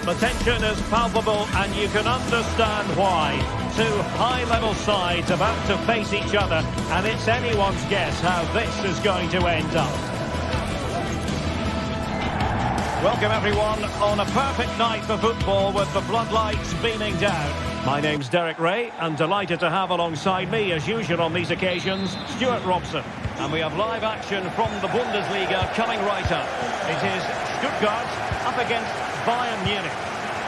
The tension is palpable and you can understand why. Two high-level sides about to face each other, and it's anyone's guess how this is going to end up. Welcome everyone on a perfect night for football with the floodlights beaming down. My name's Derek Ray and delighted to have alongside me as usual on these occasions Stuart Robson. And we have live action from the Bundesliga coming right up. It is Stuttgart up against Bayern Munich.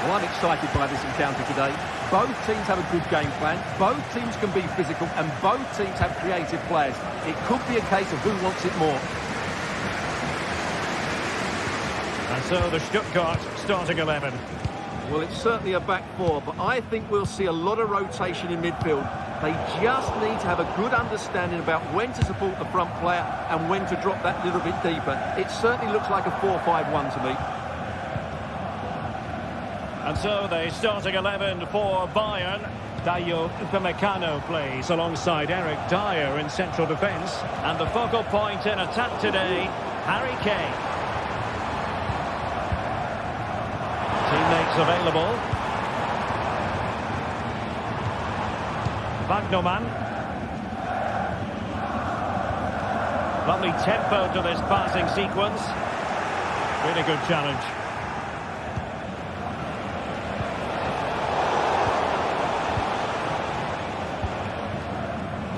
Well, I'm excited by this encounter today. Both teams have a good game plan, both teams can be physical and both teams have creative players. It could be a case of who wants it more. And so the Stuttgart starting 11. Well, it's certainly a back four, but I think we'll see a lot of rotation in midfield. They just need to have a good understanding about when to support the front player and when to drop that little bit deeper. It certainly looks like a 4-5-1 to me. And so the starting 11 for Bayern. Dayo Upamecano plays alongside Eric Dyer in central defence. And the focal point in attack today, Harry Kane. Teammates available. Wagnerman. Lovely tempo to this passing sequence. Really good challenge.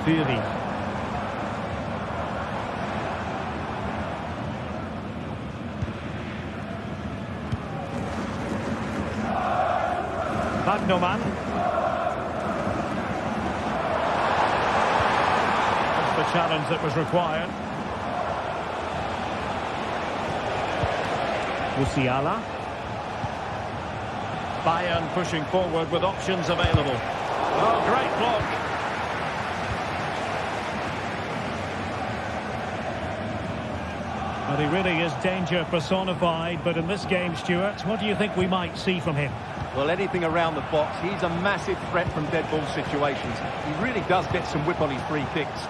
Fury. Wagnerman. That's the challenge that was required. Musiala. Bayern pushing forward with options available. Oh, great block. Well, he really is danger personified, but in this game, Stuart, what do you think we might see from him? Well, anything around the box. He's a massive threat from dead ball situations. He really does get some whip on his free kicks.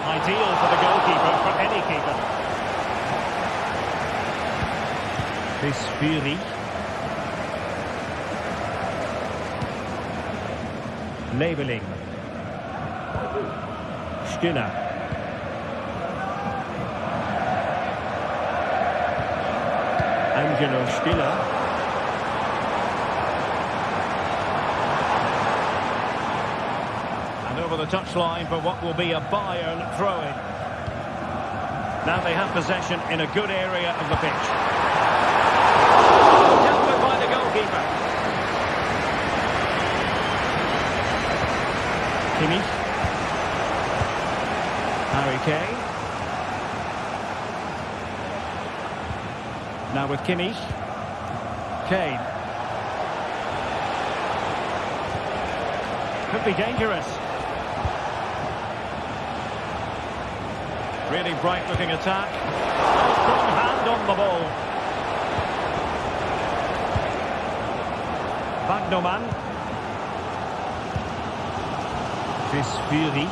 Ideal for the goalkeeper, for any keeper. This Fury. Labeling. Stiller. Angelo Stiller. And over the touchline for what will be a Bayern throw-in. Now they have possession in a good area of the pitch. Dealt with by the goalkeeper. Kimmich. Harry Kane. Now with Kimmich. Kane. Could be dangerous. Really bright looking attack. A strong hand on the ball. Wagnerman. This Fury.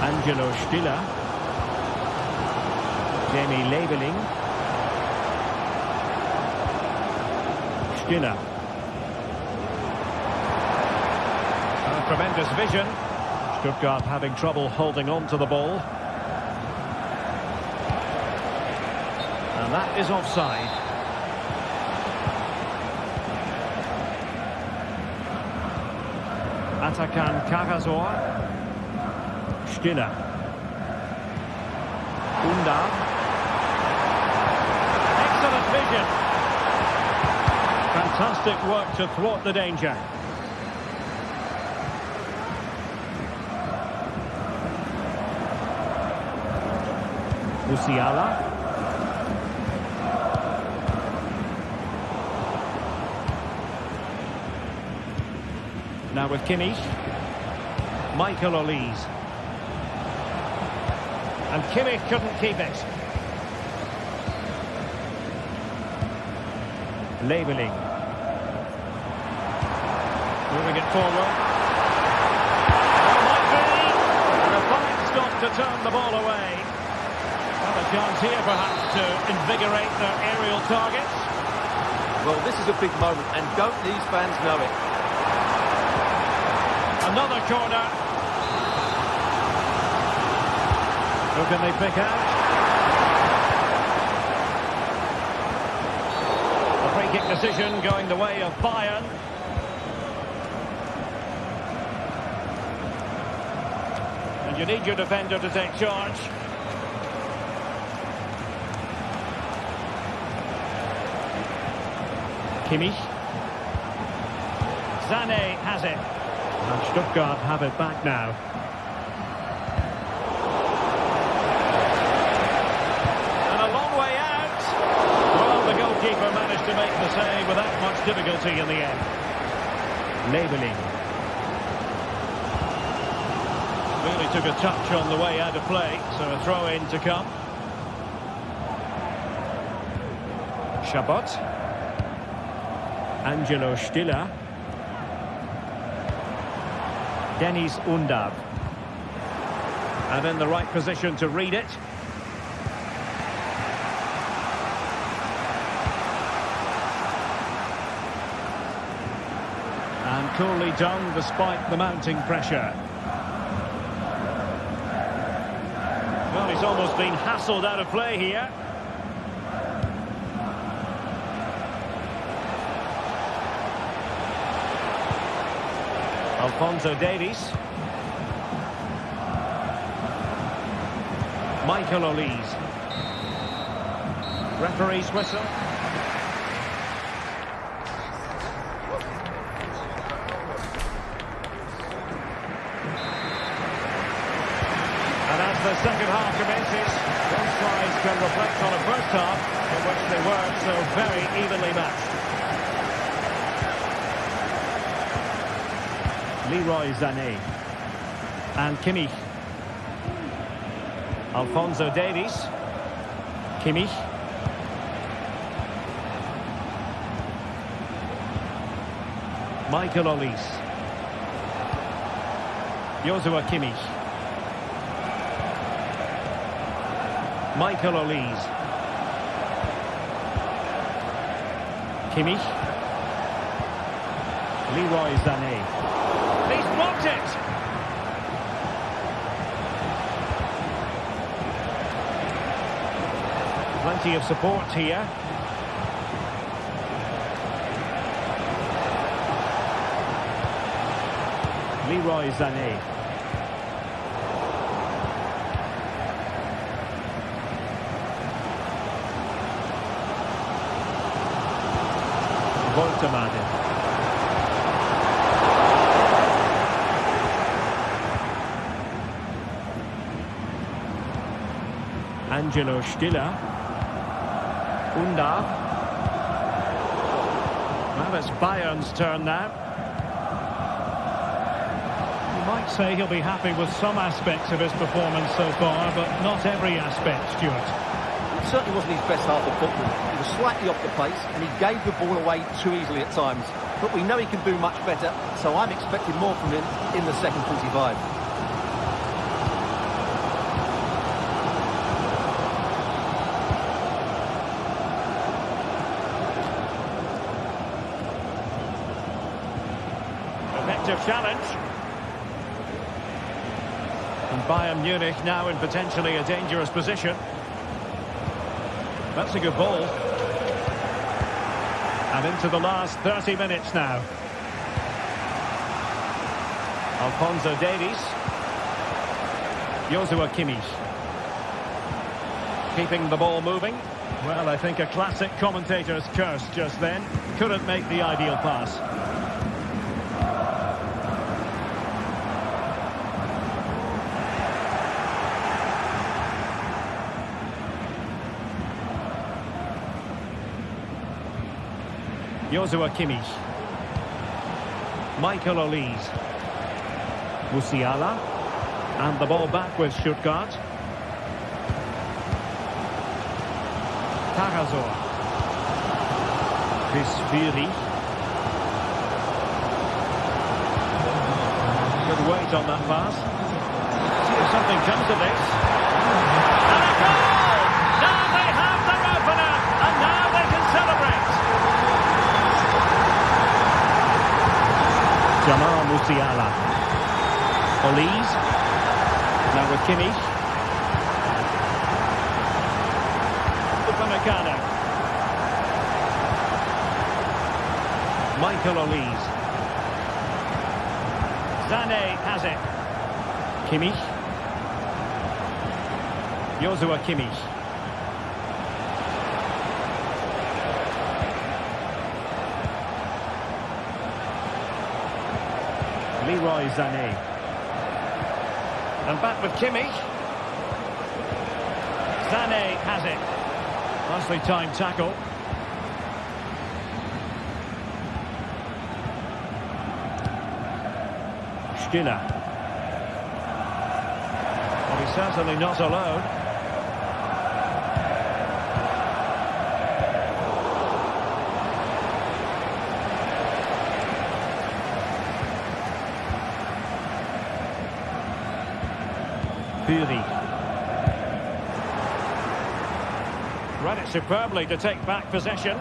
Angelo Stiller. Jamie Labeling. Stiller. Tremendous vision. Stuttgart having trouble holding on to the ball. And that is offside. Atakan Karasor. Stiller. Undar. Excellent vision. Fantastic work to thwart the danger. Musiala. Now with Kimmich. Michael Olise. And Kimmich couldn't keep it. Labeling. Moving it forward. There might be. And a fine stop to turn the ball away. Well, a chance here perhaps to invigorate their aerial targets. Well, this is a big moment, and don't these fans know it? Another corner. Who can they pick out? A free kick decision going the way of Bayern. And you need your defender to take charge. Kimmich. Sané has it. And Stuttgart have it back now. And a long way out. Well, the goalkeeper managed to make the save without much difficulty in the end. Labeling. Really took a touch on the way out of play, so a throw-in to come. Chabot. Angelo Stiller. Dennis Undav. And in the right position to read it. And coolly done despite the mounting pressure. Well, he's almost been hassled out of play here. Alphonso Davies. Michael Olise. Referee's whistle. And as the second half commences, both sides can reflect on a first half in which they weren't so very evenly matched. Leroy Sané and Kimmich. Alphonso Davies. Kimmich. Michael Olise. Joshua Kimmich. Michael Olise. Kimmich. Leroy Sané. He's blocked it! Plenty of support here. Leroy Sané. Voltemade. Angelo Stiller. Undav. Well, it's Bayern's turn now. You might say he'll be happy with some aspects of his performance so far, but not every aspect, Stuart. It certainly wasn't his best half of football. He was slightly off the pace, and he gave the ball away too easily at times. But we know he can do much better, so I'm expecting more from him in the second 45. Challenge. And Bayern Munich now in potentially a dangerous position. That's a good ball. And into the last 30 minutes now. Alphonso Davies. Joshua Kimmich. Keeping the ball moving. Well, I think a classic commentator's curse just then. Couldn't make the ideal pass. Joshua Kimmich. Michael Olise. Musiala. And the ball back with Stuttgart. Tarrazor. Visfiri. Good weight on that pass. something comes of this. And a goal! Now they have their opener, and now they can celebrate. Jamal Musiala. Olise. Now with Kimmich. Upamecano. Michael Olise. Sané has it. Kimmich. Joshua Kimmich. Leroy Sané. And back with Kimmich. Sané has it. Nicely timed tackle. Stiller. Well, he's certainly not alone. Fury. Read it superbly to take back possession.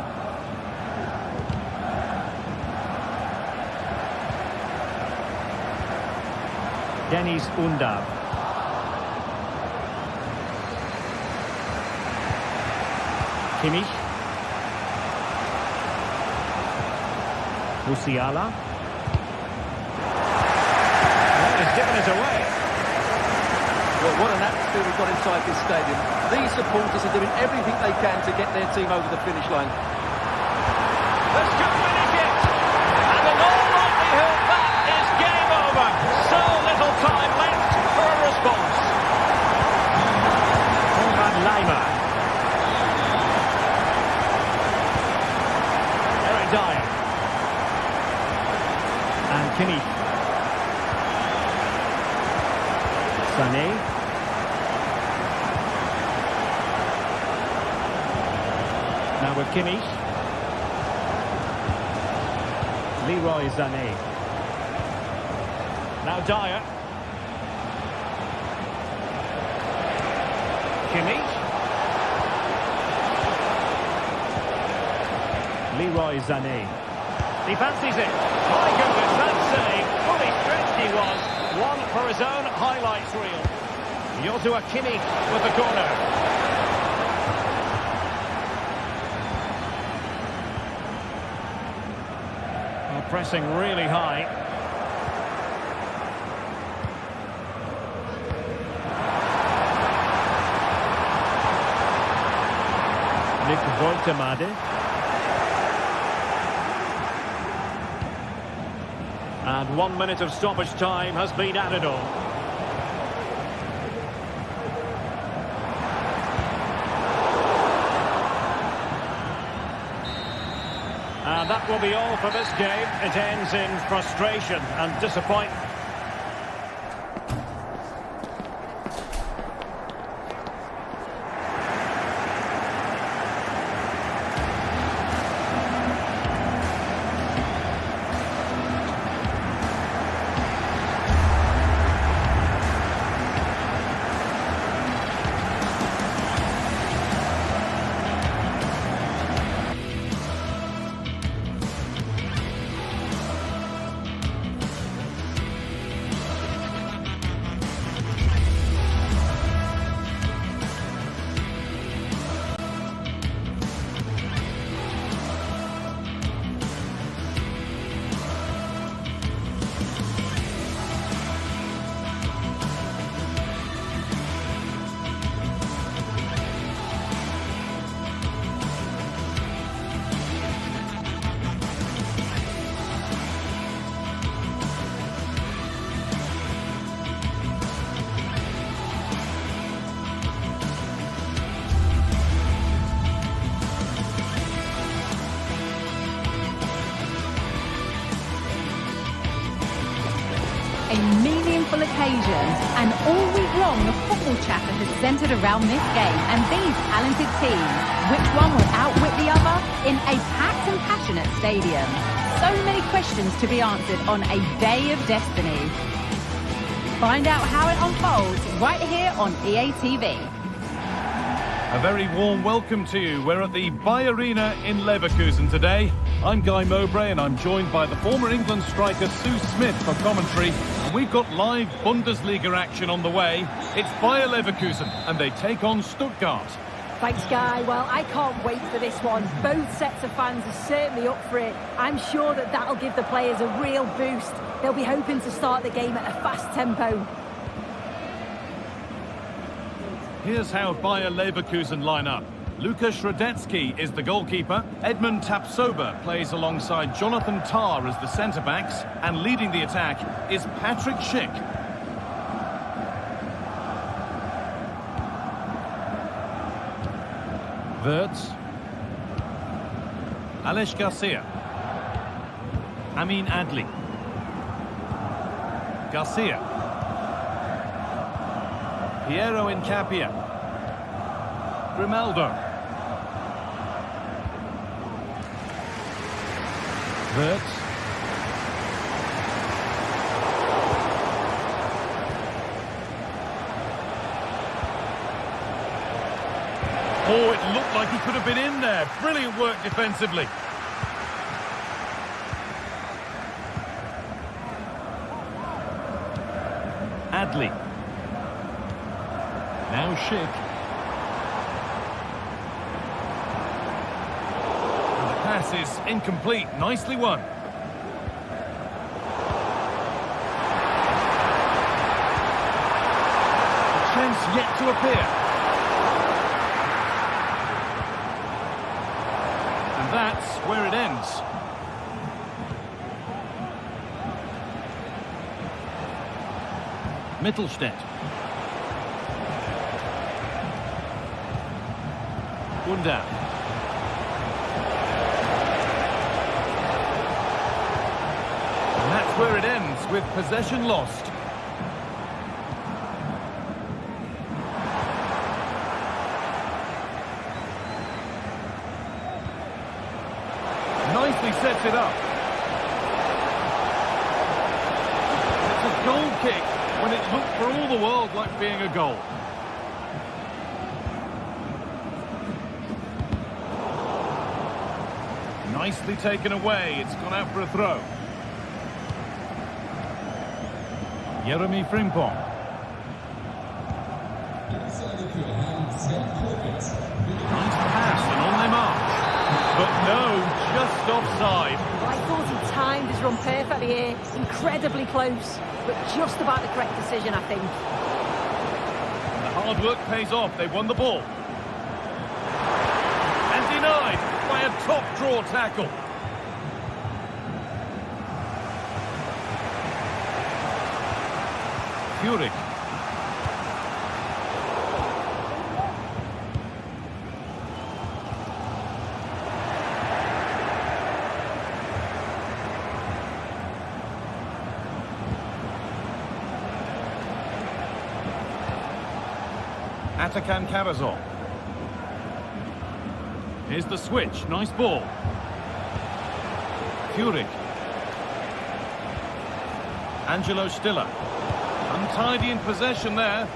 Dennis Undav. Kimmich. Musiala. Well, he's given it away. Well, what an atmosphere we've got inside this stadium. These supporters are doing everything they can to get their team over the finish line. This could finish it. And in all likelihood, that is game over. So little time left for a response. Van Leimer. Eric Dyer. And Kimmich. Sané. Now with Kimmich. Leroy Sané. Now Dyer. Kimmich. Leroy Sané. He fancies it. My goodness, that save. Fully stretched he was. One for his own highlights reel. Joshua Kimmich with the corner. Well, pressing really high. Nick Woltemade. And 1 minute of stoppage time has been added on. And that will be all for this game. It ends in frustration and disappointment. A meaningful occasion, and all week long the football chatter has centred around this game and these talented teams. Which one will outwit the other in a packed and passionate stadium? So many questions to be answered on a day of destiny. Find out how it unfolds right here on EA TV. A very warm welcome to you. We're at the Bay Arena in Leverkusen today. I'm Guy Mowbray and I'm joined by the former England striker Sue Smith for commentary. And we've got live Bundesliga action on the way. It's Bayer Leverkusen and they take on Stuttgart. Thanks, Guy. Well, I can't wait for this one. Both sets of fans are certainly up for it. I'm sure that that'll give the players a real boost. They'll be hoping to start the game at a fast tempo. Here's how Bayer Leverkusen line up. Lukas Radetzky is the goalkeeper. Edmund Tapsoba plays alongside Jonathan Tah as the centre-backs. And leading the attack is Patrick Schick. Wirtz. Aleix Garcia. Amin Adli. Garcia. Piero Incapia. Grimaldo. Wirtz. Oh, it looked like he could have been in there. Brilliant work defensively. Adli. Now Schick. And the pass is incomplete. Nicely won. A chance yet to appear. And that's where it ends. Mittelstädt. Buildup. And that's where it ends, with possession lost. Nicely sets it up. It's a goal kick when it looked for all the world like being a goal. Nicely taken away. It's gone out for a throw. Jeremy Frimpong. Nice pass and on they march. But no, just offside. I thought he timed his run perfectly here. Incredibly close, but just about the correct decision, I think. And the hard work pays off. They won the ball. And denied by a top draw tackle. Furyk. Atakan Karazor. Here's the switch. Nice ball. Furyk. Angelo Stiller. Untidy in possession there.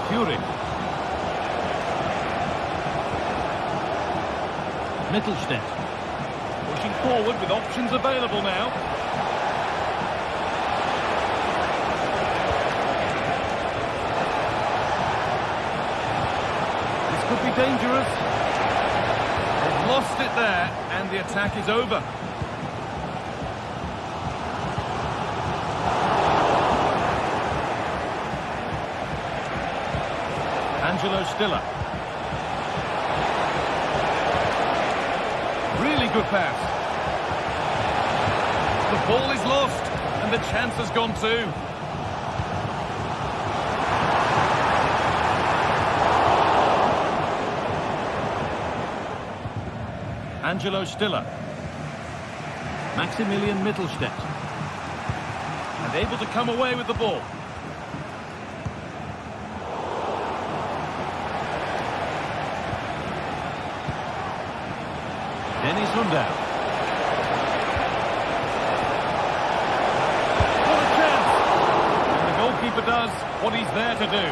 Furyk. Mittelstädt. Pushing forward with options available now. This could be dangerous. They've lost it there, and the attack is over. Angelo Stiller. Really good pass. The ball is lost, and the chance has gone too. Angelo Stiller. Maximilian Mittelstädt. And able to come away with the ball. Dennis Rundown. What a chance! And the goalkeeper does what he's there to do.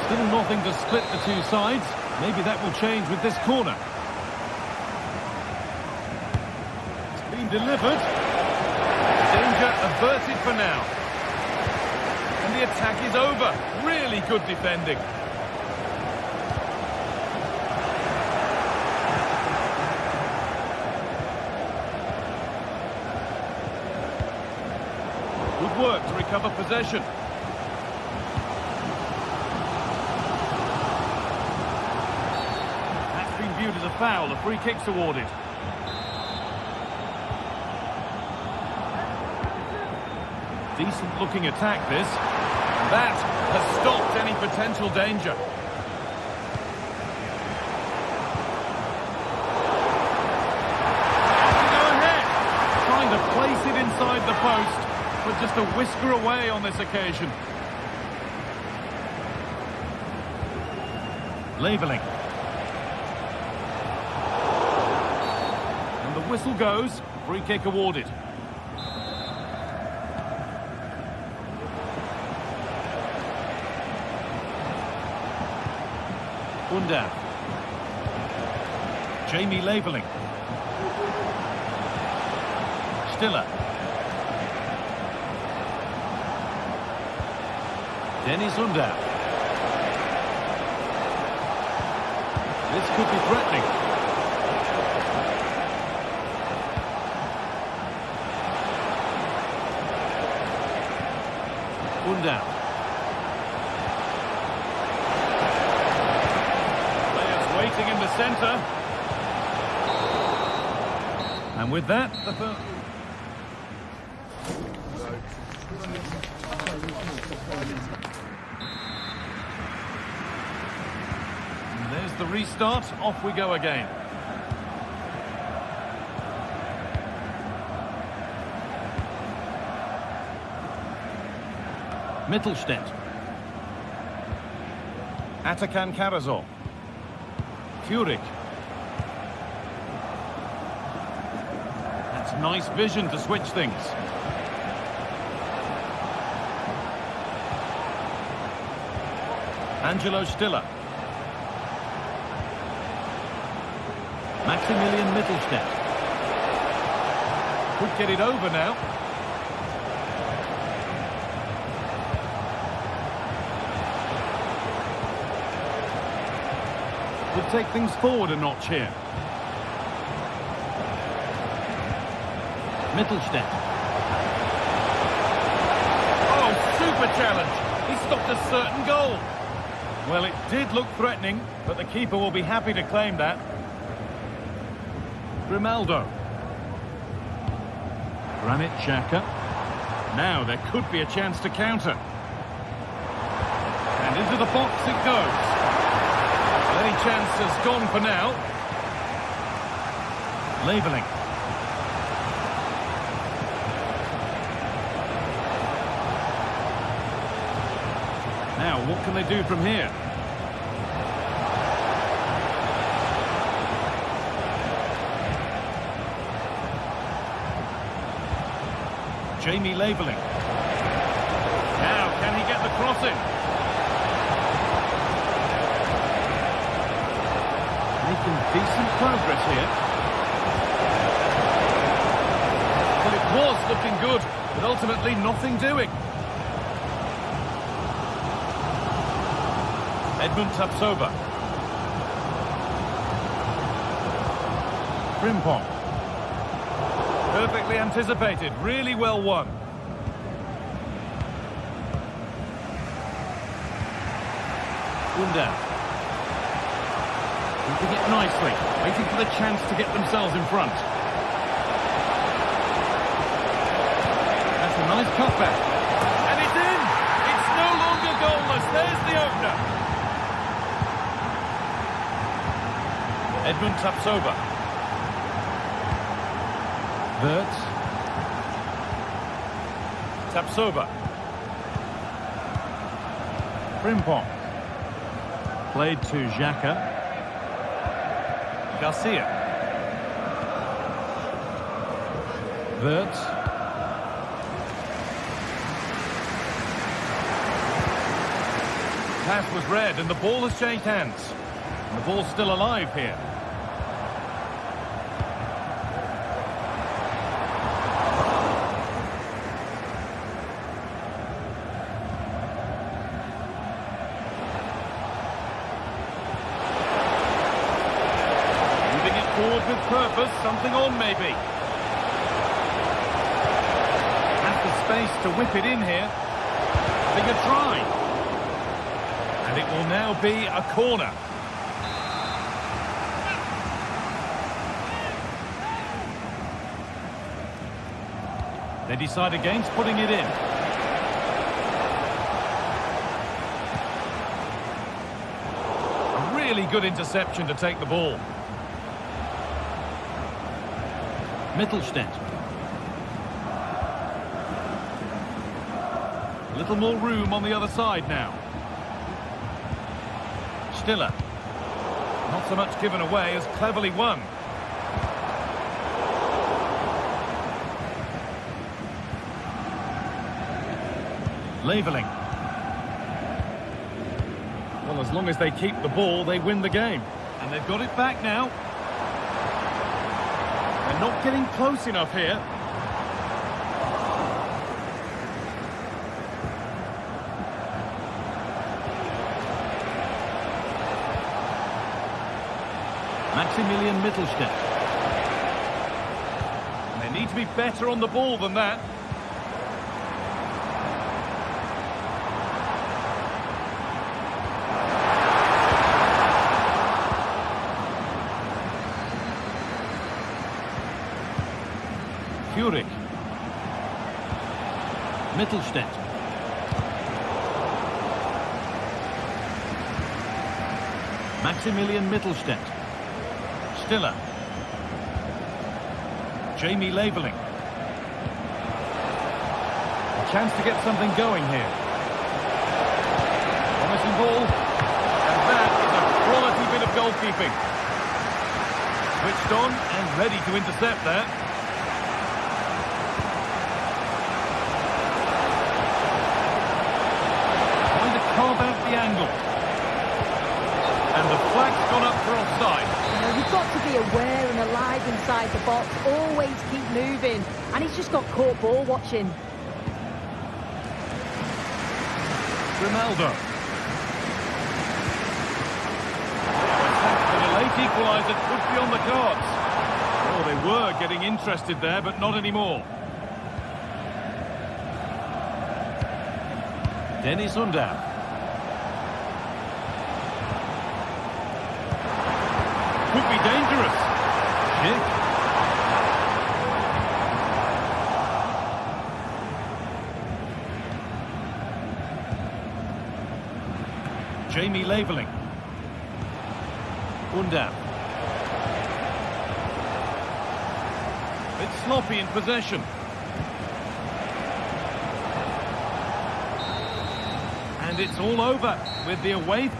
Still nothing to split the two sides. Maybe that will change with this corner. It's been delivered. Danger averted for now. And the attack is over. Really good defending. Good work to recover possession. That's been viewed as a foul. A free kick's awarded. Decent looking attack this. That has stopped any potential danger. Go ahead. Trying to place it inside the post, but just a whisker away on this occasion. Leveling. And the whistle goes. Free kick awarded. Rundown. Jamie Leveling. Stiller. Dennis Rundown. This could be threatening. Rundown. Waiting in the centre. And with that, the third. And there's the restart. Off we go again. Mittelstedt. Atakan Karazor. Furyk. That's nice vision to switch things. Angelo Stiller. Maximilian Mittelstedt. Could get it over now. Would take things forward a notch here. Mittelstedt. Oh, super challenge. He stopped a certain goal. Well, it did look threatening, but the keeper will be happy to claim that. Grimaldo. Granit Xhaka. Now there could be a chance to counter. And into the box it goes. Any chance has gone for now. Leveling. Now, what can they do from here? Jamie Leveling. Now, can he get the cross in? Making decent progress here. Well, it was looking good, but ultimately nothing doing. Edmund Tapsoba. Frimpong. Perfectly anticipated, really well won. Rundown. Moving it nicely, waiting for the chance to get themselves in front. That's a nice cutback. And it's in! It's no longer goalless. There's the opener. Edmund Tapsoba. Wirtz. Tapsoba. Frimpong. Played to Xhaka. Garcia. Wirtz. Pass was read and the ball has changed hands. And the ball's still alive here. Moving it forward with purpose, something on maybe. Has the space to whip it in here. Having a try. And it will now be a corner. They decide against putting it in. A really good interception to take the ball. Mittelstädt. A little more room on the other side now. Stiller. Not so much given away as cleverly won. Leveling. Well, as long as they keep the ball, they win the game. And they've got it back now. They're not getting close enough here. Maximilian Mittelstädt. And they need to be better on the ball than that. Furyk. Mittelstädt. Maximilian Mittelstädt. Stiller. Jamie Leveling. A chance to get something going here. Promising ball. And that is a quality bit of goalkeeping. Switched on and ready to intercept that. Trying to carve out the angle. And the flag's gone up for offside. You've got to be aware and alive inside the box. Always keep moving. And he's just got caught ball watching. Ronaldo. But a late equaliser could be on the cards. Oh, they were getting interested there, but not anymore. Dennis Undav. Could be dangerous. Kick. Jamie Leveling. Undav. Bit sloppy in possession. And it's all over with the away.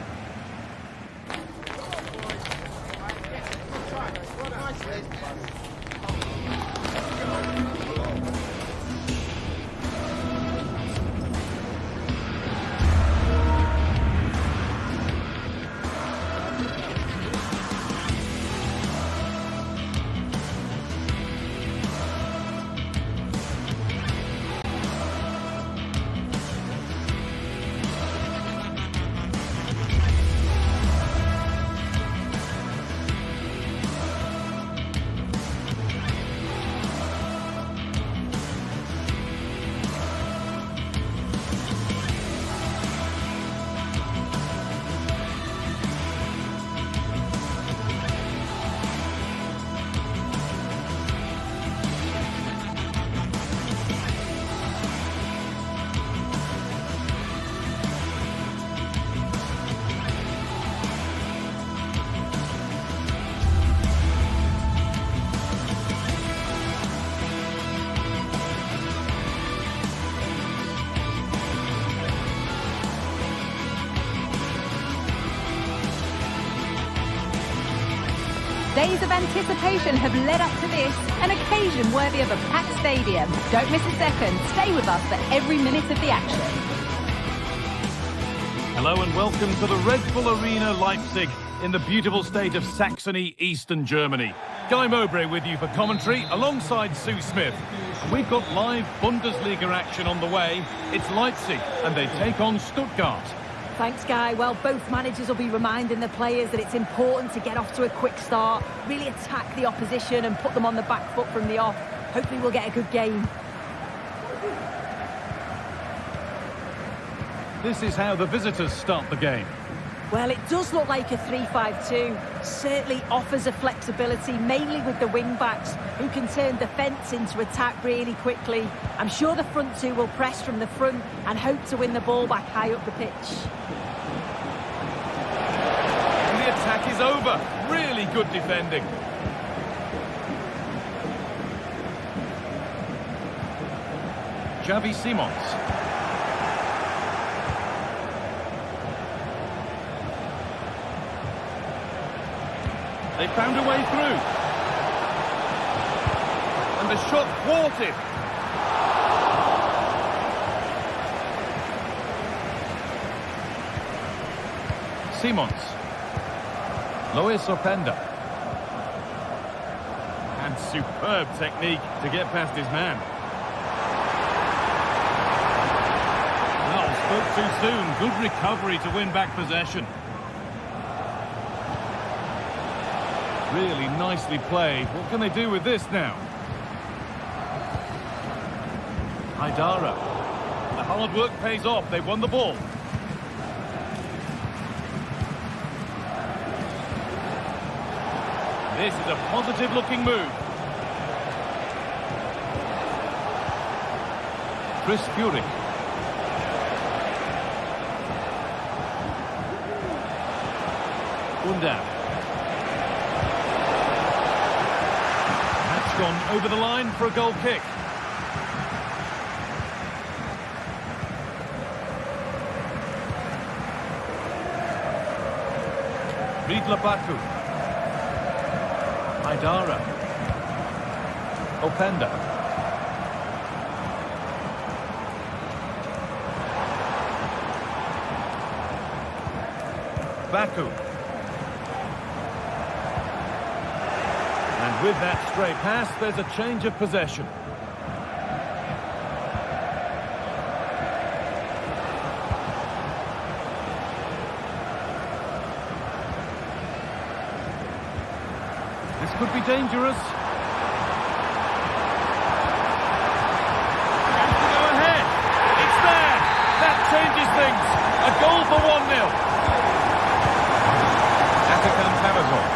Days of anticipation have led up to this, an occasion worthy of a packed stadium. Don't miss a second. Stay with us for every minute of the action. Hello and welcome to the Red Bull Arena Leipzig in the beautiful state of Saxony, eastern Germany. Guy Mowbray with you for commentary alongside Sue Smith. We've got live Bundesliga action on the way. It's Leipzig and they take on Stuttgart. Thanks, Guy. Well, both managers will be reminding the players that it's important to get off to a quick start, really attack the opposition and put them on the back foot from the off. Hopefully we'll get a good game. This is how the visitors start the game. Well, it does look like a 3-5-2. Certainly offers a flexibility, mainly with the wing-backs, who can turn defence into attack really quickly. I'm sure the front two will press from the front and hope to win the ball back high up the pitch. And the attack is over. Really good defending. Xavi Simons. They found a way through. And the shot thwarted. Simons. Lois Openda. And superb technique to get past his man. Well, spoke too soon. Good recovery to win back possession. Really nicely played. What can they do with this now? Haidara. The hard work pays off. They won the ball. This is a positive-looking move. Chris Furyk. Undam. Gone over the line for a goal kick. Ridla Baku. Haidara. Openda. Baku. And with that stray pass, there's a change of possession. This could be dangerous. Has to go ahead. It's there. That changes things. A goal for 1-0. Atakan Tarazov.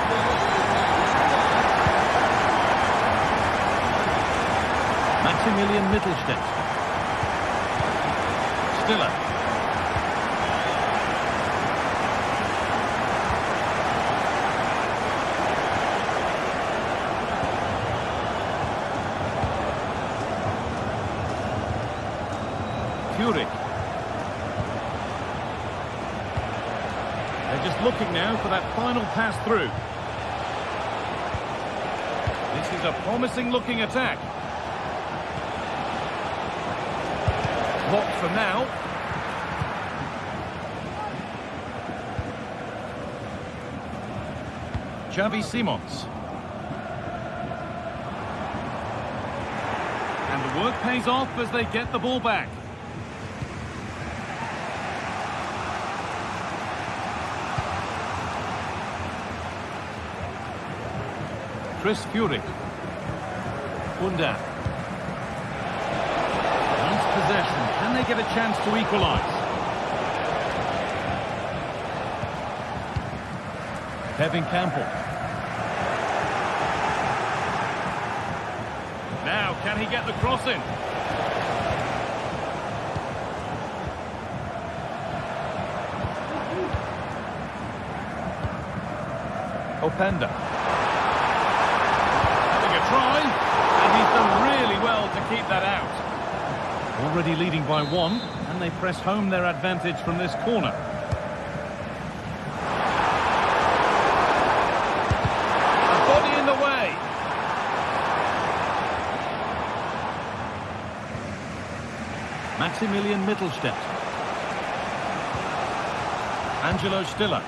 Maximilian Mittelstädt. Stiller. Furyk. They're just looking now for that final pass through. This is a promising looking attack. Blocked for now. Xavi Simons. And the work pays off as they get the ball back. Chris Furyk. Undam. Possession. Can they get a chance to equalise? Kevin Campbell. Now, can he get the cross in? Openda. Having a try, and he's done really well to keep that out. Already leading by 1, and they press home their advantage from this corner. A Maximilian Mittelstädt. Angelo Stiller.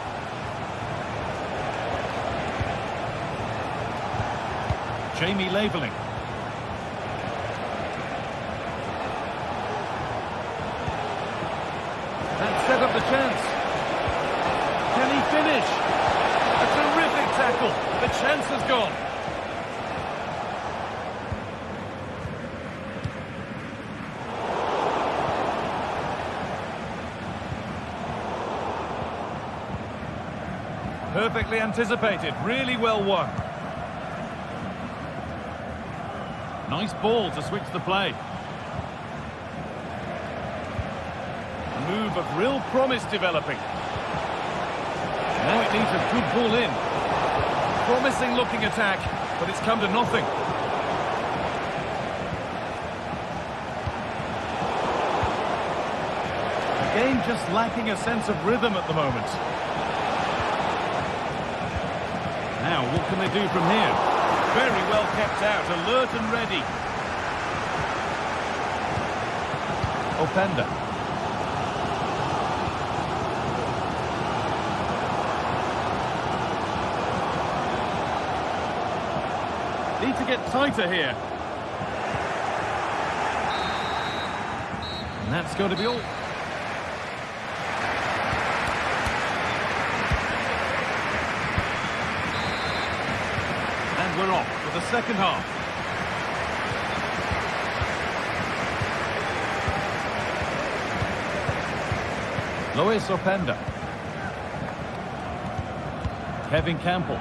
Jamie Laveling. That set up the chance. Can he finish? A terrific tackle. The chance has gone. Perfectly anticipated. Really well won. Nice ball to switch the play. A move of real promise developing. Now it needs a good ball in. Promising looking attack, but it's come to nothing. The game just lacking a sense of rhythm at the moment. Now, what can they do from here? Very well kept out, alert and ready. Openda. Need to get tighter here. And that's going to be all. We're off for the second half. Lois Openda. Kevin Campbell.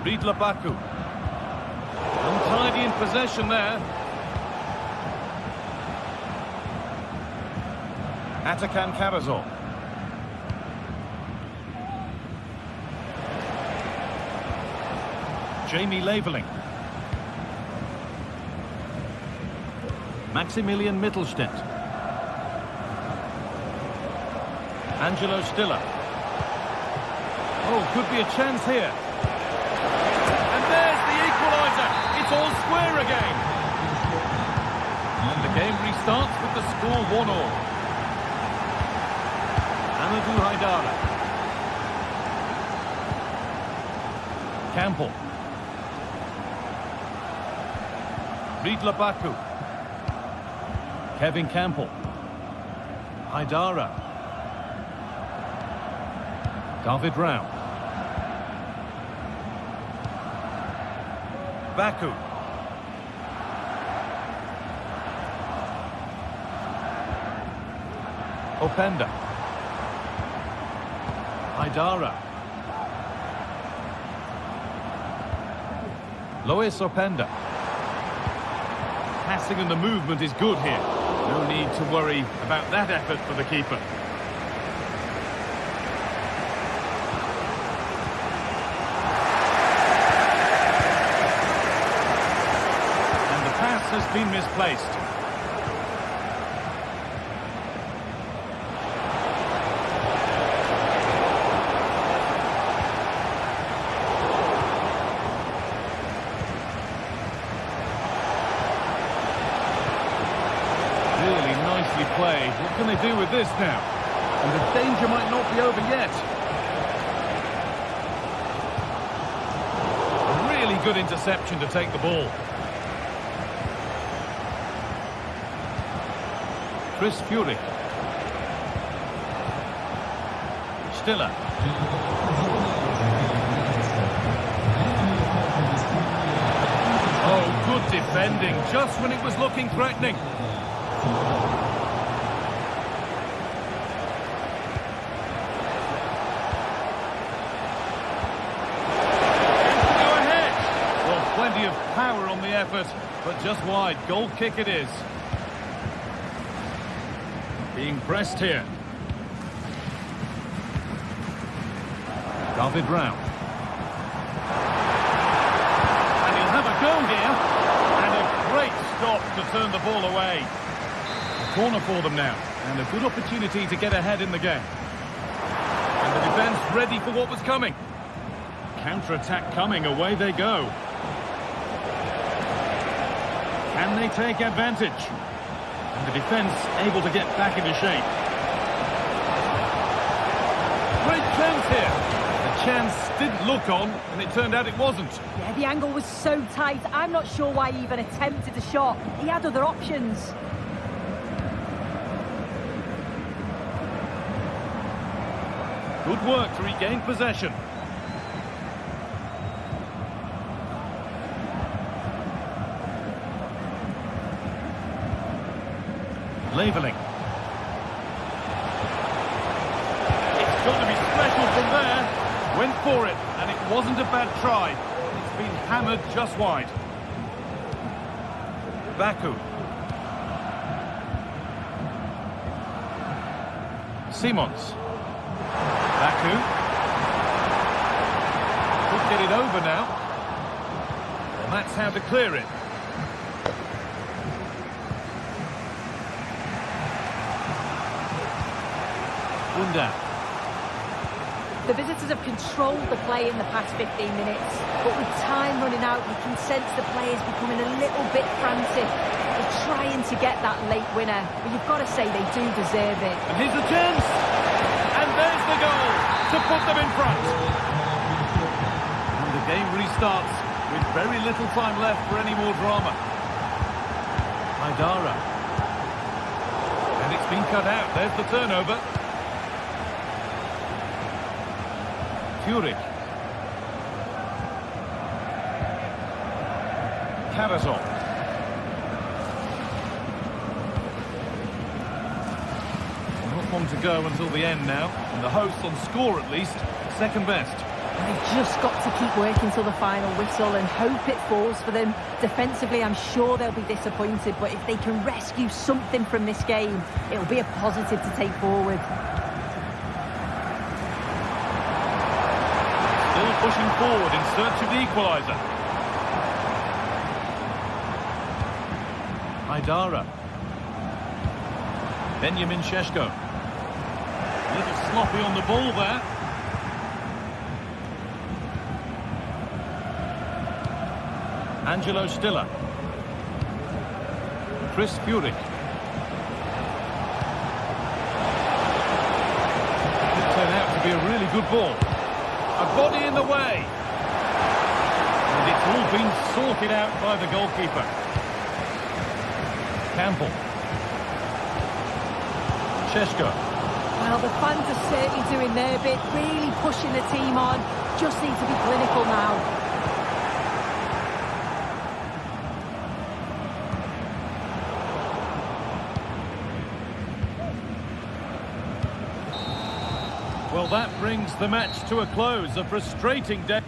Riedler Baku. Untidy in possession there. Atakan Karazor. Jamie Laveling. Maximilian Mittelstädt. Angelo Stiller. Oh, could be a chance here. And there's the equaliser. It's all square again. And the game restarts with the score 1-1. Amadou Haidara. Campbell. Riedler Baku. Kevin Campbell. Haidara. David Rao. Baku. Openda. Haidara. Lois Openda. Passing and the movement is good here. No need to worry about that effort for the keeper. And the pass has been misplaced. Play. What can they do with this now? And the danger might not be over yet. A really good interception to take the ball. Chris Fury. Stiller. Oh, good defending, just when it was looking threatening. Plenty of power on the effort, but just wide. Goal kick it is. Being pressed here. David Rao. And he'll have a go here. And a great stop to turn the ball away. A corner for them now. And a good opportunity to get ahead in the game. And the defence ready for what was coming. Counter-attack coming, away they go. Can they take advantage? And the defence able to get back into shape. Great chance here. The chance didn't look on, and it turned out it wasn't. Yeah, the angle was so tight. I'm not sure why he even attempted a shot. He had other options. Good work to regain possession. Leveling. It's got to be special from there. Went for it, and it wasn't a bad try. It's been hammered just wide. Baku. Simons. Baku. Could get it over now. And that's how to clear it. Wunda. The visitors have controlled the play in the past 15 minutes, but with time running out, you can sense the players becoming a little bit frantic. They're trying to get that late winner, but you've got to say they do deserve it. And here's the chance! And there's the goal to put them in front. And the game restarts with very little time left for any more drama. Haidara. And it's been cut out. There's the turnover. Furyk. Karazov. Not long to go until the end now, and the hosts on score at least, second best. They've just got to keep working till the final whistle and hope it falls for them. Defensively, I'm sure they'll be disappointed, but if they can rescue something from this game, it'll be a positive to take forward. Still pushing forward in search of the equaliser. Haidara. Benjamin Šeško. A little sloppy on the ball there. Angelo Stiller. Chris Furyk. Could turn out to be a really good ball. A body in the way. And it's all been sorted out by the goalkeeper. Campbell. Šeško. Well, the fans are certainly doing their bit, really pushing the team on. Just need to be clinical now. Well, that brings the match to a close. A frustrating day.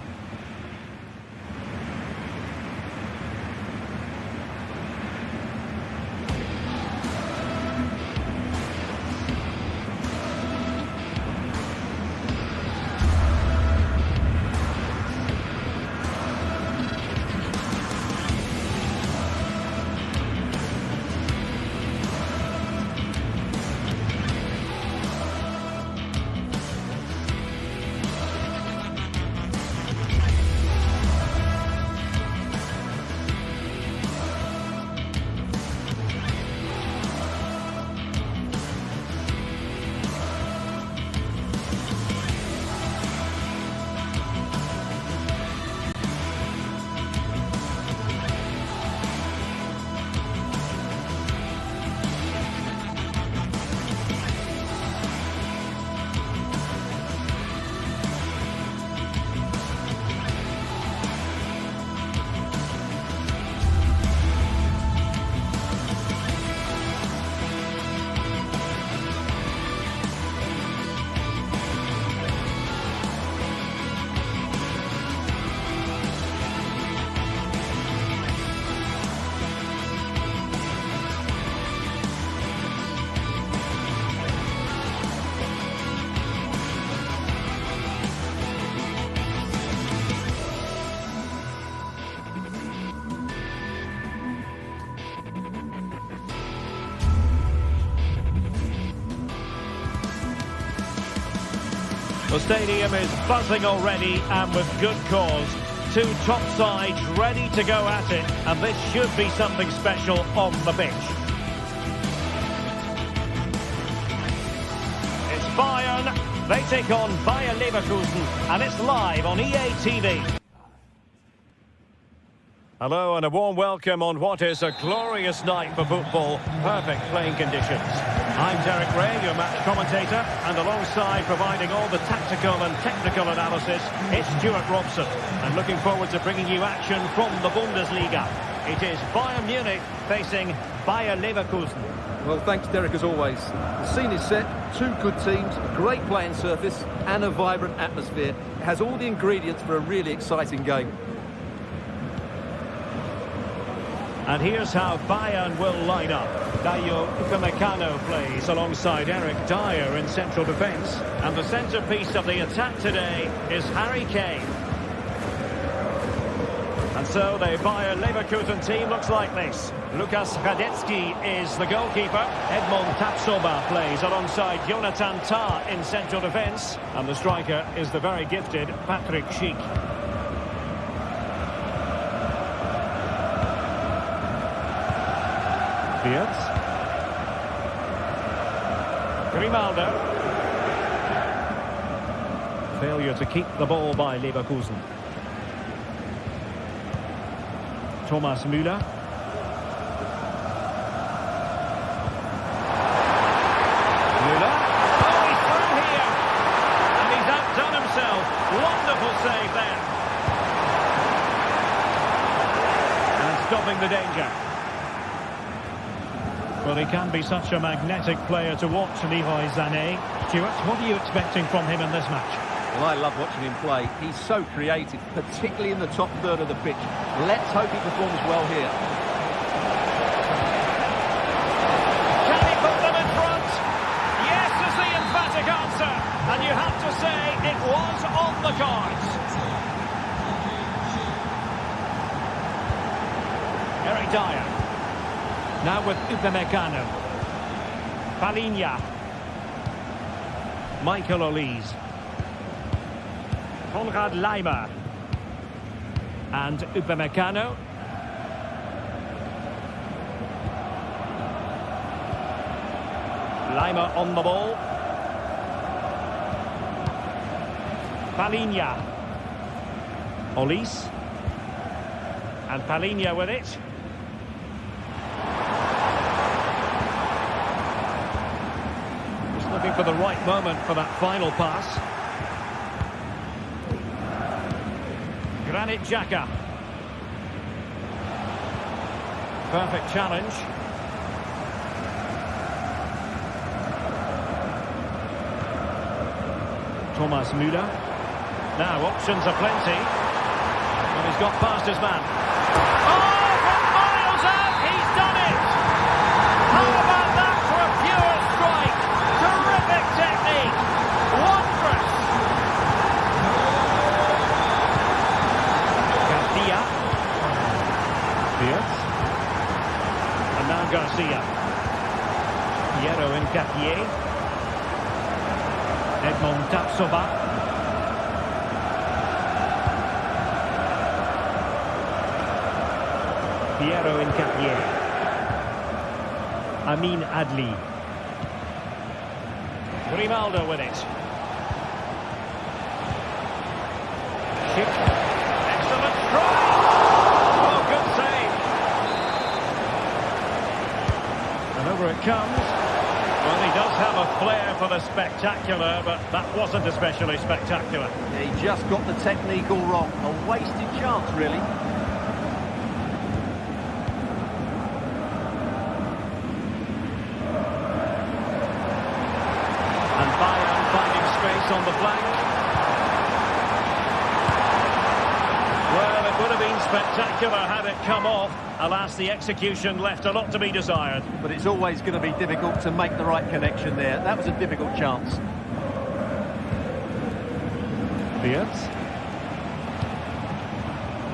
The stadium is buzzing already, and with good cause. Two top sides ready to go at it, and this should be something special on the pitch. They take on Bayer Leverkusen, and it's live on EA TV. Hello and a warm welcome on what is a glorious night for football. Perfect playing conditions. I'm Derek Ray, your match commentator, and alongside providing all the tactical and technical analysis, it's Stuart Robson. I'm looking forward to bringing you action from the Bundesliga. It is Bayern Munich facing Bayer Leverkusen. Well, thanks, Derek, as always. The scene is set, two good teams, a great playing surface, and a vibrant atmosphere. It has all the ingredients for a really exciting game. And here's how Bayern will line up. Dayo Upamecano plays alongside Eric Dyer in central defence. And the centrepiece of the attack today is Harry Kane. And so the Bayer Leverkusen team looks like this. Lukas Radetzky is the goalkeeper. Edmond Tapsoba plays alongside Jonathan Tah in central defence. And the striker is the very gifted Patrick Schick. Grimaldo. Failure to keep the ball by Leverkusen. Thomas Müller. Müller. Oh, he's through here. And he's outdone himself. Wonderful save there. And stopping the danger. Well, he can be such a magnetic player to watch, Leroy Sané. Stuart, what are you expecting from him in this match? Well, I love watching him play. He's so creative, particularly in the top third of the pitch. Let's hope he performs well here. Can he put them in front? Yes is the emphatic answer. And you have to say it was on the cards. Eric Dyer. Now with Upamecano. Palinha. Michael Olise. Konrad Laimer. And Upamecano. Laimer on the ball. Palinha. Olise. And Palinha with it. Looking for the right moment for that final pass. Granit Xhaka. Perfect challenge. Thomas Müller. Now options are plenty. And he's got past his man. Oh, from miles out, he's done it! How about that for a pure strike? Terrific technique! Wondrous! Garcia. Diaz. And now Garcia. Piero Nketiah. Edmond Tapsoba. Piero Nketiah. Amin Adli. Grimaldo with it. Schick. Excellent strike! Oh, good save. And over it comes. Well, he does have a flair for the spectacular, but that wasn't especially spectacular. Yeah, he just got the technique all wrong. A wasted chance, really. And Bayern finding space on the flank. Well, it would have been spectacular had it come off. Alas, the execution left a lot to be desired. But it's always going to be difficult to make the right connection there. That was a difficult chance. Diaz.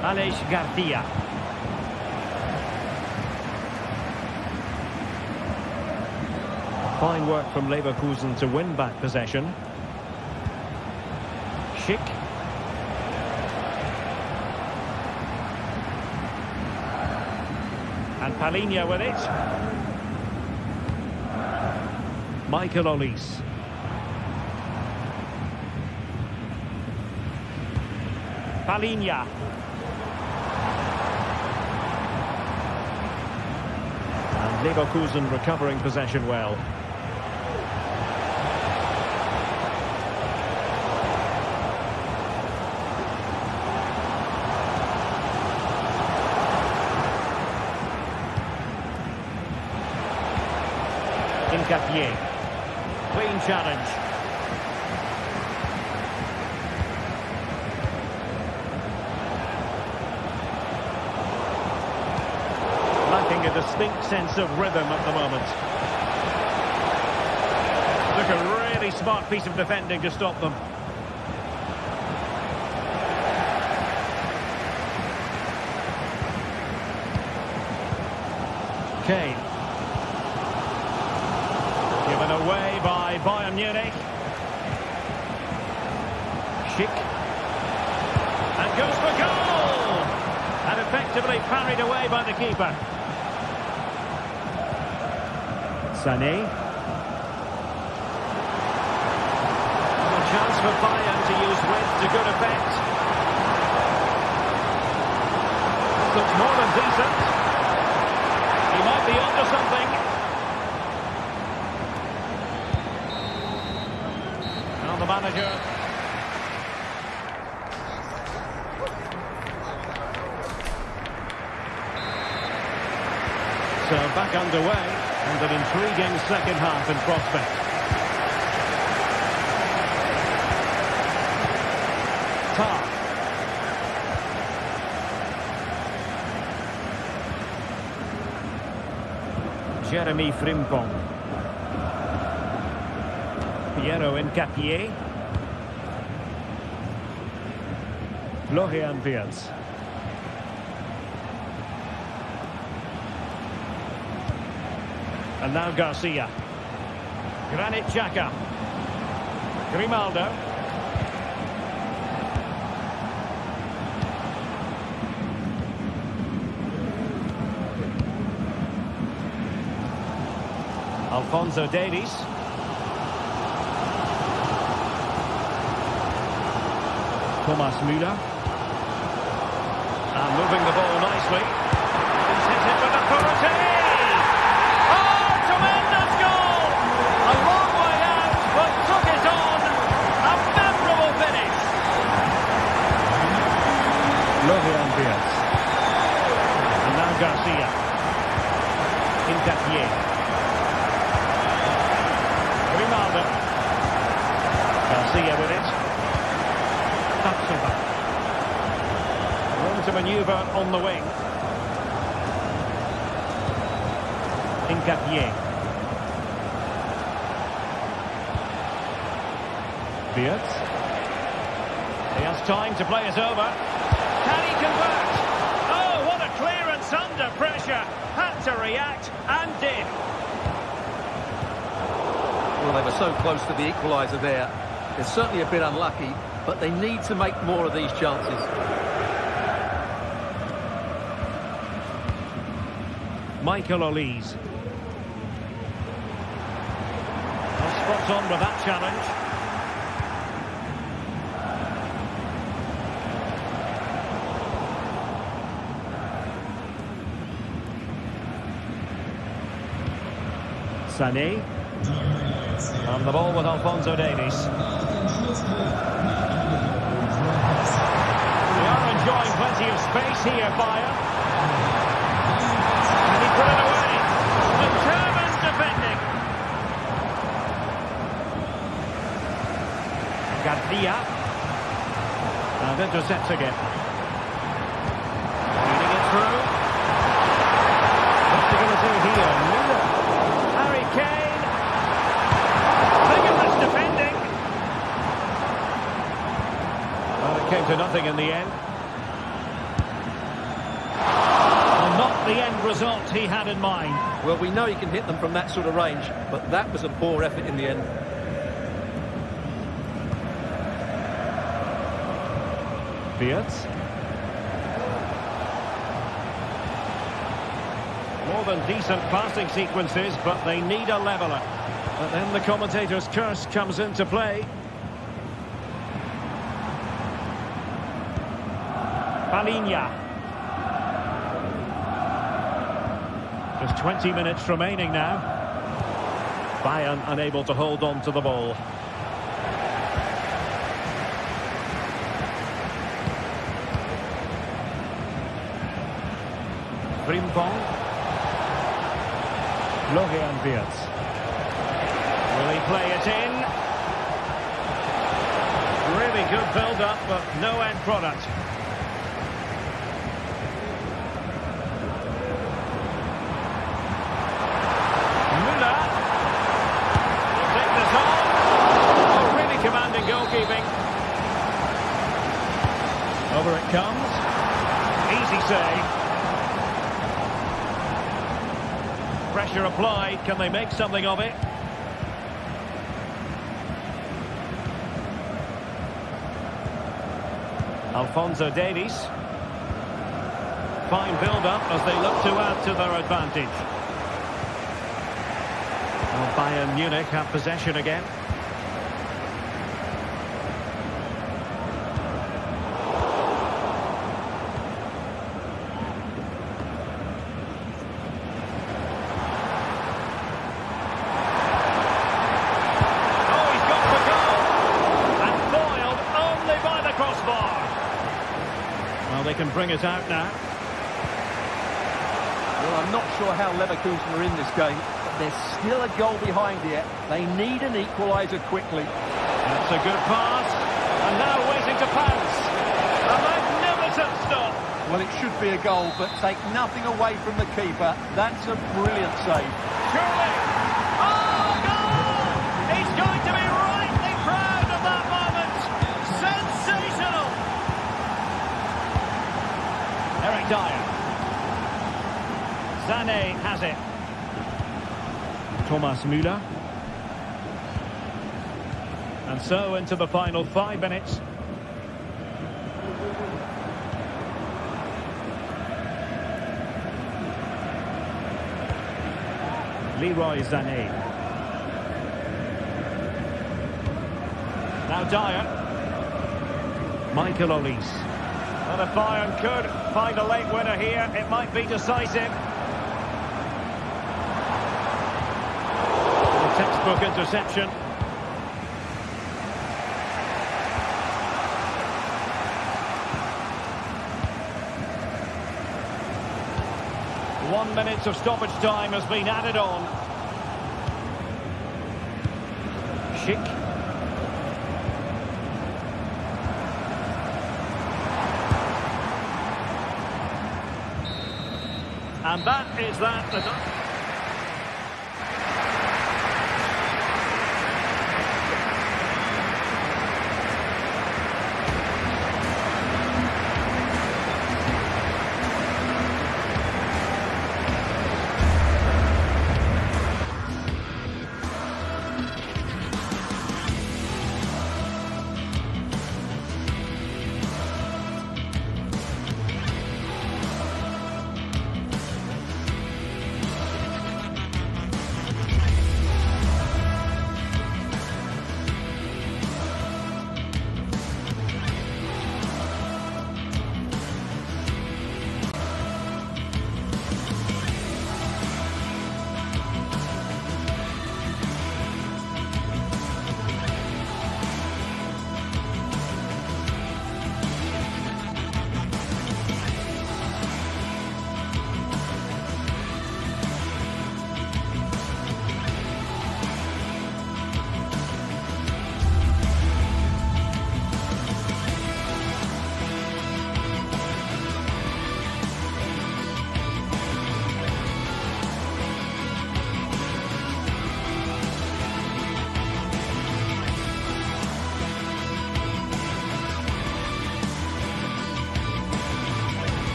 Aleix Garcia. Fine work from Leverkusen to win back possession. Schick. And Palinha with it. Michael Olise. Palinha. And Leverkusen recovering possession well. Incapié. Clean challenge. Lacking a distinct sense of rhythm at the moment. Took a really smart piece of defending to stop them. Kane. Given away by Bayern Munich. Schick. And goes for goal! And effectively parried away by the keeper. Sané. A chance for Bayern to use width to good effect. Looks more than decent. He might be onto something. Now the manager. So back underway. And an intriguing second half in prospect. Tar. Jeremy Frimpong. Piero Incapié. Florian Wirtz. And now Garcia. Granit Xhaka. Grimaldo. Alphonso Davies. Thomas Müller. And moving the ball nicely. He's hit it with authority. Florian Wirtz. And now Garcia. Incapié. Grimaldo. Garcia with it. Tapsoba. Room to manoeuvre on the wing. Incapié. Wirtz. He has time to play it over. Can he convert? Oh, what a clearance under pressure. Had to react and did. Well, they were so close to the equaliser there. They're certainly a bit unlucky, but they need to make more of these chances. Michael Olise. Spot on with that challenge. Sané. On the ball with Alphonso Davies. They are enjoying plenty of space here, Bayern. And he put it away. Determined defending. Garcia. And intercepts again. Feeding it through. What's he going to do here? Müller. Kane. Vigorous defending. Well, it came to nothing in the end. Well, not the end result he had in mind. Well, we know he can hit them from that sort of range, but that was a poor effort in the end. Wirtz. More than decent passing sequences, but they need a leveller. But then the commentator's curse comes into play. Palinha. Just 20 minutes remaining now. Bayern unable to hold on to the ball. Frimpong. Florian Wirtz. Will he play it in? Really good build-up, but no end product. Müller. Will take this on. Oh, really commanding goalkeeping. Over it comes. Easy save. Pressure applied. Can they make something of it? Alphonso Davies. Fine build-up as they look to add to their advantage. Well, Bayern Munich have possession again. They can bring it out now. Well, I'm not sure how Leverkusen are in this game, but there's still a goal behind here. They need an equaliser quickly. That's a good pass. And now waiting to pounce. A magnificent stop. Well, it should be a goal, but take nothing away from the keeper. That's a brilliant save. Surely. Oh, goal! He's going to be rightly proud of that moment. Sensational. Eric Dyer. Sané has it. Thomas Müller. And so into the final 5 minutes. Leroy Sané. Now Dyer. Michael Olise. And if Bayern could find a late winner here, it might be decisive. A textbook interception. One minute of stoppage time has been added on. Schick. And that is that.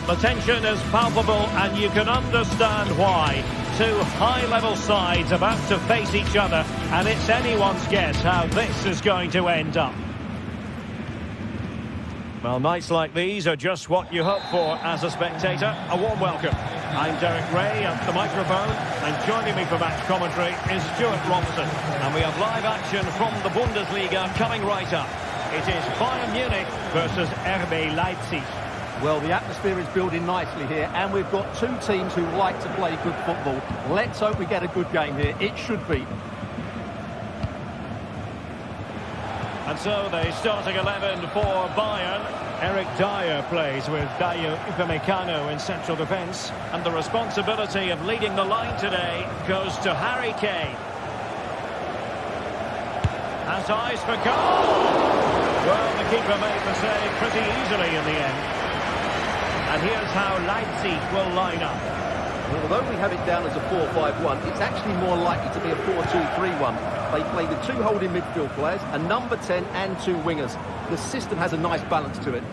The tension is palpable and you can understand why. Two high-level sides about to face each other And it's anyone's guess how this is going to end up. Well, nights like these are just what you hope for as a spectator. A warm welcome. I'm Derek Ray at the microphone, and joining me for match commentary is Stuart Robson. And we have live action from the Bundesliga coming right up. It is Bayern Munich versus RB Leipzig. Well, the atmosphere is building nicely here, and we've got two teams who like to play good football. Let's hope we get a good game here. It should be. And so the starting 11 for Bayern. Eric Dyer plays with Dayo Upamecano in central defence. And the responsibility of leading the line today goes to Harry Kane. Has eyes for goal! Well, the keeper made the save pretty easily in the end. And here's how Leipzig will line up. Well, although we have it down as a 4-5-1, it's actually more likely to be a 4-2-3-1. They play the two holding midfield players, a number 10 and two wingers. The system has a nice balance to it.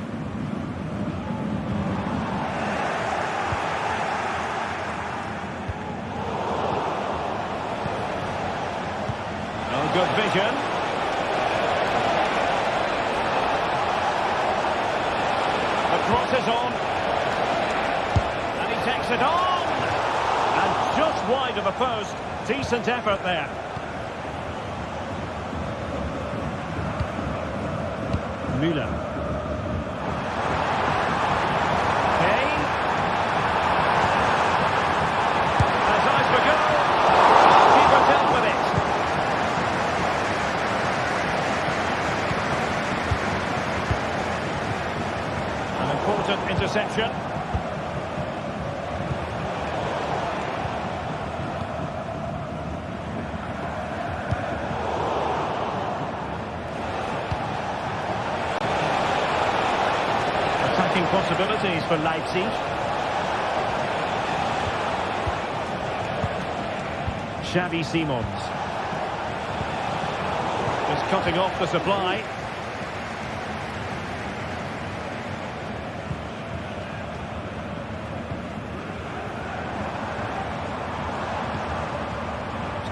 Oh, good vision. The cross is on. And he takes it on. And just wide of the post. Decent effort there. Müller. Kane. Has eyes for goal. Keeper dealt with it. An important interception. Possibilities for Leipzig. Xavi Simons. Just cutting off the supply.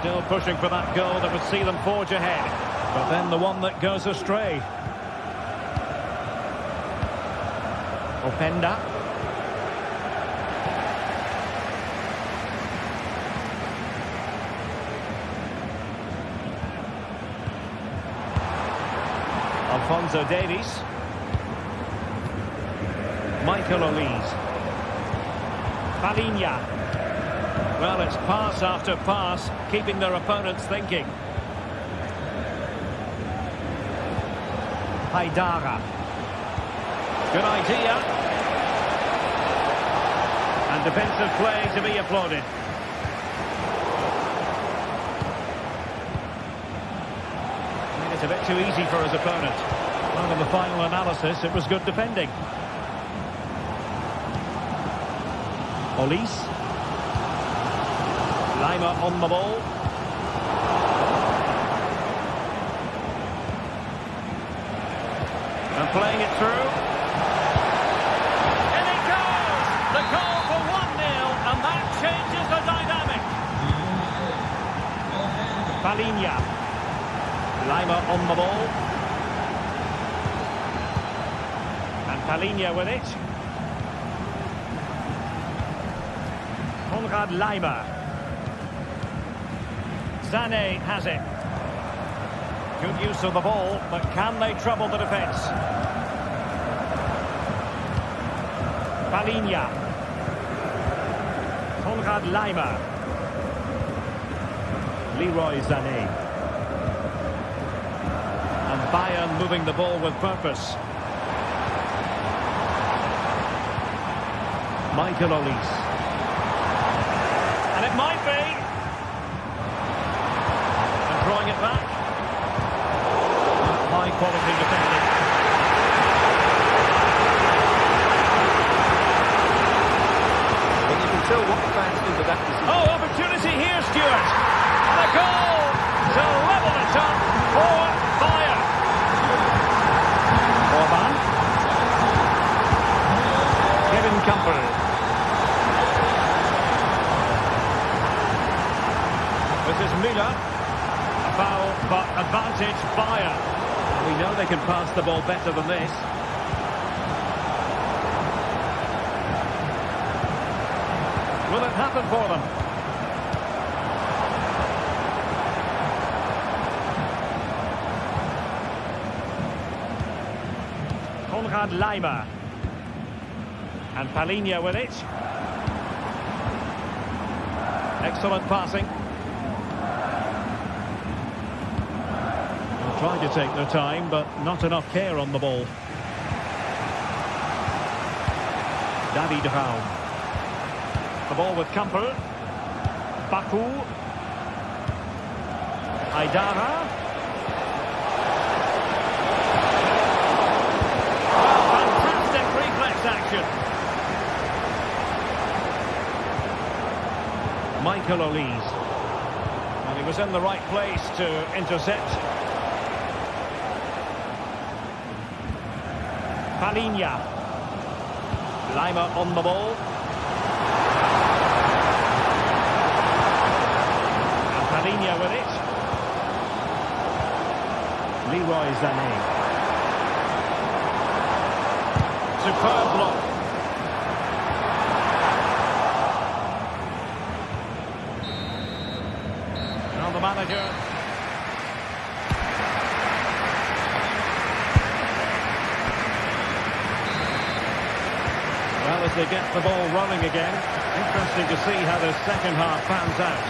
Still pushing for that goal that would see them forge ahead. But then the one that goes astray. Openda. Alphonso Davies. Michael Olise. Palinha. Well, it's pass after pass, keeping their opponents thinking. Haidara. Good idea. And defensive play to be applauded. It's a bit too easy for his opponent. Well, in the final analysis, it was good defending. Olise. Lima on the ball. And playing it through. And it goes! The goal for 1-0, and that changes the dynamic. Palinha. Lima on the ball. And Palinha with it. Konrad Lima. Sané has it. Good use of the ball, but can they trouble the defence? Palinha. Konrad Lima. Leroy Sané. And Bayern moving the ball with purpose. Michael Olise. And it might be. And drawing it back. High quality defending. But you can tell what the fans think of that decision. Oh, opportunity here, Stuart. And a goal to level it up for Bayern. Orban. Kevin Campbell. This is Müller. A advantage, Bayern. We know they can pass the ball better than this. Will it happen for them? Konrad Laimer. And Palinha with it. Excellent passing. They'll try to take their time, but not enough care on the ball. David Raum. The ball with Kampel. Baku. Aidara. Fantastic reflex action. Michael Olise. And he was in the right place to intercept. Palinha. Laimer on the ball. And Palinha with it. Leroy Sané. Superb block. Now the manager. Well, as they get the ball running again, interesting to see how the second half pans out.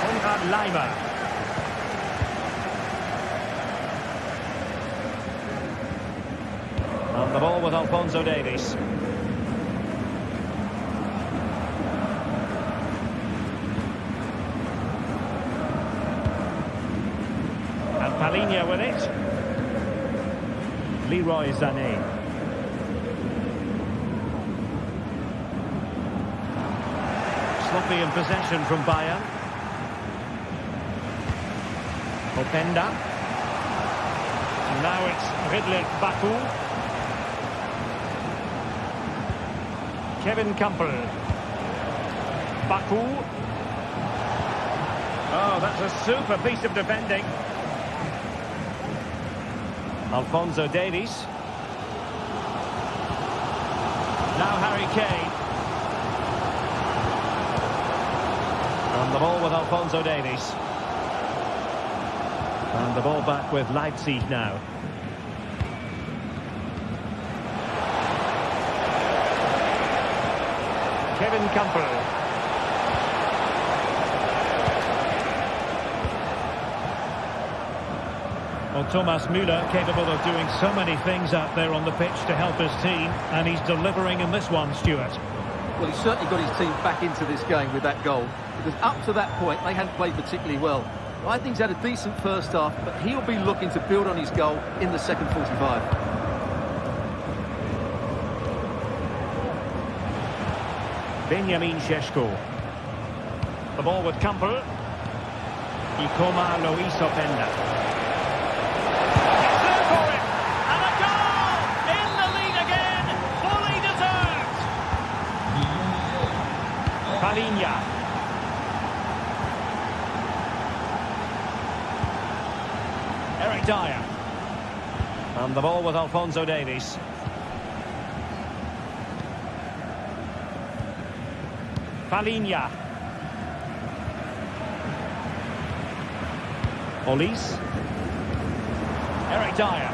Konrad Laimer. On the ball with Alphonso Davies. And Palinha with it. Leroy Sané. Sloppy in possession from Bayern. Openda. And now it's Ridley Baku. Kevin Kampel. Baku. Oh, that's a super piece of defending. Alphonso Davies. Now Harry Kane. On the ball with Alphonso Davies. And the ball back with Leipzig now. Kevin Kampel. Well, Thomas Müller capable of doing so many things out there on the pitch to help his team, and he's delivering in this one, Stuart. Well, he's certainly got his team back into this game with that goal, because up to that point they hadn't played particularly well. I think he's had a decent first half, but he'll be looking to build on his goal in the second 45. Benjamin Šeško. The ball with Kampel. Ikoma Luis Openda. Palinha. Eric Dyer. And the ball with Alphonso Davies. Palinha. Olise. Eric Dyer.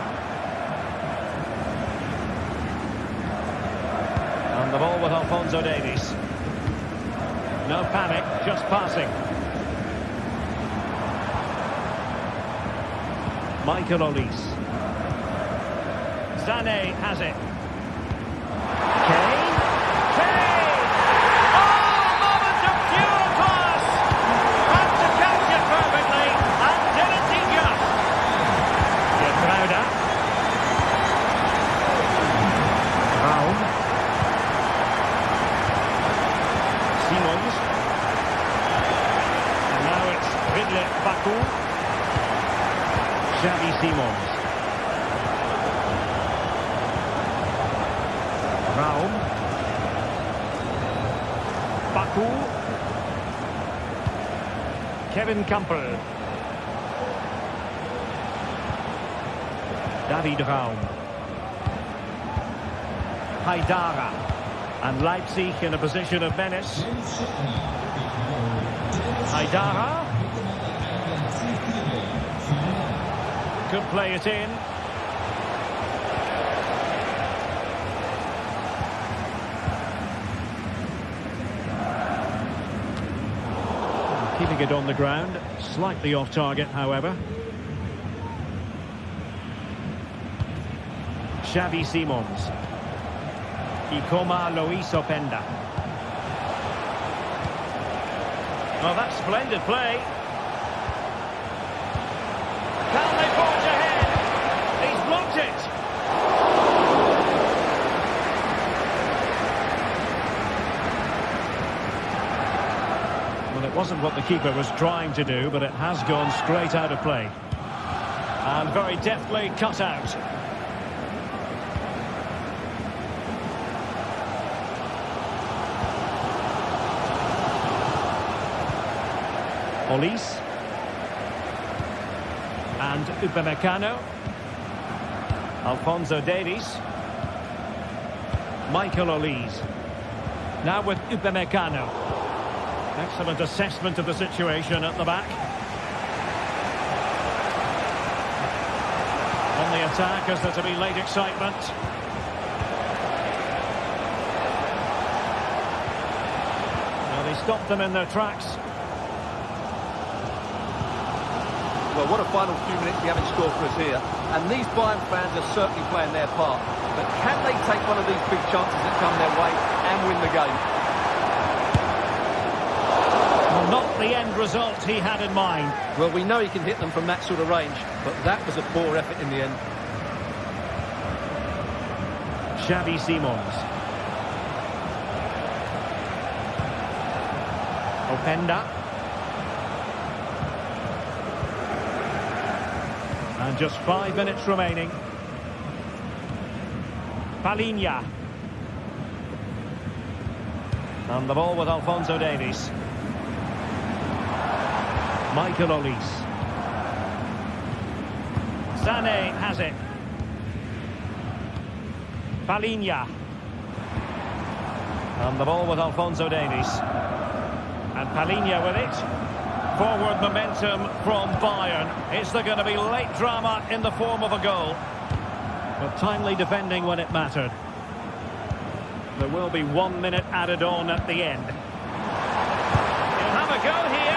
And the ball with Alphonso Davies. No panic, just passing. Michael Olise. Sané has it. Kane. Kane! Oh, moment of pure class! Had to catch it perfectly, and didn't he just? Getrauda. Raum. Simons. And now it's Ridley Baku. Xavi Simons. Raum. Baku. Kevin Campbell. David Raum. Haidara. And Leipzig in a position of menace. Haidara. Could play it in. Keeping it on the ground. Slightly off target, however. Xavi Simons. Ikoma Luis Openda. Oh, that's splendid play. Can they forge ahead? He's blocked it. Well, it wasn't what the keeper was trying to do, but it has gone straight out of play. And very deftly cut out. Olis. And Upamecano. Alphonso Davies. Michael Olis. Now with Upamecano. Excellent assessment of the situation at the back. On the attack, is there to be late excitement? Well, they stopped them in their tracks. Well, what a final few minutes we have in store for us here. And these Bayern fans are certainly playing their part. But can they take one of these big chances that come their way and win the game? Well, not the end result he had in mind. Well, we know he can hit them from that sort of range, but that was a poor effort in the end. Xavi Simons. Openda. And just 5 minutes remaining. Palinha. And the ball with Alphonso Davies. Michael Olis. Sané has it. Palinha. And the ball with Alphonso Davies. And Palinha with it. Forward momentum from Bayern. Is there going to be late drama in the form of a goal? But timely defending when it mattered. There will be 1 minute added on at the end. He'll have a go here.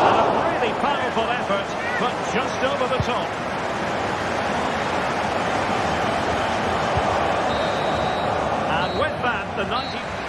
And a really powerful effort, but just over the top. And with that, the 90th...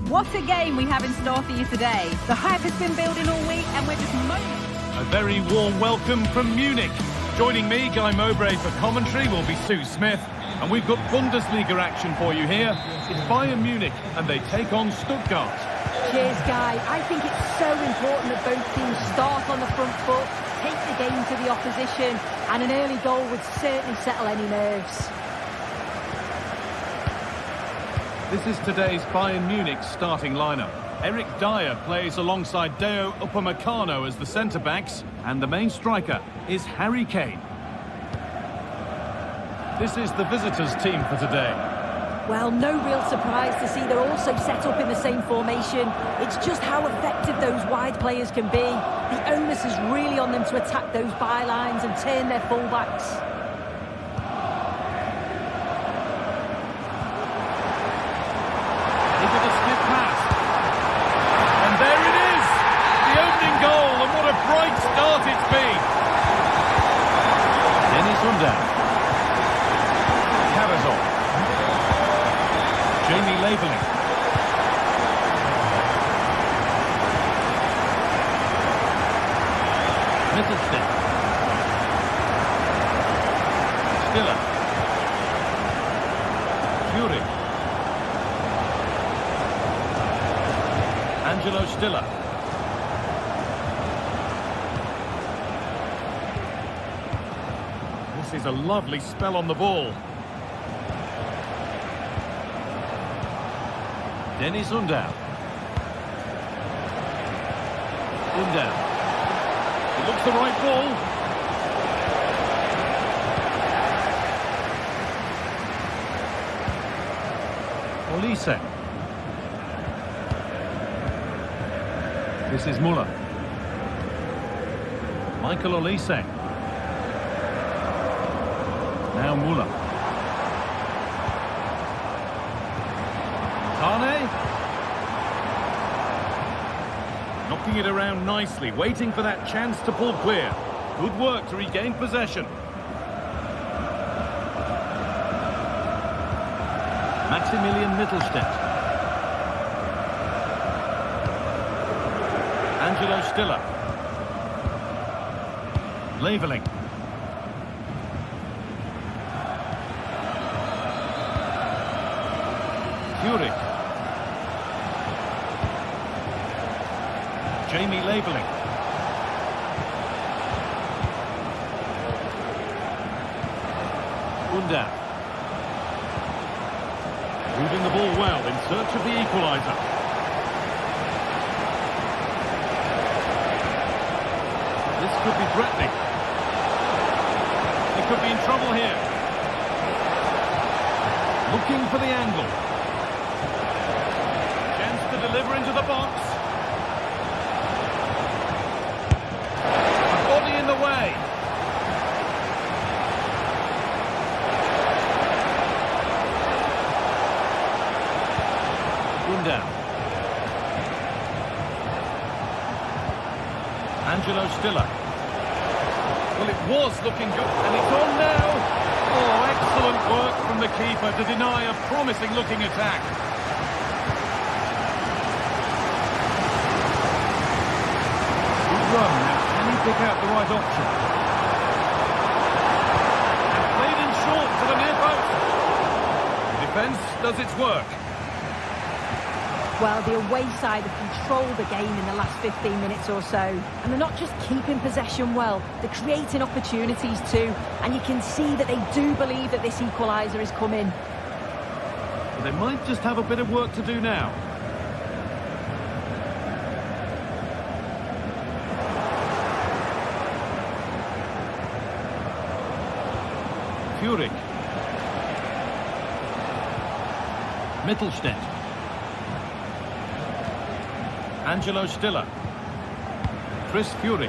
What a game we have in store for you today. The hype has been building all week and we're just moments. A very warm welcome from Munich. Joining me, Guy Mowbray, for commentary will be Sue Smith. And we've got Bundesliga action for you here. It's Bayern Munich and they take on Stuttgart. Cheers, Guy. I think it's so important that both teams start on the front foot, take the game to the opposition, and an early goal would certainly settle any nerves. This is today's Bayern Munich starting lineup. Eric Dyer plays alongside Deo Upamecano as the centre-backs, and the main striker is Harry Kane. This is the visitors' team for today. Well, no real surprise to see they're also set up in the same formation. It's just how effective those wide players can be. The onus is really on them to attack those bylines and turn their fullbacks. Into the skip pass. And there it is! The opening goal, and what a bright start it's been! Dennis Undav. Jamie Labeling. Mittelstedt. Stiller. Fury. Angelo Stiller. This is a lovely spell on the ball. Dennis Undav. Undav. It looks the right ball. Olise. This is Muller. Michael Olise. Now Muller. Tane. Knocking it around nicely, waiting for that chance to pull clear. Good work to regain possession. Maximilian Mittelstedt. Angelo Stiller. Labeling. Fury. Jamie Labeling. Undav. Moving the ball well in search of the equaliser. This could be threatening. He could be in trouble here. Looking for the angle. Chance to deliver into the box. A body in the way. Undav. Angelo Stiller. Well, it was looking good, and it's on now. Oh, excellent work from the keeper to deny a promising-looking attack. Good run. Now, can he pick out the right option? And played in short to the near post. The defence does its work. Well, the away side have controlled the game in the last 15 minutes or so. And they're not just keeping possession well, they're creating opportunities too. And you can see that they do believe that this equaliser is coming. They might just have a bit of work to do now. Fury. Mittelstedt. Angelo Stiller. Chris Fury.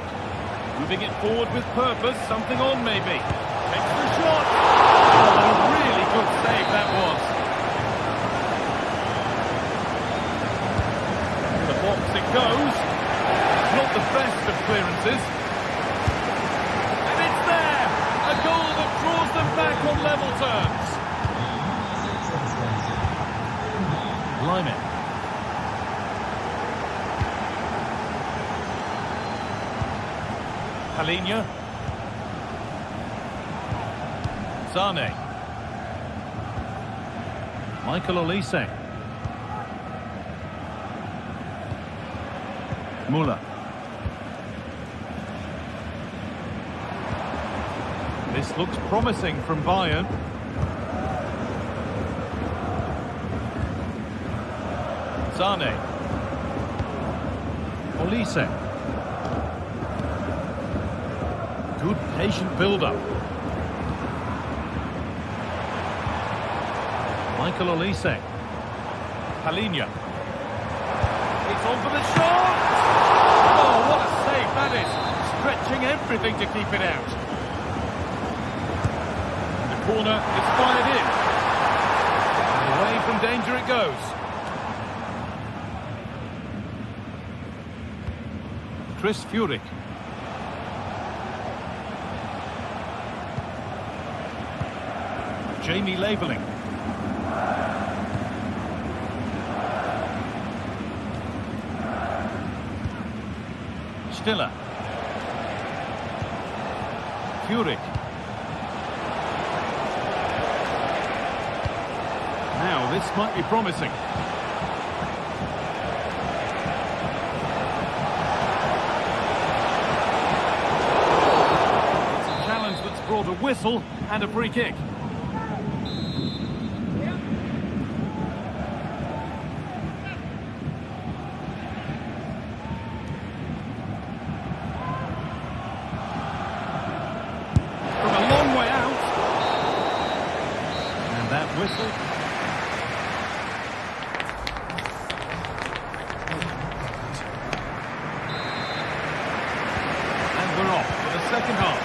Moving it forward with purpose. Something on, maybe. Makes the shot. Oh, a really good save that was. In the box it goes. Not the best of clearances. And it's there. A goal that draws them back on level terms. Lyman. Palinha. Sane. Michael Olise. Muller. This looks promising from Bayern. Sane. Olise. Good patient build-up. Michael Olise. Palinha. It's on for the shot! Oh, what a save that is! Stretching everything to keep it out. The corner is fired in. And away from danger it goes. Chris Furyk. Jamie Labeling. Stiller. Furyk. Now this might be promising. It's a challenge that's brought a whistle and a free kick. Whistle. And we're off for the second half.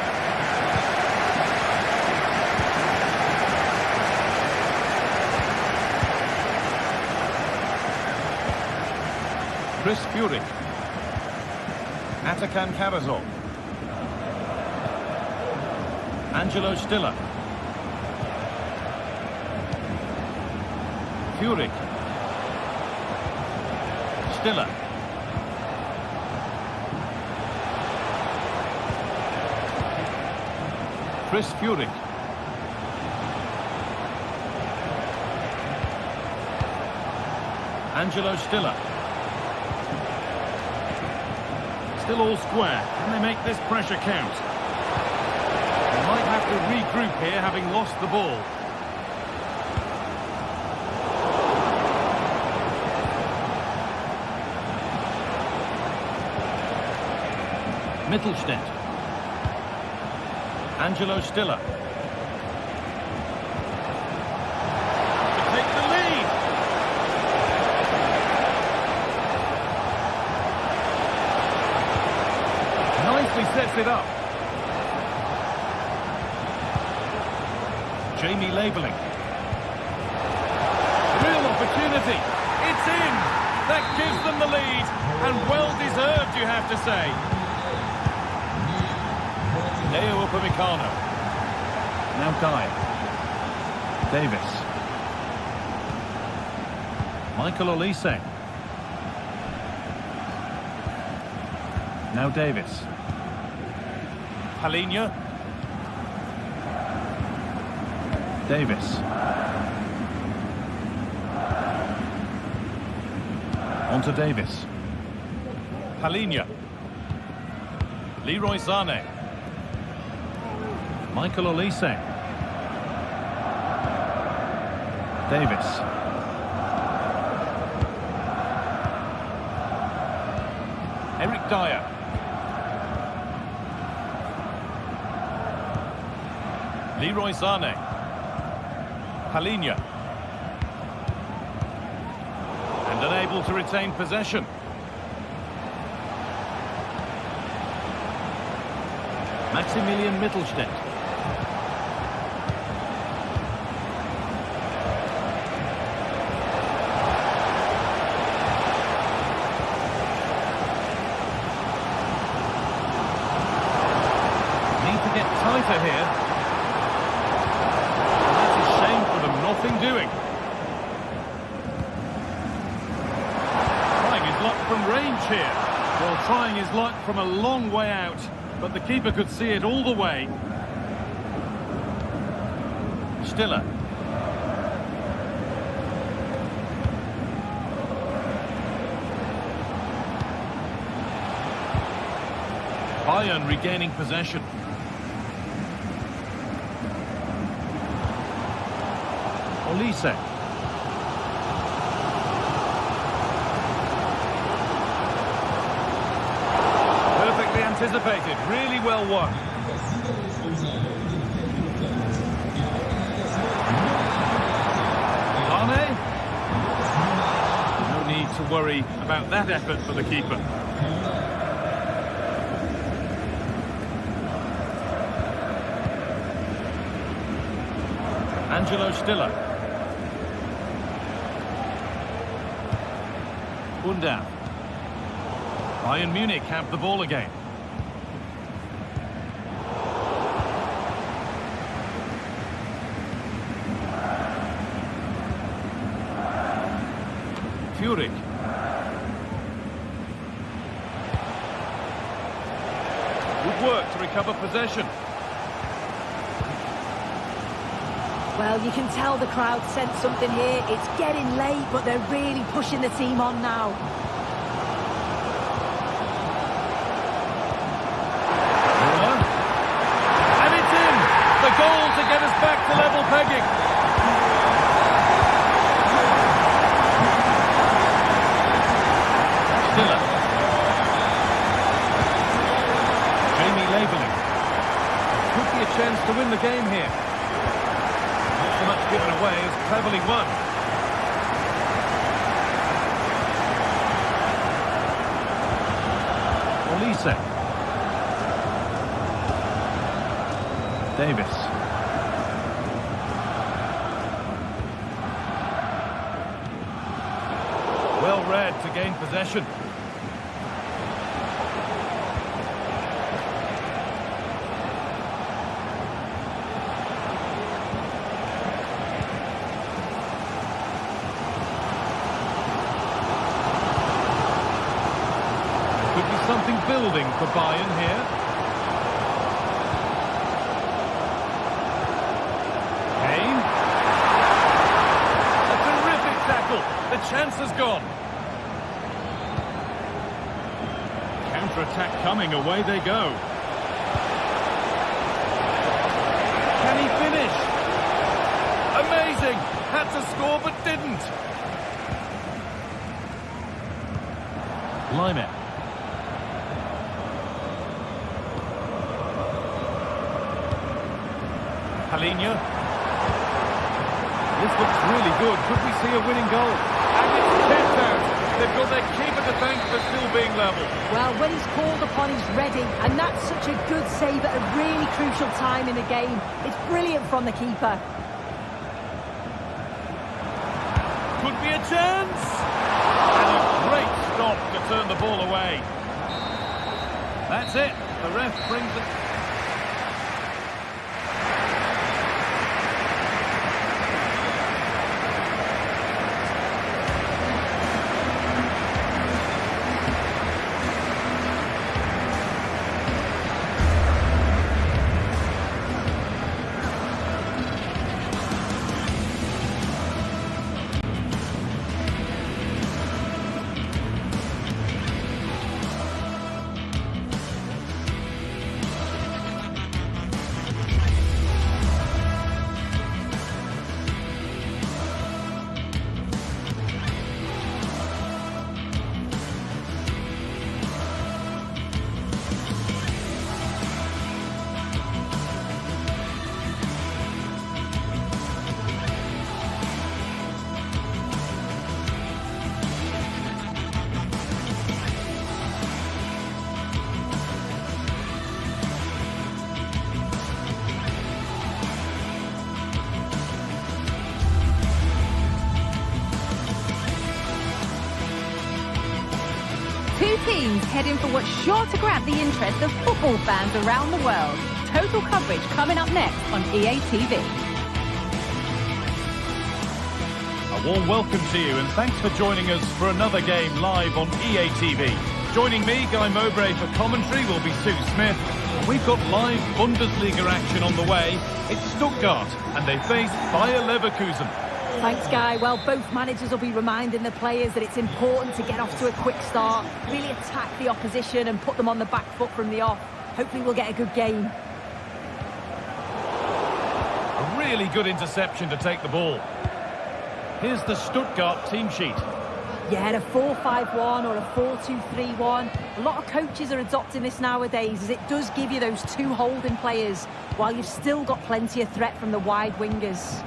Chris Furyk. Atakan Karazov. Angelo Stiller. Furyk. Stiller. Chris Furyk. Angelo Stiller. Still all square. Can they make this pressure count? They might have to regroup here, having lost the ball. Mittelstädt. Angelo Stiller. To take the lead. Nicely sets it up. Jamie Labeling. Real opportunity. It's in. That gives them the lead. And well deserved, you have to say. Leo Upamecano. Now Dyer. Davis. Michael Olise. Now Davis. Palinha. Davis. On to Davis. Palinha. Leroy Sané. Michael Olise. Davis. Eric Dyer. Leroy Sané. Palinha. And unable to retain possession. Maximilian Mittelstädt. Tighter here. And that's a shame for them. Nothing doing. Trying his luck from range here. Well, trying his luck from a long way out, but the keeper could see it all the way. Stiller. Bayern regaining possession. Olise. Perfectly anticipated, really well won. Mane. No need to worry about that effort for the keeper. Angelo Stiller. Buildup. Bayern Munich have the ball again. Furyk. Good work to recover possession. Well, you can tell the crowd sense something here. It's getting late, but they're really pushing the team on now. And it's in! The goal to get us back to level pegging. Stiller. Jamie Labeling. Could be a chance to win the game here. So much given away as cleverly won. Olise. Davis. Well read to gain possession. Something building for Bayern here. Kane. A terrific tackle. The chance has gone. Counter-attack coming. Away they go. Can he finish? Amazing. Had to score but didn't. Lime. Palinha. This looks really good. Could we see a winning goal? And it's kicked out. They've got their keeper to thank for still being level. Well, when he's called upon, he's ready. And that's such a good save at a really crucial time in the game. It's brilliant from the keeper. Could be a chance. And a great stop to turn the ball away. That's it. The ref brings it. Two teams heading for what's sure to grab the interest of football fans around the world. Total coverage coming up next on EA TV. A warm welcome to you and thanks for joining us for another game live on EA TV. Joining me, Guy Mowbray, for commentary will be Sue Smith. We've got live Bundesliga action on the way. It's Stuttgart, and they face Bayer Leverkusen. Thanks, Guy. Well, both managers will be reminding the players that it's important to get off to a quick start, really attack the opposition and put them on the back foot from the off. Hopefully we'll get a good game. A really good interception to take the ball. Here's the Stuttgart team sheet. Yeah, a 4-5-1 or a 4-2-3-1. A lot of coaches are adopting this nowadays, as it does give you those two holding players, while you've still got plenty of threat from the wide wingers.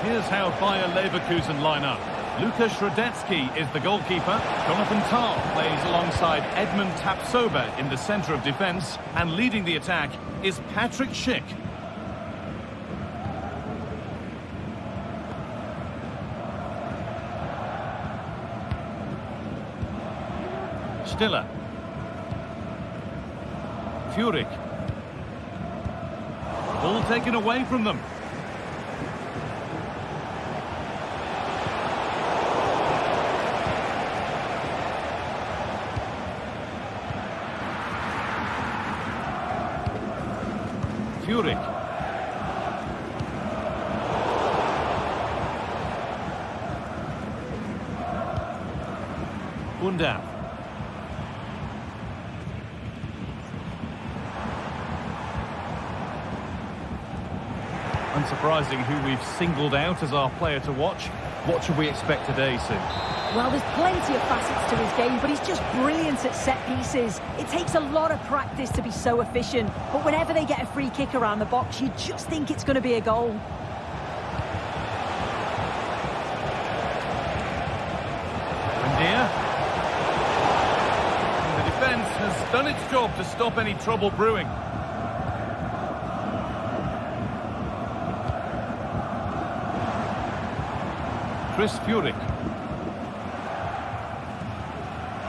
Here's how Bayer Leverkusen line up. Lukas Radetzky is the goalkeeper. Jonathan Tah plays alongside Edmund Tapsoba in the centre of defence. And leading the attack is Patrick Schick. Stiller. Furyk. Ball taken away from them. Furyk. Buildup. Unsurprising who we've singled out as our player to watch. What should we expect today, Sue? Well, there's plenty of facets to his game, but he's just brilliant at set pieces. It takes a lot of practice to be so efficient, but whenever they get a free kick around the box, you just think it's going to be a goal. And the defence has done its job to stop any trouble brewing. Chris Furyk.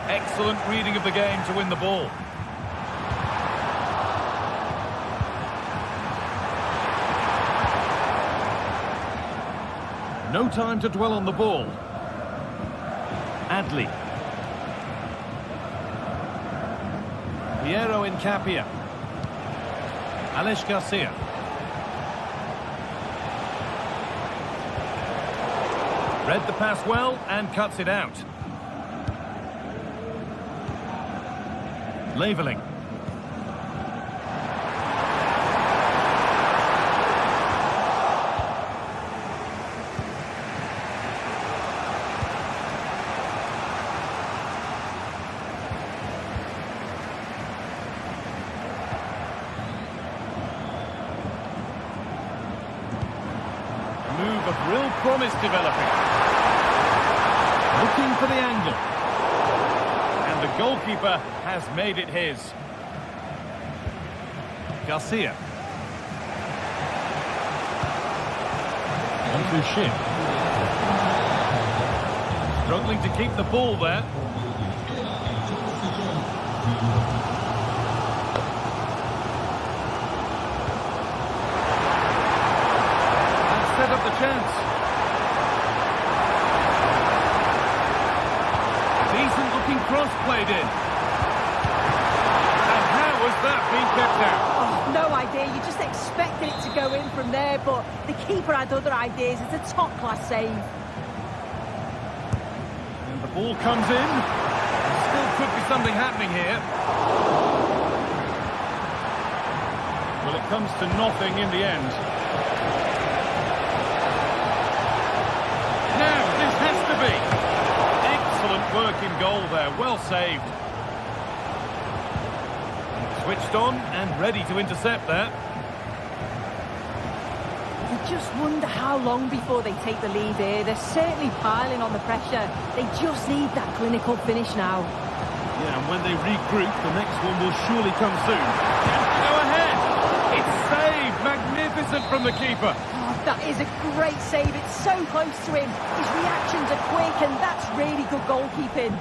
Excellent reading of the game to win the ball. No time to dwell on the ball. Adli. Piero Incapia. Alex Garcia. Read the pass well and cuts it out. Leveling. Move of real promise developing. Looking for the angle. And the goalkeeper has made it his. Garcia. On to Schick. Struggling to keep the ball there. And set up the chance. Decent looking cross played in. And how has that been kept out? Oh, no idea. You just expected it to go in from there, but the keeper had other ideas. It's a top-class save. And the ball comes in. Still could be something happening here. Well, it comes to nothing in the end. Now, this has to be. Excellent work in goal there. Well saved. Switched on and ready to intercept that. You just wonder how long before they take the lead here. They're certainly piling on the pressure. They just need that clinical finish now. Yeah, and when they regroup, the next one will surely come soon. Go ahead! It's saved! Magnificent from the keeper. Oh, that is a great save. It's so close to him. His reactions are quick, and that's really good goalkeeping.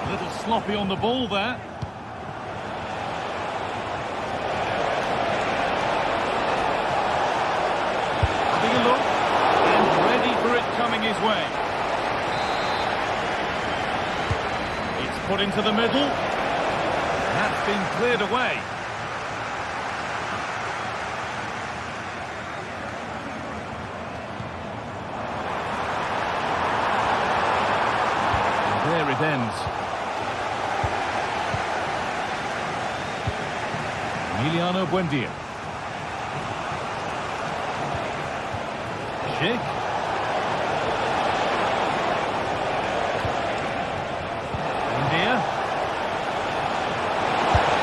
A little sloppy on the ball there. Having a look and ready his way. It's put into the middle. That's been cleared away. And there it ends. Emiliano Buendia. Schick. Buendia.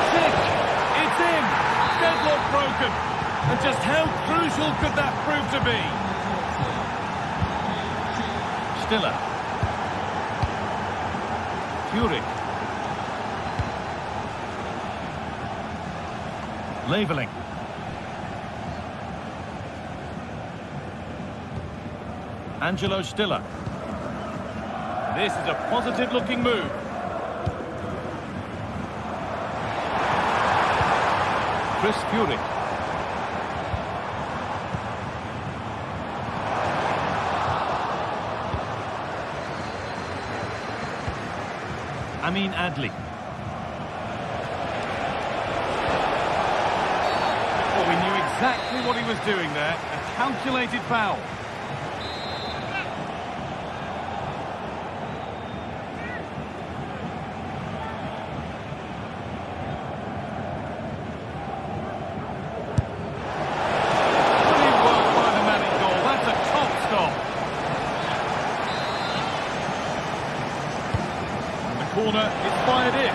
Schick. It's in. Deadlock broken. And just how crucial could that prove to be? Stiller. Furyk. Leveling. Angelo Stiller. This is a positive-looking move. Chris Furyk. Amin Adli. Well, we knew exactly what he was doing there. A calculated foul. Brilliant work by the man in goal. That's a top stop. And the corner is fired in.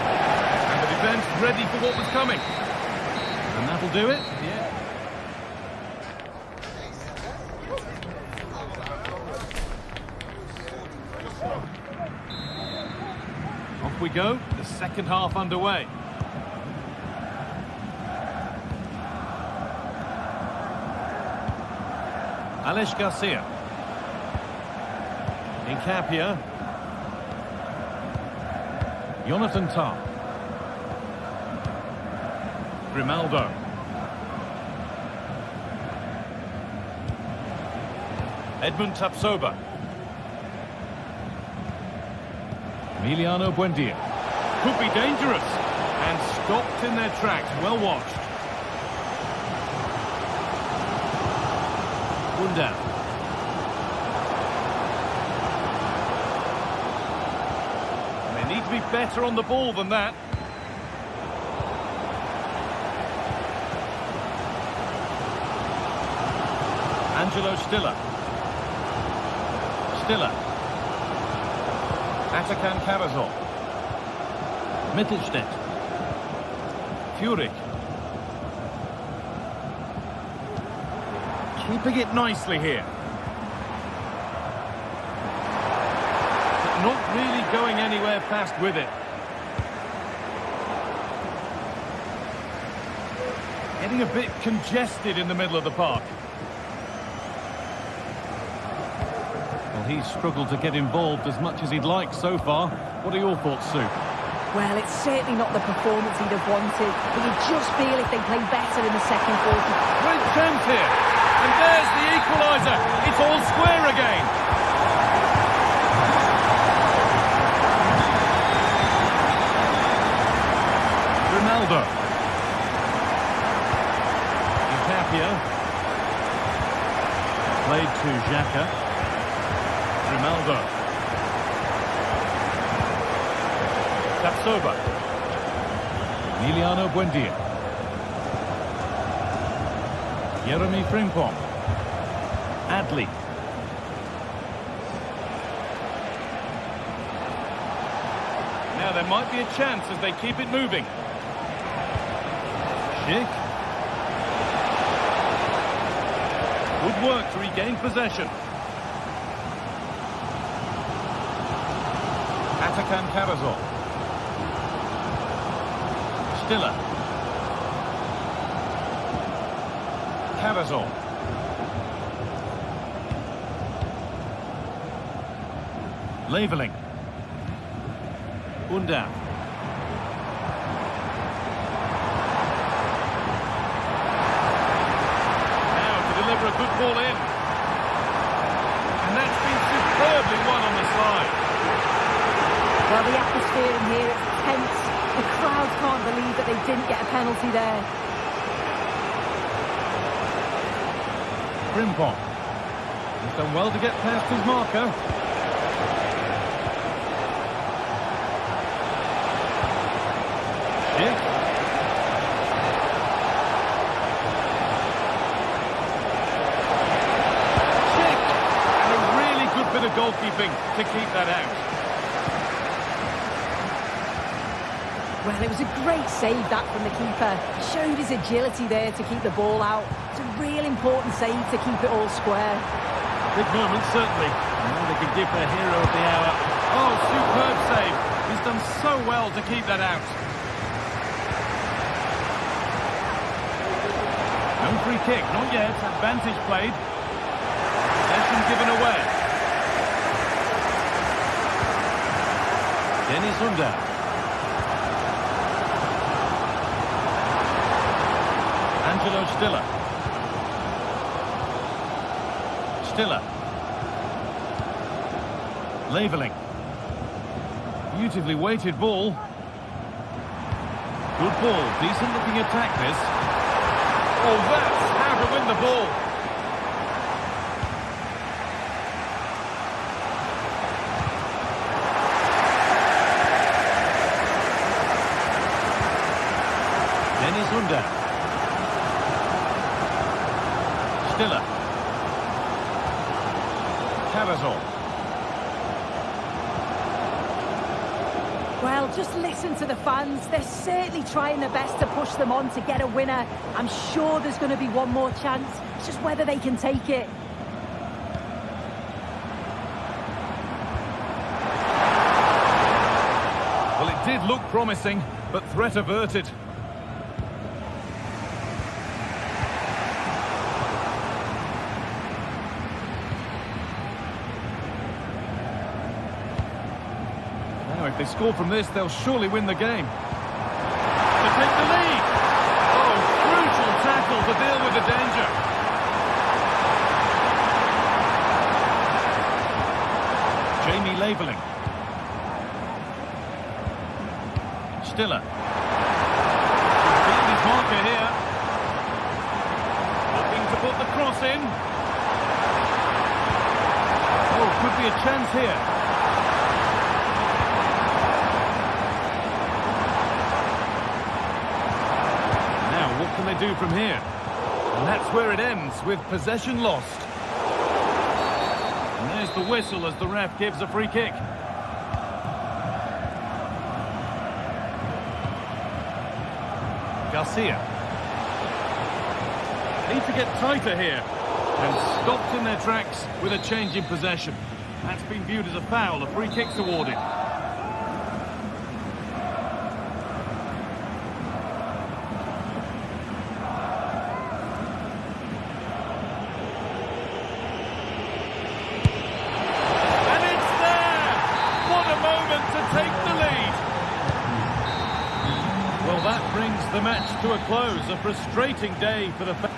And the defence ready for what was coming. And that'll do it. Yeah. Off we go. The second half underway. Alex Garcia. Incapia. Jonathan Tah. Grimaldo. Edmund Tapsoba. Emiliano Buendia. Could be dangerous. And stopped in their tracks. Well watched. Buildup. They need to be better on the ball than that. Angelo Stiller. Stiller. Atakan Karazor. Mittelstädt. Furyk. Keeping it nicely here. But not really going anywhere fast with it. Getting a bit congested in the middle of the park. Well, he's struggled to get involved as much as he'd like so far. What are your thoughts, Sue? Well, it's certainly not the performance he'd have wanted, but you just feel if they play better in the second quarter. Great chance here. And there's the equaliser. It's all square again. Ronaldo. Incapia. Played to Xhaka. Ronaldo. Tapsoba. Emiliano Buendia. Jeremy Frimpong. Adli. Now there might be a chance as they keep it moving. Schick. Good work to regain possession. Atakan Karazor. Stiller. Karazor. Leveling. Buildup. Now to deliver a good ball in. And that's been superb Well, the atmosphere in here is tense. The crowd can't believe that they didn't get a penalty there. Frimpong. He's done well to get past his marker. Shift. Shift. And a really good bit of goalkeeping to keep that out. Well, it was a great save, that, from the keeper. Showed his agility there to keep the ball out. It's a real important save to keep it all square. Big moment, certainly. Now they can give their hero of the hour. Oh, superb save. He's done so well to keep that out. No free kick, not yet. Advantage played. Possession given away. Dennis Under. Angelo Stiller. Stiller. Leveling. Beautifully weighted ball. Good ball. Decent looking attack this. Oh, that's how to win the ball. Dennis Under. Stiller. Cavazol. Well, just listen to the fans. They're certainly trying their best to push them on to get a winner. I'm sure there's going to be one more chance. It's just whether they can take it. Well, it did look promising, but threat averted. If they score from this, they'll surely win the game. To take the lead. Oh, crucial tackle to deal with the danger. Jamie Leveling. Stiller. He's beaten his marker here. Looking to put the cross in. Oh, could be a chance here. What can they do from here? And that's where it ends, with possession lost. And there's the whistle as the ref gives a free kick. Garcia. Need to get tighter here. And stopped in their tracks with a change in possession. That's been viewed as a foul. A free kick's awarded. The match to a close, a frustrating day for the fans.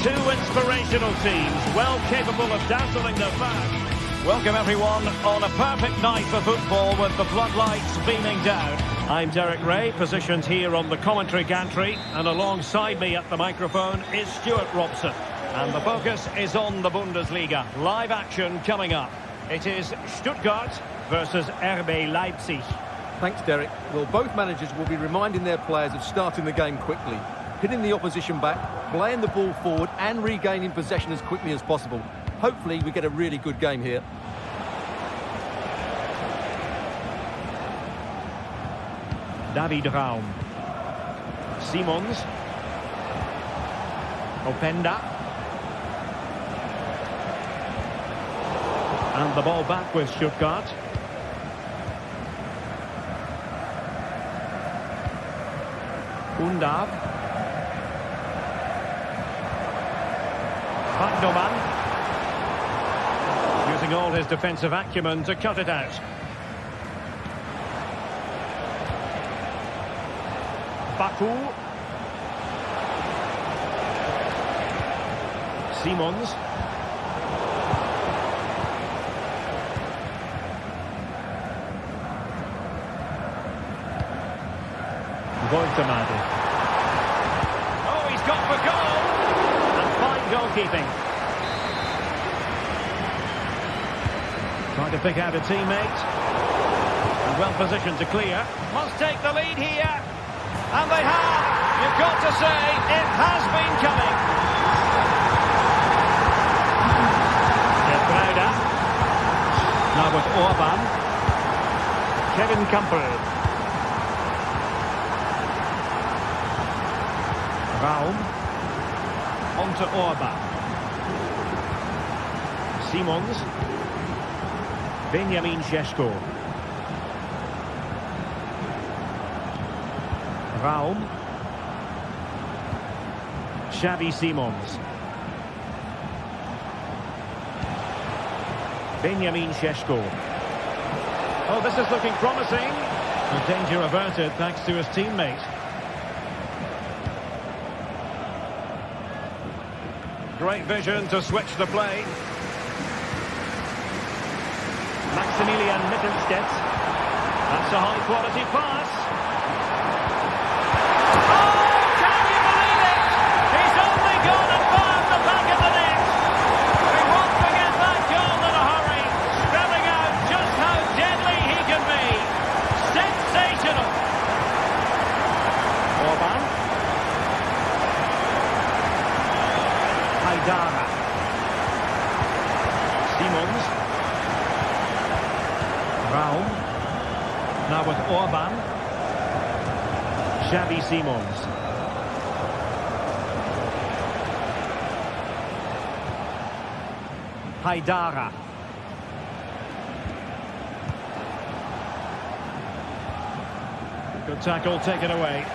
Two inspirational teams, well capable of dazzling their fans. Welcome everyone on a perfect night for football with the floodlights beaming down. I'm Derek Ray, positioned here on the commentary gantry, and alongside me at the microphone is Stuart Robson. And the focus is on the Bundesliga. Live action coming up. It is Stuttgart versus RB Leipzig. Thanks, Derek. Well, both managers will be reminding their players of starting the game quickly, hitting the opposition back, playing the ball forward and regaining possession as quickly as possible. Hopefully we get a really good game here. David Raum. Simons. Openda. And the ball back with Stuttgart. Undav. Wagnermann. Using all his defensive acumen to cut it out. Baku. Simons. Voitemade. Oh, he's got for goal! And fine goalkeeping. Trying to pick out a teammate. And well positioned to clear. Must take the lead here. And they have. You've got to say, it has been coming. Breda. Now with Orban. Kevin Campbell. Raum. On to Orban. Simons. Benjamin Šeško. Raum. Xavi Simons. Benjamin Šeško. Oh, this is looking promising. The danger averted thanks to his teammate. Great vision to switch the play. Maximilian Mittelstädt. That's a high-quality pass. Simons. Raum. Now with Orban. Xavi Simons. Haidara. Good tackle taken away.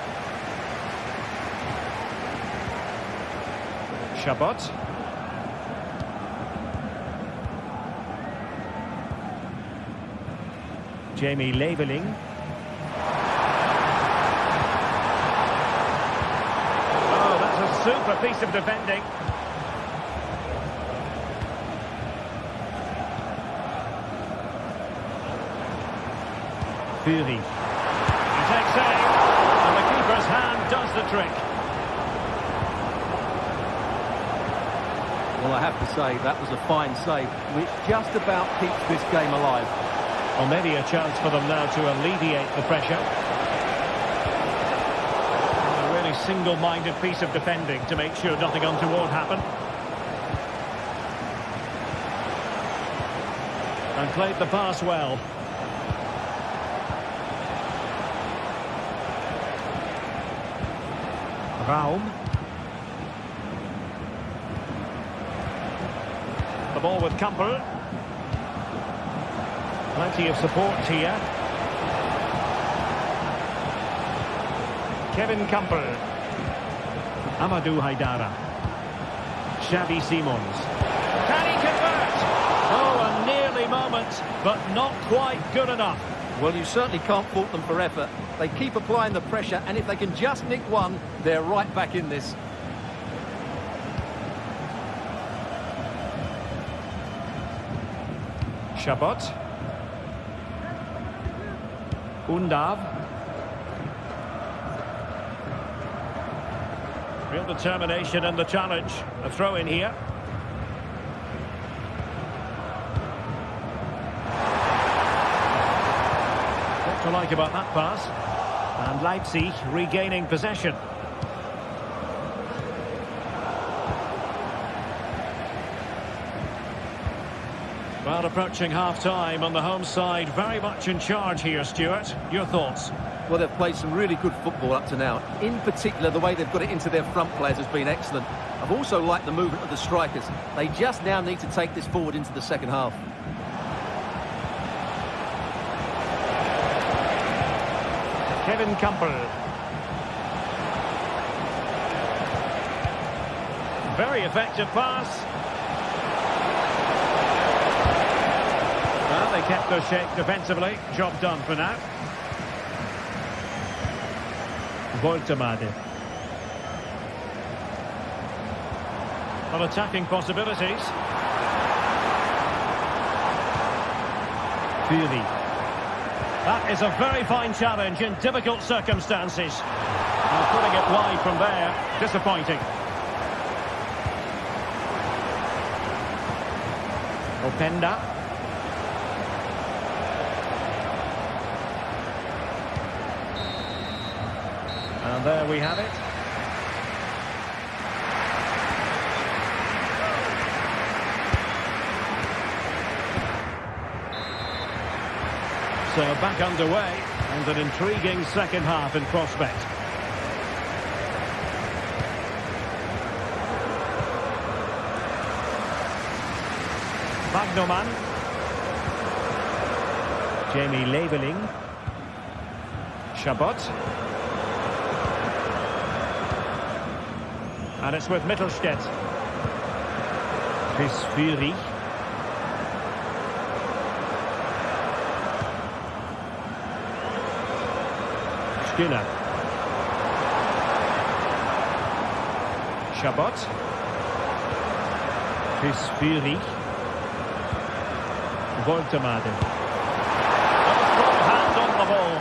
Chabot. Jamie Leveling. Oh, that's a super piece of defending. Fury. He takes aim, and the keeper's hand does the trick. Well, I have to say, that was a fine save, which just about keeps this game alive. Well, maybe a chance for them now to alleviate the pressure. A really single-minded piece of defending to make sure nothing untoward happened. And played the pass well. Raum. The ball with Campbell. Plenty of support here. Kevin Campbell. Amadou Haidara. Xavi Simons. Can he convert? Oh, a nearly moment, but not quite good enough. Well, you certainly can't fault them for effort. They keep applying the pressure, and if they can just nick one, they're right back in this. Chabot. Undav. Real determination in the challenge. A throw in here. What to like about that pass? And Leipzig regaining possession. Well, approaching half-time on the home side, very much in charge here, Stuart. Your thoughts? Well, they've played some really good football up to now. In particular, the way they've got it into their front players has been excellent. I've also liked the movement of the strikers. They just now need to take this forward into the second half. Kevin Campbell. Very effective pass. Well, they kept their shape defensively. Job done for now. Voltemade. Well, attacking possibilities. Fury. That is a very fine challenge in difficult circumstances. And putting it wide from there, disappointing. Openda. And there we have it. So back underway, and an intriguing second half in prospect. Magnoman. Jamie Leveling. Chabot. And it's with Mittelstedt. Chris Fury. Skinner. Chabot. Chris Fury. Voltemade. Hand on the ball.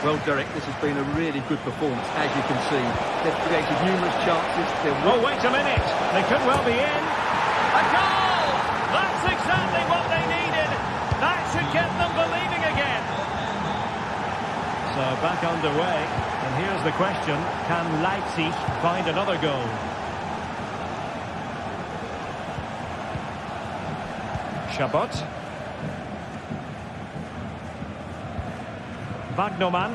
Well, Derek, this has been a really good performance, as you can see. They've created numerous chances. Oh, wait a minute. They could well be in. A goal! That's exactly what they needed. That should get them believing again. So back underway. And here's the question. Can Leipzig find another goal? Chabot. Magnoman.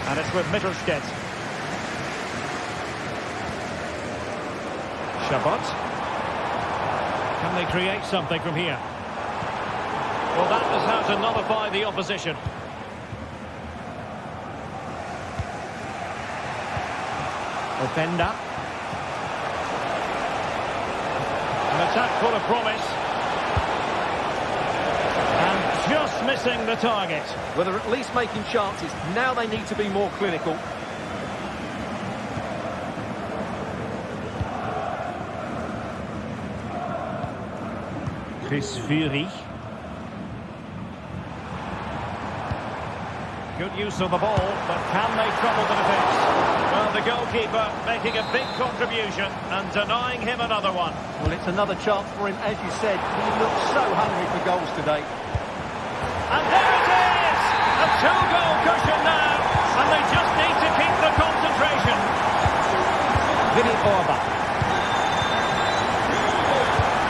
And it's with Mittelstedt. Chabot. Can they create something from here? Well, that was how to nullify the opposition. Openda. An attack full of promise. And just missing the target. Well, they're at least making chances. Now they need to be more clinical. Chris Fury. Good use of the ball, but can they trouble the defence? Well, the goalkeeper making a big contribution and denying him another one. Well, it's another chance for him, as you said. He looks so hungry for goals today. And there it is! A two-goal cushion now, and they just need to keep the concentration. Vinny Orba.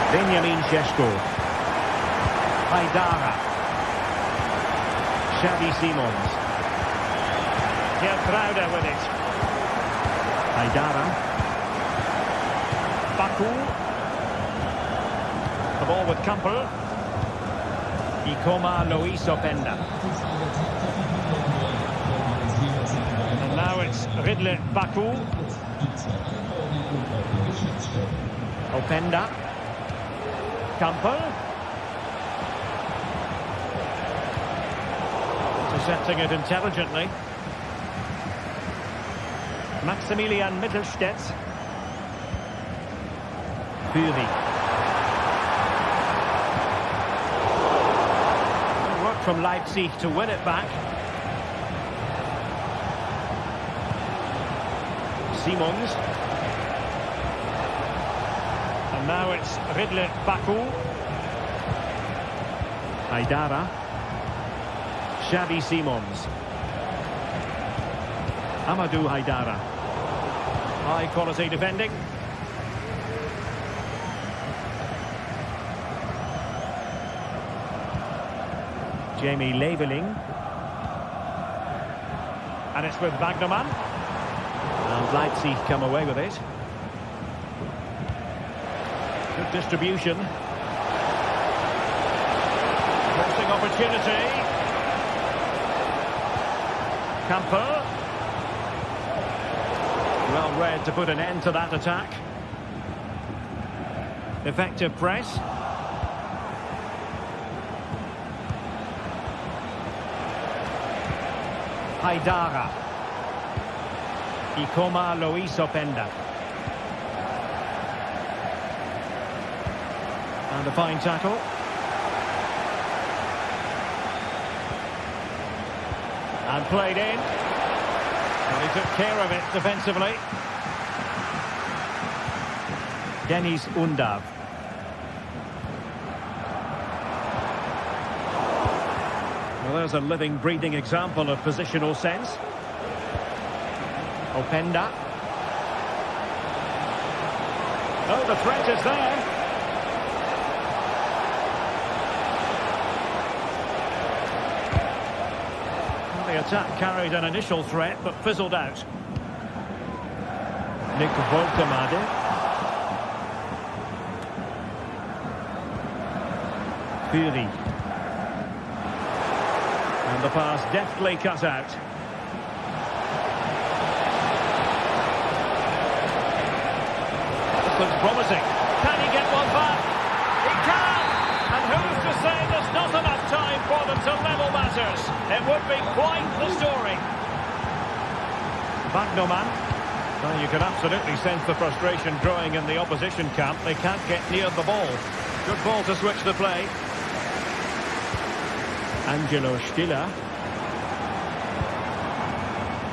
Benjamin Šeško. Haidara. Xavi Simons. Gertruida with it. Haidara. Baku. The ball with Campbell. Ikoma Luis Openda. And now it's Ridley Baku. Openda. Campbell. Intercepting it intelligently. Maximilian Mittelstädt. Fury. Work from Leipzig to win it back. Simons. And now it's Ridley Baku. Haidara. Xavi Simons. Amadou Haidara. High quality defending. Jamie Leveling. And it's with Bagnoman. And Leipzig come away with it. Good distribution. Crossing opportunity. Camper. Well read to put an end to that attack. Effective press. Haidara. Ikoma Luis Openda. And a fine tackle. And played in. And he took care of it defensively. Deniz Undav. Well, there's a living, breathing example of positional sense. Openda. Oh, the threat is there. Well, the attack carried an initial threat, but fizzled out. Nick Voltemade. Fury. And the pass deftly cut out. This looks promising. Can he get one back? He can! And who's to say there's not enough time for them to level matters? It would be quite the story. Bagnoman. Well, you can absolutely sense the frustration growing in the opposition camp. They can't get near the ball. Good ball to switch the play. Angelo Stiller.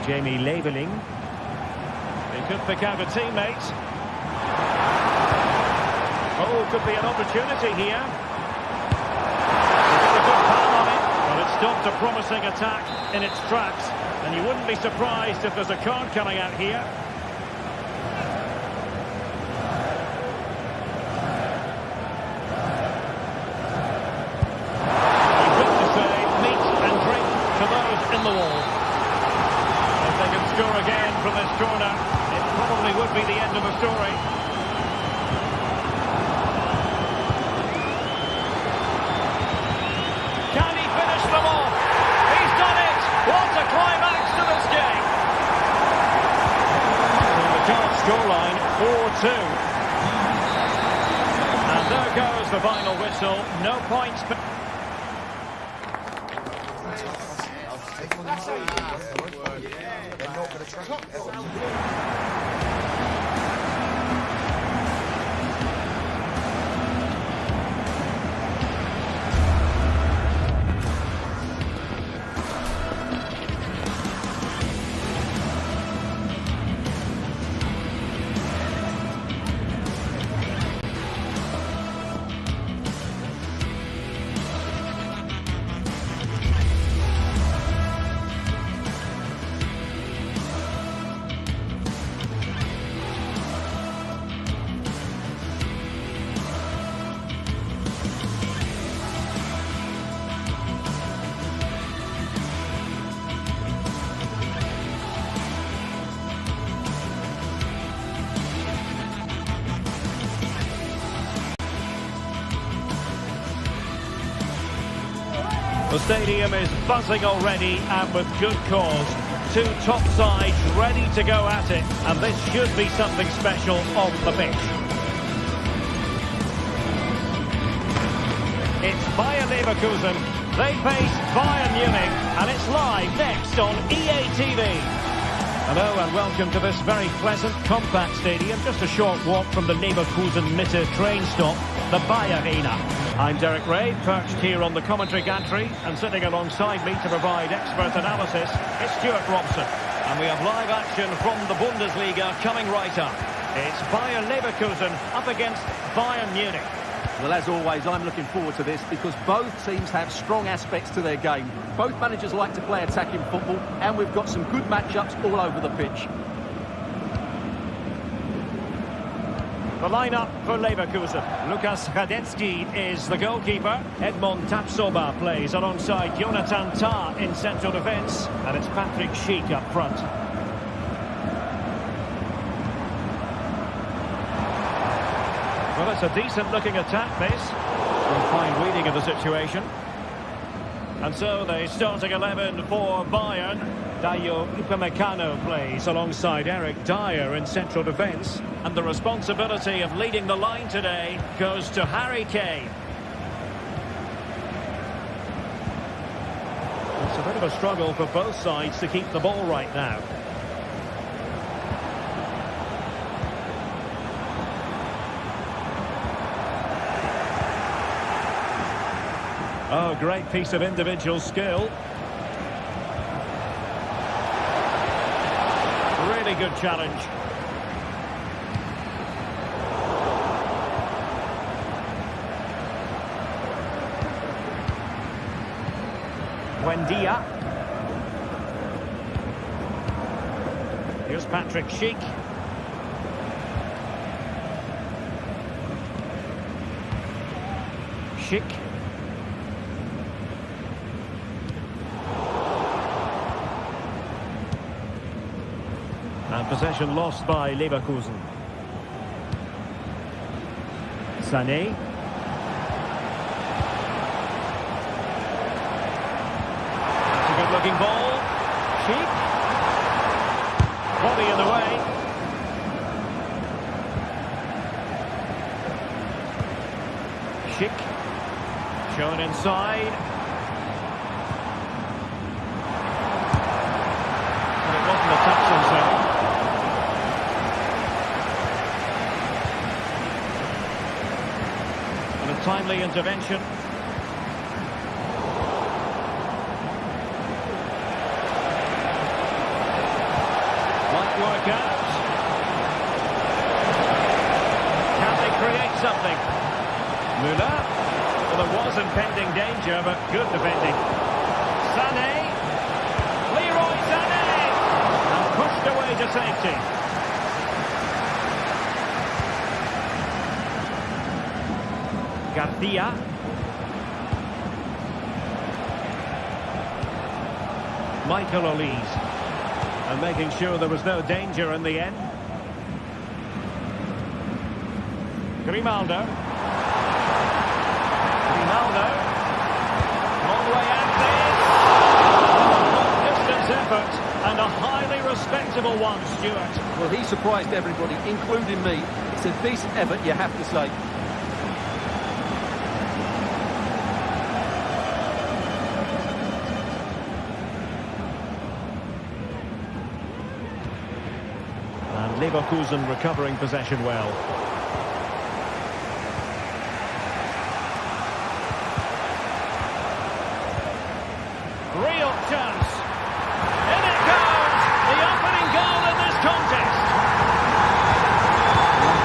Jamie Leveling. He could pick out a teammate. Oh, could be an opportunity here. He got a good palm on it. Well, it stopped a promising attack in its tracks. And you wouldn't be surprised if there's a card coming out here. Score again from this corner. It probably would be the end of the story. Can he finish them off? He's done it! What a climax to this game! And the current scoreline, 4-2. And there goes the final whistle. No points. The stadium is buzzing already, and with good cause. Two top sides ready to go at it, and this should be something special on the pitch. It's Bayer Leverkusen. They face Bayern Munich, and it's live next on EA TV. Hello and welcome to this very pleasant, compact stadium, just a short walk from the Leverkusen Mitte train stop, the Bayarena. I'm Derek Ray, perched here on the commentary gantry, and sitting alongside me to provide expert analysis is Stuart Robson. And we have live action from the Bundesliga coming right up. It's Bayer Leverkusen up against Bayern Munich. Well, as always, I'm looking forward to this because both teams have strong aspects to their game. Both managers like to play attacking football, and we've got some good matchups all over the pitch. The lineup for Leverkusen. Lukas Radetzky is the goalkeeper. Edmond Tapsoba plays alongside Jonathan Tah in central defence. And it's Patrick Schick up front. Well, it's a decent-looking attack, this. A fine reading of the situation. And so the starting 11 for Bayern. Dayo Upamecano plays alongside Eric Dyer in central defence. And the responsibility of leading the line today goes to Harry Kane. It's a bit of a struggle for both sides to keep the ball right now. Oh, great piece of individual skill. Really good challenge. Buendia. Here's Patrick Schick. Schick. And possession lost by Leverkusen. Sané. That's a good-looking ball. Schick. Body in the way. Schick. Shown inside. And it wasn't a touch himself. Timely intervention. Might work out. Can they create something? Müller. Well, there was impending danger, but good defending. Sané. Leroy Sané. And pushed away to safety. Garcia. Michael Olise. And making sure there was no danger in the end. Grimaldo. Grimaldo. Long way out there. Long-distance effort. And a highly respectable one, Stuart. Well, he surprised everybody, including me. It's a decent effort, you have to say. Leverkusen recovering possession well. Real chance. In it goes! The opening goal in this contest.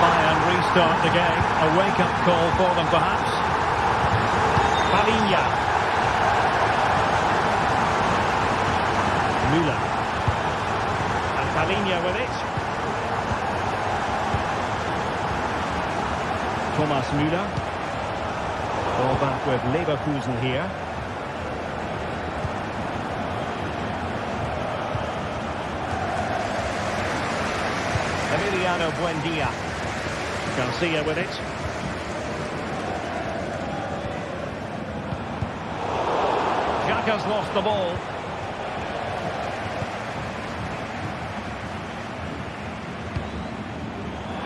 Bayern restart the game. A wake-up call for them, perhaps. Palinha. Müller. And Palinha with it. Thomas Müller. Ball back with Leverkusen here. Emiliano Buendia. Garcia with it. Xhaka's lost the ball.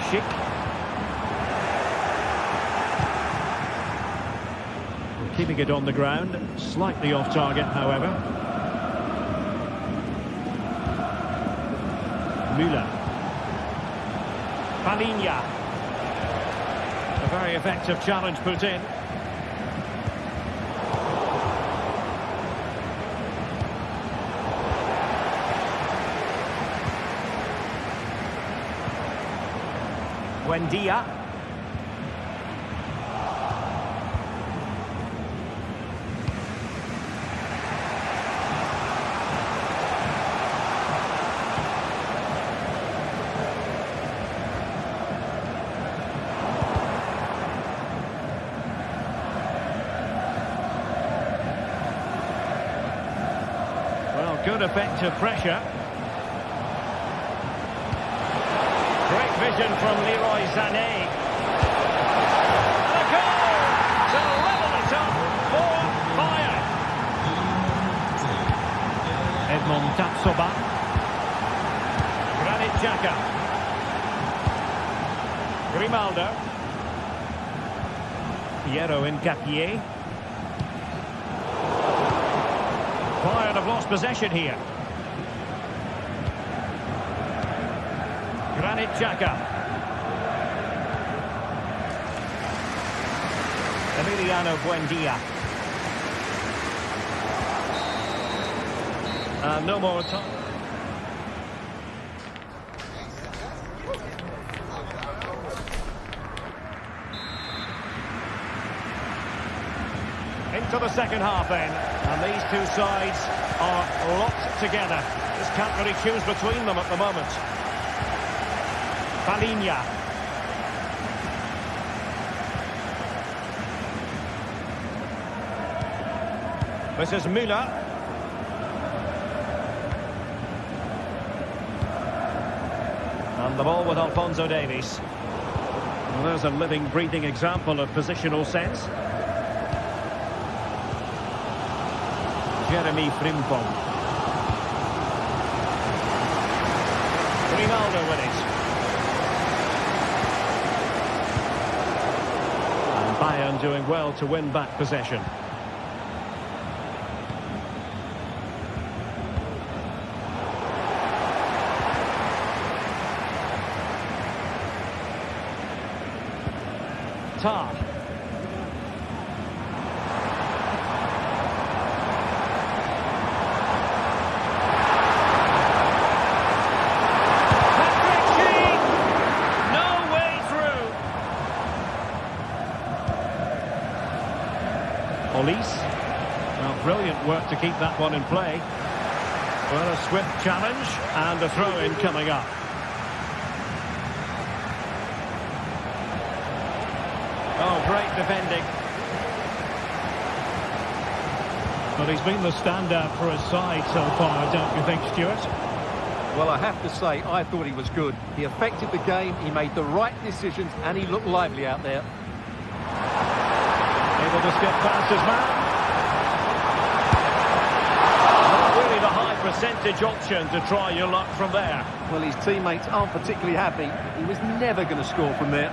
Schick. Keeping it on the ground, slightly off target, however. Müller. Palinha. A very effective challenge put in. Buendia. Well, good effective pressure. Great vision from Leroy Sané. And a goal to level it up for Bayern. Edmond Tapsoba. Granit Xhaka. Grimaldo. Piero Hincapié. Bayern have lost possession here. Granit Xhaka. Emiliano Buendia. No more time. Into the second half then. And these two sides are locked together. Just can't really choose between them at the moment. Palinha. This is Müller. And the ball with Alphonso Davies. Well, there's a living, breathing example of positional sense. Jeremy Frimpong. Grimaldo with it. And Bayern doing well to win back possession. Tar. Police. Well, brilliant work to keep that one in play. Well, a swift challenge and a throw-in coming up. Oh, great defending. But he's been the standout for his side so far, don't you think, Stuart? Well, I have to say, I thought he was good. He affected the game, he made the right decisions, and he looked lively out there. Able to skip past his man. Not really the high percentage option to try your luck from there. Well, his teammates aren't particularly happy. He was never going to score from there.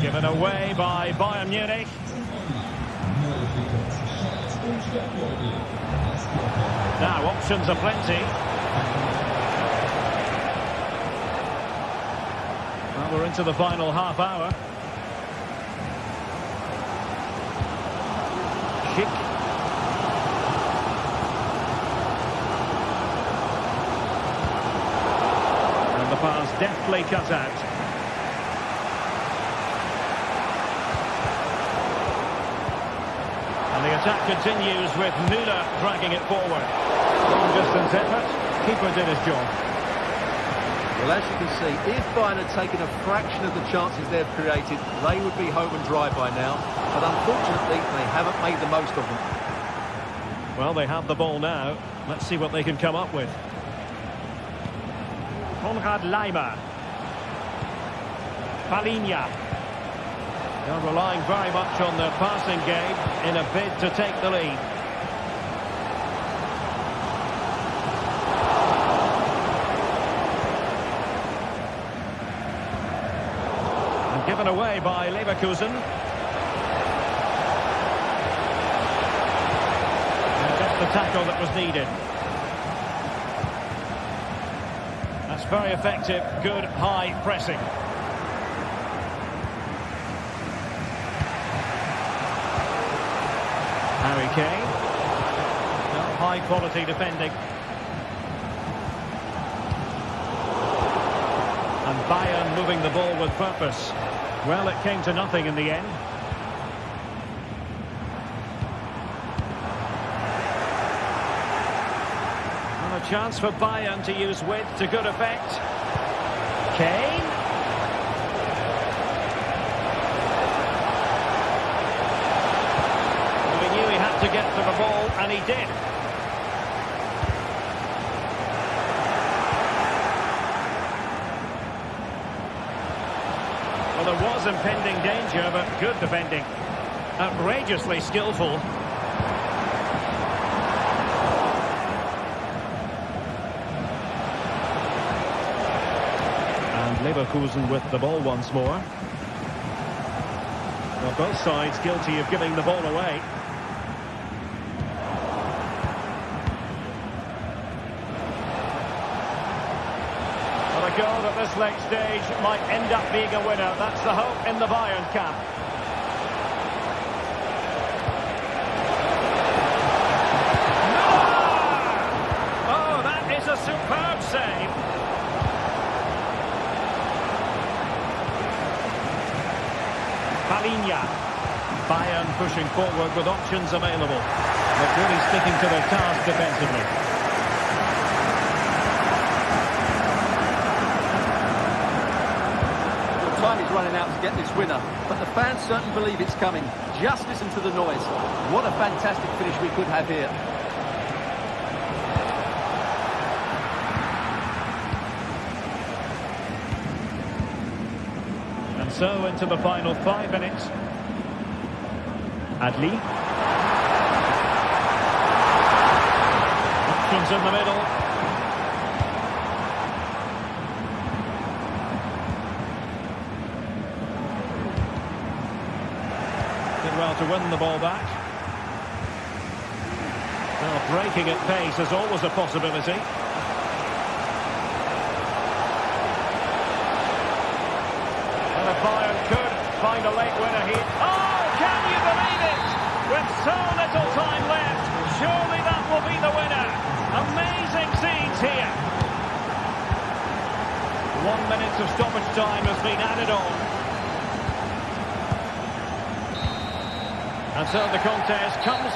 Given away by Bayern Munich. Now, options are plenty. Well, we're into the final half hour. Schick. And the pass deftly cut out. And the attack continues with Müller dragging it forward. Long distance effort. Keeper did his job. Well, as you can see, if Bayern had taken a fraction of the chances they've created, they would be home and dry by now. But unfortunately, they haven't made the most of them. Well, they have the ball now. Let's see what they can come up with. Konrad Laimer. Palinha. They're relying very much on their passing game in a bid to take the lead. And given away by Leverkusen. And just the tackle that was needed. very effective, good high pressing. Harry Kane. Well, high quality defending. And Bayern moving the ball with purpose. Well, it came to nothing in the end. And a chance for Bayern to use width to good effect. Kane. Well, he knew he had to get to the ball, and he did. Well, there was impending danger, but good defending. Outrageously skillful. And Leverkusen with the ball once more. Well, both sides guilty of giving the ball away. A goal at this late stage might end up being a winner. That's the hope in the Bayern camp. No! Oh, that is a superb save. Palinha. Bayern pushing forward with options available, but really sticking to their task defensively. Time is running out to get this winner, but the fans certainly believe it's coming. Just listen to the noise. What a fantastic finish we could have here. And so into the final 5 minutes. Adli. Options in the middle. Well, to win the ball back. Well, breaking at pace is always a possibility. And if Bayern could find a late winner here. Oh, can you believe it? With so little time left, surely that will be the winner. Amazing scenes here. 1 minute of stoppage time has been added on. And so the contest comes.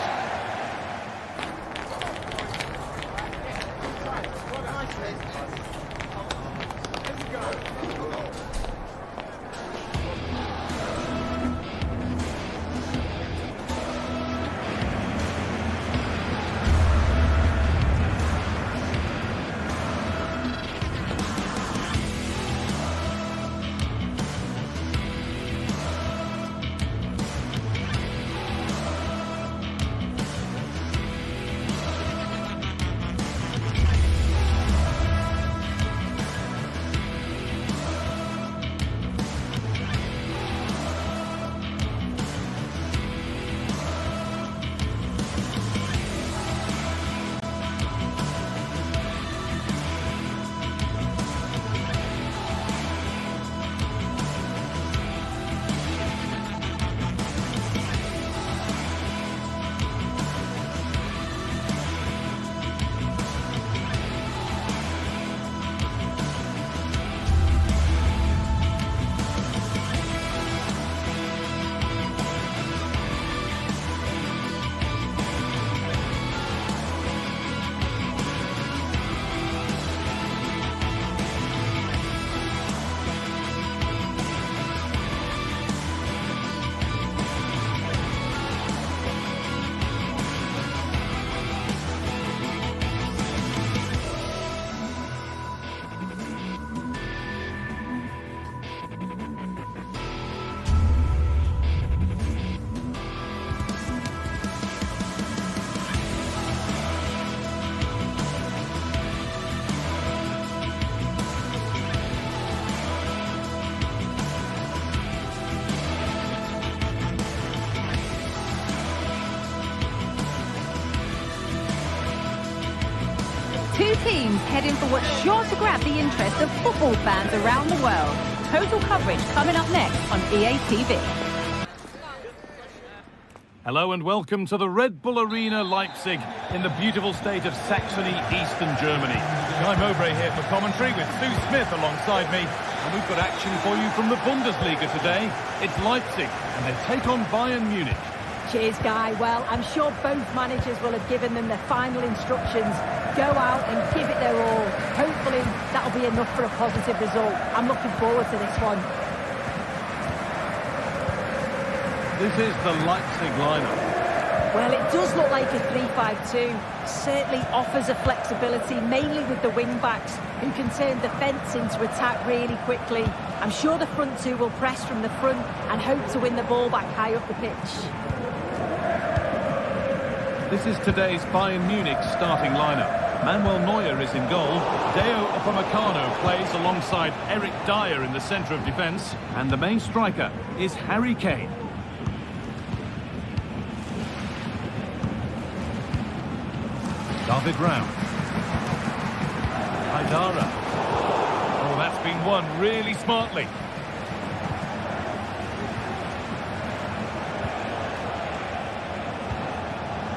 teams heading for what's sure to grab the interest of football fans around the world. Total coverage coming up next on EA TV. Hello and welcome to the Red Bull Arena Leipzig in the beautiful state of Saxony, eastern Germany. Guy Mowbray here for commentary with Sue Smith alongside me. And we've got action for you from the Bundesliga today. It's Leipzig and they take on Bayern Munich. Cheers, Guy. Well, I'm sure both managers will have given them their final instructions. Go out and give it their all. Hopefully, that'll be enough for a positive result. I'm looking forward to this one. This is the Leipzig lineup. Well, it does look like a 3-5-2. Certainly offers a flexibility, mainly with the wing-backs, who can turn defence into attack really quickly. I'm sure the front two will press from the front and hope to win the ball back high up the pitch. This is today's Bayern Munich starting lineup. Manuel Neuer is in goal. Deo Upamecano plays alongside Eric Dyer in the centre of defence. And the main striker is Harry Kane. David Raum. Haidara. Oh, that's been won really smartly.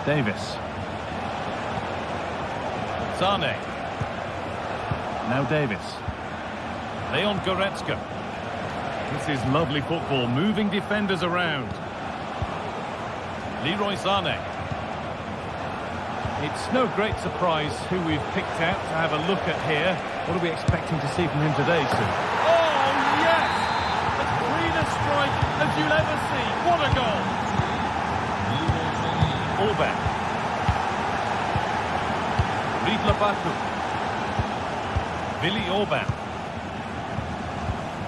Davis. Sane. Now Davis. Leon Goretzka. This is lovely football, moving defenders around. Leroy Sane. It's no great surprise who we've picked out to have a look at here. What are we expecting to see from him today, Sue? Oh, yes! As clean a strike as you'll ever see. What a goal! Orban. Riedler Baku. Willi Orban.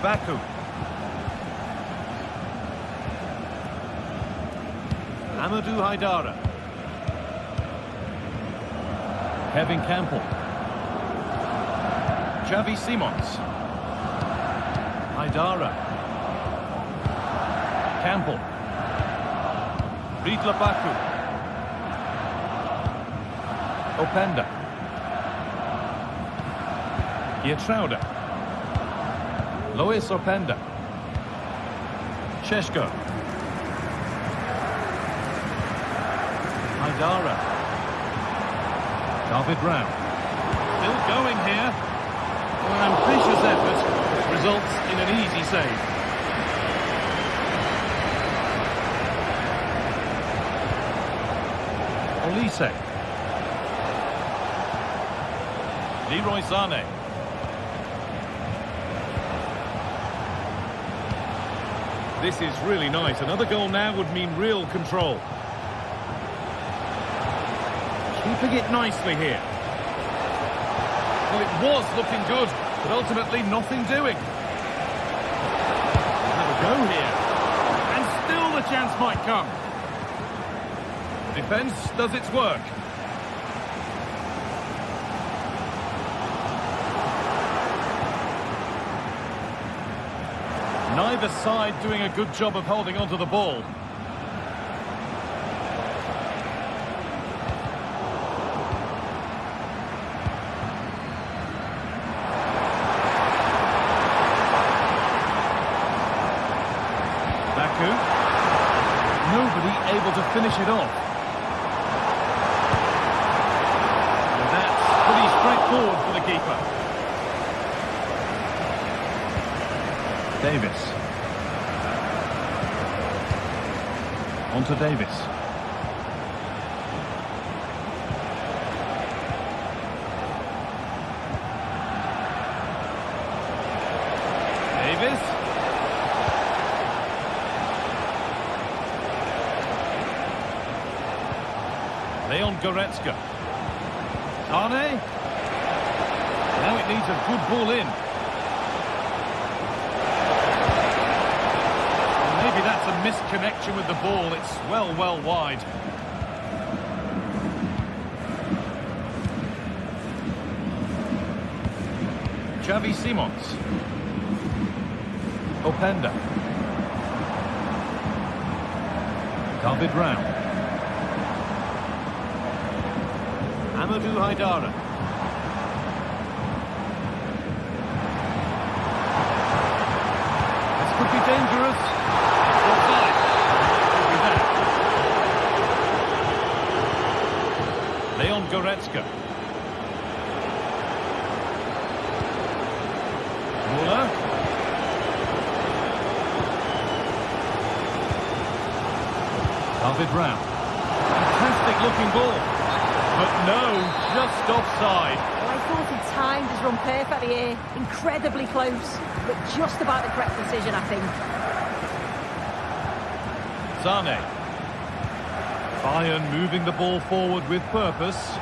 Baku. Amadou Haidara. Kevin Campbell. Xavi Simons. Haidara. Campbell. Riedler Baku. Openda. Gietrauda. Lois Openda. Sheshko. Haidara. David Raum. Still going here. An ambitious effort results in an easy save. Olise. Leroy Sane. This is really nice. Another goal now would mean real control. Keeping it nicely here. Well, it was looking good, but ultimately nothing doing. Have a go here. And still the chance might come. The defence does its work. Neither side doing a good job of holding onto the ball. Baku. Nobody able to finish it off. And that's pretty straightforward for the keeper. Davis. On to Davis. Davis. Leon Goretzka. Sane. Now it needs a good ball in. Maybe that's a misconnection with the ball. It's well wide. Xavi Simons. Openda. David Raum. Amadou Haidara. dangerous. Offside. Leon Goretzka. Muller. David Brown. Fantastic looking ball. But no, just offside. Well, I thought he timed his run perfectly here. Incredibly close, but just about the correct decision, I think. Sane. Bayern moving the ball forward with purpose.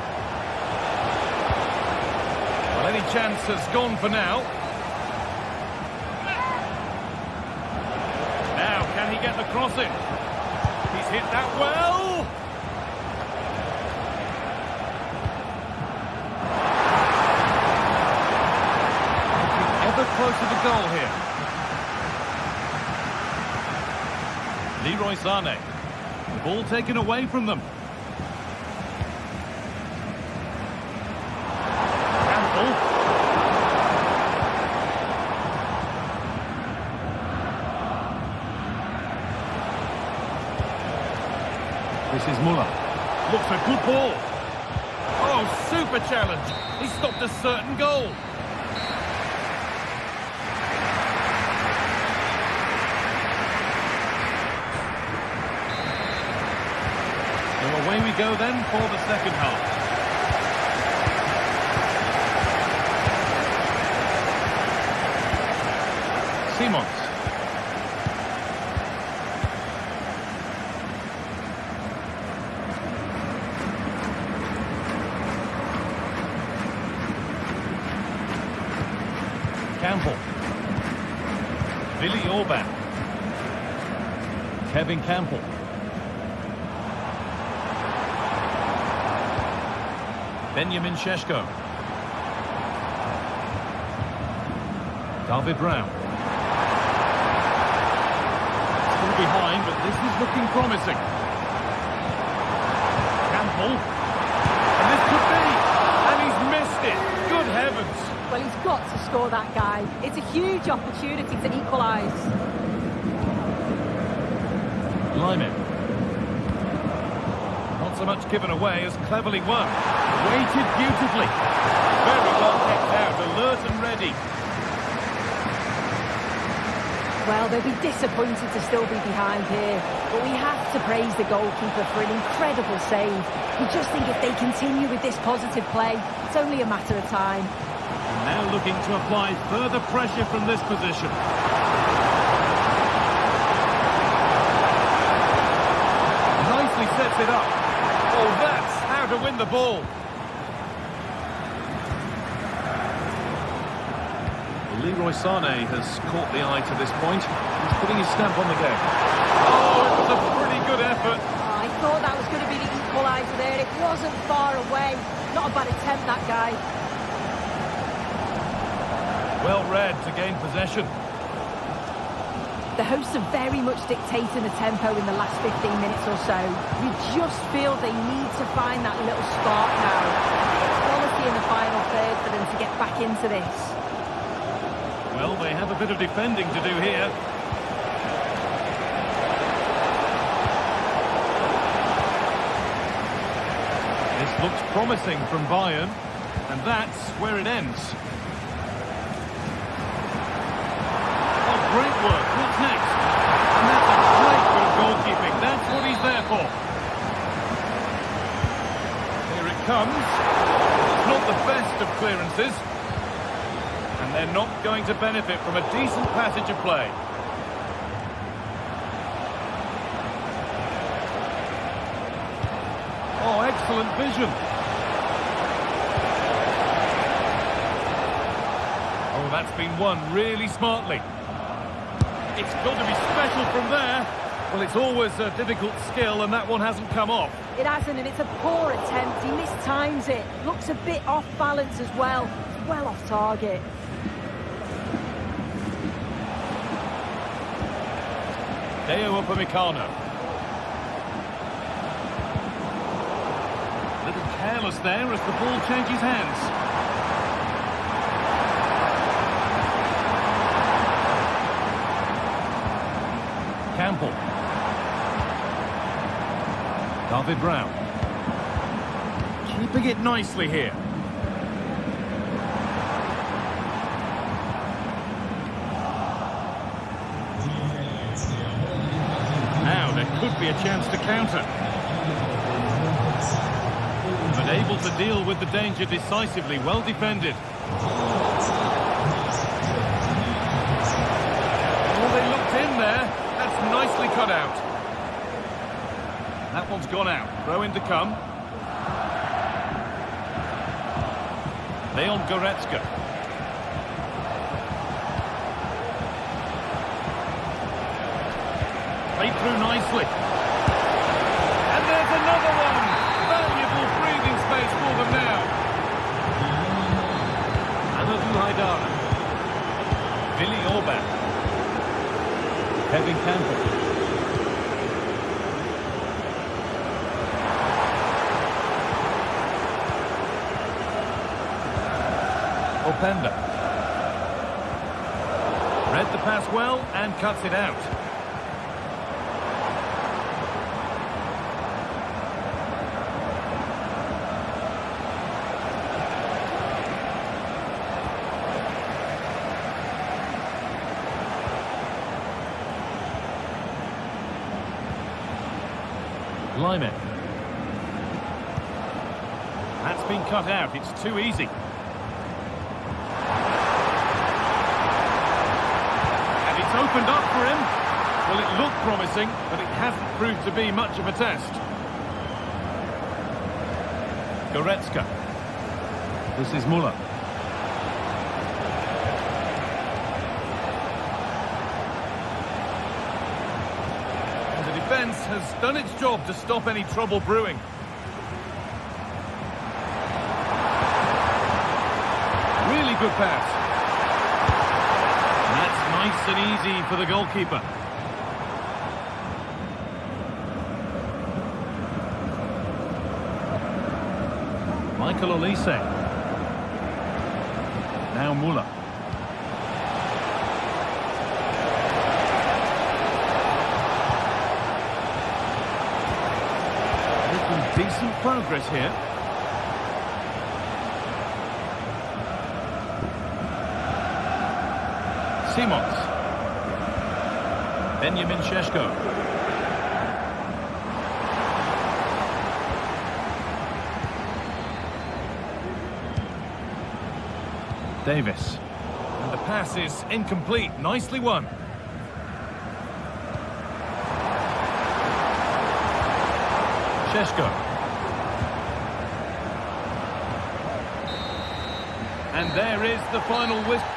Well, any chance has gone for now. Now, can he get the cross in? He's hit that well. Looking ever closer to goal here. Leroy Sane. The ball taken away from them. Campbell. This is Muller. Looks a good ball. Oh, super challenge. He stopped a certain goal. So away we go then for the second half. Simons. Campbell. Billy Orban. Kevin Campbell. Benjamin Šeško. David Brown. Still behind, but this is looking promising. Campbell. And this could be. And he's missed it. Good heavens. Well, he's got to score that guy. It's a huge opportunity to equalise. Lyman. Not so much given away as cleverly won. Waited beautifully. Very well kept out, alert and ready. Well, they'll be disappointed to still be behind here, but we have to praise the goalkeeper for an incredible save. We just think if they continue with this positive play, it's only a matter of time. And now looking to apply further pressure from this position. Nicely sets it up. Oh, that's how to win the ball. Leroy Sane has caught the eye to this point. He's putting his stamp on the game. Oh, it was a pretty good effort. I thought that was going to be the equaliser there. It wasn't far away. Not a bad attempt, that guy. Well read to gain possession. The hosts are very much dictating the tempo in the last 15 minutes or so. You just feel they need to find that little spark now. Quality in the final third for them to get back into this. Well, they have a bit of defending to do here. This looks promising from Bayern, and that's where it ends. Oh, great work. What's next? And that's a great bit of goalkeeping. That's what he's there for. Here it comes. It's not the best of clearances. And they're not going to benefit from a decent passage of play. Oh, excellent vision. Oh, that's been won really smartly. It's got to be special from there. Well, it's always a difficult skill, and that one hasn't come off. It hasn't, and it's a poor attempt. He mistimes it. Looks a bit off balance as well. It's well off target. Deo Upamecano. A little careless there as the ball changes hands. Campbell. David Brown. Keeping it nicely here. Now there could be a chance to counter. But able to deal with the danger decisively, well defended. Oh, they looked in there. That's nicely cut out. That one's gone out. Throw in to come. Leon Goretzka. Played through nicely. And there's another one. Valuable breathing space for them now. Amadou Haidara. Willi Orban. Kevin Campbell. Openda. Read the pass well and cuts it out. Lyman. That's been cut out. It's too easy. And it's opened up for him. Well, it looked promising, but it hasn't proved to be much of a test. Goretzka. This is Muller. Defense has done its job to stop any trouble brewing. Really good pass. And that's nice and easy for the goalkeeper. Michael Olise. Now Muller. Decent progress here. Simons. Benjamin Šeško. Davis. And the pass is incomplete. Nicely won. Šeško. And there is the final whistle.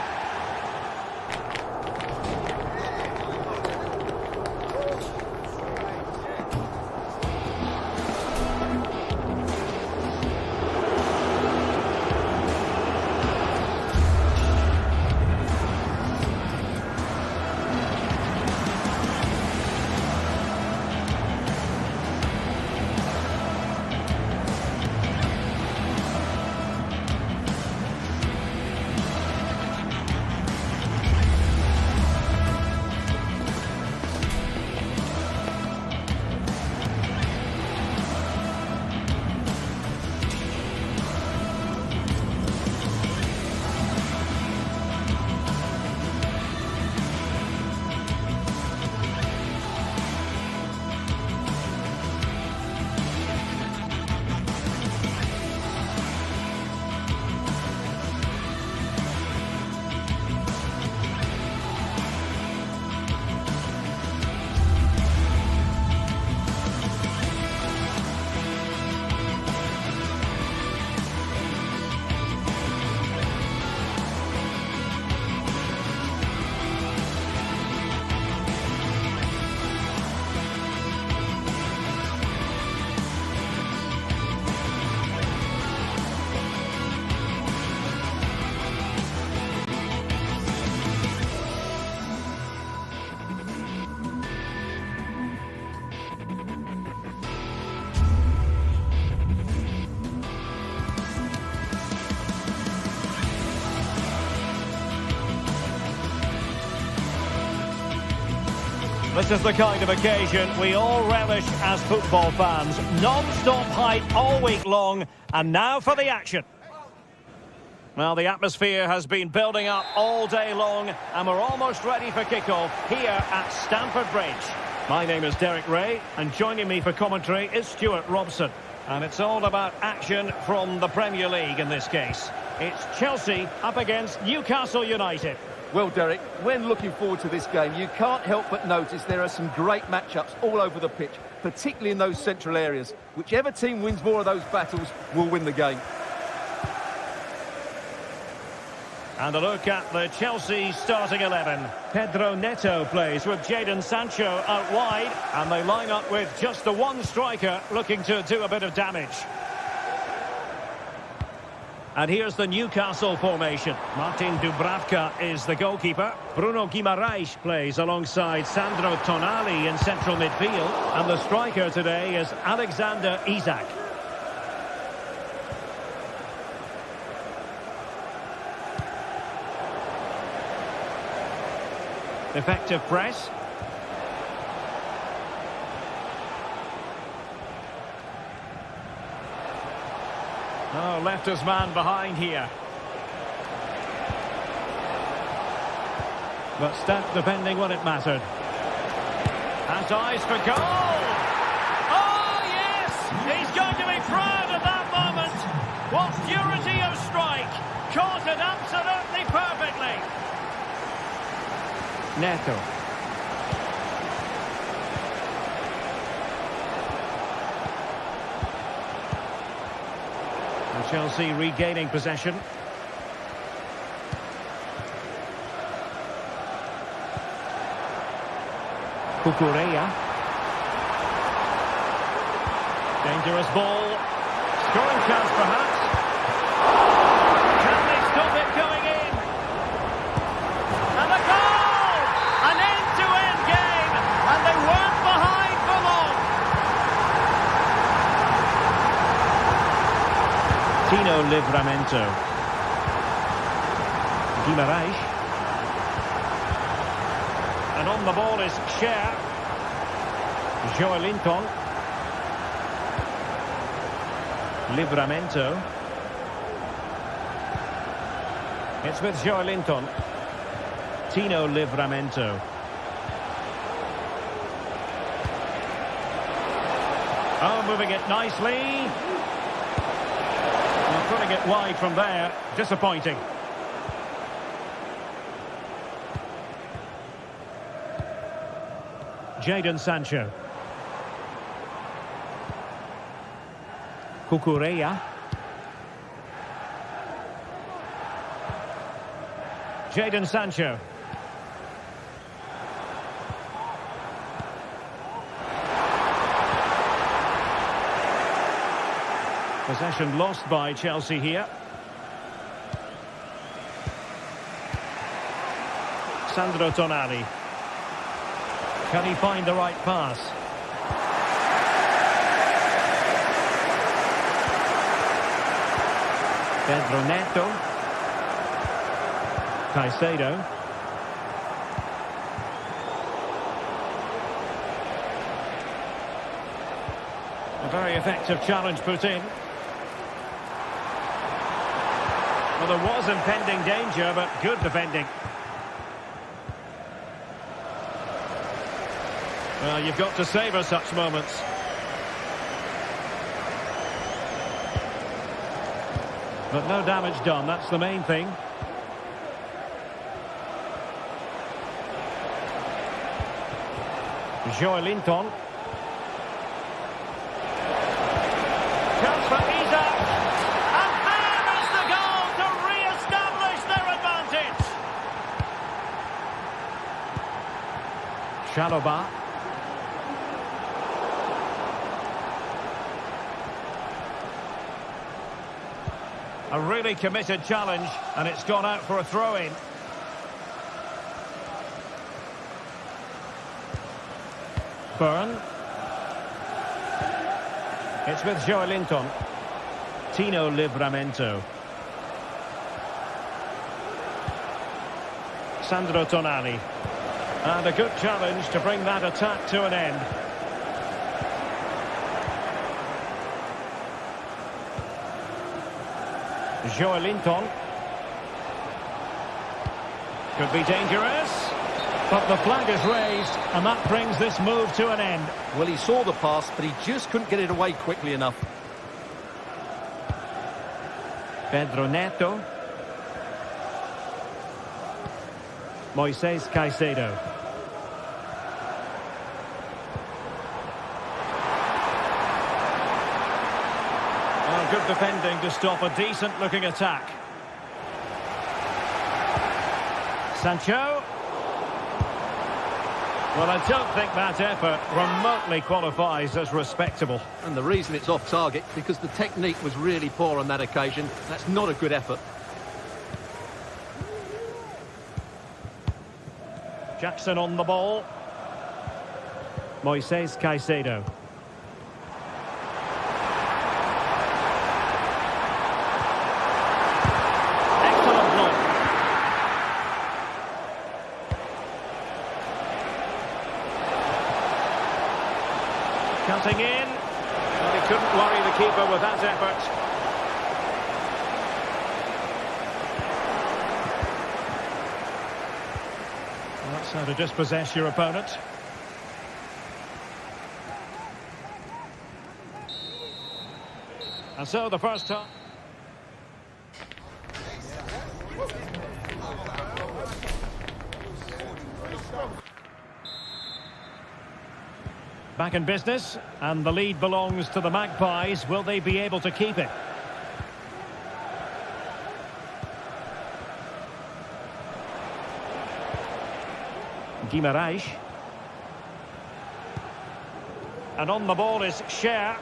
This is the kind of occasion we all relish as football fans. Non-stop hype all week long, and now for the action. Well, the atmosphere has been building up all day long, and we're almost ready for kickoff here at Stamford Bridge. My name is Derek Ray, and joining me for commentary is Stuart Robson. And it's all about action from the Premier League in this case. It's Chelsea up against Newcastle United. Well, Derek, when looking forward to this game, you can't help but notice there are some great matchups all over the pitch, particularly in those central areas. Whichever team wins more of those battles will win the game. And a look at the Chelsea starting 11. Pedro Neto plays with Jadon Sancho out wide, and they line up with just the one striker looking to do a bit of damage. And here's the Newcastle formation. Martin Dubravka is the goalkeeper. Bruno Guimaraes plays alongside Sandro Tonali in central midfield. And the striker today is Alexander Isak. Effective press. Oh, left his man behind here. But stat defending when it mattered. Has eyes for goal! Oh, yes! He's going to be proud of that moment. What purity of strike! Caught it absolutely perfectly. Neto. Chelsea regaining possession. Cucurella. Dangerous ball. Scoring chance perhaps. Can they stop it going in? And a goal! An end-to-end game, and they weren't behind for long. Tino Livramento. Guimaraes. And on the ball is Cher. Joelinton. Livramento. It's with Joelinton. Tino Livramento. Oh, moving it nicely. Putting it wide from there. Disappointing. Jadon Sancho. Cucurella. Jadon Sancho. Possession lost by Chelsea here. Sandro Tonali. Can he find the right pass? Pedro Neto. Caicedo. A very effective challenge put in. Well, there was impending danger, but good defending. Well, you've got to savour such moments. But no damage done, that's the main thing. Joelinton. Chance for Isak. And there is the goal to re-establish their advantage. Chalobah. A really committed challenge, and it's gone out for a throw-in. Byrne. It's with Joelinton. Tino Livramento. Sandro Tonali. And a good challenge to bring that attack to an end. Joelinton. Could be dangerous. But the flag is raised, and that brings this move to an end. Well, he saw the pass, but he just couldn't get it away quickly enough. Pedro Neto. Moises Caicedo. Oh, good defending to stop a decent-looking attack. Sancho. Well, I don't think that effort remotely qualifies as respectable. And the reason it's off target, because the technique was really poor on that occasion. That's not a good effort. Jackson on the ball. Moises Caicedo. Excellent block. Cutting in. And he couldn't worry the keeper with that effort. That's how to dispossess your opponent. And so the first time. Back in business, and the lead belongs to the Magpies. Will they be able to keep it? Guimarães. And on the ball is Scher.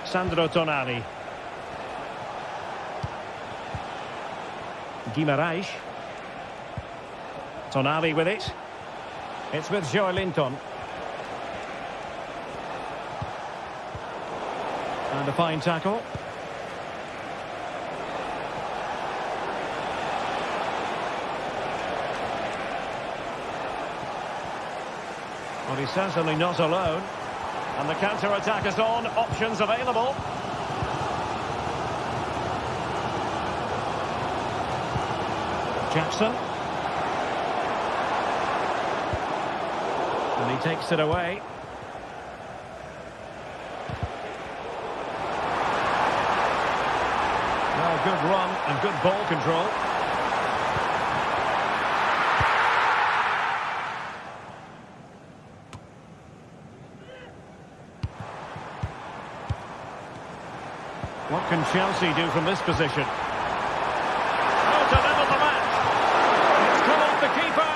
Sandro Tonali. Guimarães. Tonali with it. It's with Joelinton. And a fine tackle. Well, he's certainly not alone. And the counter-attack is on. Options available. Jackson. And he takes it away. Well, good run and good ball control. What can Chelsea do from this position? Oh, to level the match. It's come off the keeper.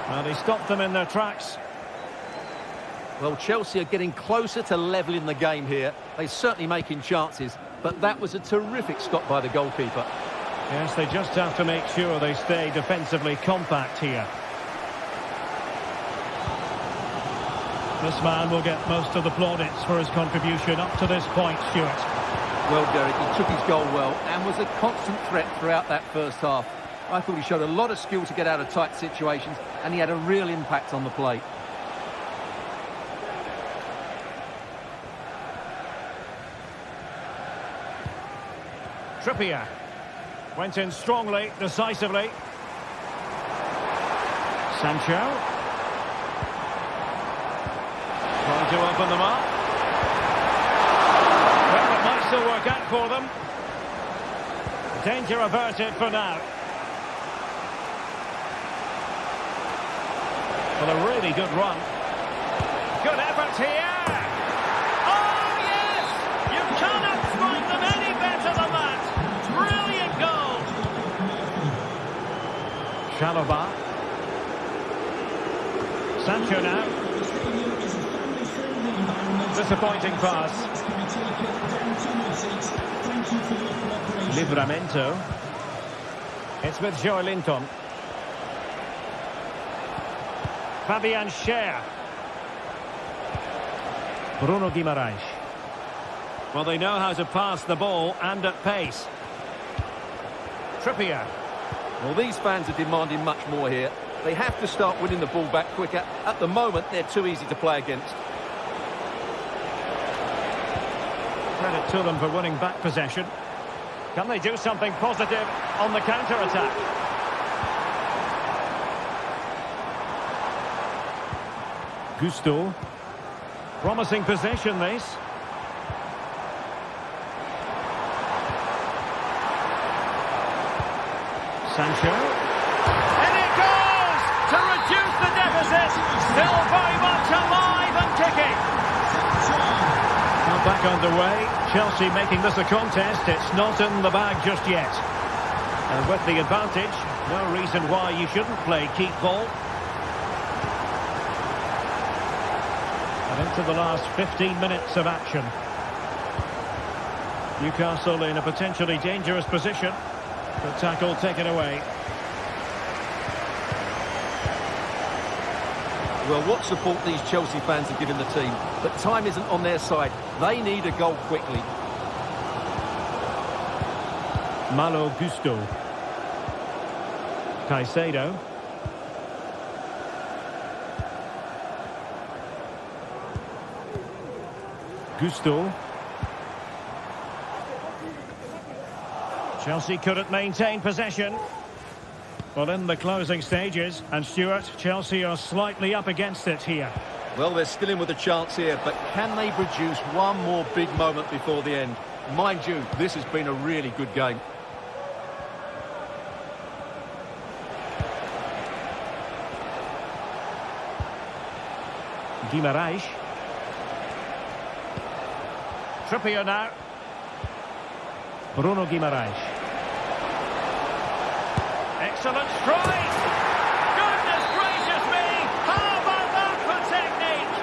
Well, he stopped them in their tracks. Well, Chelsea are getting closer to levelling the game here. They're certainly making chances, but that was a terrific stop by the goalkeeper. Yes, they just have to make sure they stay defensively compact here. This man will get most of the plaudits for his contribution up to this point, Stuart. Well, Derek, he took his goal well and was a constant threat throughout that first half. I thought he showed a lot of skill to get out of tight situations, and he had a real impact on the play. Trippier went in strongly, decisively. Sancho. Trying to open them up. Well, it might still work out for them. Danger averted for now. Well, a really good run. Good effort here. Oh, yes! You cannot strike them any better than that. Brilliant goal. Chalobah. Sancho now. Disappointing pass. Livramento. It's with Joelinton. Fabian Scher. Bruno Guimaraes. Well, they know how to pass the ball and at pace. Trippier. Well, these fans are demanding much more here. They have to start winning the ball back quicker. At the moment, they're too easy to play against. Credit to them for winning back possession. Can they do something positive on the counter-attack? Gusto. Promising possession, this. Sancho. And it goes to reduce the deficit. Still very much alive and kicking. Well, back underway. Chelsea making this a contest. It's not in the bag just yet. And with the advantage, no reason why you shouldn't play keep ball. And into the last 15 minutes of action. Newcastle in a potentially dangerous position. The tackle taken away. Well, what support these Chelsea fans are giving the team. But time isn't on their side. They need a goal quickly. Malo Gusto. Caicedo. Gusto. Chelsea couldn't maintain possession. Well, in the closing stages, and Stuart, Chelsea are slightly up against it here. Well, they're still in with a chance here, but can they produce one more big moment before the end? Mind you, this has been a really good game. Guimaraes. Trippier now. Bruno Guimaraes. Excellent strike! Goodness gracious me! How about that for technique?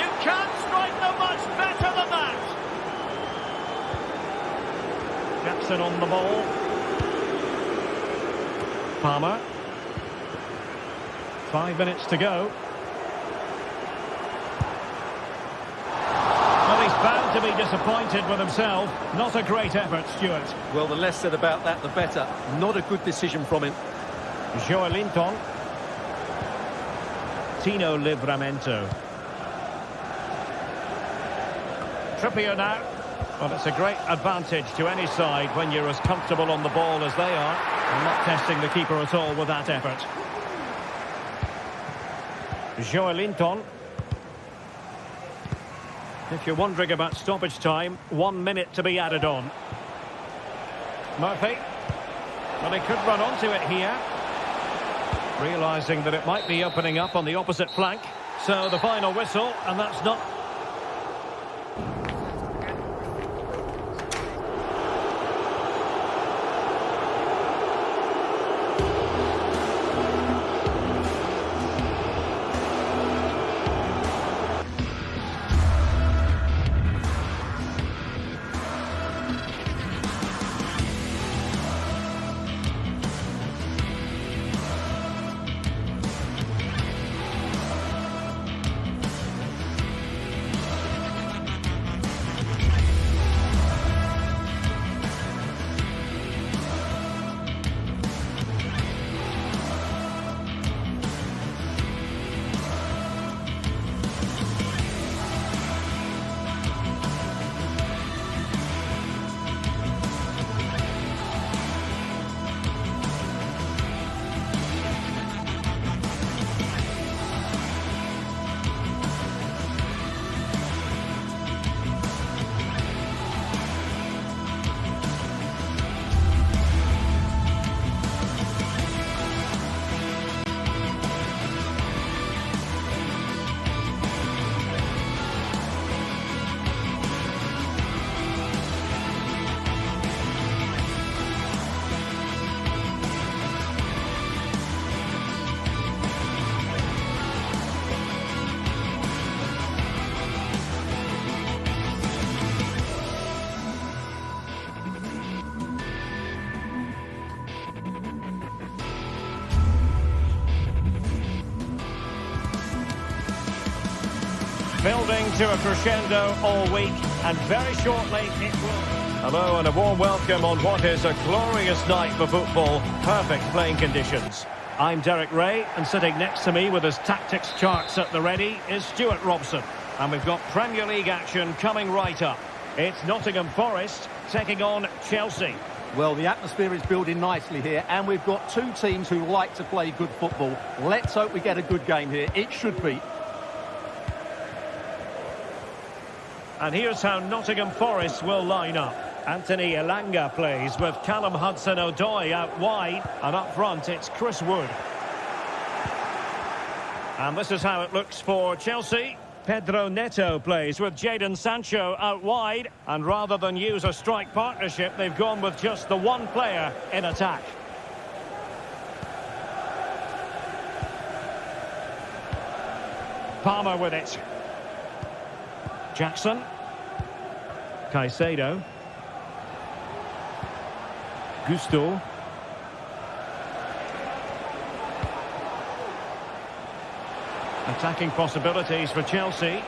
You can't strike them much better than that! Jackson on the ball. Palmer. 5 minutes to go. Well, he's bound to be disappointed with himself. Not a great effort, Stuart. Well, the less said about that, the better. Not a good decision from him. Joelinton. Tino Livramento. Trippier now. Well, it's a great advantage to any side when you're as comfortable on the ball as they are. And not testing the keeper at all with that effort. Joelinton. If you're wondering about stoppage time, 1 minute to be added on. Murphy. Well, he could run onto it here. Realising that it might be opening up on the opposite flank. So the final whistle, and that's not... building to a crescendo all week, and very shortly it will... Hello and a warm welcome on what is a glorious night for football. Perfect playing conditions. I'm Derek Ray, and sitting next to me with his tactics charts at the ready is Stuart Robson. And we've got Premier League action coming right up. It's Nottingham Forest taking on Chelsea. Well, the atmosphere is building nicely here, and we've got two teams who like to play good football. Let's hope we get a good game here. It should be. And here's how Nottingham Forest will line up. Anthony Elanga plays with Callum Hudson-Odoi out wide, and up front it's Chris Wood. And this is how it looks for Chelsea. Pedro Neto plays with Jadon Sancho out wide, and rather than use a strike partnership, they've gone with just the one player in attack. Palmer with it. Jackson. Caicedo. Gusto. Attacking possibilities for Chelsea.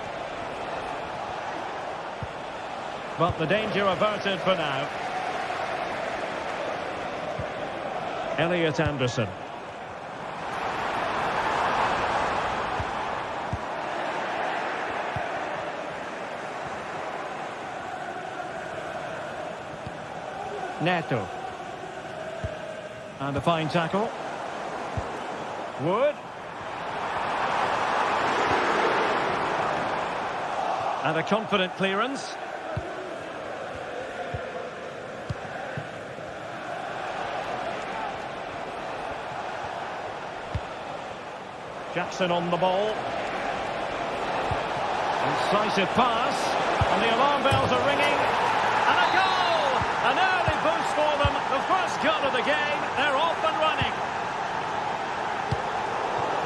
But the danger averted for now. Elliot Anderson. Neto. And a fine tackle. Wood. And a confident clearance. Jackson on the ball. Incisive pass. And the alarm bells are ringing. And a goal! An early boost for them. The first goal of the game. They're off and running.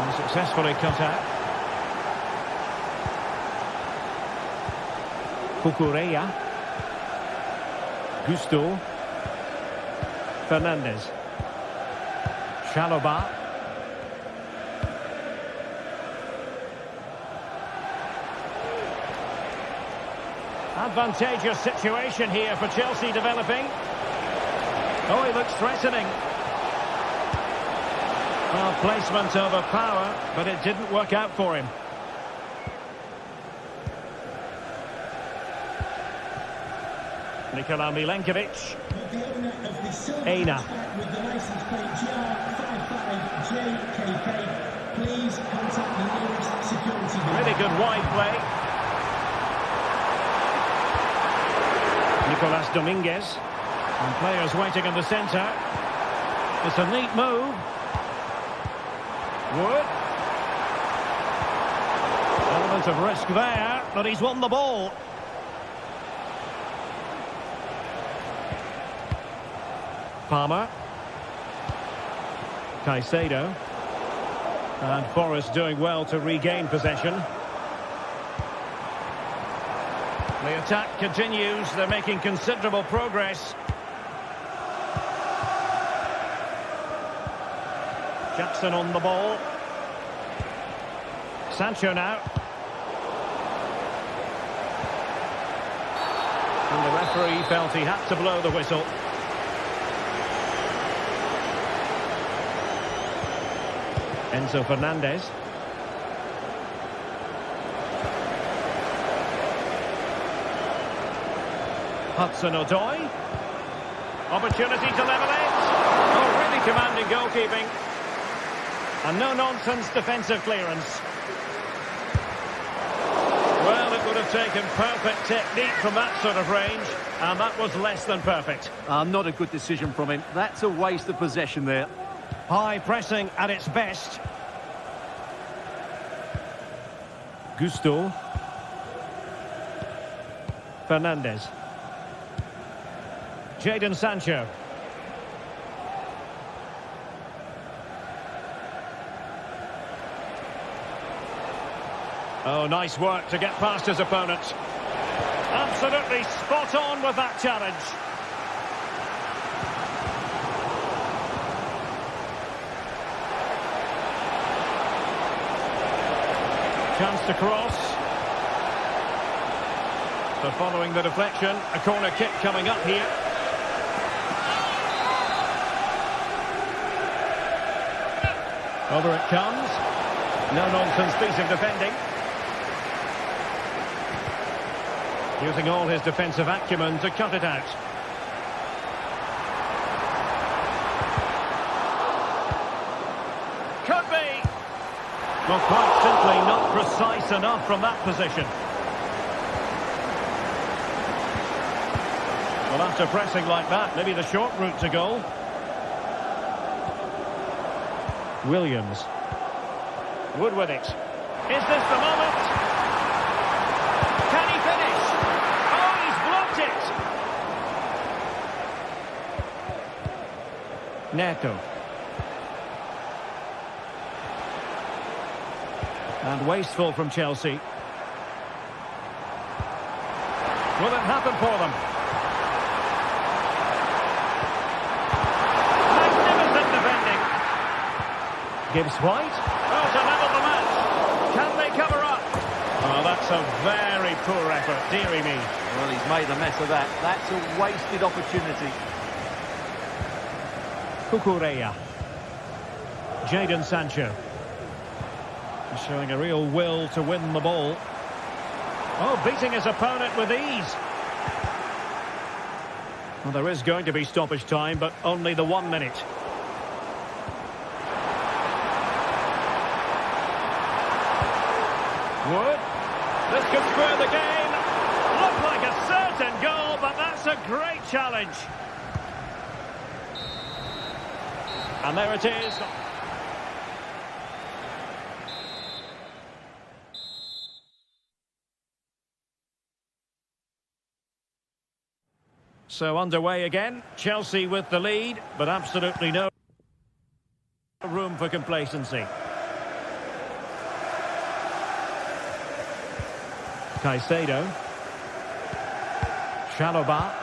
And successfully cut out. Cucurella. Gusto. Fernandez. Chalobah. Advantageous situation here for Chelsea developing. Oh, he looks threatening. Well, placement over power, but it didn't work out for him. Nikola Milenkovic. Aina. With the license plate GR55JKK, please contact the nearest security guard. Really good wide play. Nicolas Dominguez. And players waiting in the centre. It's a neat move. Wood. Element of risk there, but he's won the ball. Palmer. Caicedo. And Forest doing well to regain possession. The attack continues. They're making considerable progress. Jackson on the ball. Sancho now. And the referee felt he had to blow the whistle. Enzo Fernandez. Hudson-Odoi. Opportunity to level it. Oh, really commanding goalkeeping. And no-nonsense defensive clearance. Well, it would have taken perfect technique from that sort of range, and that was less than perfect. Not a good decision from him. That's a waste of possession there. High pressing at its best. Gusto. Fernandez. Jadon Sancho. Oh, nice work to get past his opponent. Absolutely spot on with that challenge. Chance to cross. So following the deflection, a corner kick coming up here. Over it comes. No-nonsense piece of defending. Using all his defensive acumen to cut it out. Could be! Well, quite simply not precise enough from that position. Well, after pressing like that, maybe the short route to goal. Williams. Wood with it. Is this the moment? Can he finish? Oh, he's blocked it! Neto. And wasteful from Chelsea. Will it happen for them? Magnificent defending. Gibbs White. Oh, to level the match. Can they cover up? Oh, that's a very poor effort, dearie me. Well, he's made a mess of that. That's a wasted opportunity. Cucurella. Jadon Sancho. Showing a real will to win the ball. Oh, beating his opponent with ease. Well, there is going to be stoppage time, but only the 1 minute. Wood. This could square the game. Looked like a certain goal, but that's a great challenge. And there it is. So underway again. Chelsea with the lead, but absolutely no room for complacency. Caicedo. Chalobah.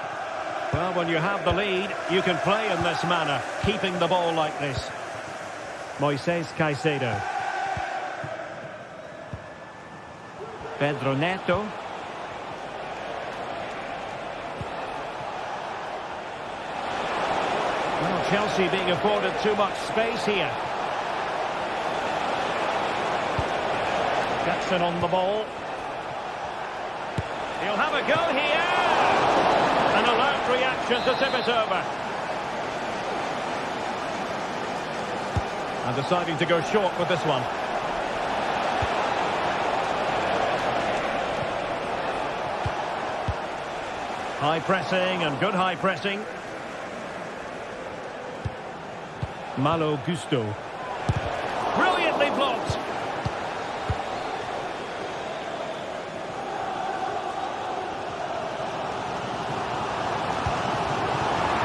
Well, when you have the lead, you can play in this manner, keeping the ball like this. Moises Caicedo. Pedro Neto. Well, Chelsea being afforded too much space here. Jackson on the ball. He'll have a go here. An alert reaction to tip it over. And deciding to go short with this one. High pressing and good high pressing. Malo Gusto. Brilliantly blocked.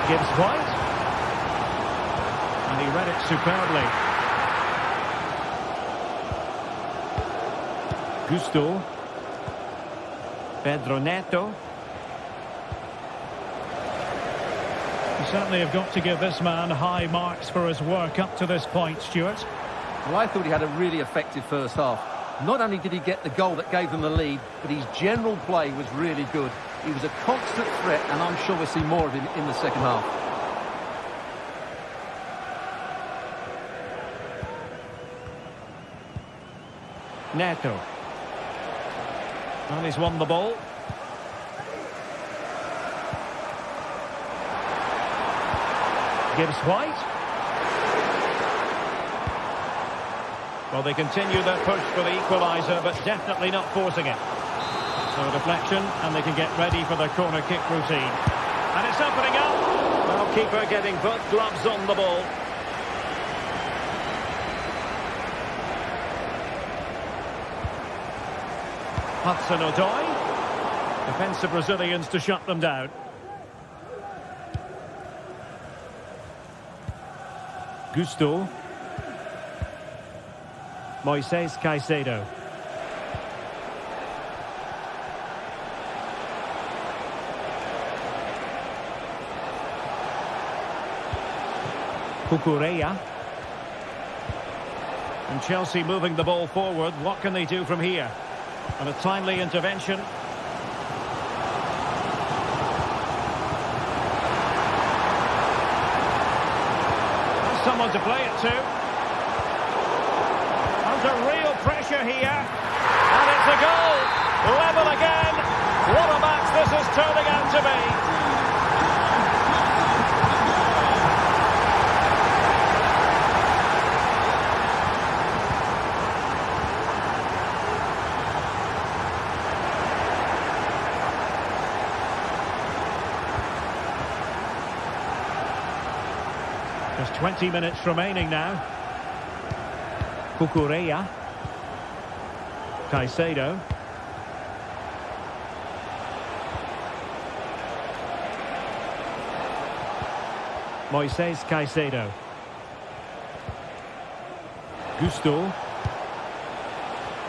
Gibbs White. And he read it superbly. Gusto. Pedro Neto. You certainly have got to give this man high marks for his work up to this point, Stuart. Well, I thought he had a really effective first half. Not only did he get the goal that gave them the lead, but his general play was really good. He was a constant threat, and I'm sure we'll see more of him in the second half. Neto. And he's won the ball. Gibbs White. Well, they continue their push for the equaliser, but definitely not forcing it. So deflection, and they can get ready for their corner kick routine. And it's opening up. Well, keeper getting both gloves on the ball. Hudson-Odoi. Defensive Brazilians to shut them down. Gusto. Moises Caicedo. Cucurella. And Chelsea moving the ball forward. What can they do from here? And a timely intervention. someone to play it to. Under real pressure here. And it's a goal. Level again. What a match this is turning out to be. There's 20 minutes remaining now. Cucurella. Caicedo. Moises Caicedo. Gusto.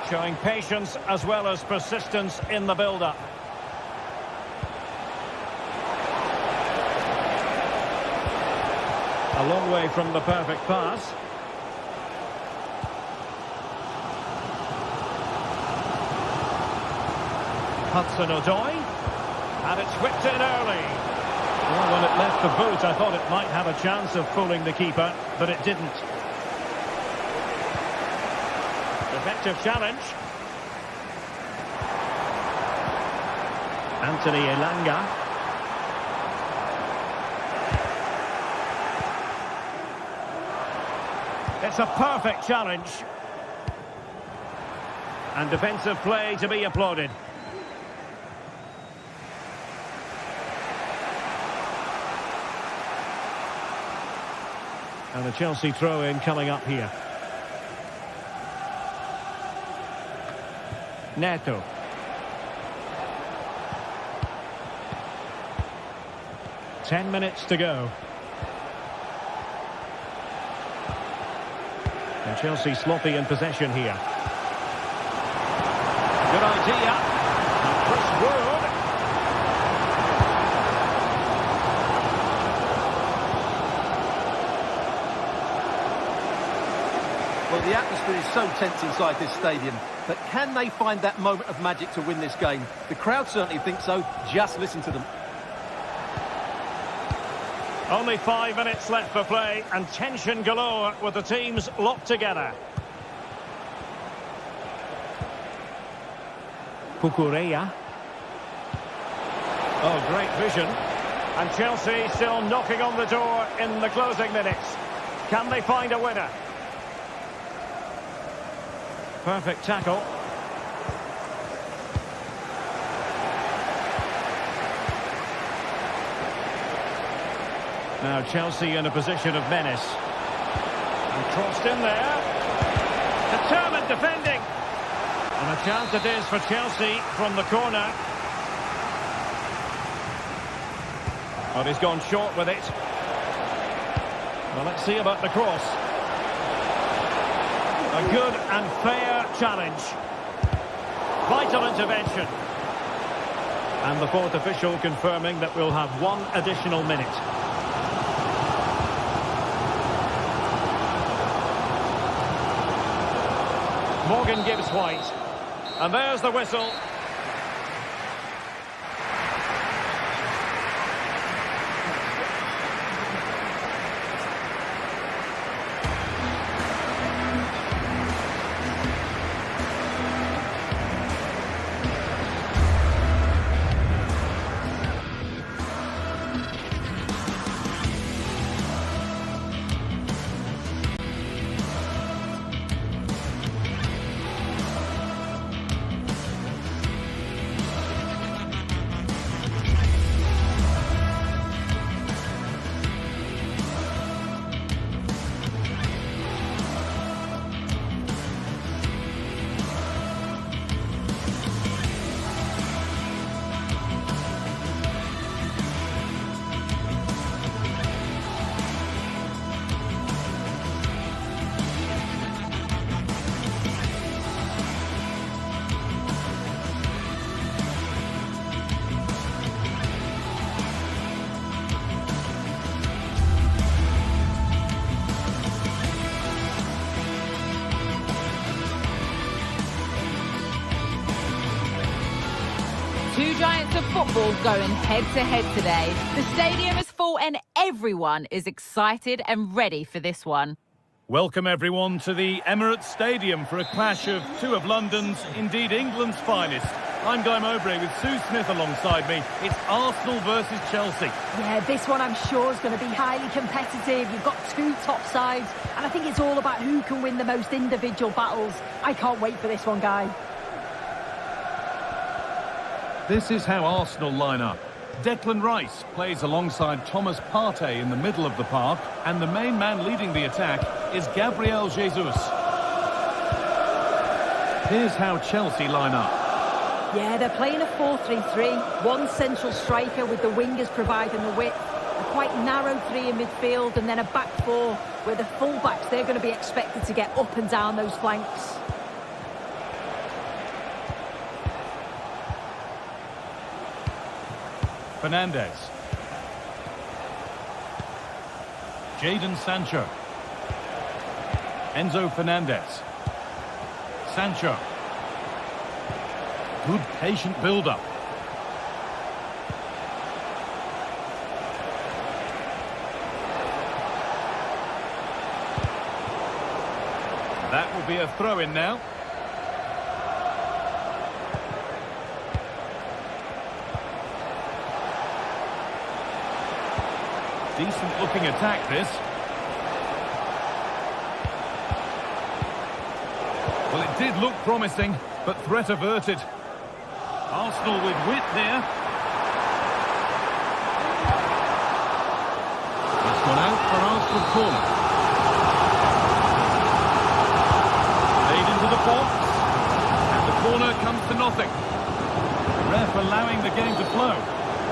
Showing patience as well as persistence in the build-up. A long way from the perfect pass. Hudson-Odoi. And it's whipped in early. Well, when it left the boot, I thought it might have a chance of fooling the keeper, but it didn't. Effective challenge. Anthony Elanga. It's a perfect challenge. And defensive play to be applauded. And the Chelsea throw-in coming up here. Neto. Ten minutes to go. And Chelsea sloppy in possession here. Good idea. And Chris Wood. Well, the atmosphere is so tense inside this stadium, but can they find that moment of magic to win this game? The crowd certainly think so. Just listen to them. Only 5 minutes left for play and tension galore with the teams locked together. Cucurella. Oh, great vision. And Chelsea still knocking on the door in the closing minutes. Can they find a winner? Perfect tackle. Now Chelsea in a position of menace. And crossed in there. Determined defending. And a chance it is for Chelsea from the corner. But he's gone short with it. Well, let's see about the cross. A good and fair challenge. Vital intervention. And the fourth official confirming that we'll have one additional minute. Morgan Gibbs White. And there's the whistle. football going head-to-head today. The stadium is full and everyone is excited and ready for this one. Welcome everyone to the Emirates Stadium for a clash of two of London's, indeed England's finest. I'm Guy Mowbray with Sue Smith alongside me. It's Arsenal versus Chelsea. Yeah, this one I'm sure is going to be highly competitive. You've got two top sides, and I think it's all about who can win the most individual battles. I can't wait for this one, Guy. This is how Arsenal line up. Declan Rice plays alongside Thomas Partey in the middle of the park, and the main man leading the attack is Gabriel Jesus. Here's how Chelsea line up. Yeah, they're playing a 4-3-3. One central striker with the wingers providing the width. A quite narrow three in midfield, and then a back four where the full-backs, they're going to be expected to get up and down those flanks. Fernandes. Jadon Sancho. Enzo Fernandez. Sancho. Good patient build-up. That will be a throw-in now. Decent looking attack, this. Well, it did look promising, but threat averted. Arsenal with wit there. It's gone out for Arsenal corner. Played into the box. And the corner comes to nothing. The ref allowing the game to flow.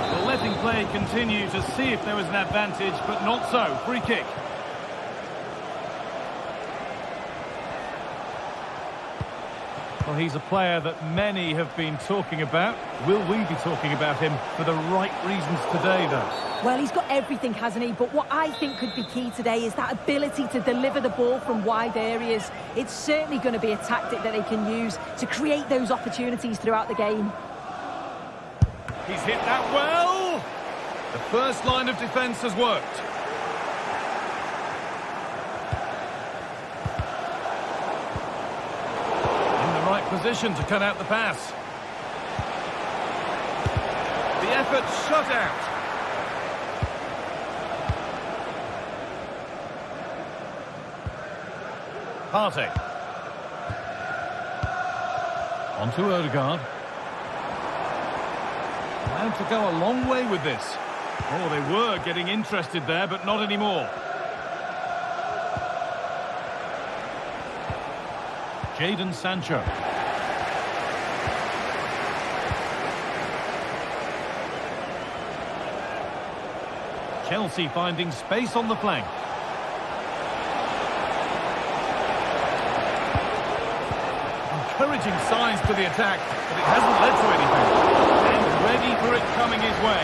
Well, letting play continue to see if there was an advantage, but not so. Free kick. Well, he's a player that many have been talking about. Will we be talking about him for the right reasons today, though? Well, he's got everything, hasn't he? But what I think could be key today is that ability to deliver the ball from wide areas. It's certainly going to be a tactic that they can use to create those opportunities throughout the game. He's hit that well. The first line of defence has worked. In the right position to cut out the pass. The effort shut out. Partey. On to Odegaard. Allowed to go a long way with this. Oh, they were getting interested there, but not anymore. Jadon Sancho. Chelsea finding space on the flank. Encouraging signs to the attack, but it hasn't led to anything. And ready for it coming his way.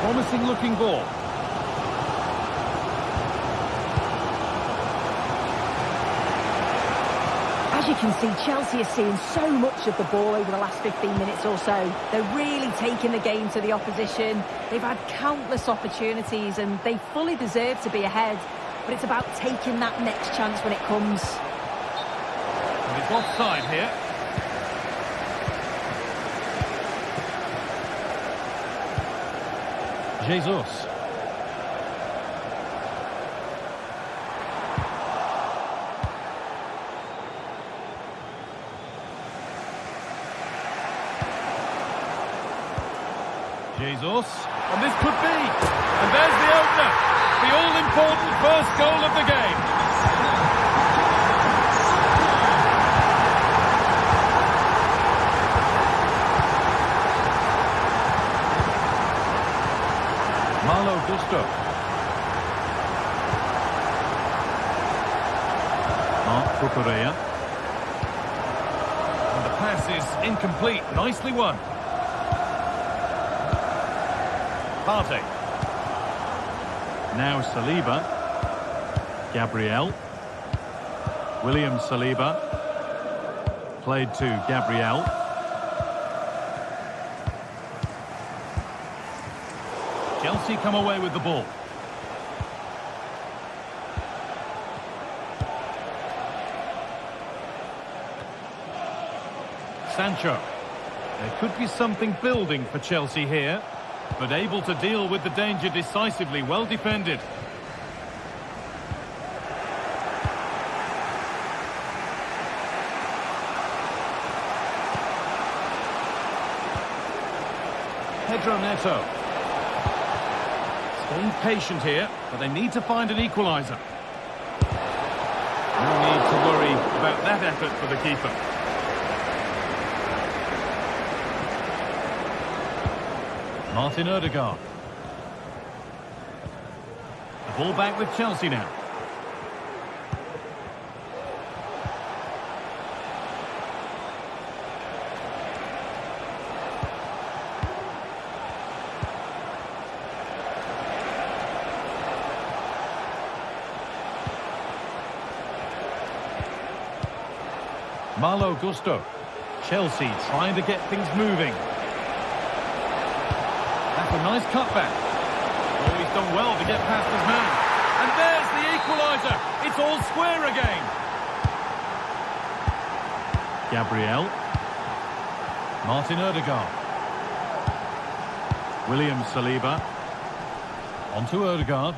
Promising looking ball. As you can see, Chelsea are seeing so much of the ball over the last 15 minutes or so. They're really taking the game to the opposition. They've had countless opportunities and they fully deserve to be ahead. But it's about taking that next chance when it comes. And it's offside here. Jesus. Jesus. And this could be. And there's the opener. The all-important first goal of the game. Malo Gusto. Mark Cucurella. And the pass is incomplete. Nicely won. Partey. Now Saliba. Gabriel. William Saliba. Played to Gabriel. Chelsea come away with the ball. Sancho. There could be something building for Chelsea here, but able to deal with the danger decisively. Well defended. Pedro Neto. Staying patient here, but they need to find an equaliser. No need to worry about that effort for the keeper. Martin Odegaard. The ball back with Chelsea now. Malo Gusto. Chelsea trying to get things moving. That's a nice cutback. Oh, he's done well to get past his man. And there's the equaliser. It's all square again. Gabriel. Martin Odegaard. William Saliba. On to Odegaard.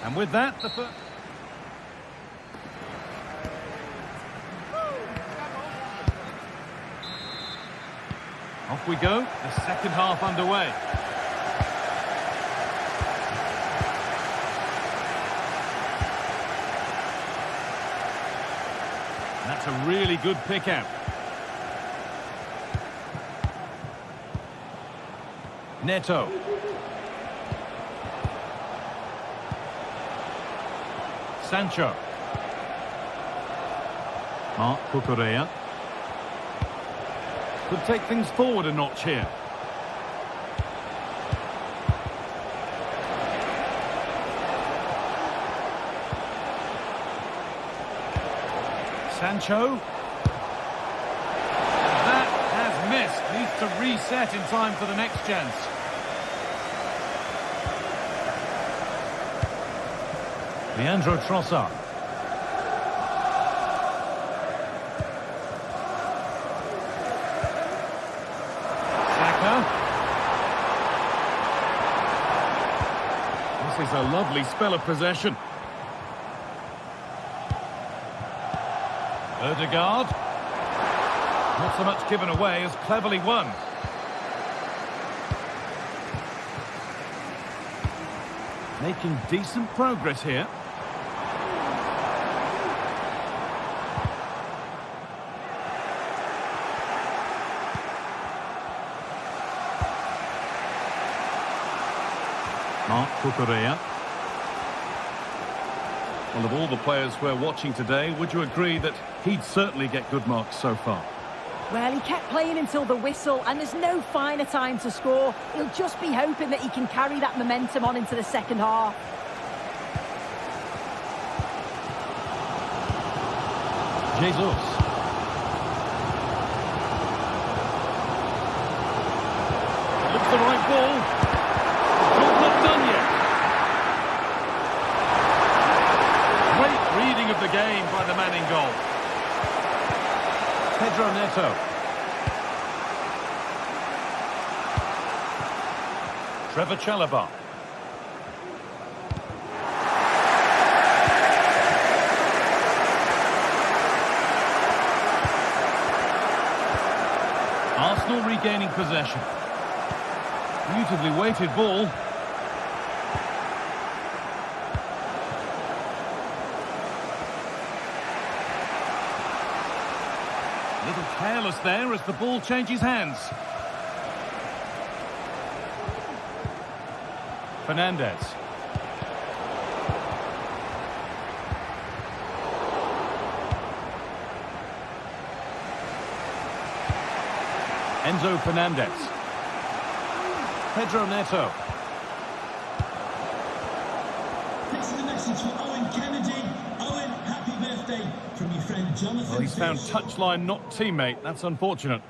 And with that, the first... Off we go, the second half underway. That's a really good pick out. Neto. Sancho. Marc Cucurella. Could take things forward a notch here. Sancho. That has missed. Needs to reset in time for the next chance. Leandro Trossard. Saka. This is a lovely spell of possession. Odegaard. Not so much given away as cleverly won. Making decent progress here. Marc Cucurella. Well, of all the players we're watching today, would you agree that he'd certainly get good marks so far? Well, he kept playing until the whistle, and there's no finer time to score. He'll just be hoping that he can carry that momentum on into the second half. Jesus. Looks the right ball. Not done yet. Great reading of the game by the man in goal. Pedro Neto. Trevor Chalobah. Arsenal regaining possession. Beautifully weighted ball. A little careless there as the ball changes hands. Fernandez. Enzo Fernandez. Pedro Neto. This is a message for Owen Kennedy. Owen, happy birthday from your friend Jonathan. Well, he's found touchline, not teammate. That's unfortunate.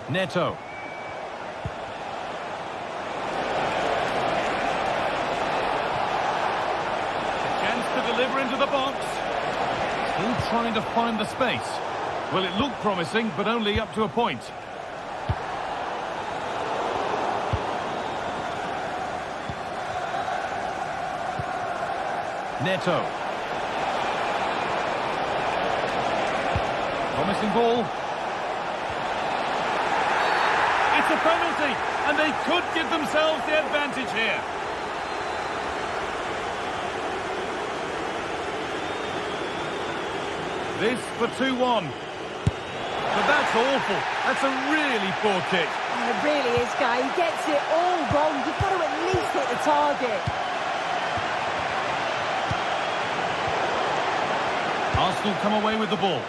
Neto. Deliver into the box. Still trying to find the space. Well, it looked promising, but only up to a point. Neto. Promising ball. It's a penalty, and they could give themselves the advantage here. This for 2-1. But that's awful. That's a really poor kick. It really is, Guy. He gets it all wrong. You've got to at least hit the target. Arsenal come away with the ball.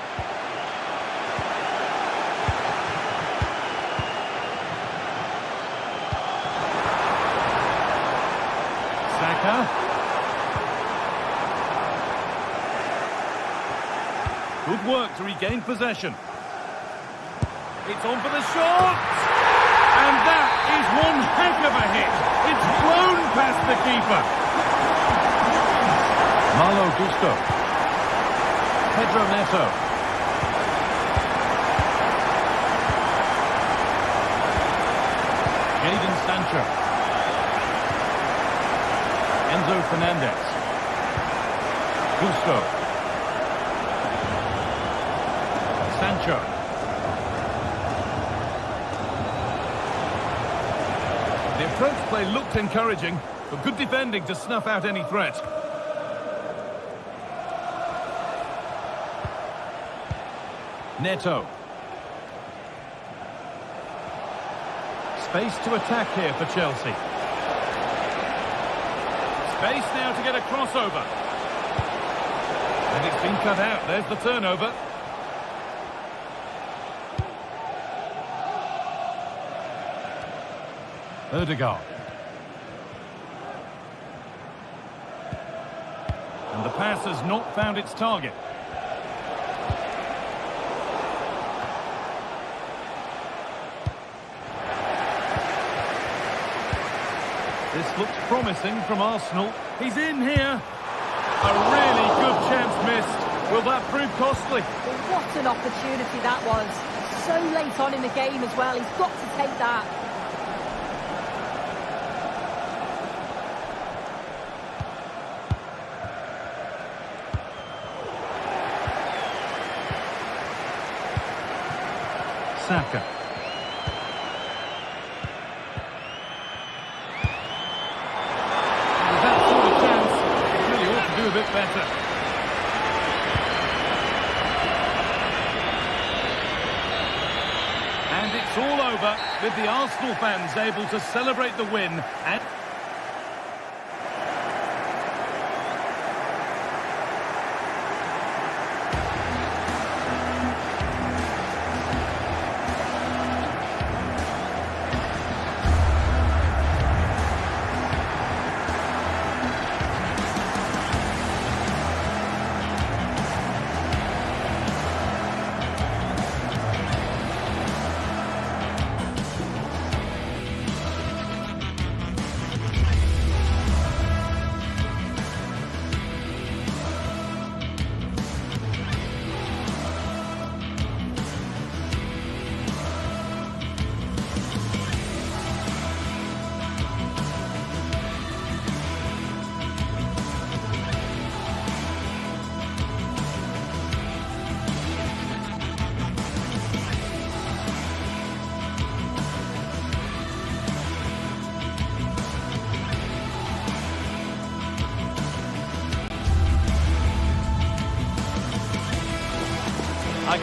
Saka. Good work to regain possession. It's on for the shot! And that is one heck of a hit. It's blown past the keeper. Malo Gusto. Pedro Neto. Jadon Sancho. Enzo Fernandez. Gusto. Sancho. The approach play looked encouraging, but good defending to snuff out any threat. Neto. Space to attack here for Chelsea. Space now to get a crossover. And it's been cut out. There's the turnover. Odegaard. And the pass has not found its target. This looks promising from Arsenal. He's in here. A really good chance missed. Will that prove costly? Well, what an opportunity that was. So late on in the game as well. He's got to take that. Saka. With that sort of chance, it really ought to do a bit better. And it's all over with the Arsenal fans able to celebrate the win and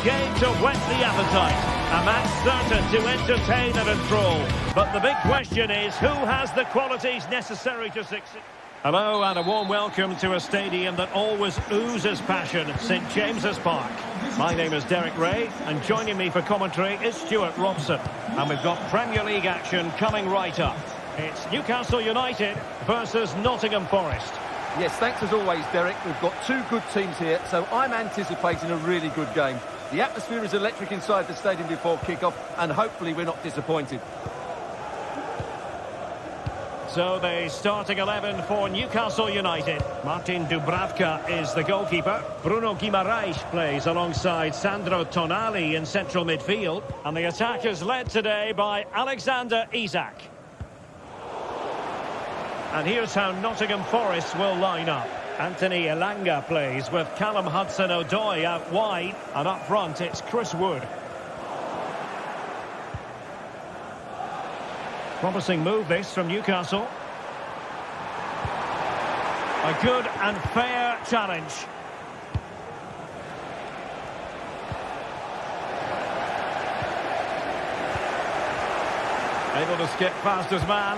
game to whet the appetite. A match certain to entertain and enthrall. But the big question is, who has the qualities necessary to succeed? Hello and a warm welcome to a stadium that always oozes passion, St James's Park. My name is Derek Ray, and joining me for commentary is Stuart Robson. And we've got Premier League action coming right up. It's Newcastle United versus Nottingham Forest. Yes, thanks as always, Derek. We've got two good teams here, so I'm anticipating a really good game. The atmosphere is electric inside the stadium before kickoff, and hopefully we're not disappointed. So the starting 11 for Newcastle United. Martin Dubravka is the goalkeeper. Bruno Guimaraes plays alongside Sandro Tonali in central midfield. And the attack is led today by Alexander Isak. And here's how Nottingham Forest will line up. Anthony Elanga plays with Callum Hudson-Odoi out wide. And up front it's Chris Wood. Promising move this from Newcastle. A good and fair challenge. Able to skip past his man.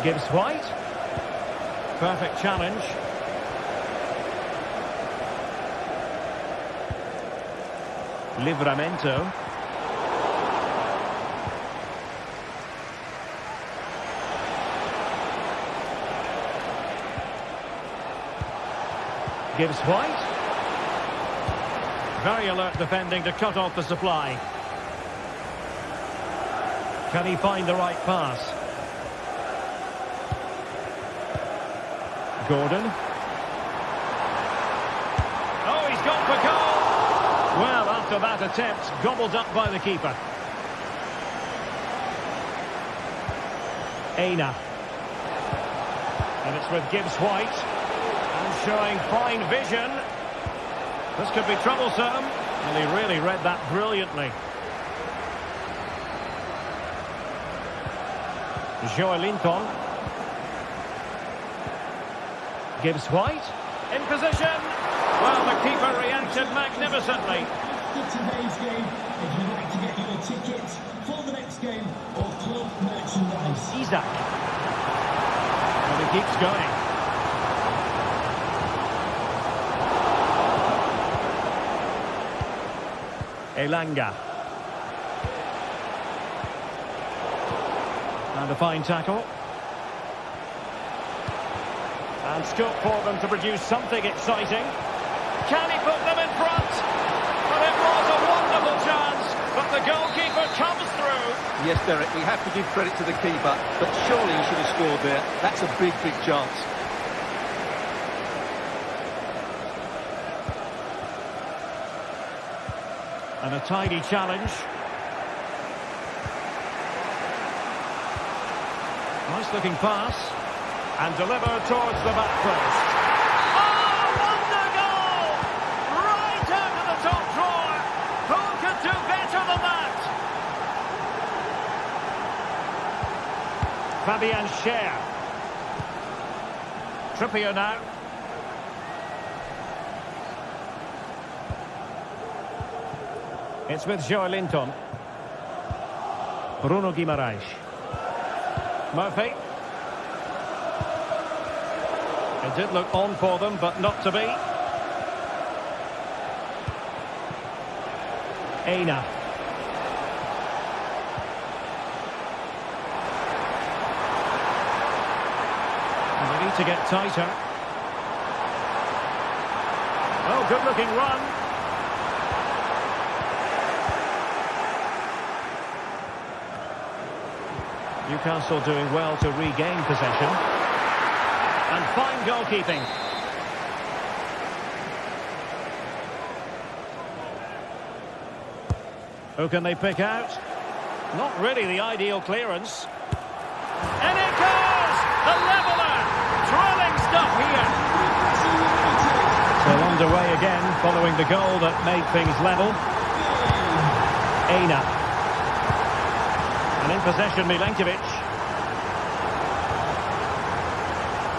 Gibbs White. Perfect challenge. Livramento. Gibbs White. Very alert defending to cut off the supply. Can he find the right pass? Gordon. Oh, he's gone for goal! Well, after that attempt, gobbled up by the keeper. Aina. And it's with Gibbs White. Showing fine vision. This could be troublesome. And he really read that brilliantly. Joelinton. Gibbs White. In position. Well, the keeper reacted magnificently. After today's game, if you'd like to get your tickets for the next game or club merchandise. Isak. And he keeps going. Elanga. And a fine tackle. And scope for them to produce something exciting. Can he put them in front? But it was a wonderful chance, but the goalkeeper comes through. Yes, Derek, we have to give credit to the keeper, but surely he should have scored there. That's a big, big chance. And a tidy challenge. Nice looking pass. And delivered towards the back post. Oh, wonder goal! Right out of the top drawer. Who could do better than that? Fabian Schär. Trippier now. It's with Joelinton. Bruno Guimaraes. Murphy. It did look on for them, but not to be. Aina. And they need to get tighter. Oh, good-looking run. Newcastle doing well to regain possession. And fine goalkeeping. Who can they pick out? Not really the ideal clearance. And it goes! The leveller! Thrilling stuff here. Still underway again following the goal that made things level. Aina. And in possession, Milenkovic.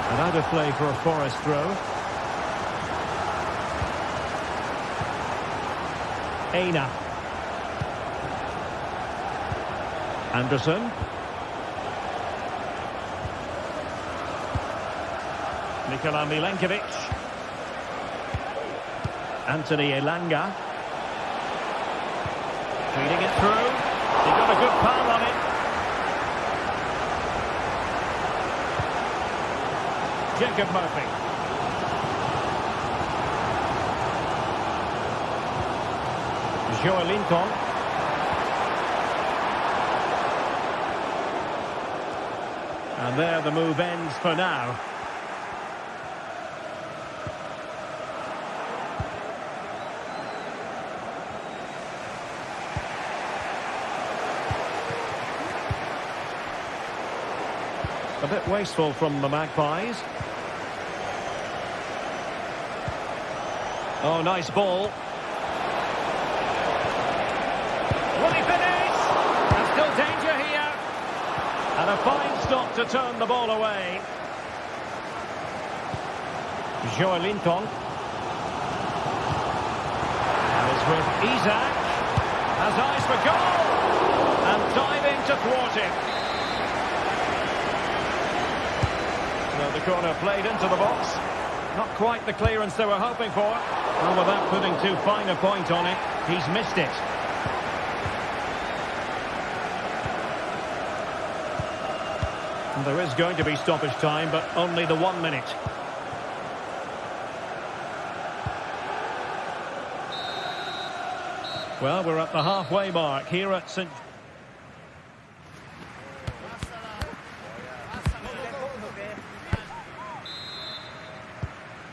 And out of play for a Forest throw. Aina. Anderson. Nikola Milenkovic. Anthony Elanga. Feeding it through. He got a good power on it. Jacob Murphy. Joelinton. And there the move ends for now. A bit wasteful from the Magpies. Oh, nice ball. Will he finish? There's still danger here. And a fine stop to turn the ball away. Joelinton. And it's with Isaac. Has eyes for goal. And diving to thwart it. So the corner played into the box. Not quite the clearance they were hoping for. Well, without putting too fine a point on it, he's missed it. And there is going to be stoppage time, but only the 1 minute. Well, we're at the halfway mark here at St.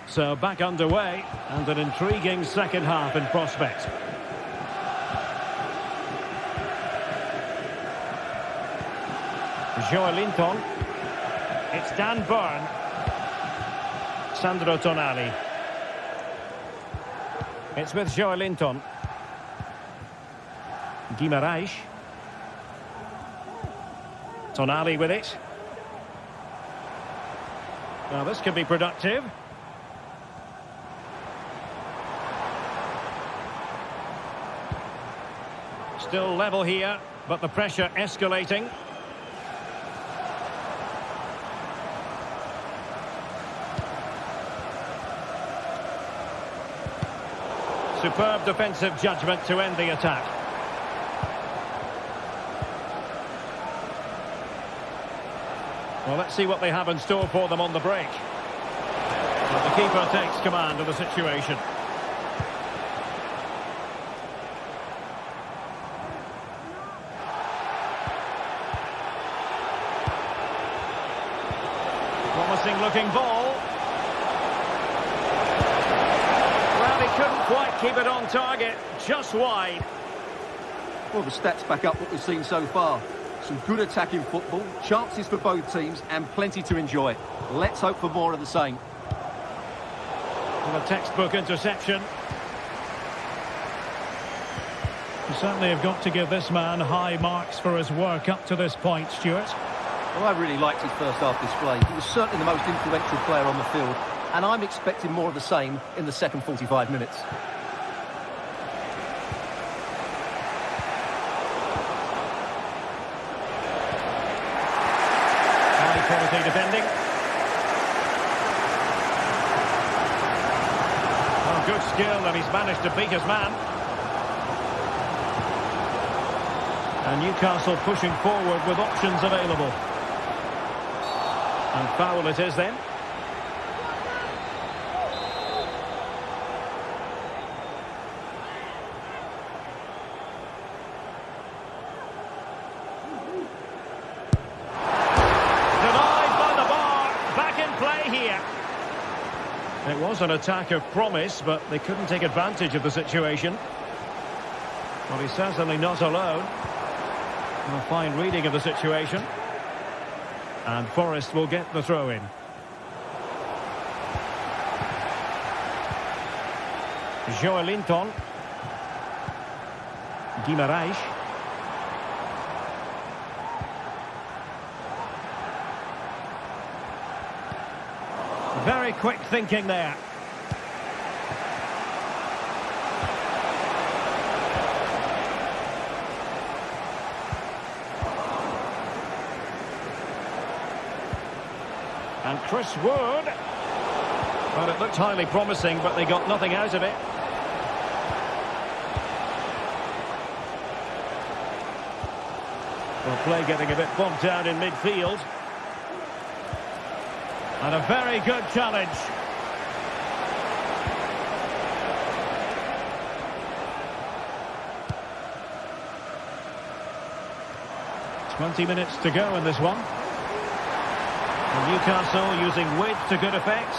So back underway, and an intriguing second half in prospect. Joelinton. It's Dan Burn. Sandro Tonali. It's with Joelinton. Guimaraes. Tonali with it. Now this could be productive. Still level here, but the pressure escalating. Superb defensive judgment to end the attack. Well, let's see what they have in store for them on the break. Well, the keeper takes command of the situation. Promising looking ball. Well, he couldn't quite keep it on target, just wide. Well, the stats back up what we've seen so far. Some good attacking football, chances for both teams, and plenty to enjoy. Let's hope for more of the same. Well, a textbook interception. You certainly have got to give this man high marks for his work up to this point, Stuart. Well, I really liked his first half display. He was certainly the most influential player on the field, and I'm expecting more of the same in the second 45 minutes. Quality defending. Oh, good skill, and he's managed to beat his man. And Newcastle pushing forward with options available. And foul it is then. It was an attack of promise, but they couldn't take advantage of the situation. Well, he's certainly not alone. A fine reading of the situation. And Forest will get the throw-in. Joelinton. Guimaraes. Very quick thinking there. Chris Wood. Well, it looked highly promising, but they got nothing out of it. Well, play getting a bit bogged down in midfield. And a very good challenge. "20 minutes to go in this one. And Newcastle using width to good effect.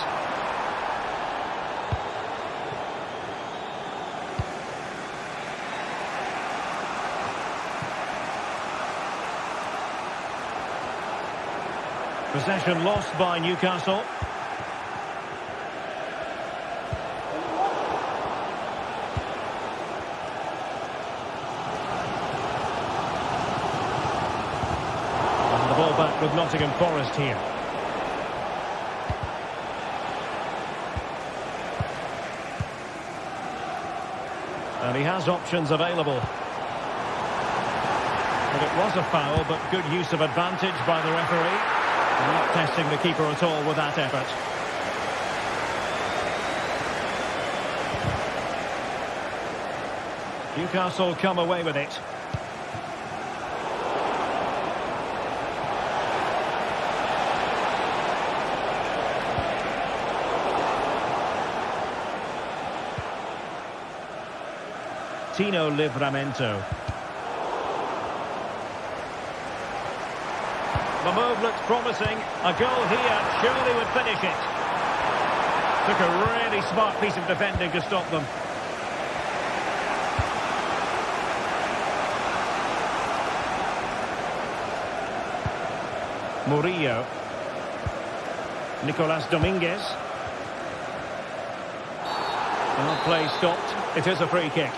Possession lost by Newcastle. And the ball back with Nottingham Forest here. And he has options available. But it was a foul, but good use of advantage by the referee. Not testing the keeper at all with that effort. Newcastle come away with it. Tino Livramento. The move looks promising. A goal here surely would finish it. Took a really smart piece of defending to stop them. Murillo. Nicolas Dominguez. And play stopped. It is a free kick.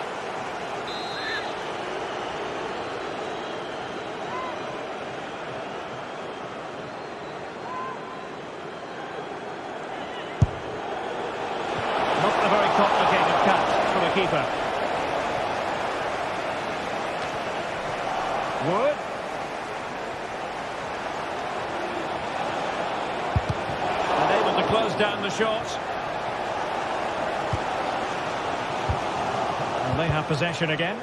Keeper. Wood. And able to close down the shot. And they have possession again.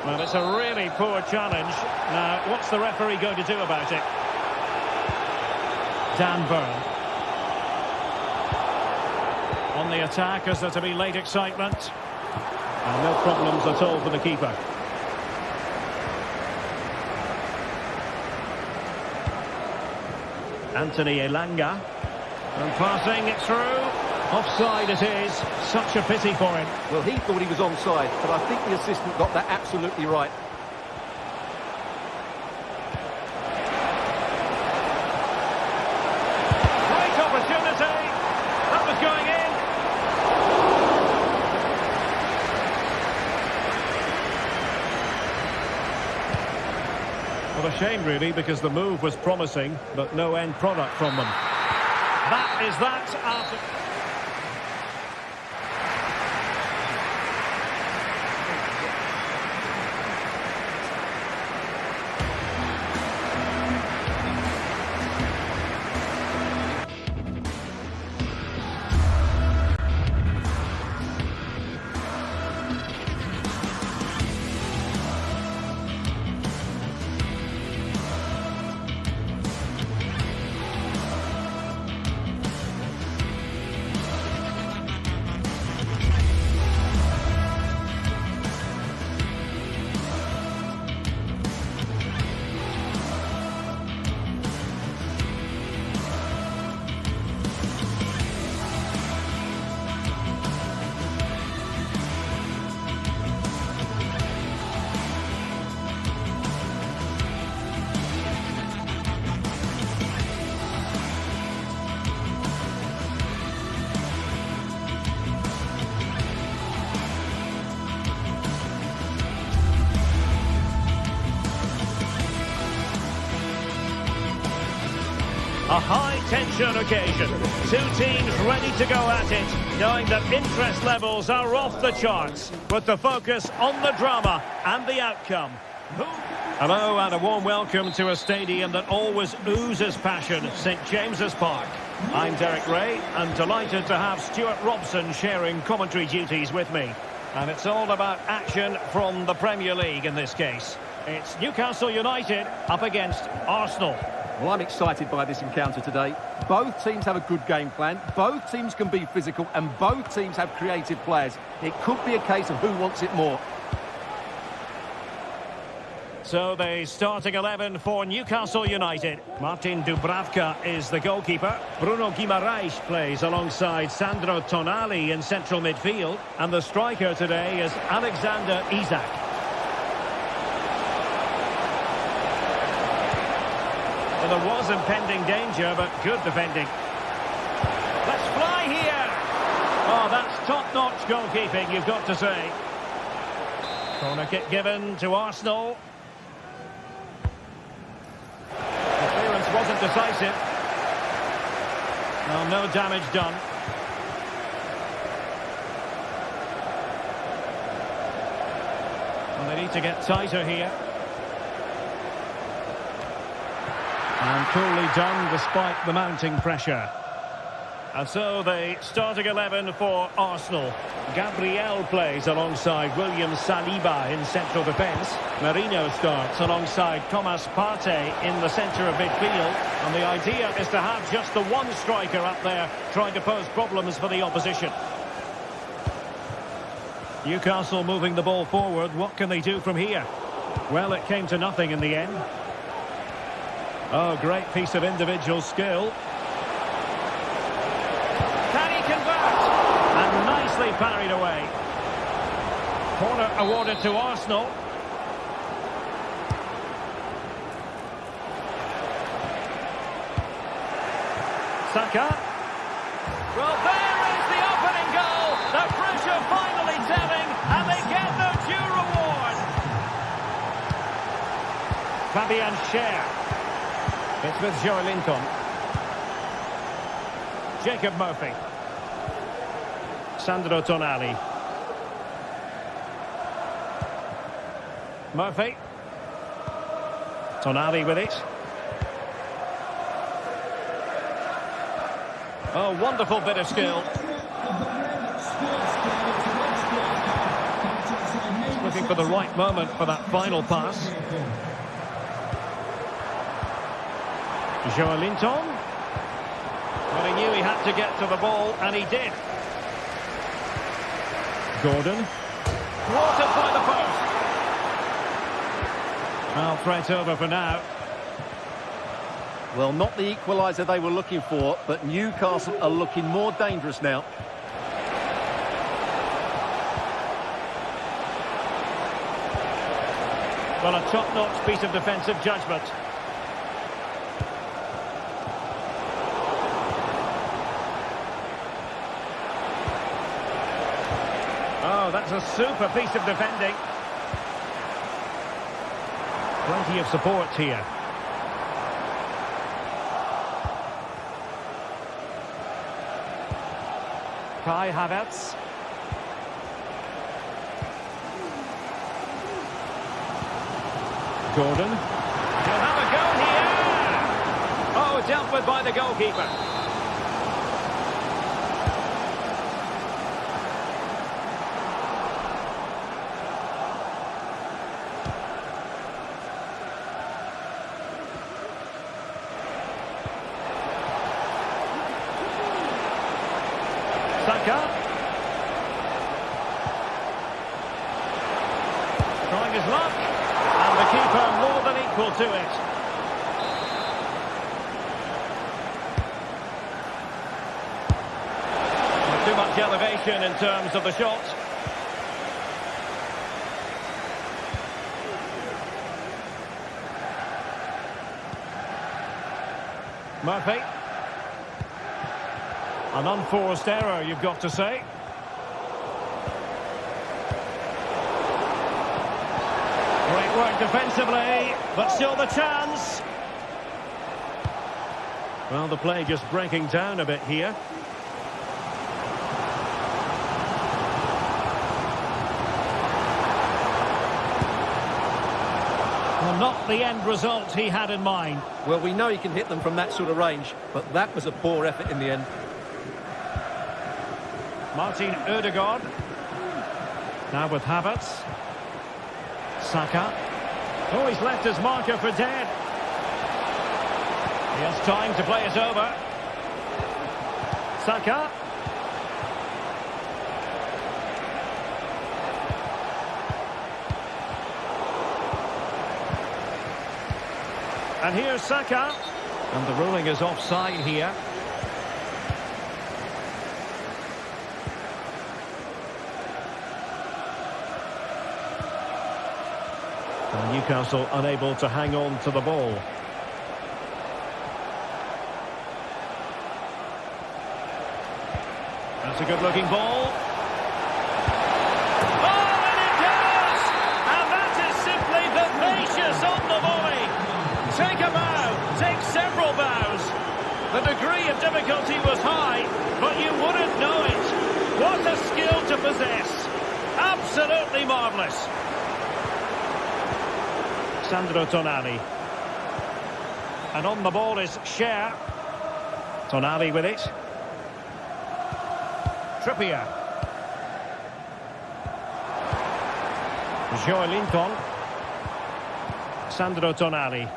Well, it's a really poor challenge. Now, what's the referee going to do about it? Dan Burn. On the attack, as there to be late excitement. And no problems at all for the keeper. Anthony Elanga. And passing it through. Offside it is. Such a pity for him. Well, he thought he was onside, but I think the assistant got that absolutely right. Great opportunity. That was going in. Well, a shame really, because the move was promising, but no end product from them. That is that after... A high-tension occasion. Two teams ready to go at it, knowing that interest levels are off the charts, with the focus on the drama and the outcome. Who... Hello and a warm welcome to a stadium that always oozes passion, St James's Park. I'm Derek Ray and delighted to have Stuart Robson sharing commentary duties with me. And it's all about action from the Premier League in this case. It's Newcastle United up against Arsenal. Well, I'm excited by this encounter today. Both teams have a good game plan, both teams can be physical, and both teams have creative players. It could be a case of who wants it more. So the starting 11 for Newcastle United. Martin Dubravka is the goalkeeper. Bruno Guimaraes plays alongside Sandro Tonali in central midfield. And the striker today is Alexander Isak. Well, there was impending danger, but good defending. Let's fly here! Oh, that's top-notch goalkeeping, you've got to say. Corner kick given to Arsenal. Wasn't decisive. Well, no damage done. Well, they need to get tighter here. And coolly done despite the mounting pressure. And so the starting 11 for Arsenal. Gabriel plays alongside William Saliba in central defence. Merino starts alongside Thomas Partey in the centre of midfield. And the idea is to have just the one striker up there trying to pose problems for the opposition. Newcastle moving the ball forward. What can they do from here? Well, it came to nothing in the end. Oh, great piece of individual skill. And nicely parried away. Corner awarded to Arsenal. Saka. Well, there is the opening goal. The pressure finally telling, and they get their due reward. Fabian Schär. It's with Joe Linton. Jacob Murphy. Sandro Tonali. Murphy. Tonali with it. Oh, wonderful bit of skill. Just looking for the right moment for that final pass. Joe Linton. Well, he knew he had to get to the ball, and he did. Gordon. Thwarted by the post. Well, threat over for now. Well, not the equaliser they were looking for, but Newcastle are looking more dangerous now. Well, a top-notch piece of defensive judgment. Oh, that's a super piece of defending. Plenty of support here. Kai Havertz. Gordon. He'll have a go here. Oh, dealt with by the goalkeeper. Saka. Trying his luck. And the keeper more than equal to it. Not too much elevation in terms of the shot. Murphy. An unforced error, you've got to say. Great work defensively, but still the chance. Well, the play just breaking down a bit here. Well, Not the end result he had in mind. Well, we know he can hit them from that sort of range, but that was a poor effort in the end. Martin Ødegaard. Now with Havertz. Saka. Oh, he's left his marker for dead. He has time to play it over. Saka. And here's Saka. And the ruling is offside here. And Newcastle unable to hang on to the ball. That's a good-looking ball. Oh, and it goes! And that is simply vivacious on the volley. Take a bow, take several bows. The degree of difficulty was high, but you wouldn't know it. What a skill to possess. Absolutely marvellous. Sandro Tonali. And on the ball is Cher. Tonali with it. Trippier. Joelinton. Sandro Tonali.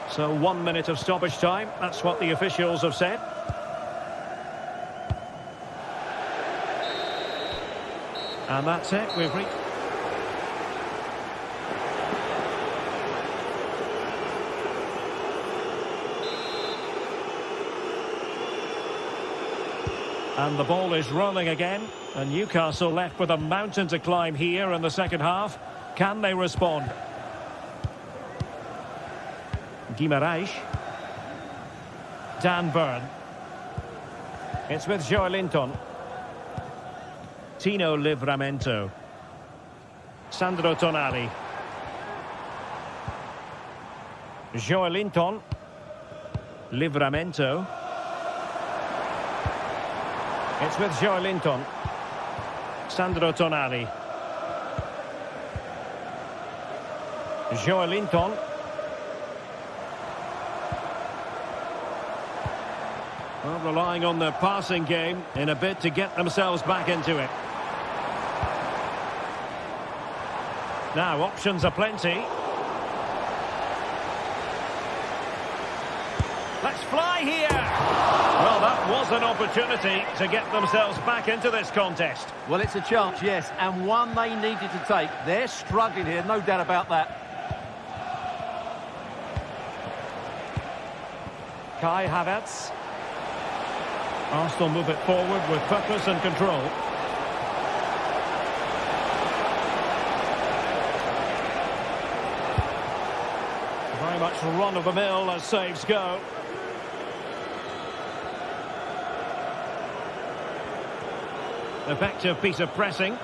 So 1 minute of stoppage time. That's what the officials have said. And that's it. We've reached... And the ball is rolling again. And Newcastle left with a mountain to climb here in the second half. Can they respond? Guimaraes. Dan Burn. It's with Joelinton. Tino Livramento. Sandro Tonali. Joelinton. Livramento. It's with Joelinton. Sandro Tonali. Joelinton. Well, relying on their passing game in a bid to get themselves back into it. Now, options are plenty. Let's fly here! Well, that was an opportunity to get themselves back into this contest. Well, it's a chance, yes, and one they needed to take. They're struggling here, no doubt about that. Kai Havertz. Arsenal move it forward with purpose and control. Very much run-of-the-mill as saves go. Effective piece of pressing.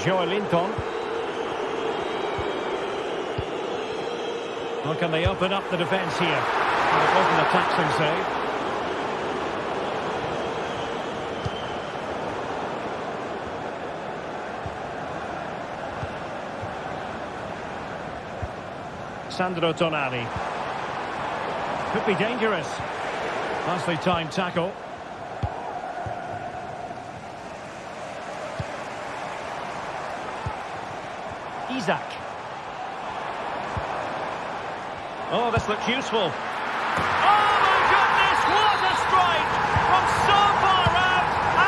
Joelinton. How can they open up the defence here? Well, it wasn't a taxing save. Sandro Tonali. Could be dangerous. Nicely timed tackle. Isak. Oh, this looks useful. Oh, my goodness, what a strike! From so far out,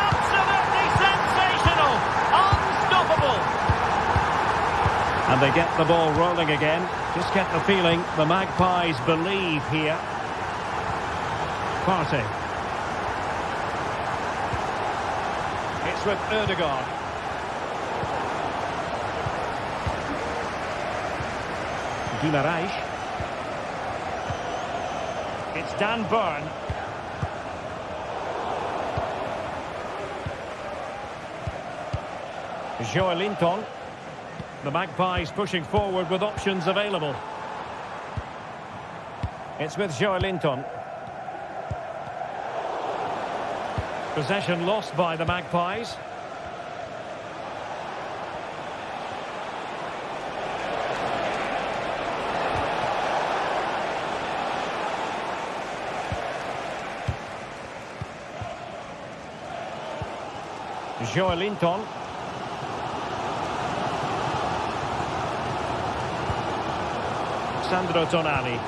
absolutely sensational! Unstoppable! And they get the ball rolling again. Just get the feeling the Magpies believe here. Partey. It's with Ødegaard. Guimaraes. It's Dan Burn. Joelinton. The Magpies pushing forward with options available. It's with Joelinton. Possession lost by the Magpies. Joelinton. Sandro Tonali.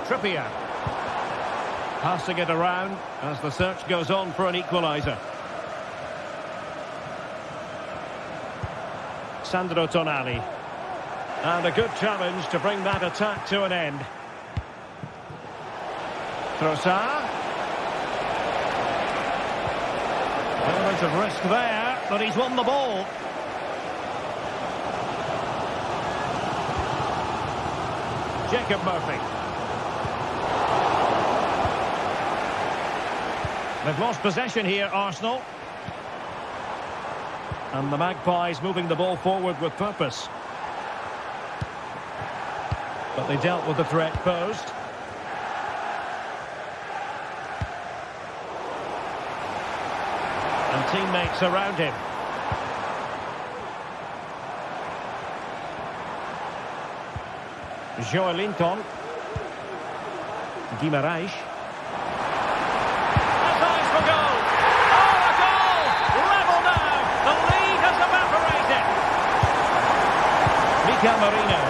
Trippier. Passing it around as the search goes on for an equaliser. Sandro Tonali. And a good challenge to bring that attack to an end. Trossard. Element of risk there, but he's won the ball. Jacob Murphy. They've lost possession here, Arsenal. And the Magpies moving the ball forward with purpose. But they dealt with the threat posed. And teammates around him. Joelinton. Guimaraes. That's eyes for goal. Oh, a goal! Level now. The lead has evaporated. Mika Marino.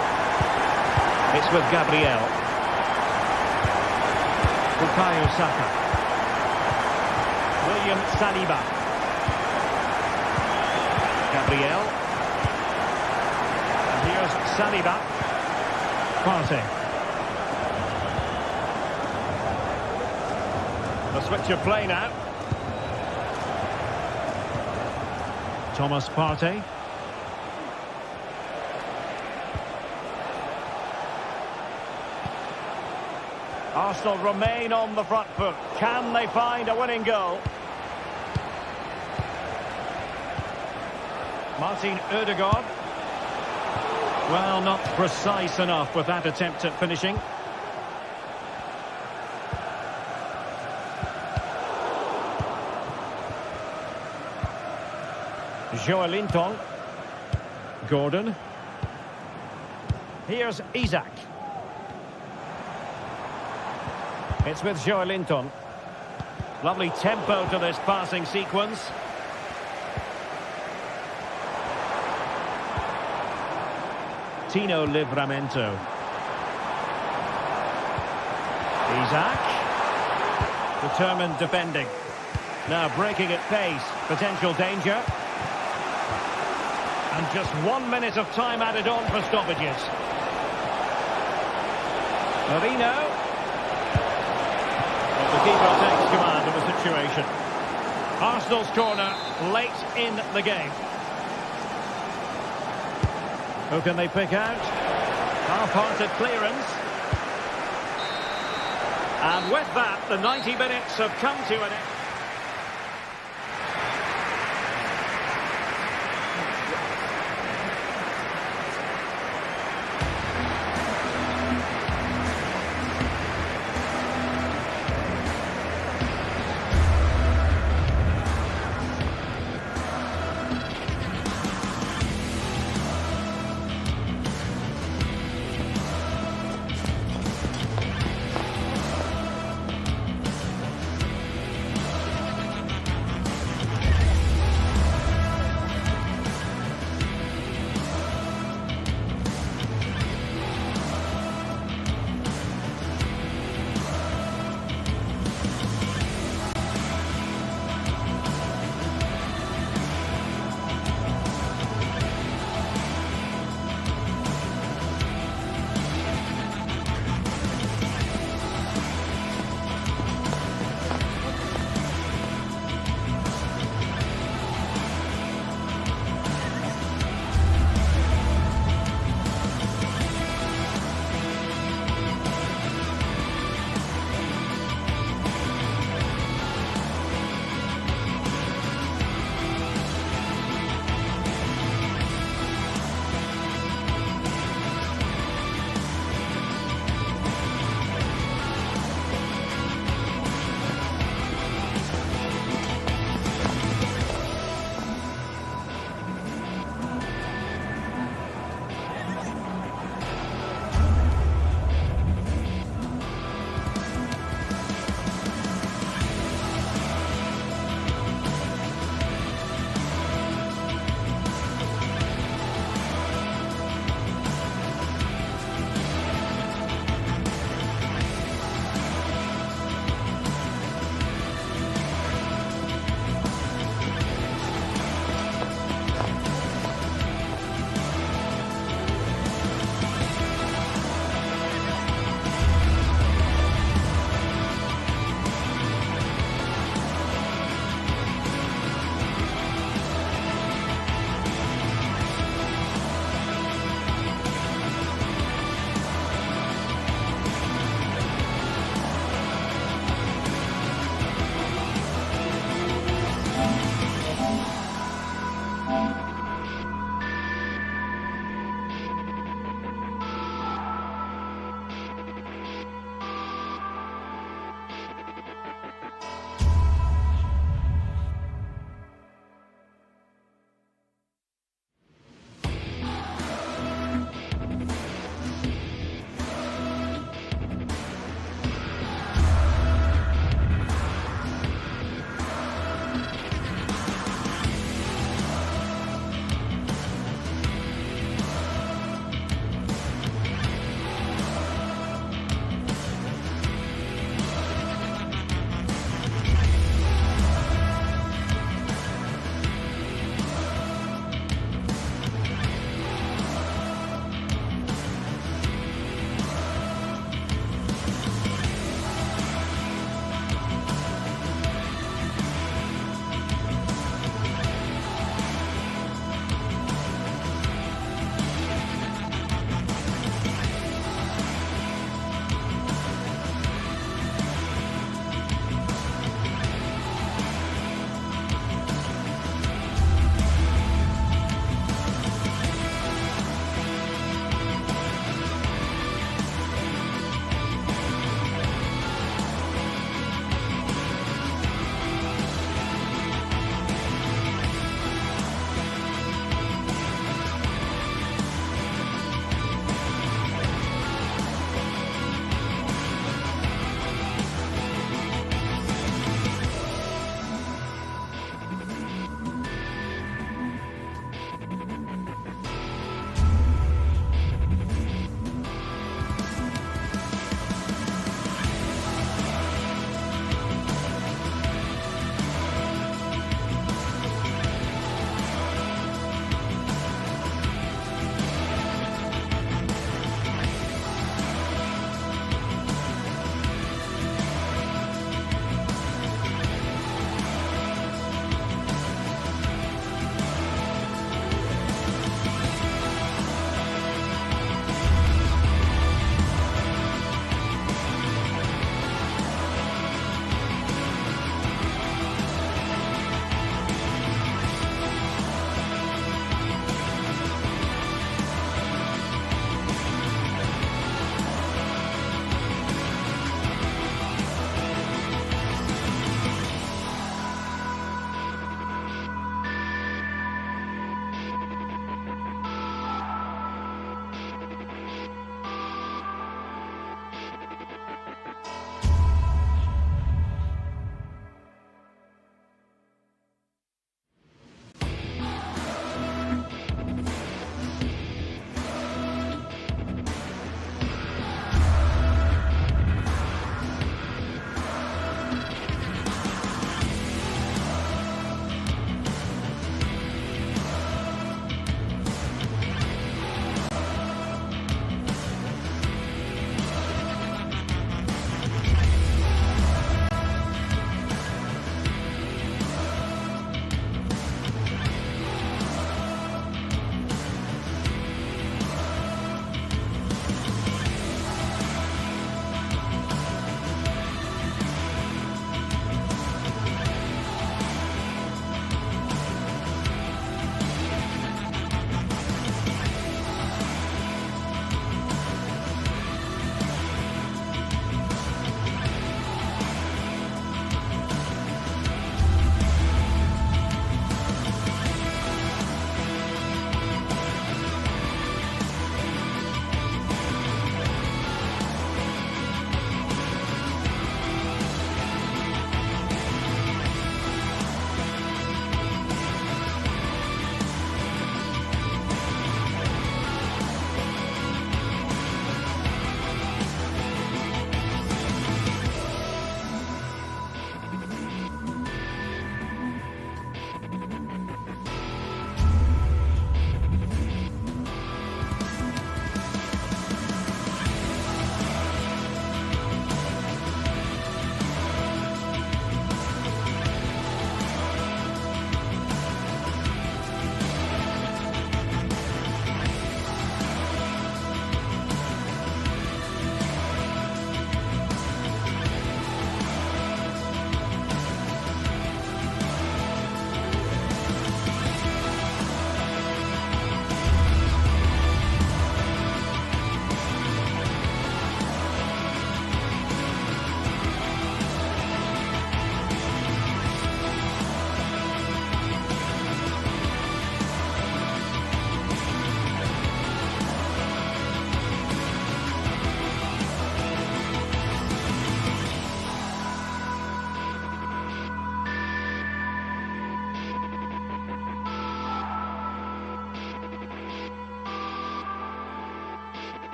It's with Gabriel. Bukayo Saka. William Saliba. Gabriel. And here's Saliba. Partey. The switch of play now. Thomas Partey. Arsenal remain on the front foot. Can they find a winning goal? Martin Ødegaard. Well, not precise enough with that attempt at finishing. Joelinton. Gordon. Here's Isak. It's with Joelinton. Lovely tempo to this passing sequence. Tino Livramento. Isak. Determined defending. Now breaking at pace. Potential danger. And just 1 minute of time added on for stoppages. Marino. Well, the keeper takes command of the situation. Arsenal's corner late in the game. Who can they pick out? Half-hearted clearance. And with that, the 90 minutes have come to an end.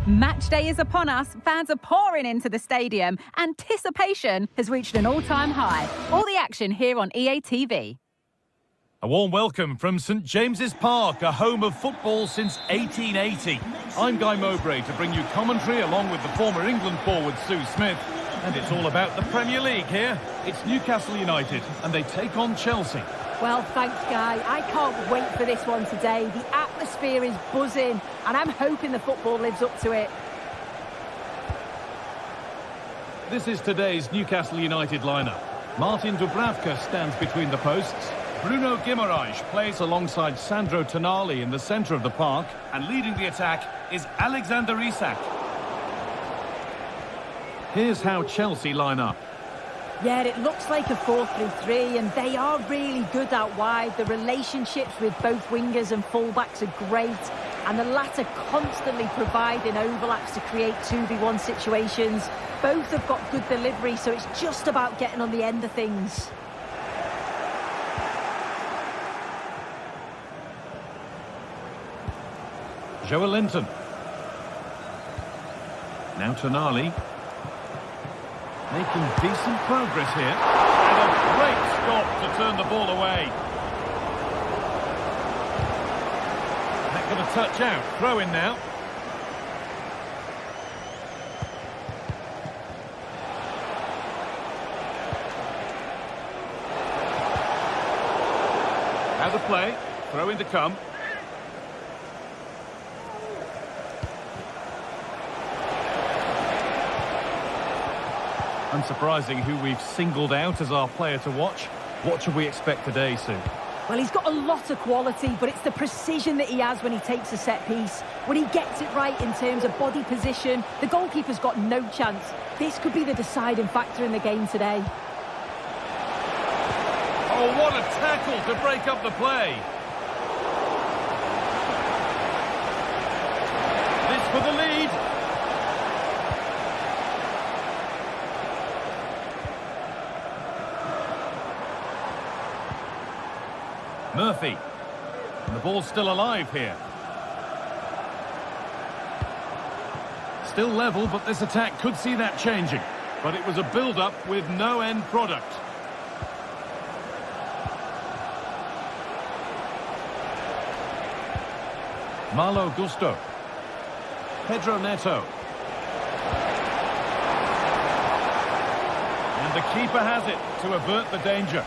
Match day is upon us, fans are pouring into the stadium. Anticipation has reached an all-time high. All the action here on EA TV. A warm welcome from St James's Park, a home of football since 1880. I'm Guy Mowbray to bring you commentary along with the former England forward Sue Smith. And it's all about the Premier League here. It's Newcastle United and they take on Chelsea. Well, thanks, Guy. I can't wait for this one today. The atmosphere is buzzing, and I'm hoping the football lives up to it. This is today's Newcastle United lineup. Martin Dubravka stands between the posts. Bruno Guimaraes plays alongside Sandro Tonali in the centre of the park. And leading the attack is Alexander Isak. Here's how Chelsea line up. Yeah, it looks like a 4-3-3, and they are really good out wide. The relationships with both wingers and fullbacks are great, and the latter constantly providing overlaps to create 2v1 situations. Both have got good delivery, so it's just about getting on the end of things. Joe Linton. Now Tonali. Making decent progress here. And a great stop to turn the ball away. That got a touch out. Throw in now. Now the play. Throw in to come. Unsurprising who we've singled out as our player to watch. What should we expect today, Sue? Well, he's got a lot of quality, but it's the precision that he has when he takes a set piece. When he gets it right in terms of body position, the goalkeeper's got no chance. This could be the deciding factor in the game today. Oh, what a tackle to break up the play. This for the lead. Murphy. And the ball's still alive here. Still level, but this attack could see that changing. But it was a build-up with no end product. Malo Gusto. Pedro Neto. And the keeper has it to avert the danger.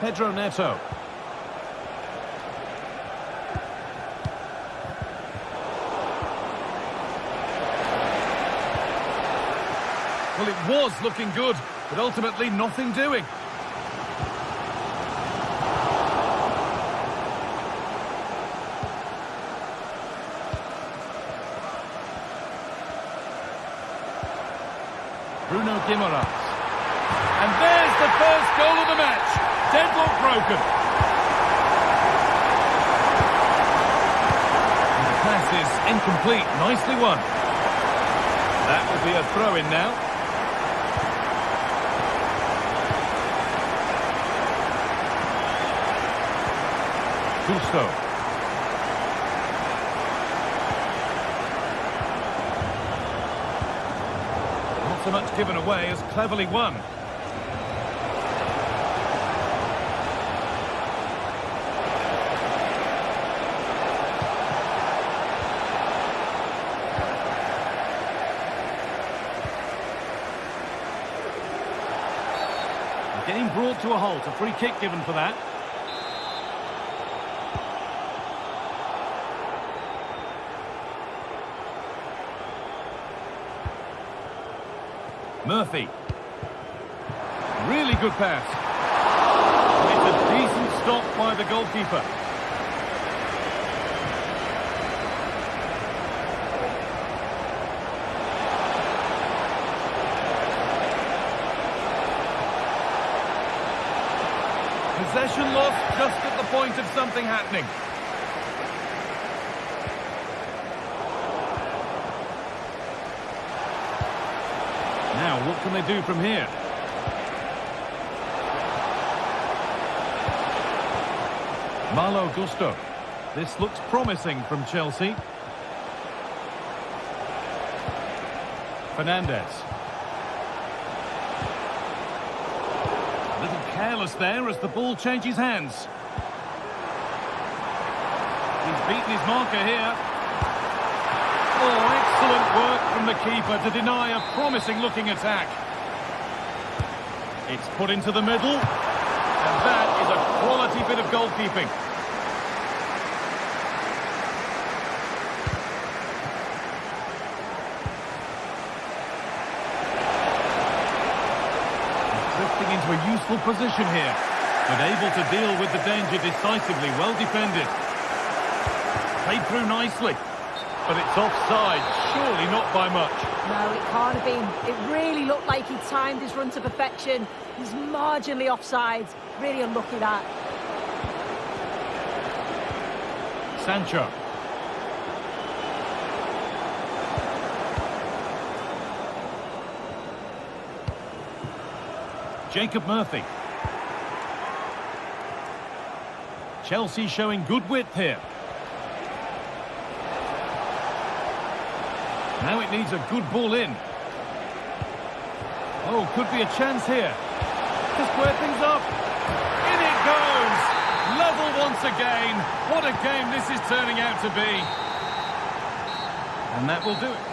Pedro Neto. Well, it was looking good, but ultimately nothing doing. Bruno Guimaraes. And there's the first goal of the match. Deadlock broken. And the pass is incomplete. Nicely won. That will be a throw-in now. Gusto. Not so much given away as cleverly won. Game brought to a halt, a free kick given for that. Murphy. Really good pass. And it's a decent stop by the goalkeeper. Possession lost just at the point of something happening. Now, what can they do from here? Malo Gusto. This looks promising from Chelsea. Fernandez. A little careless there as the ball changes hands. He's beaten his marker here. Oh, excellent work from the keeper to deny a promising-looking attack. It's put into the middle. And that is a quality bit of goalkeeping. Drifting into a useful position here, but able to deal with the danger decisively. Well defended. Played through nicely, but it's offside. Surely not by much. No, it can't have been. It really looked like he timed his run to perfection. He's marginally offside. Really unlucky that. Sancho. Jacob Murphy. Chelsea showing good width here. Now it needs a good ball in. Oh, could be a chance here. To square things up. In it goes! Level once again. What a game this is turning out to be. And that will do it.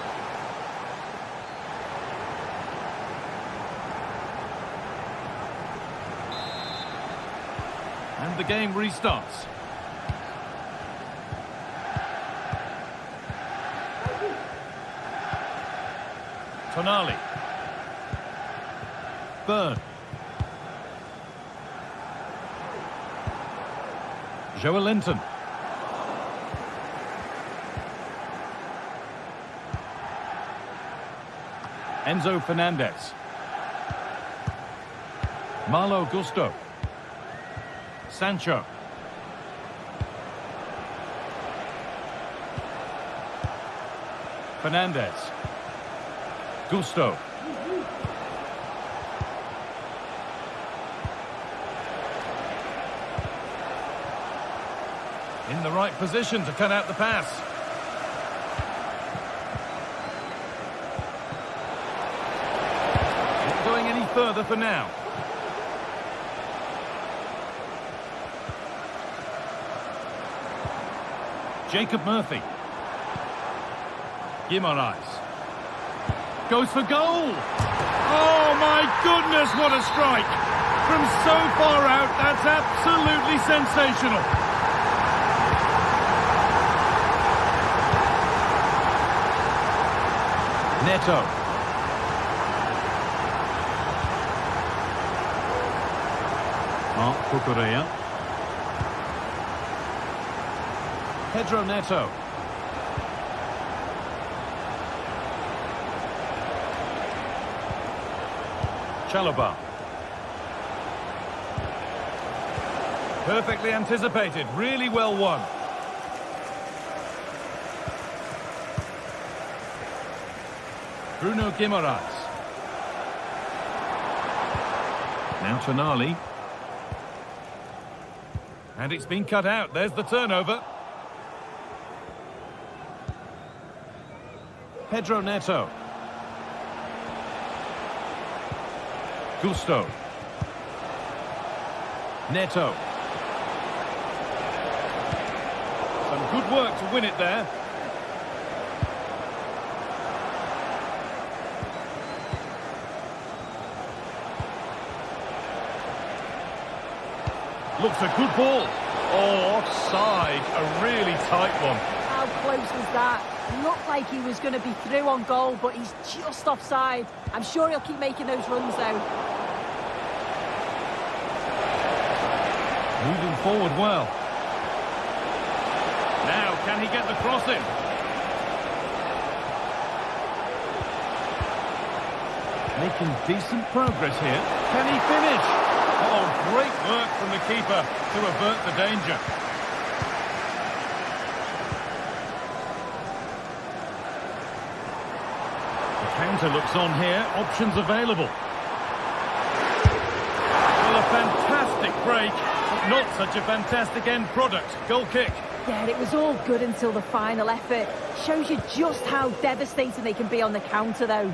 And the game restarts. Tonali. Burn. Joelinton. Enzo Fernandez. Malo Gusto. Sancho. Fernandez. Gusto. In the right position to cut out the pass. Not going any further for now. Jacob Murphy. Guimaraes. Goes for goal! Oh my goodness, what a strike! From so far out, that's absolutely sensational. Neto. Marc Cucurella. Pedro Neto. Chalobah. Perfectly anticipated, really well won. Bruno Guimaraes. Now Tonali. And it's been cut out. There's the turnover. Pedro Neto. Gusto. Neto. Some good work to win it there. Looks a good ball. Oh, offside. A really tight one. How close was that? Looked like he was going to be through on goal, but he's just offside. I'm sure he'll keep making those runs, though. Moving forward well. Now, can he get the cross in? Making decent progress here. Can he finish? Oh, great work from the keeper to avert the danger. Counter looks on here, options available. Well, a fantastic break, but not such a fantastic end product. Goal kick. Yeah, it was all good until the final effort. Shows you just how devastating they can be on the counter, though.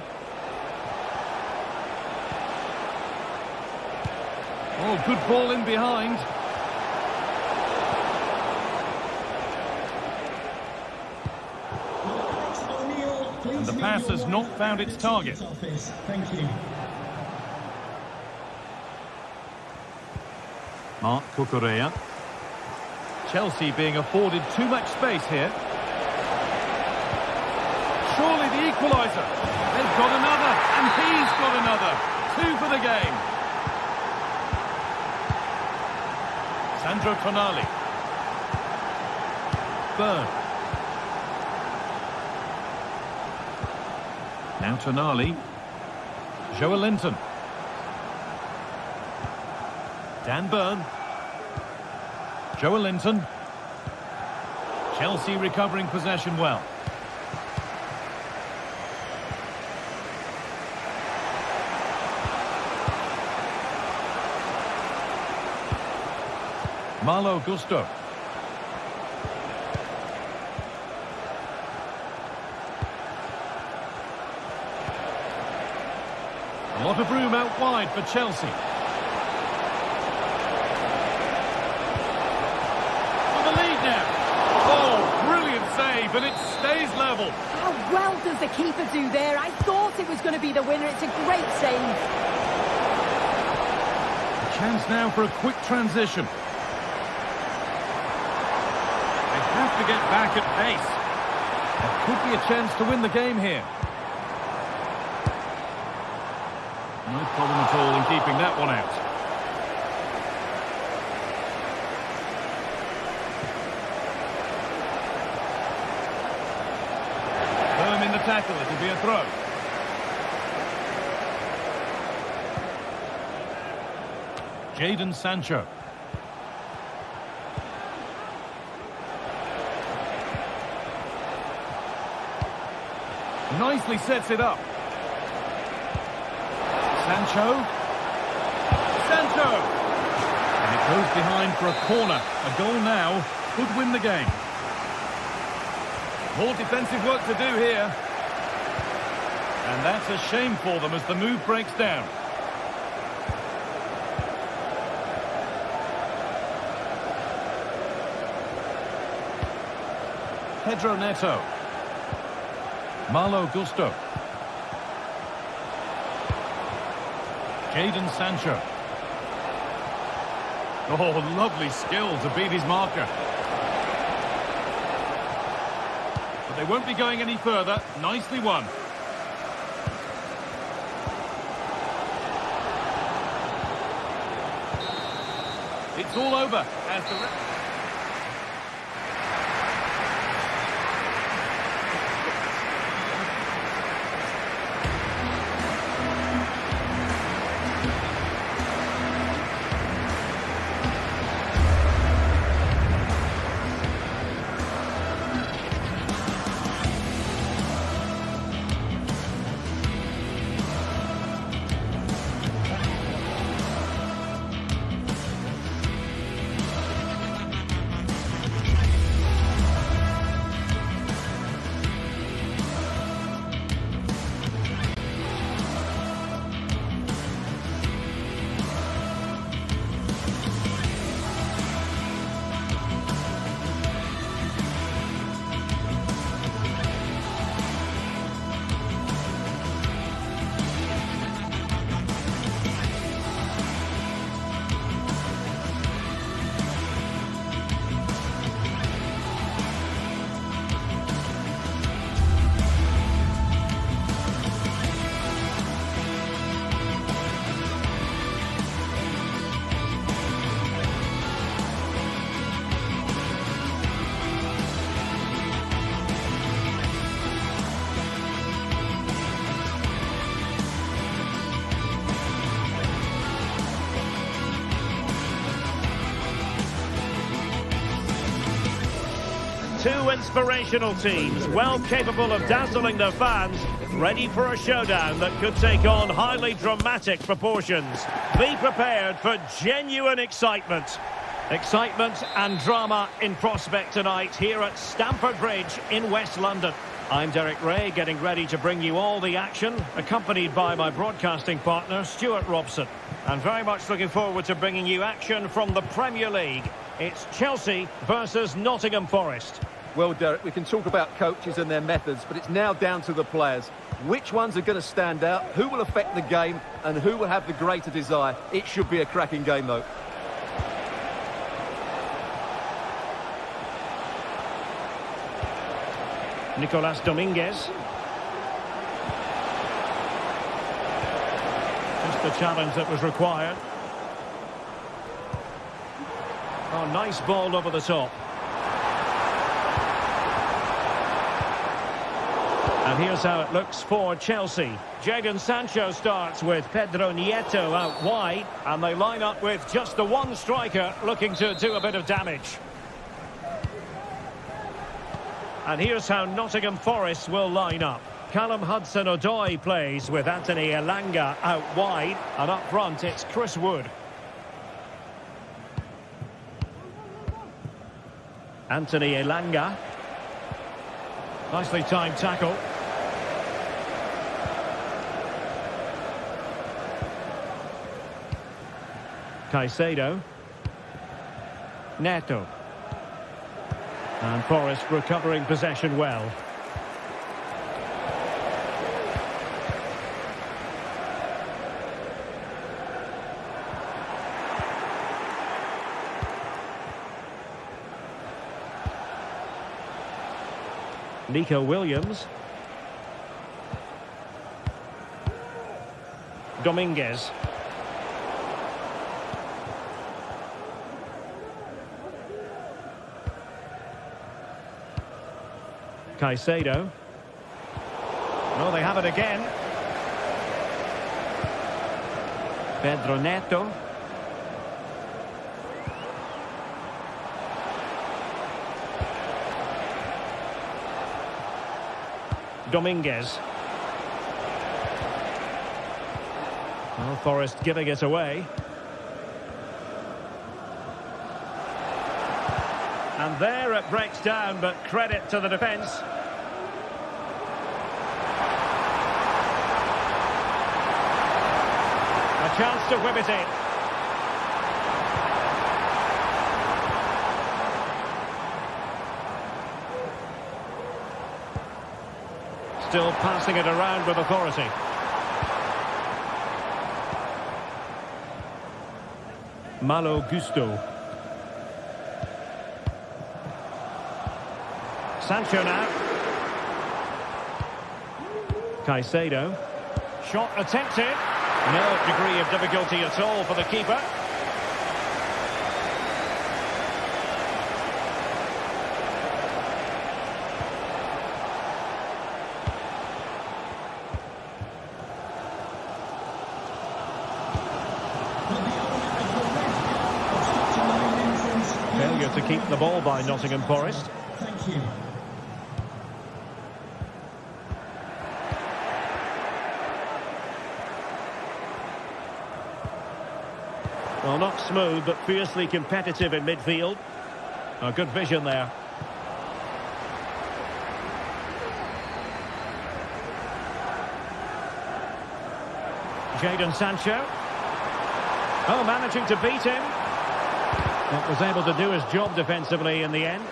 Oh, good ball in behind. And the pass has not found its target. Thank you. Mark Cucurella. Chelsea being afforded too much space here. Surely the equaliser. They've got another, and he's got another. 2 for the game. Sandro Tonali. Byrne. Now Tonali. Joelinton. Dan Byrne. Joelinton. Chelsea recovering possession well. Malo Gusto. A lot of room out wide for Chelsea. For the lead now. Oh, brilliant save, and it stays level. How well does the keeper do there? I thought it was going to be the winner. It's a great save. A chance now for a quick transition. Have to get back at pace. There could be a chance to win the game here. No problem at all in keeping that one out. Firm in the tackle, it'll be a throw. Jadon Sancho. Nicely sets it up. Sancho. And it goes behind for a corner. A goal now could win the game. More defensive work to do here. And that's a shame for them as the move breaks down. Pedro Neto. Malo Gusto. Jadon Sancho. Oh, lovely skill to beat his marker. But they won't be going any further. Nicely won. It's all over as the... Two inspirational teams, well capable of dazzling their fans, ready for a showdown that could take on highly dramatic proportions. Be prepared for genuine excitement. Excitement and drama in prospect tonight here at Stamford Bridge in West London. I'm Derek Ray, getting ready to bring you all the action, accompanied by my broadcasting partner, Stuart Robson. And very much looking forward to bringing you action from the Premier League. It's Chelsea versus Nottingham Forest. Well, Derek, we can talk about coaches and their methods, but it's now down to the players. Which ones are going to stand out, who will affect the game, and who will have the greater desire? It should be a cracking game, though. Nicolas Dominguez. Just the challenge that was required. Oh, nice ball over the top. And here's how it looks for Chelsea. Jadon Sancho starts with Pedro Nieto out wide, and they line up with just the one striker looking to do a bit of damage. And here's how Nottingham Forest will line up. Callum Hudson-Odoi plays with Anthony Elanga out wide, and up front it's Chris Wood. Anthony Elanga. Nicely timed tackle. Caicedo. Neto. And Forest recovering possession well. Nico Williams. Dominguez. Caicedo. Oh, they have it again. Pedro Neto. Dominguez. Well, Forest giving it away. And there it breaks down, but credit to the defence. A chance to whip it in. Still passing it around with authority. Malo Gusto. Sancho now. Caicedo. Shot attempted. No degree of difficulty at all for the keeper. Failure to keep the ball by Nottingham Forest. Thank you. Well, not smooth, but fiercely competitive in midfield. A good vision there. Jadon Sancho. Oh, managing to beat him. But was able to do his job defensively in the end.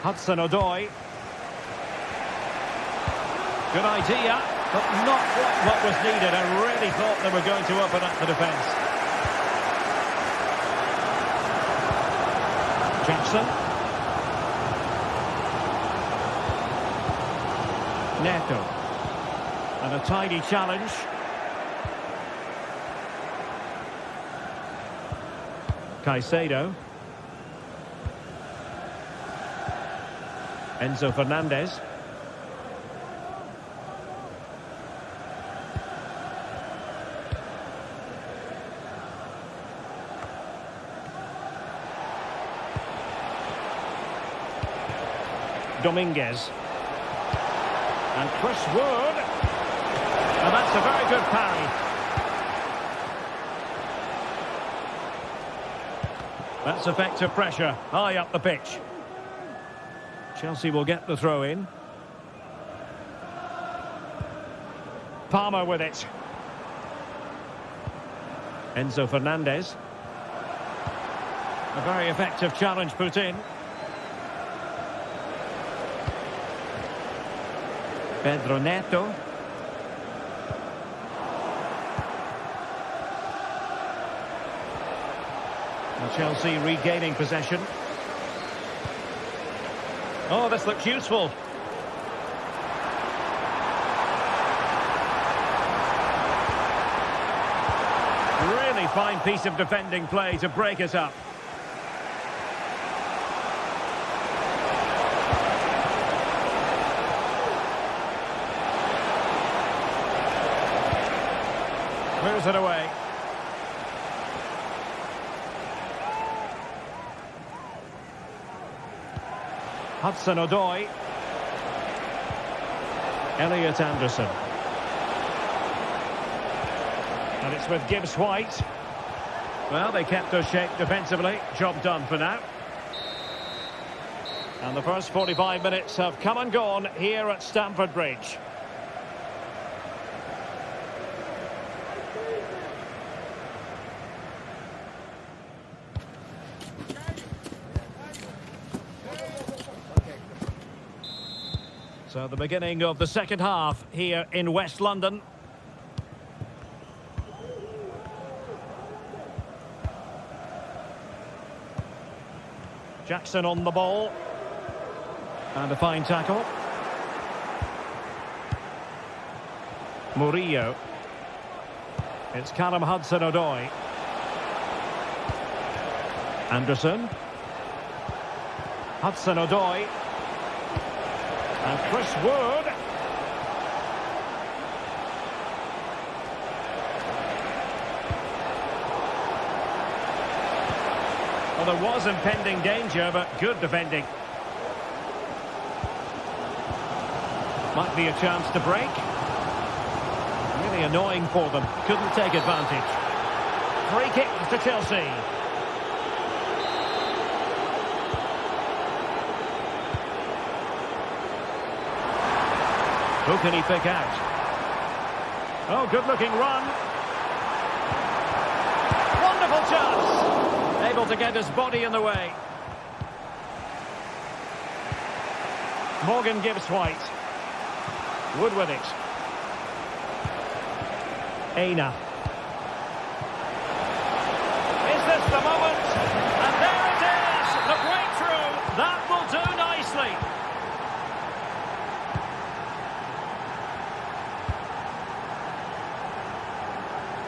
Hudson-Odoi. Good idea. But not quite what was needed. I really thought they were going to open up the defence. Jackson. Neto. And a tidy challenge. Caicedo. Enzo Fernandez. Dominguez. And Chris Wood. And that's a very good parry. That's effective pressure, high up the pitch. Chelsea will get the throw in. Palmer with it. Enzo Fernandez. A very effective challenge put in. Pedro Neto. And Chelsea regaining possession. Oh, this looks useful. Really fine piece of defending play to break it up. Clears it away. Hudson-Odoi. Elliot Anderson. And it's with Gibbs-White. Well, they kept their shape defensively. Job done for now. And the first 45 minutes have come and gone here at Stamford Bridge. So the beginning of the second half here in West London. Jackson on the ball. And a fine tackle. Murillo. It's Callum Hudson-Odoi. Anderson. Hudson-Odoi. And Chris Wood. Well, there was impending danger, but good defending. Might be a chance to break. Really annoying for them. Couldn't take advantage. Free kick to Chelsea. Who can he pick out? Oh, good-looking run. Wonderful chance. Able to get his body in the way. Morgan Gibbs-White. Wood with it. Aina. Is this the moment? And there it is! The breakthrough! That will do nicely.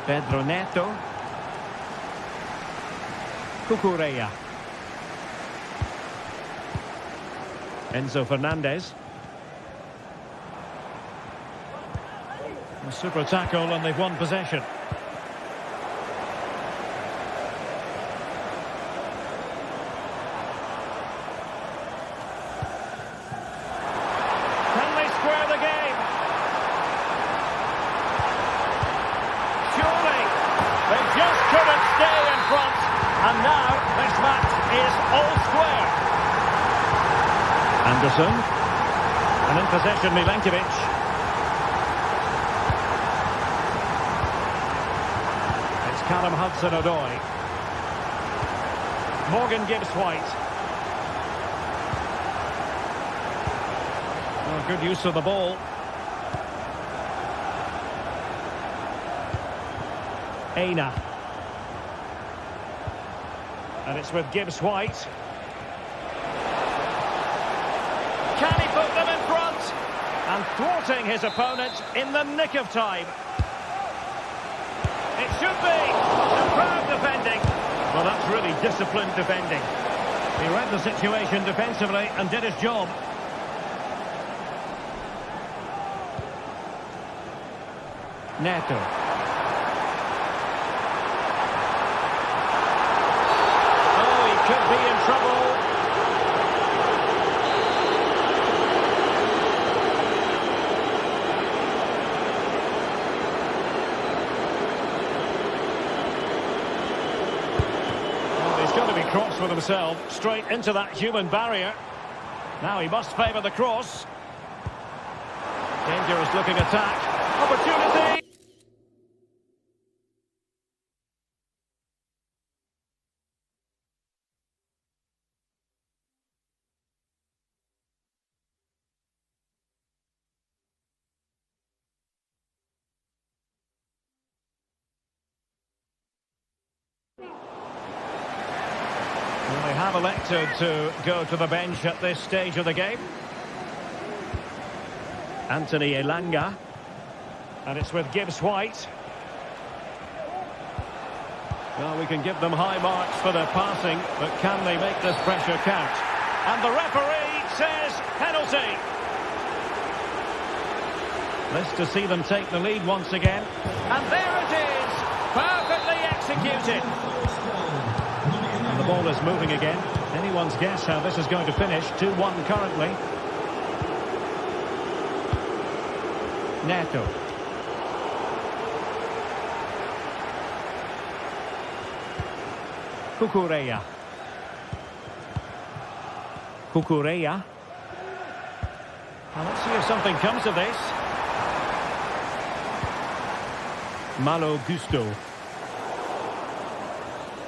Pedro Neto. Cucurella. Enzo Fernandez. A super tackle and they've won possession. Can they square the game? Surely. They just couldn't stay in front. And now this match is all square. Anderson. And in possession Milenkovic. Callum Hudson-Odoi. Morgan Gibbs-White. Oh, good use of the ball. Aina. And it's with Gibbs-White. Can he put them in front? And thwarting his opponent in the nick of time. It should be. Superb defending. Well, that's really disciplined defending. He read the situation defensively and did his job. Neto. Oh, he could be in trouble. cross with himself, straight into that human barrier. Now he must favour the cross. Dangerous looking attack. Opportunity! Well, they have elected to go to the bench at this stage of the game. Anthony Elanga. And it's with Gibbs White. Well, we can give them high marks for their passing, but can they make this pressure count? And the referee says penalty. Nice to see them take the lead once again. And there it is! Perfectly executed. And the ball is moving again. Anyone's guess how this is going to finish. 2-1 currently. Neto. Cucurella. Cucurella. Now let's see if something comes of this. Malo Gusto.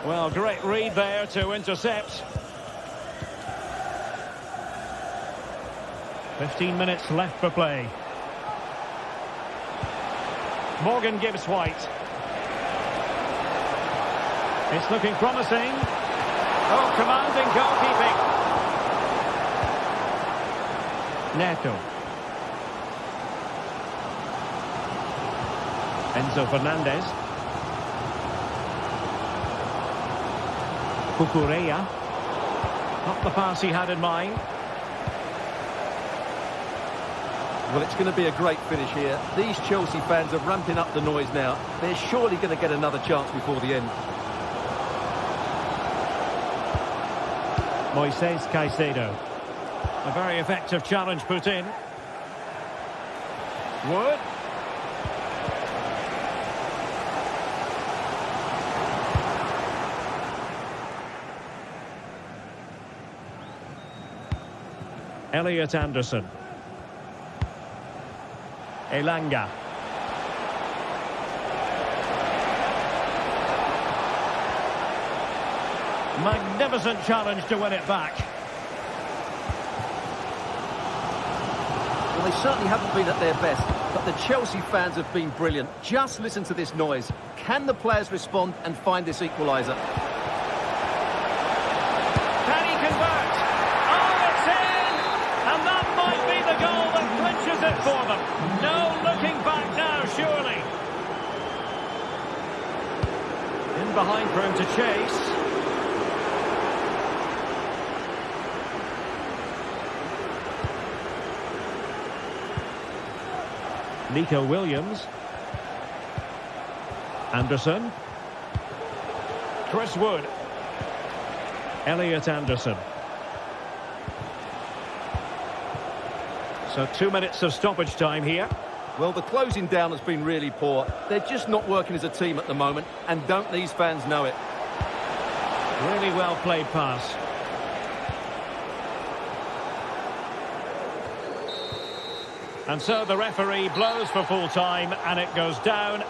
Well, great read there to intercept. 15 minutes left for play. Morgan Gibbs White. It's looking promising. Oh, commanding goalkeeping. Neto. Enzo Fernandez. Cucurella. Not the pass he had in mind. Well, it's going to be a great finish here. These Chelsea fans are ramping up the noise now. They're surely going to get another chance before the end. Moises Caicedo. A very effective challenge put in. Wood. Elliot Anderson. Elanga. Magnificent challenge to win it back. Well, they certainly haven't been at their best, but the Chelsea fans have been brilliant. Just listen to this noise. Can the players respond and find this equaliser? Can he convert? Oh, it's in! And that might be the goal that clinches it for them. No looking back now, surely. In behind for him to chase. Nico Williams. Anderson. Chris Wood. Elliot Anderson. So 2 minutes of stoppage time here. Well, the closing down has been really poor. They're just not working as a team at the moment, and don't these fans know it? Really well played pass. And so the referee blows for full time, and it goes down.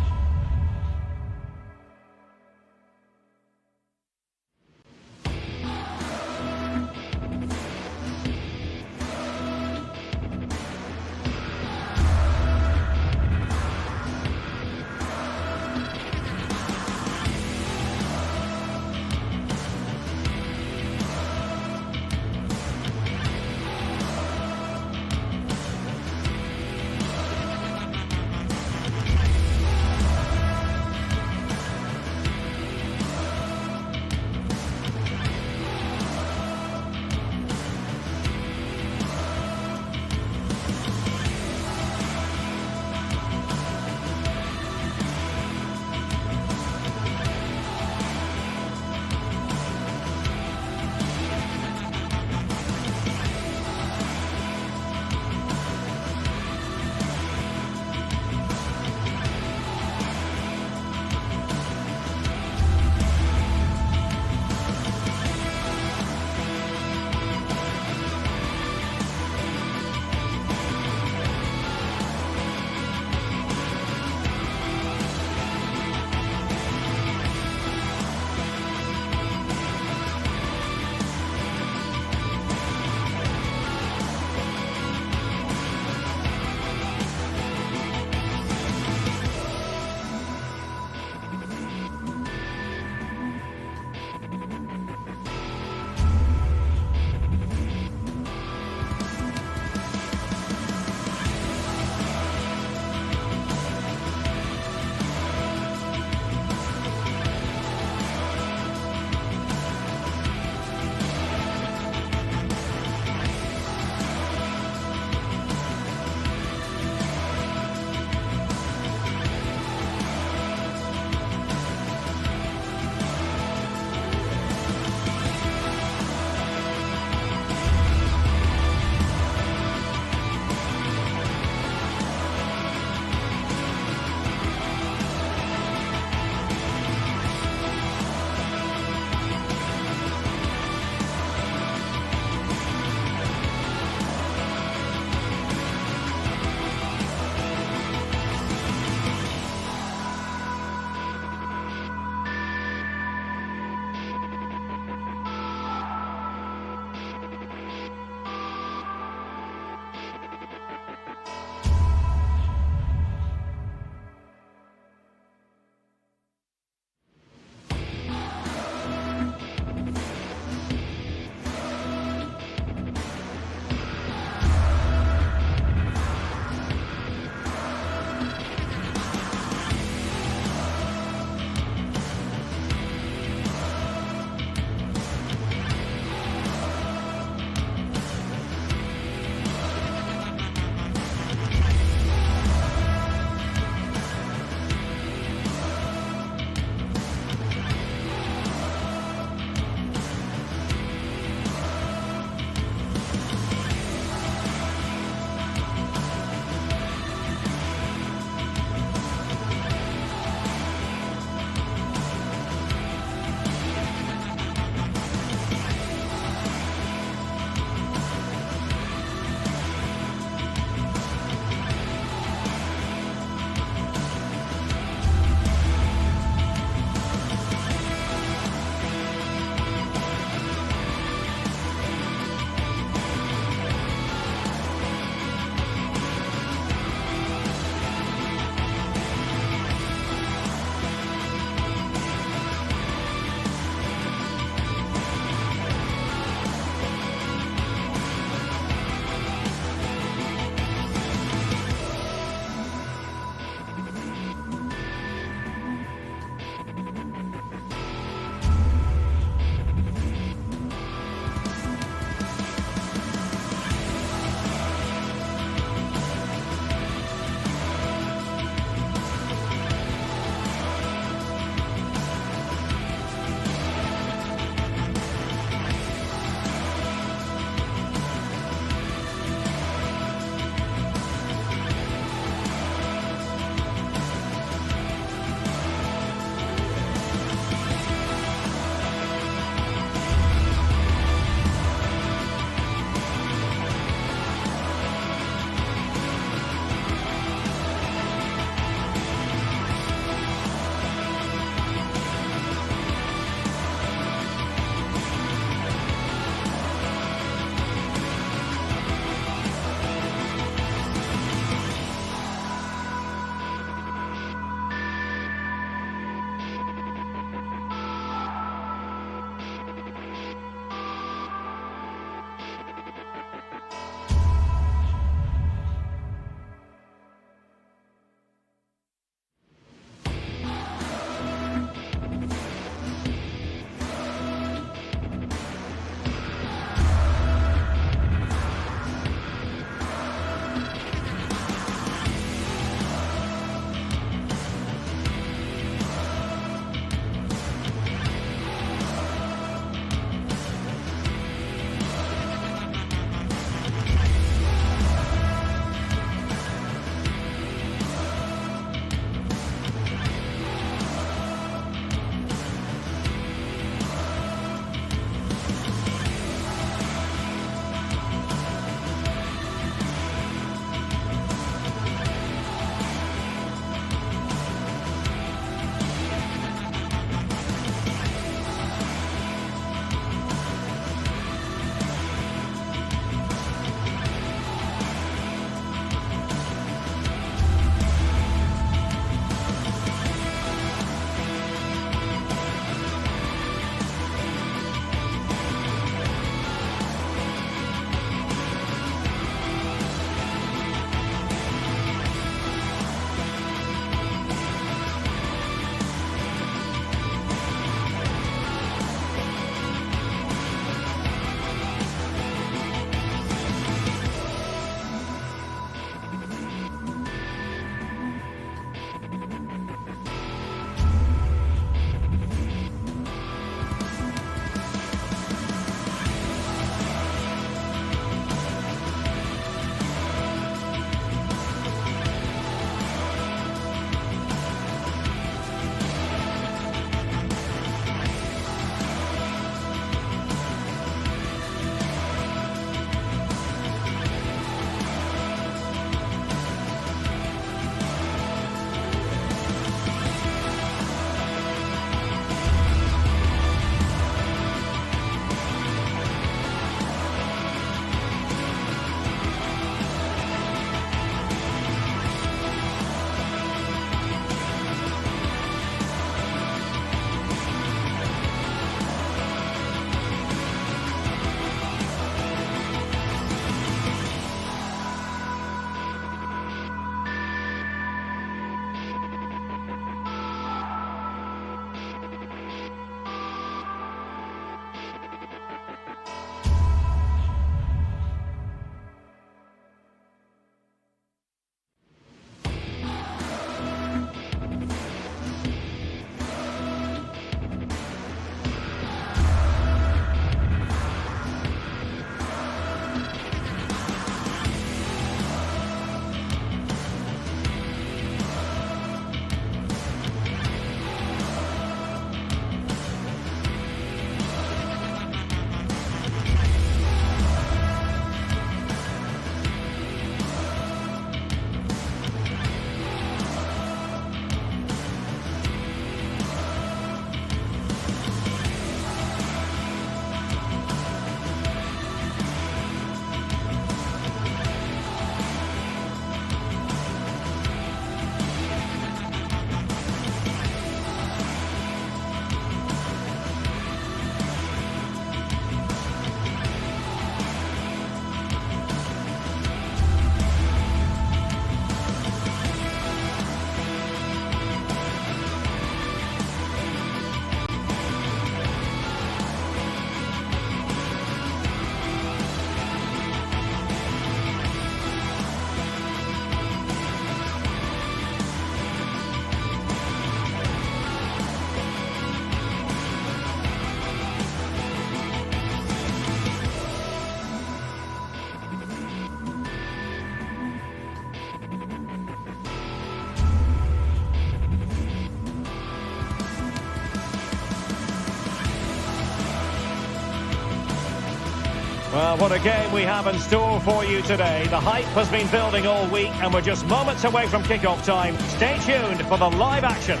Well, what a game we have in store for you today. The hype has been building all week and we're just moments away from kickoff time. Stay tuned for the live action.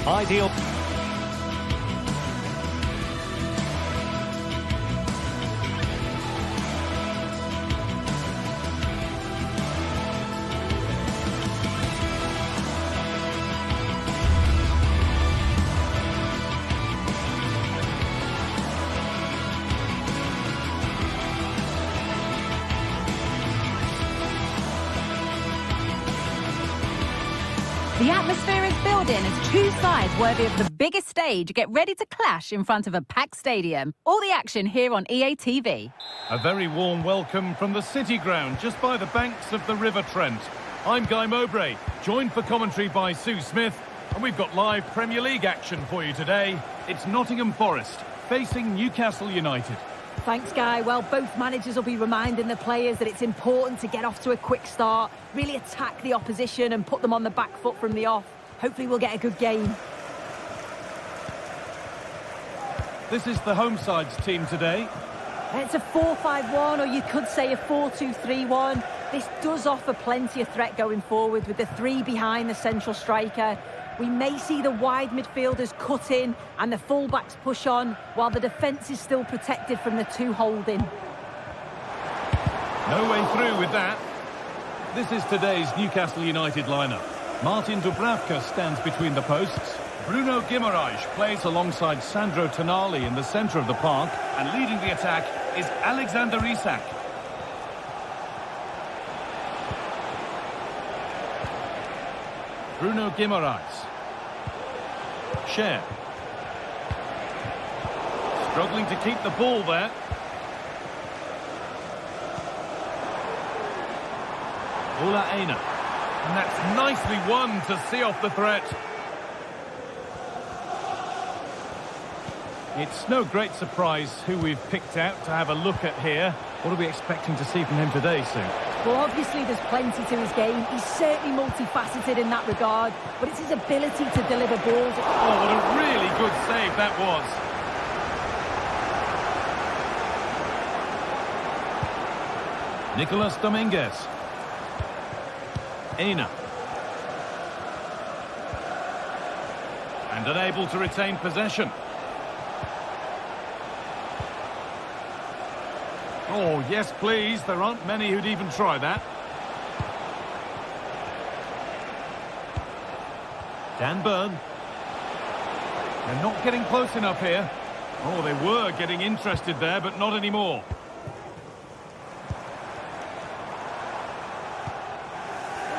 Ideal. The atmosphere is building as two sides worthy of the biggest stage get ready to clash in front of a packed stadium. All the action here on EA TV. A very warm welcome from the City Ground, just by the banks of the River Trent. I'm Guy Mowbray, joined for commentary by Sue Smith, and we've got live Premier League action for you today. It's Nottingham Forest facing Newcastle United. Thanks, Guy. Well, both managers will be reminding the players that it's important to get off to a quick start, really attack the opposition and put them on the back foot from the off. Hopefully we'll get a good game. This is the home side's team today. It's a 4-5-1, or you could say a 4-2-3-1. This does offer plenty of threat going forward with the three behind the central striker. We may see the wide midfielders cut in and the fullbacks push on, while the defence is still protected from the two holding. No way through with that. This is today's Newcastle United lineup. Martin Dubravka stands between the posts. Bruno Guimaraes plays alongside Sandro Tonali in the centre of the park, and leading the attack is Alexander Isak. Bruno Guimaraes. Cher. Struggling to keep the ball there. Ola Aina. And that's nicely won to see off the threat. It's no great surprise who we've picked out to have a look at here. What are we expecting to see from him today, Sue? Well, obviously there's plenty to his game. He's certainly multifaceted in that regard, but it's his ability to deliver balls. Oh, what a really good save that was. Nicolas Dominguez. Aina. And unable to retain possession. Oh, yes, please. There aren't many who'd even try that. Dan Burn. They're not getting close enough here. Oh, they were getting interested there, but not anymore.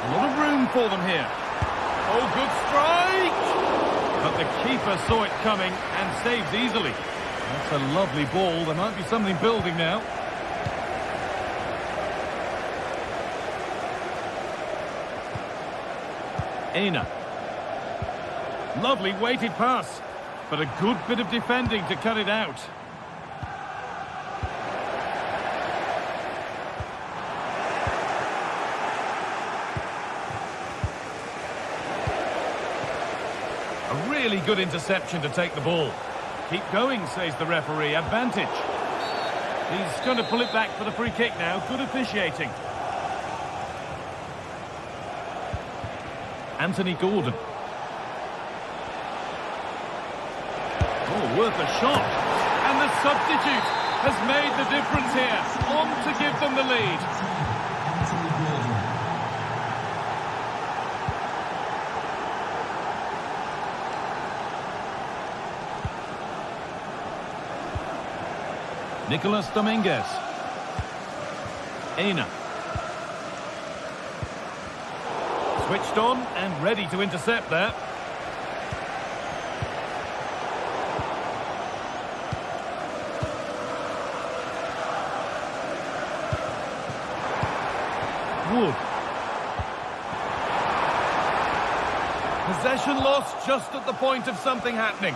A lot of room for them here. Oh, good strike! But the keeper saw it coming and saves easily. That's a lovely ball. There might be something building now. Aina. Lovely weighted pass, but a good bit of defending to cut it out. A really good interception to take the ball. Keep going, says the referee. Advantage. He's going to pull it back for the free kick now. Good officiating. Anthony Gordon. Oh, worth a shot. And the substitute has made the difference here. On to give them the lead. Anthony Gordon. Nicolas Dominguez. Aina. Switched on and ready to intercept there. Wood. Possession lost just at the point of something happening.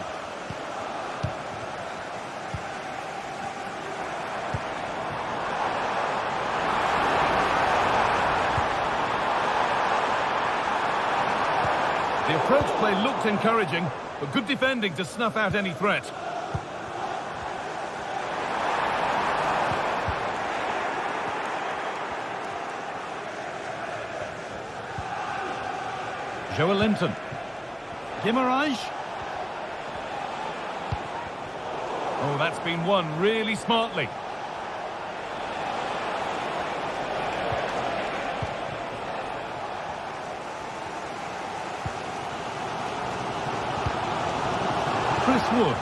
The approach play looked encouraging, but good defending to snuff out any threat. Joelinton. Guimaraes. Oh, that's been won really smartly. Chris Wood.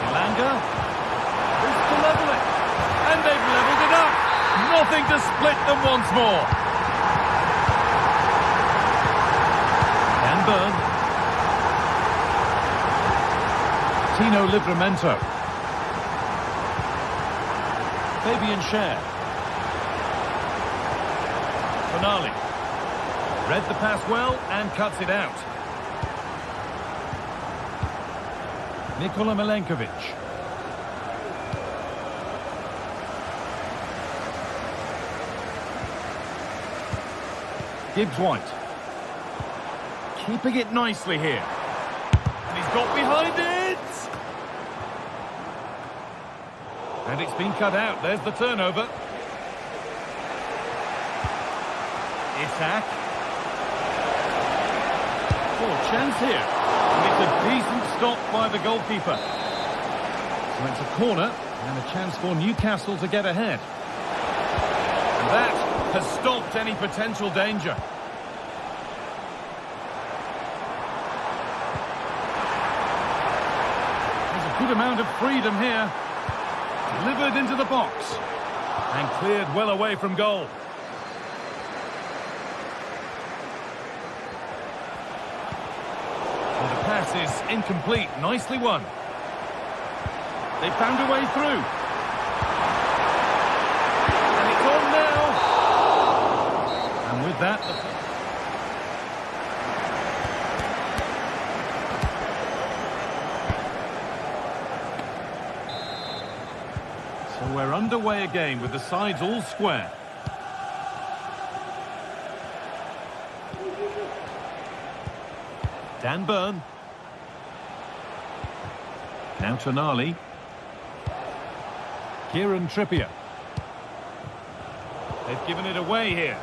Elanga. Who's to level it? And they've levelled it up. Nothing to split them once more. Dan Burn. Tino Livramento. Fabian Schär. Tonali. Read the pass well and cuts it out. Nikola Milenkovic. Gibbs-White. Keeping it nicely here. And he's got behind it! And it's been cut out. There's the turnover. Isak. Oh, chance here. And it's a decent stop by the goalkeeper. So it's a corner and a chance for Newcastle to get ahead. And that has stopped any potential danger. There's a good amount of freedom here. Delivered into the box. And cleared well away from goal. And the pass is incomplete. Nicely won. They found a way through. And it's on now. And with that, so we're underway again with the sides all square. Dan Burn. Now Tonali. Kieran Trippier. They've given it away here.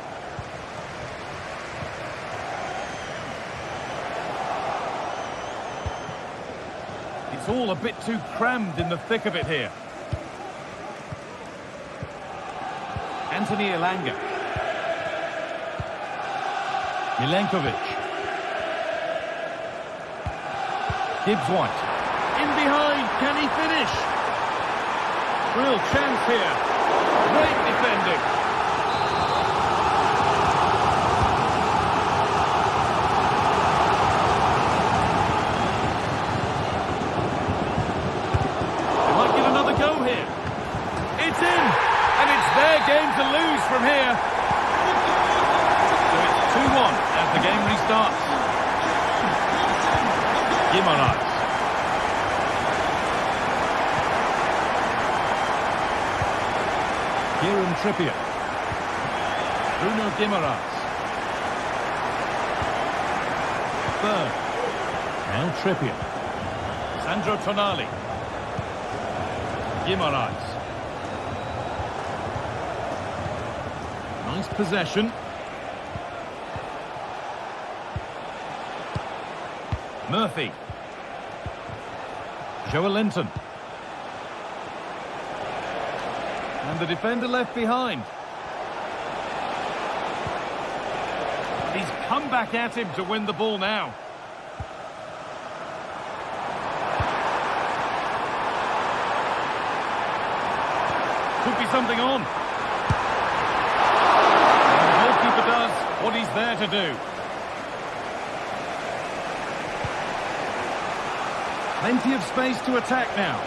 It's all a bit too crammed in the thick of it here. Anthony Elanga. Milenkovic. Gibbs-White. In behind, can he finish? Real chance here. Great defending. They might get another go here. It's in, and it's their game to lose from here. So it's 2-1 as the game restarts. Guimaraes. Kieran Trippier. Bruno Guimaraes. Burn. Now Trippier. Sandro Tonali. Guimaraes. Nice possession. Murphy. Joelinton. And the defender left behind. He's come back at him to win the ball now. Could be something on. And the goalkeeper does what he's there to do. Plenty of space to attack now.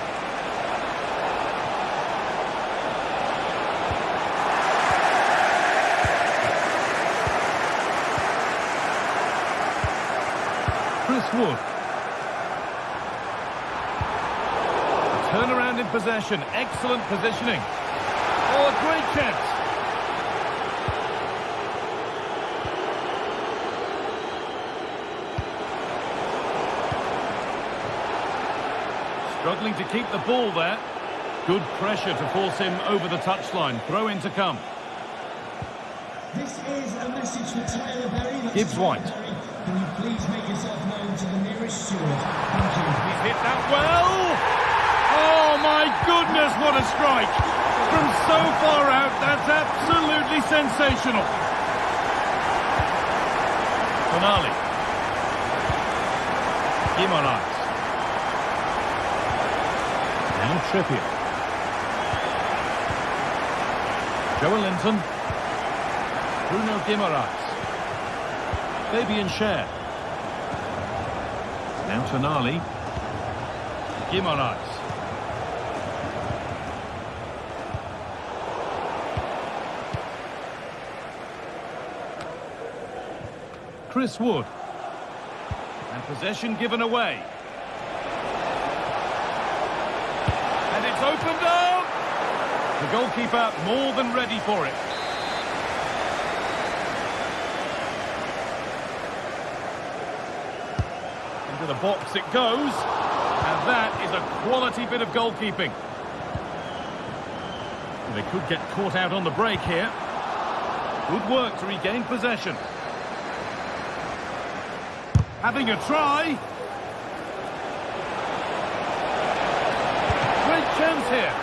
Chris Wood. Turnaround in possession. Excellent positioning. Oh, a great chance. Struggling to keep the ball there. Good pressure to force him over the touchline. Throw in to come. This is a message for Tyler Berry. That's Gibbs Tyler White. Berry. Can you please make yourself known to the nearest steward? Thank you. He's hit that well. Oh my goodness, what a strike. From so far out, that's absolutely sensational. Tonali. Guimaraes. Now Trippier. Joelinton. Bruno Guimaraes. Fabian Schär. Now Tonali. Guimaraes. Chris Wood. And possession given away. And it's opened up! The goalkeeper more than ready for it. Into the box it goes. And that is a quality bit of goalkeeping. They could get caught out on the break here. Good work to regain possession. Having a try. Great chance here.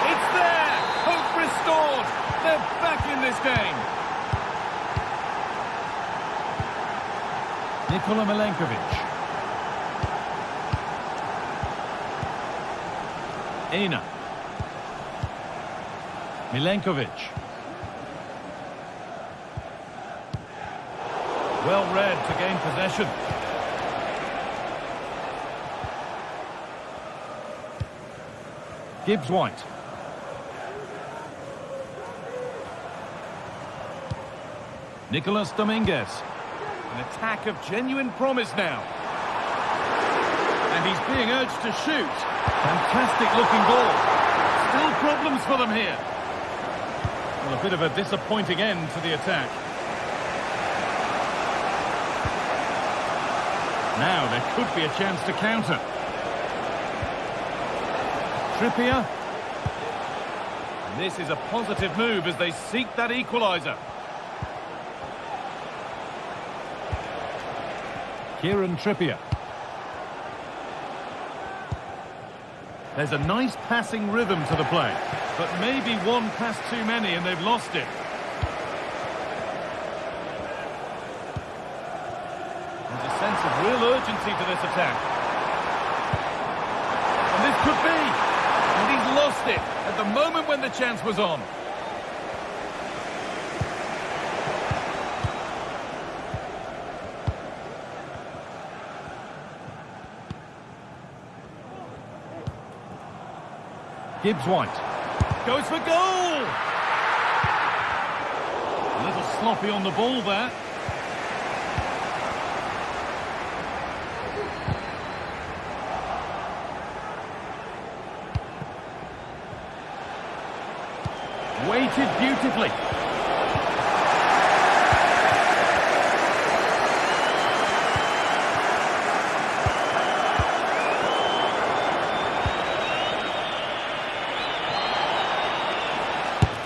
It's there. Hope restored. They're back in this game. Nikola Milenkovic. Aina. Milenkovic. Well read to gain possession. Gibbs White. Nicolas Dominguez. An attack of genuine promise now. And he's being urged to shoot. Fantastic looking ball. Still problems for them here. Well, a bit of a disappointing end to the attack. Now there could be a chance to counter. Trippier. And this is a positive move as they seek that equaliser. Kieran Trippier. There's a nice passing rhythm to the play, but maybe one pass too many and they've lost it. Sense of real urgency to this attack. And this could be. And he's lost it at the moment when the chance was on. Gibbs White. Goes for goal! A little sloppy on the ball there. Weighted beautifully.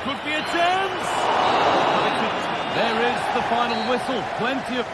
Could be a chance. There is the final whistle. Plenty of...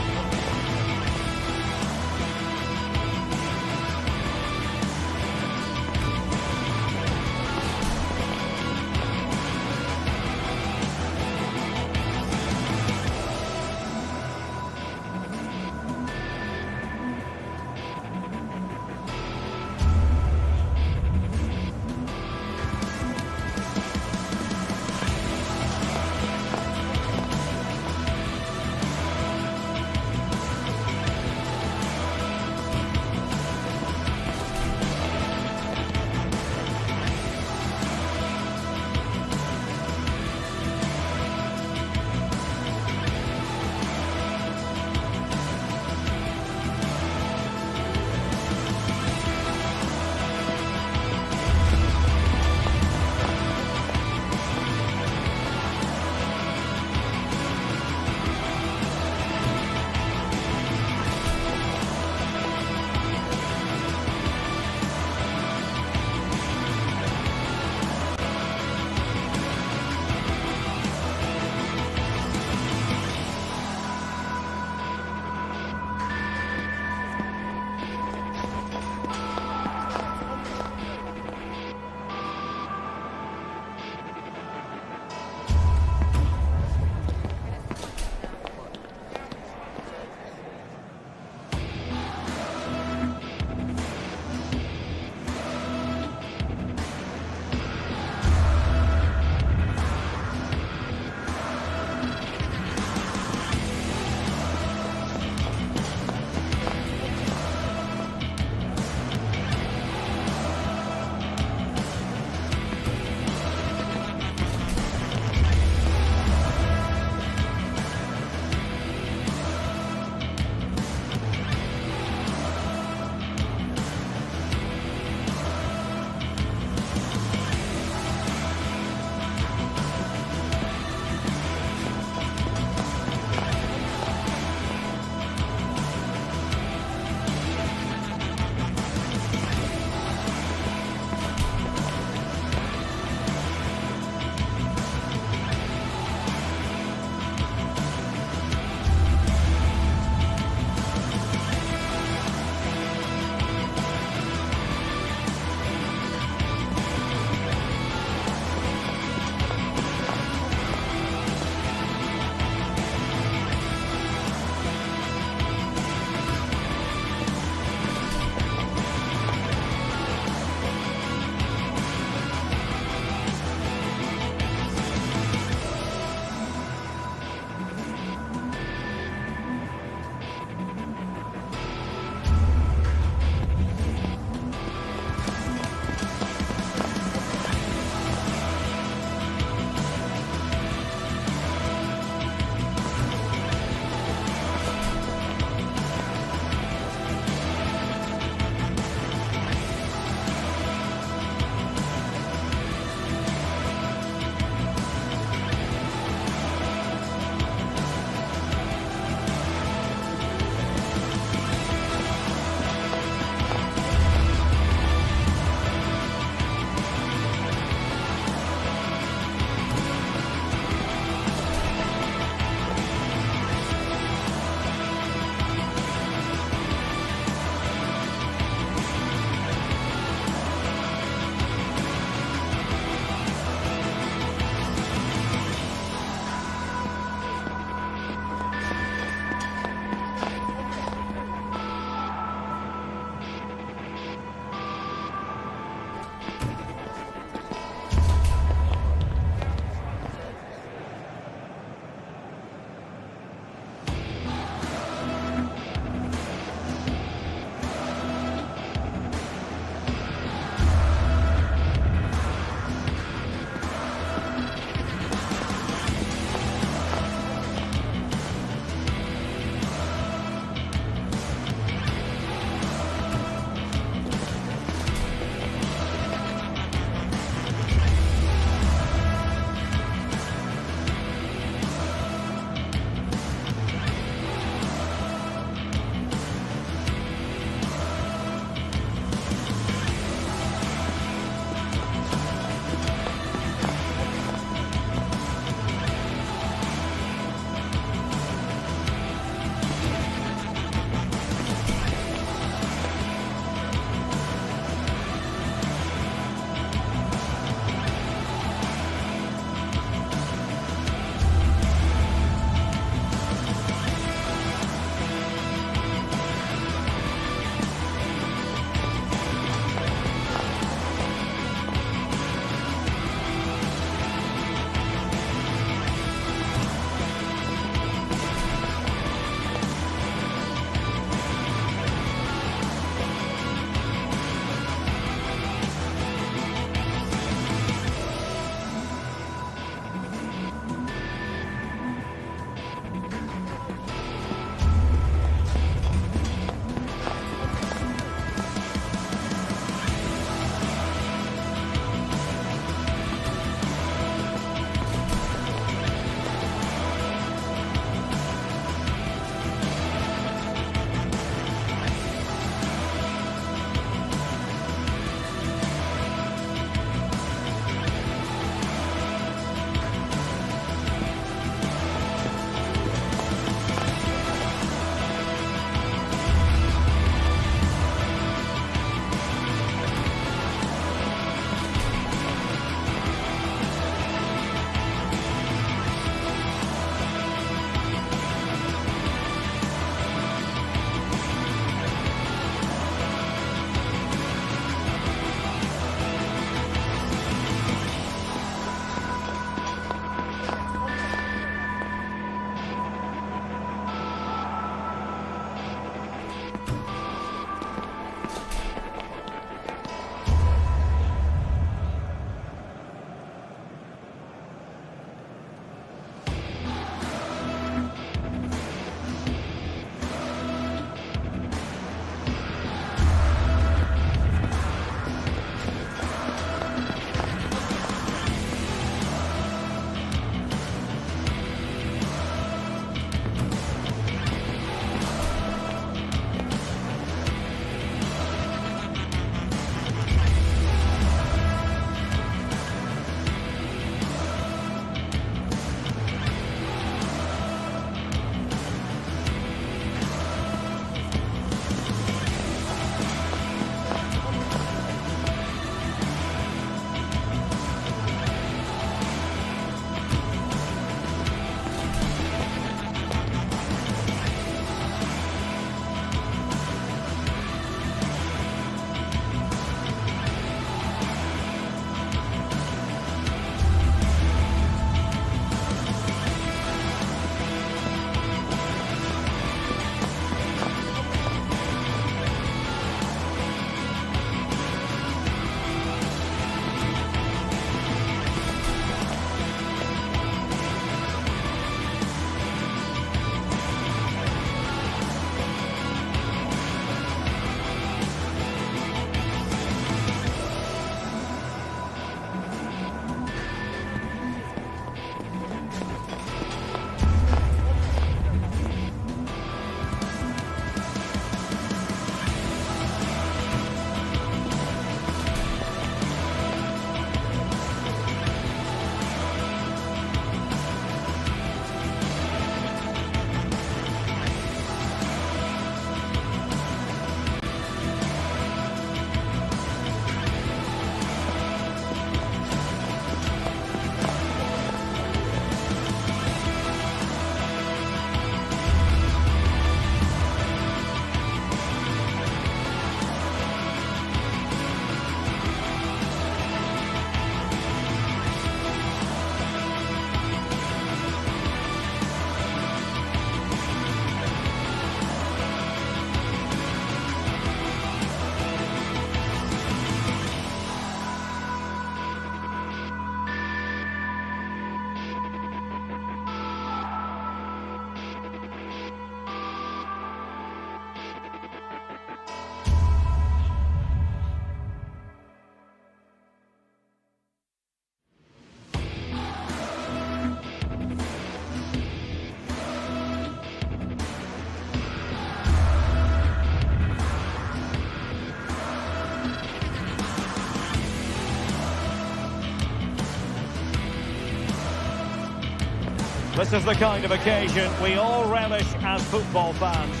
This is the kind of occasion we all relish as football fans.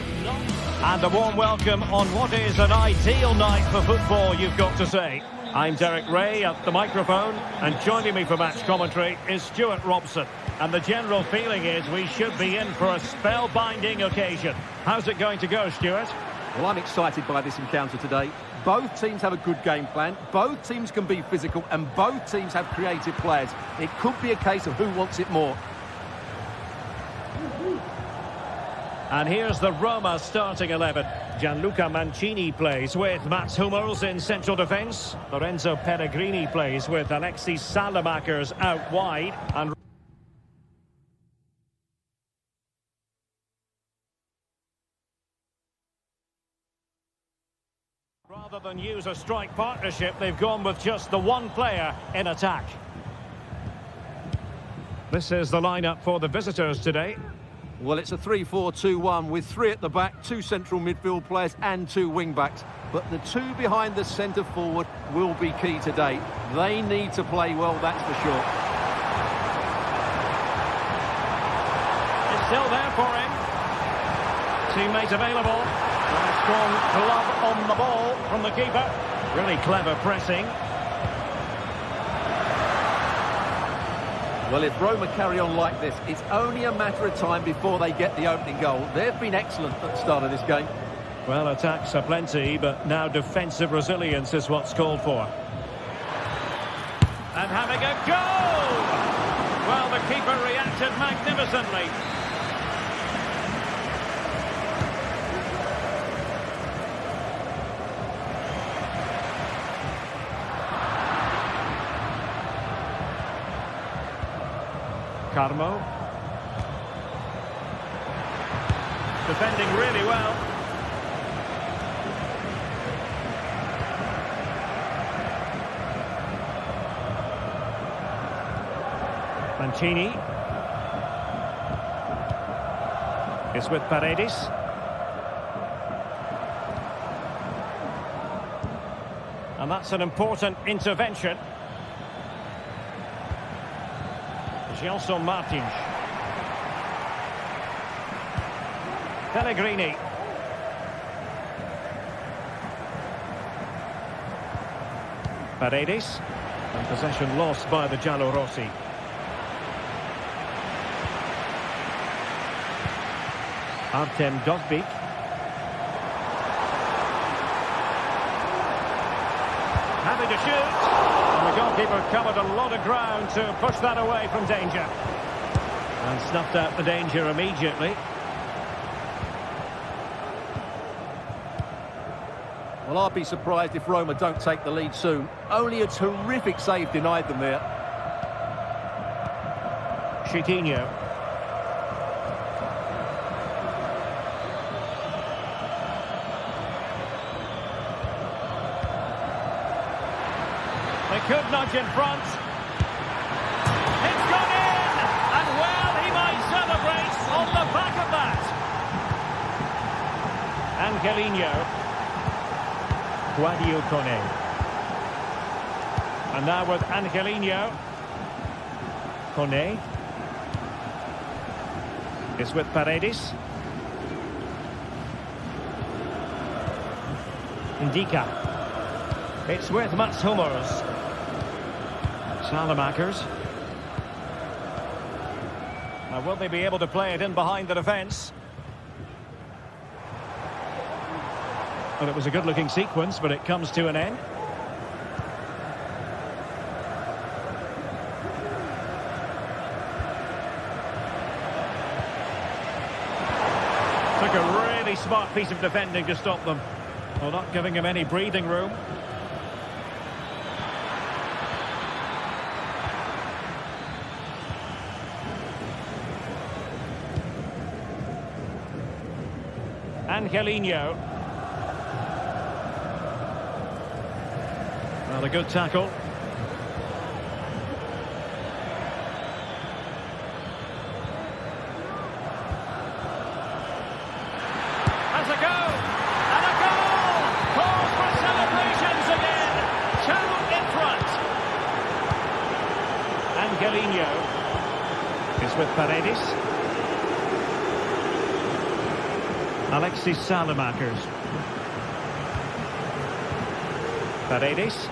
And a warm welcome on what is an ideal night for football, you've got to say. I'm Derek Ray at the microphone, and joining me for match commentary is Stuart Robson. And the general feeling is we should be in for a spellbinding occasion. How's it going to go, Stuart? Well, I'm excited by this encounter today. Both teams have a good game plan, both teams can be physical, and both teams have creative players. It could be a case of who wants it more. And here's the Roma starting 11. Gianluca Mancini plays with Mats Hummels in central defence. Lorenzo Pellegrini plays with Alexis Salamakers out wide. And rather than use a strike partnership, they've gone with just the one player in attack. This is the lineup for the visitors today. Well, it's a 3-4-2-1 with three at the back, two central midfield players and two wing-backs. But the two behind the centre forward will be key today. They need to play well, that's for sure. It's still there for him. Teammate available. And a strong glove on the ball from the keeper. Really clever pressing. Well, if Roma carry on like this, it's only a matter of time before they get the opening goal. They've been excellent at the start of this game. Well, attacks are plenty, but now defensive resilience is what's called for. And having a goal! Well, the keeper reacted magnificently. Carmo. Defending really well. Mancini. Is with Paredes. And that's an important intervention. Gelson Martins. Pellegrini. Paredes. And possession lost by the Giallorossi. Artem Dovbyk. Having to shoot. And the goalkeeper covered a lot of ground to push that away from danger. And snuffed out the danger immediately. Well, I'd be surprised if Roma don't take the lead soon. Only a terrific save denied them there. Chiquinho. They could nudge in front. It's gone in! And well, he might celebrate on the back of that. Angelino. Guadio Kone. And now with Angelino. Kone. Is with Paredes. Indica. It's with Mats Hummels. Salamakers. Now, will they be able to play it in behind the defence? Well, it was a good-looking sequence, but it comes to an end. Took a really smart piece of defending to stop them. Well, not giving him any breathing room. Angelino. Well, a good tackle. Has a go! And a goal! Calls for celebrations again! Two in front. Angelino is with Paredes. Alexis Salamakers. Paredes.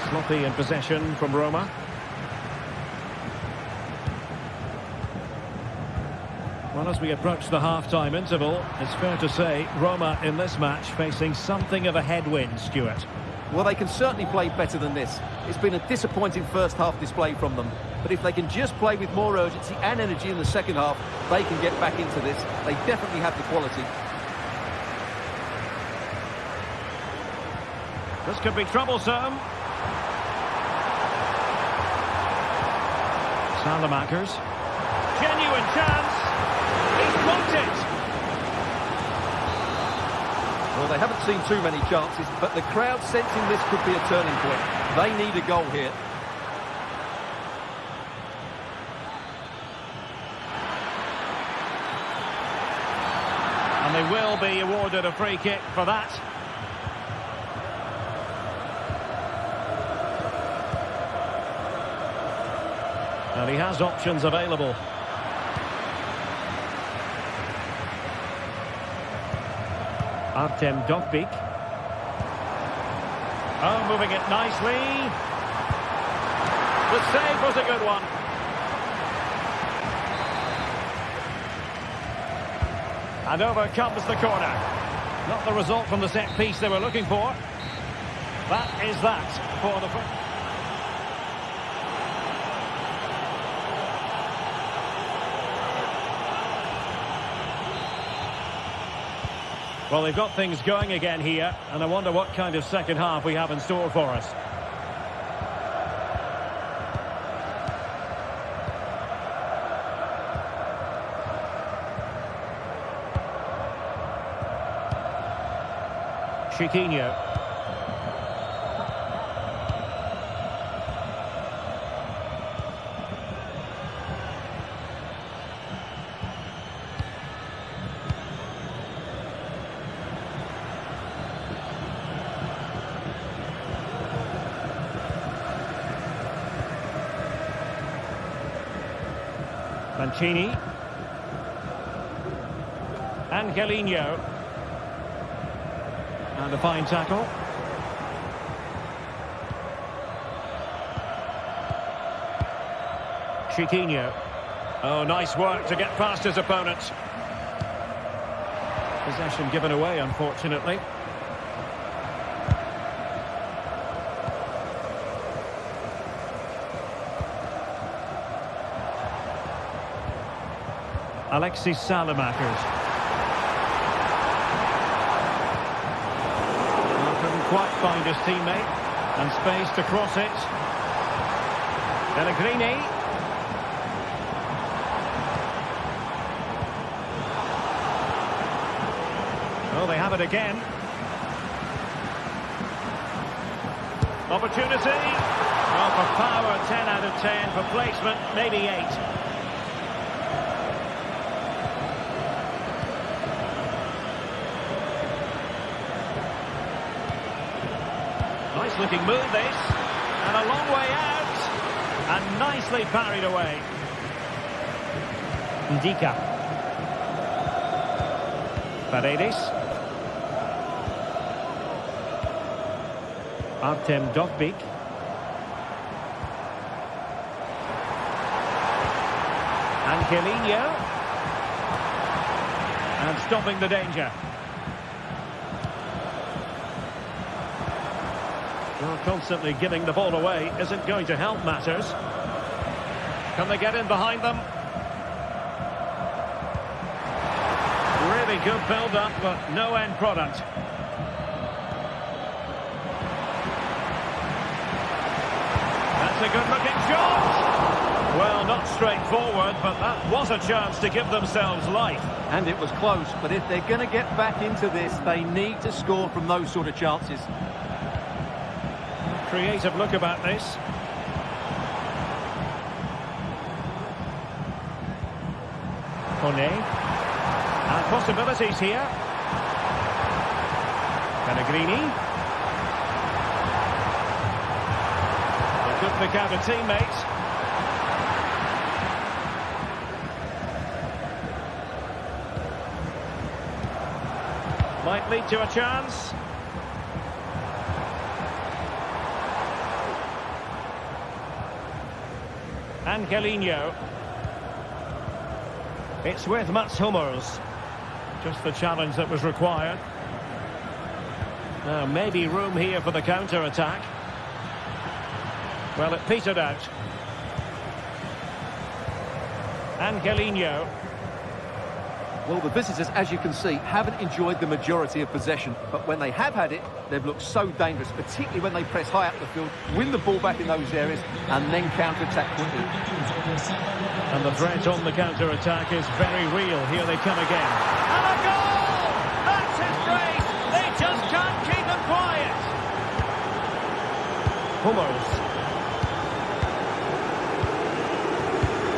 Sloppy in possession from Roma. Well, as we approach the half-time interval, it's fair to say Roma in this match facing something of a headwind, Stuart. Well, they can certainly play better than this. It's been a disappointing first half display from them. But if they can just play with more urgency and energy in the second half, they can get back into this. They definitely have the quality. This could be troublesome. Salamakers. Genuine chance. He's blocked it. Well, they haven't seen too many chances, but the crowd sensing this could be a turning point. They need a goal here. And they will be awarded a free kick for that. And he has options available. Artem Dovbyk. Oh, moving it nicely. The save was a good one. And over comes the corner. Not the result from the set piece they were looking for. That is that for the... Well, they've got things going again here, and I wonder what kind of second half we have in store for us. Chiquinho. Mancini. Angelino. And a fine tackle. Chiquinho. Oh, nice work to get past his opponents. Possession given away, unfortunately. Alexis Salamakers. Couldn't quite find his teammate. And space to cross it. Pellegrini. Oh, they have it again. Opportunity. Well, for power, 10 out of 10. For placement, maybe 8. Nice looking move this, and a long way out, and nicely parried away. Ndika. Paredes. Artem Dovbyk. Angelino. And stopping the danger. Well, constantly giving the ball away isn't going to help matters. Can they get in behind them? Really good build-up, but no end product. That's a good-looking shot! Well, not straightforward, but that was a chance to give themselves life. And it was close, but if they're going to get back into this, they need to score from those sort of chances. Creative look about this. Kone. And possibilities here. Pellegrini. The Could pick out a teammate. Might lead to a chance. Angelino. It's with Mats Hummels. Just the challenge that was required. Now, maybe room here for the counter-attack. Well, it petered out. Angelino. Well, the visitors, as you can see, haven't enjoyed the majority of possession. But when they have had it, they've looked so dangerous, particularly when they press high up the field, win the ball back in those areas, and then counter-attack quickly. And the threat on the counter-attack is very real. Here they come again. And a goal! That's his grace! They just can't keep him quiet! Hummels.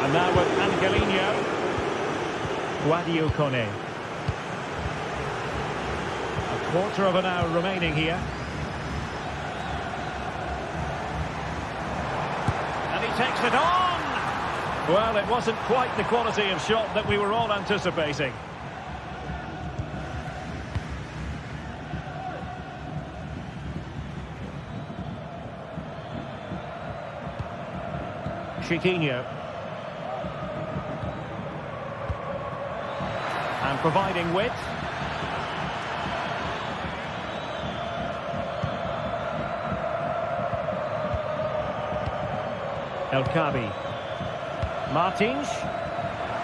And now with Angelino. Guadio Kone. A quarter of an hour remaining here. And he takes it on! Well, it wasn't quite the quality of shot that we were all anticipating. Chiquinho. And providing width. El Kabi. Martins.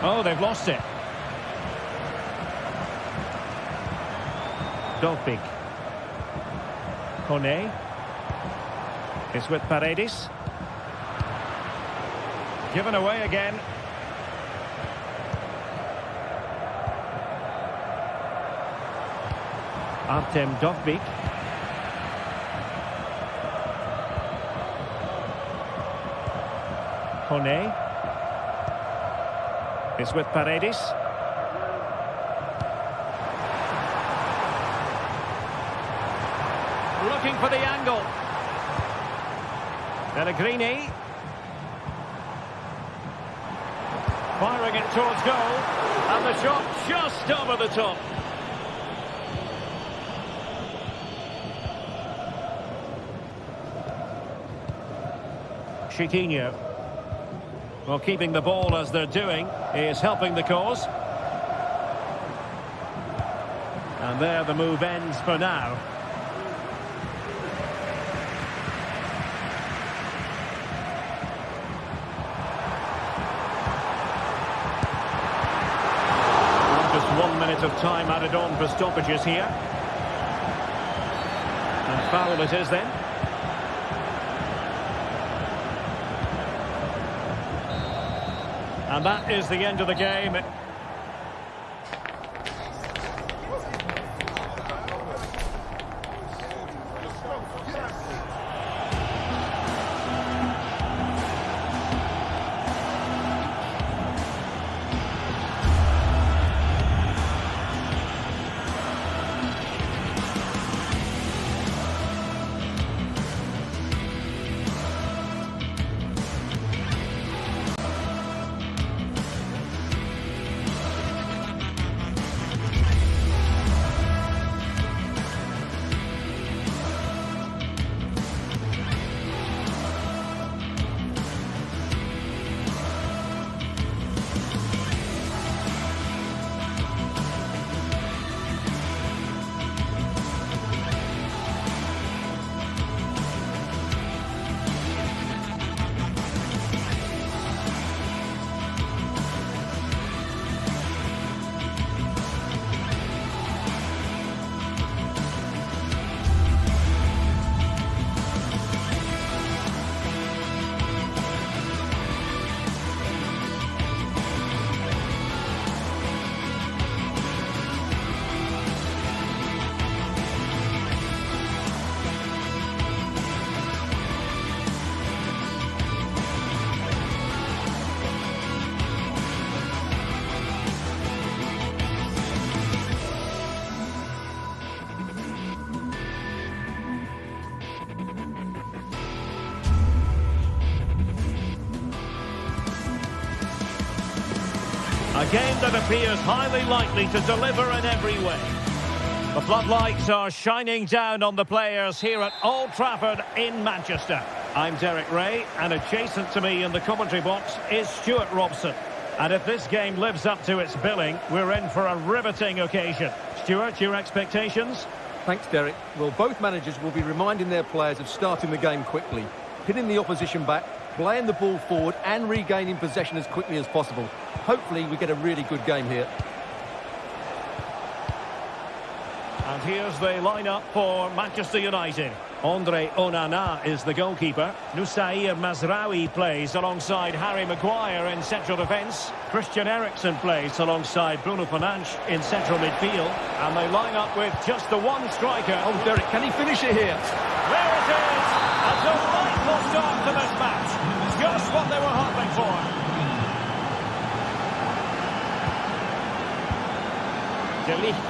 Oh, they've lost it. Dovbik. Kone. It's with Paredes. Given away again. Artem Dovbik. Kone. It's with Paredes. Looking for the angle. Pellegrini. Firing it towards goal. And the shot just over the top. Chiquinho. Well, keeping the ball as they're doing is helping the cause. And there the move ends for now. Just 1 minute of time added on for stoppages here. And foul it is then. And that is the end of the game. A game that appears highly likely to deliver in every way. The floodlights are shining down on the players here at Old Trafford in Manchester. I'm Derek Ray, and adjacent to me in the commentary box is Stuart Robson. And if this game lives up to its billing, we're in for a riveting occasion. Stuart, your expectations? Thanks, Derek. Well, both managers will be reminding their players of starting the game quickly, hitting the opposition back, playing the ball forward and regaining possession as quickly as possible. Hopefully we get a really good game here. And here's the lineup for Manchester United. Andre Onana is the goalkeeper. Nusair Mazraoui plays alongside Harry Maguire in central defence. Christian Eriksen plays alongside Bruno Fernandes in central midfield. And they line up with just the one striker. Oh, Derek, can he finish it here? There it is! A delightful start to this match. Just what they were hoping for. De Ligt.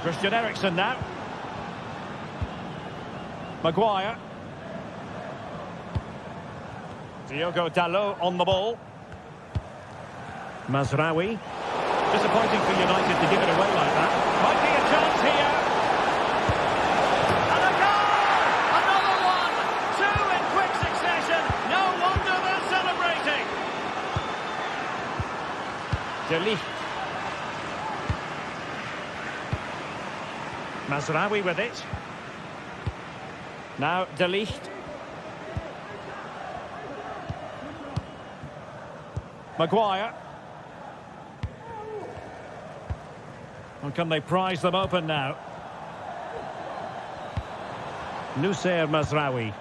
Christian Eriksen now. Maguire. Diogo Dalot on the ball. Mazraoui. Disappointing for United to give it away like that. Might be a chance here. And a goal! Another one! Two in quick succession. No wonder they're celebrating. De Ligt. Mazraoui with it. Now De Ligt. Maguire. Well, can they prize them open now? Nusair Mazraoui.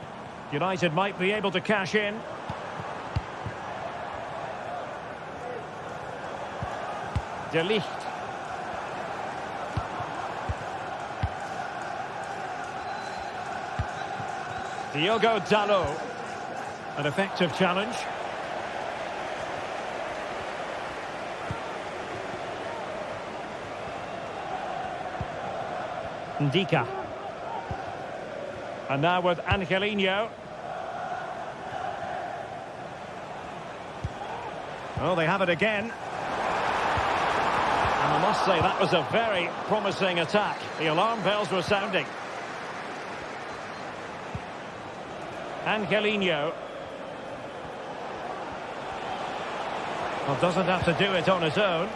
United might be able to cash in. De Ligt. Diogo Dalot. An effective challenge. Ndika. And now with Angelino. Oh, they have it again. And I must say that was a very promising attack. The alarm bells were sounding. Angelino. Well, doesn't have to do it on his own.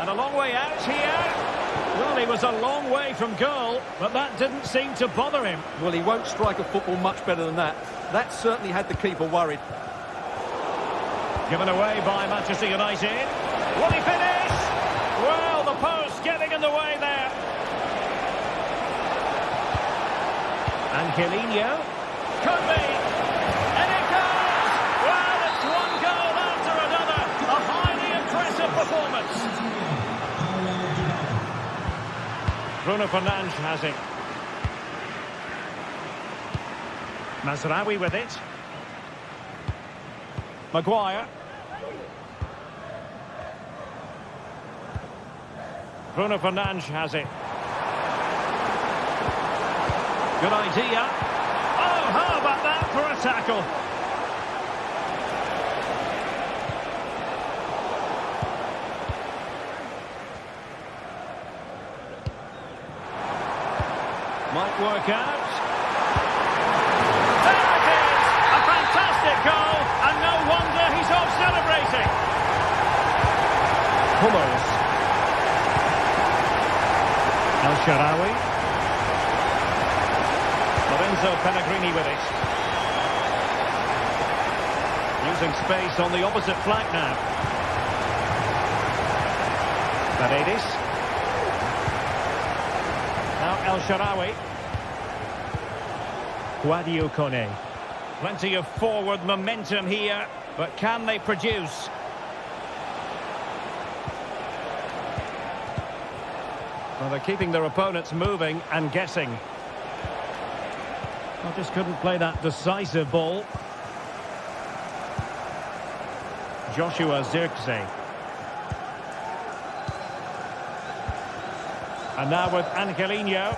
And a long way out here. Well, he was a long way from goal, but that didn't seem to bother him. Well, he won't strike a football much better than that. That certainly had the keeper worried. Given away by Manchester United. Will he finish? Well, the post getting in the way there. Angelino. Could be. And it goes! Well, it's one goal after another. A highly impressive performance. Bruno Fernandes has it. Mazraoui with it. Maguire. Bruno Fernandes has it. Good idea. Oh, how about that for a tackle? Might work out. There it is! A fantastic goal, and no wonder he's off celebrating. Hummels. El Shaarawy. Lorenzo Pellegrini with it. Using space on the opposite flank now. Paredes. Now El Shaarawy. Sadio Kone. Plenty of forward momentum here, but can they produce? Well, they're keeping their opponents moving and guessing. I just couldn't play that decisive ball. Joshua Zirkzee. And now with Angelino.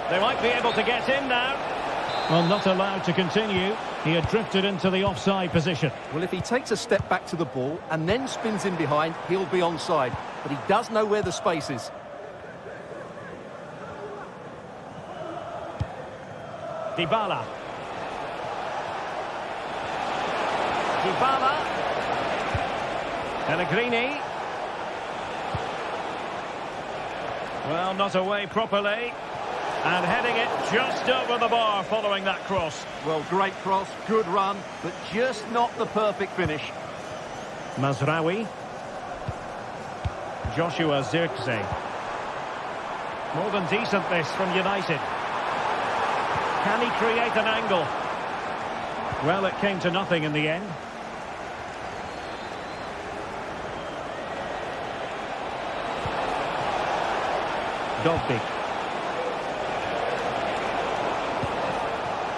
They might be able to get in now. Well, not allowed to continue. He had drifted into the offside position. Well, if he takes a step back to the ball and then spins in behind, he'll be onside. But he does know where the space is. Dybala. Dybala. Pellegrini. Well, not away properly. And heading it just over the bar following that cross. Well, great cross, good run, but just not the perfect finish. Mazraoui. Joshua Zirkzee. More than decent this from United. Can he create an angle? Well, it came to nothing in the end. Dobbik.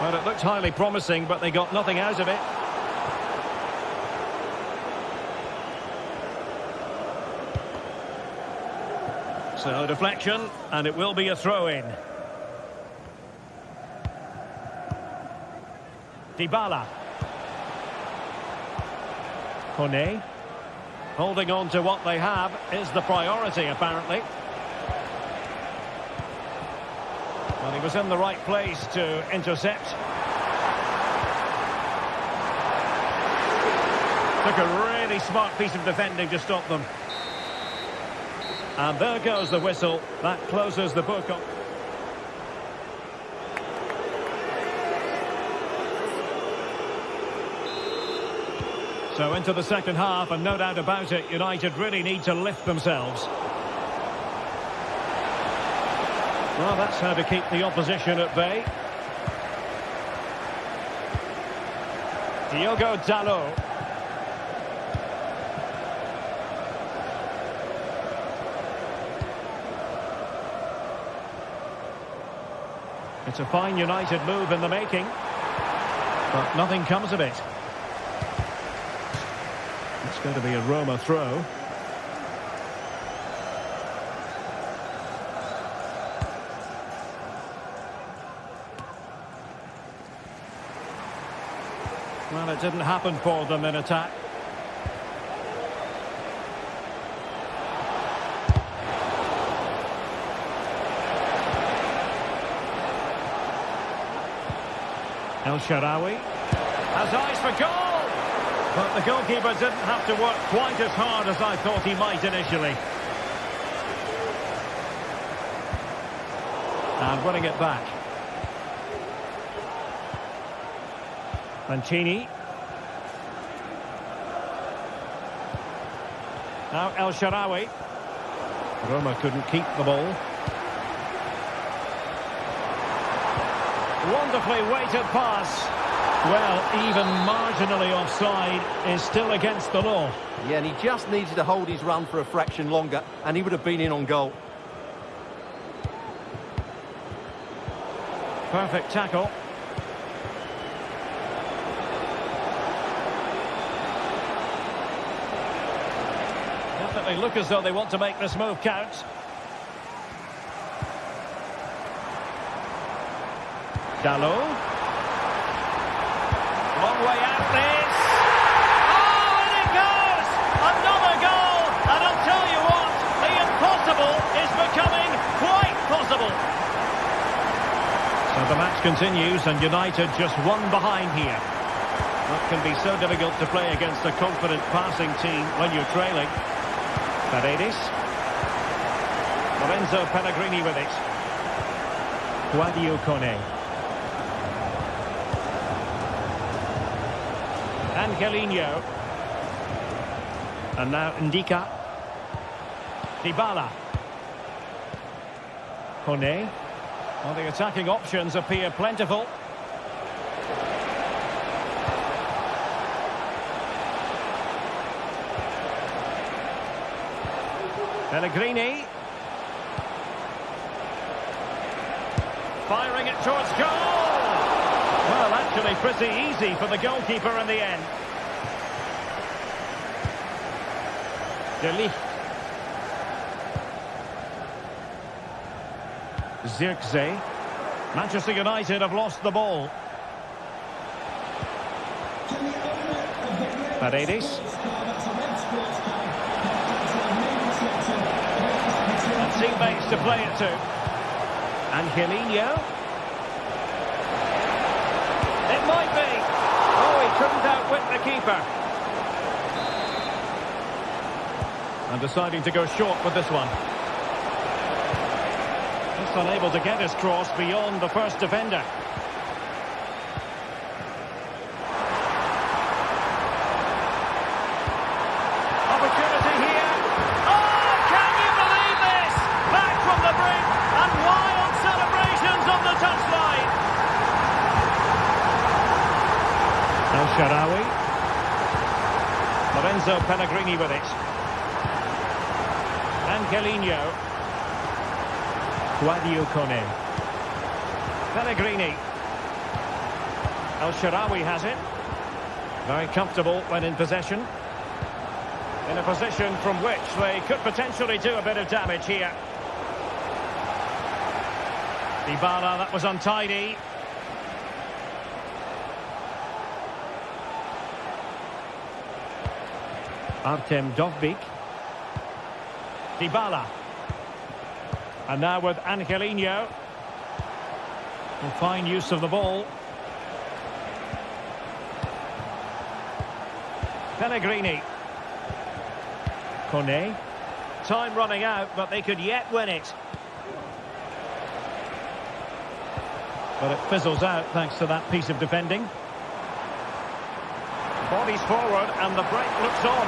Well, it looked highly promising, but they got nothing out of it. So, deflection, and it will be a throw-in. Dybala. Kone. Holding on to what they have is the priority, apparently. Well, he was in the right place to intercept. Took a really smart piece of defending to stop them. And there goes the whistle. That closes the book up. So into the second half, and no doubt about it, United really need to lift themselves. Well, that's how to keep the opposition at bay. Diogo Dalot. It's a fine United move in the making, but nothing comes of it. It's going to be a Roma throw. Well, it didn't happen for them in attack. El Shaarawy has eyes for goal! But the goalkeeper didn't have to work quite as hard as I thought he might initially. And winning it back. Mancini. Now El Shaarawy. Roma couldn't keep the ball. Wonderfully weighted pass. Well, even marginally offside is still against the law. Yeah, and he just needed to hold his run for a fraction longer, and he would have been in on goal. Perfect tackle. Definitely look as though they want to make this move count. Dalot. Long way out this. Oh, and it goes! Another goal! And I'll tell you what, the impossible is becoming quite possible. So the match continues and United just one behind here. That can be so difficult to play against a confident passing team when you're trailing. Paredes. Lorenzo Pellegrini with it. Guadio Kone. Angelino. And now Ndika. Dybala. Kone. Well, the attacking options appear plentiful. Pellegrini. Firing it towards goal. Well, actually pretty easy for the goalkeeper in the end. De Ligt. Zirkzee. Manchester United have lost the ball. Paredes. And teammates to play it to. Angelino. It might be. Oh, he couldn't outwit the keeper. And deciding to go short with this one. Just unable to get his cross beyond the first defender. Opportunity here. Oh, can you believe this? Back from the brink and wild celebrations on the touchline. El Shaarawy. Lorenzo Pellegrini with it. Angelino. Guadio Kone. Pellegrini. El Shaarawy has it. Very comfortable when in possession. In a position from which they could potentially do a bit of damage here. Dybala, that was untidy. Artem Dovbyk. Dybala. And now with Angelino. And fine use of the ball. Pellegrini. Kone. Time running out, but they could yet win it. But it fizzles out thanks to that piece of defending. Bodies forward and the break looks on.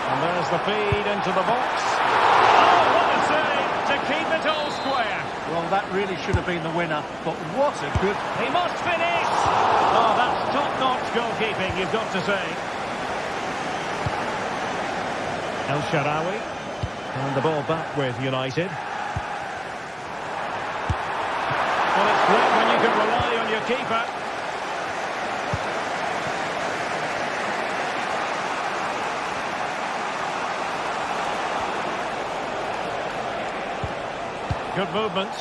And there's the feed into the box. Oh, what a save to keep it all square. Well, that really should have been the winner, but what a good... He must finish! Oh, that's top-notch goalkeeping, you've got to say. El Shaarawy. And the ball back with United. Well, it's great when you can rely on your keeper. Good movement.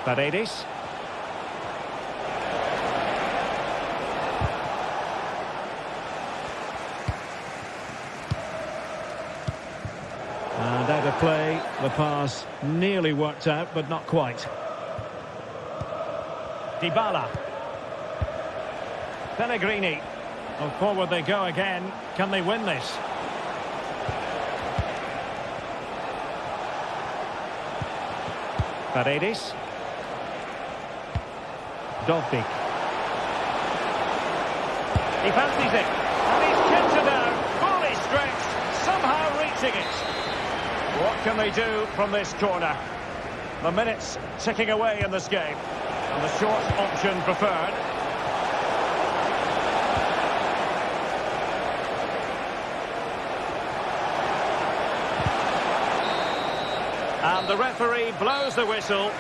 Paredes. And out of play, the pass nearly worked out, but not quite. Dybala. Pellegrini. And forward they go again. Can they win this? Paredes. Dovbyk. He fancies it. And he's kicked it out. Fully stretched. Somehow reaching it. What can they do from this corner? The minutes ticking away in this game. And the short option preferred. And the referee blows the whistle.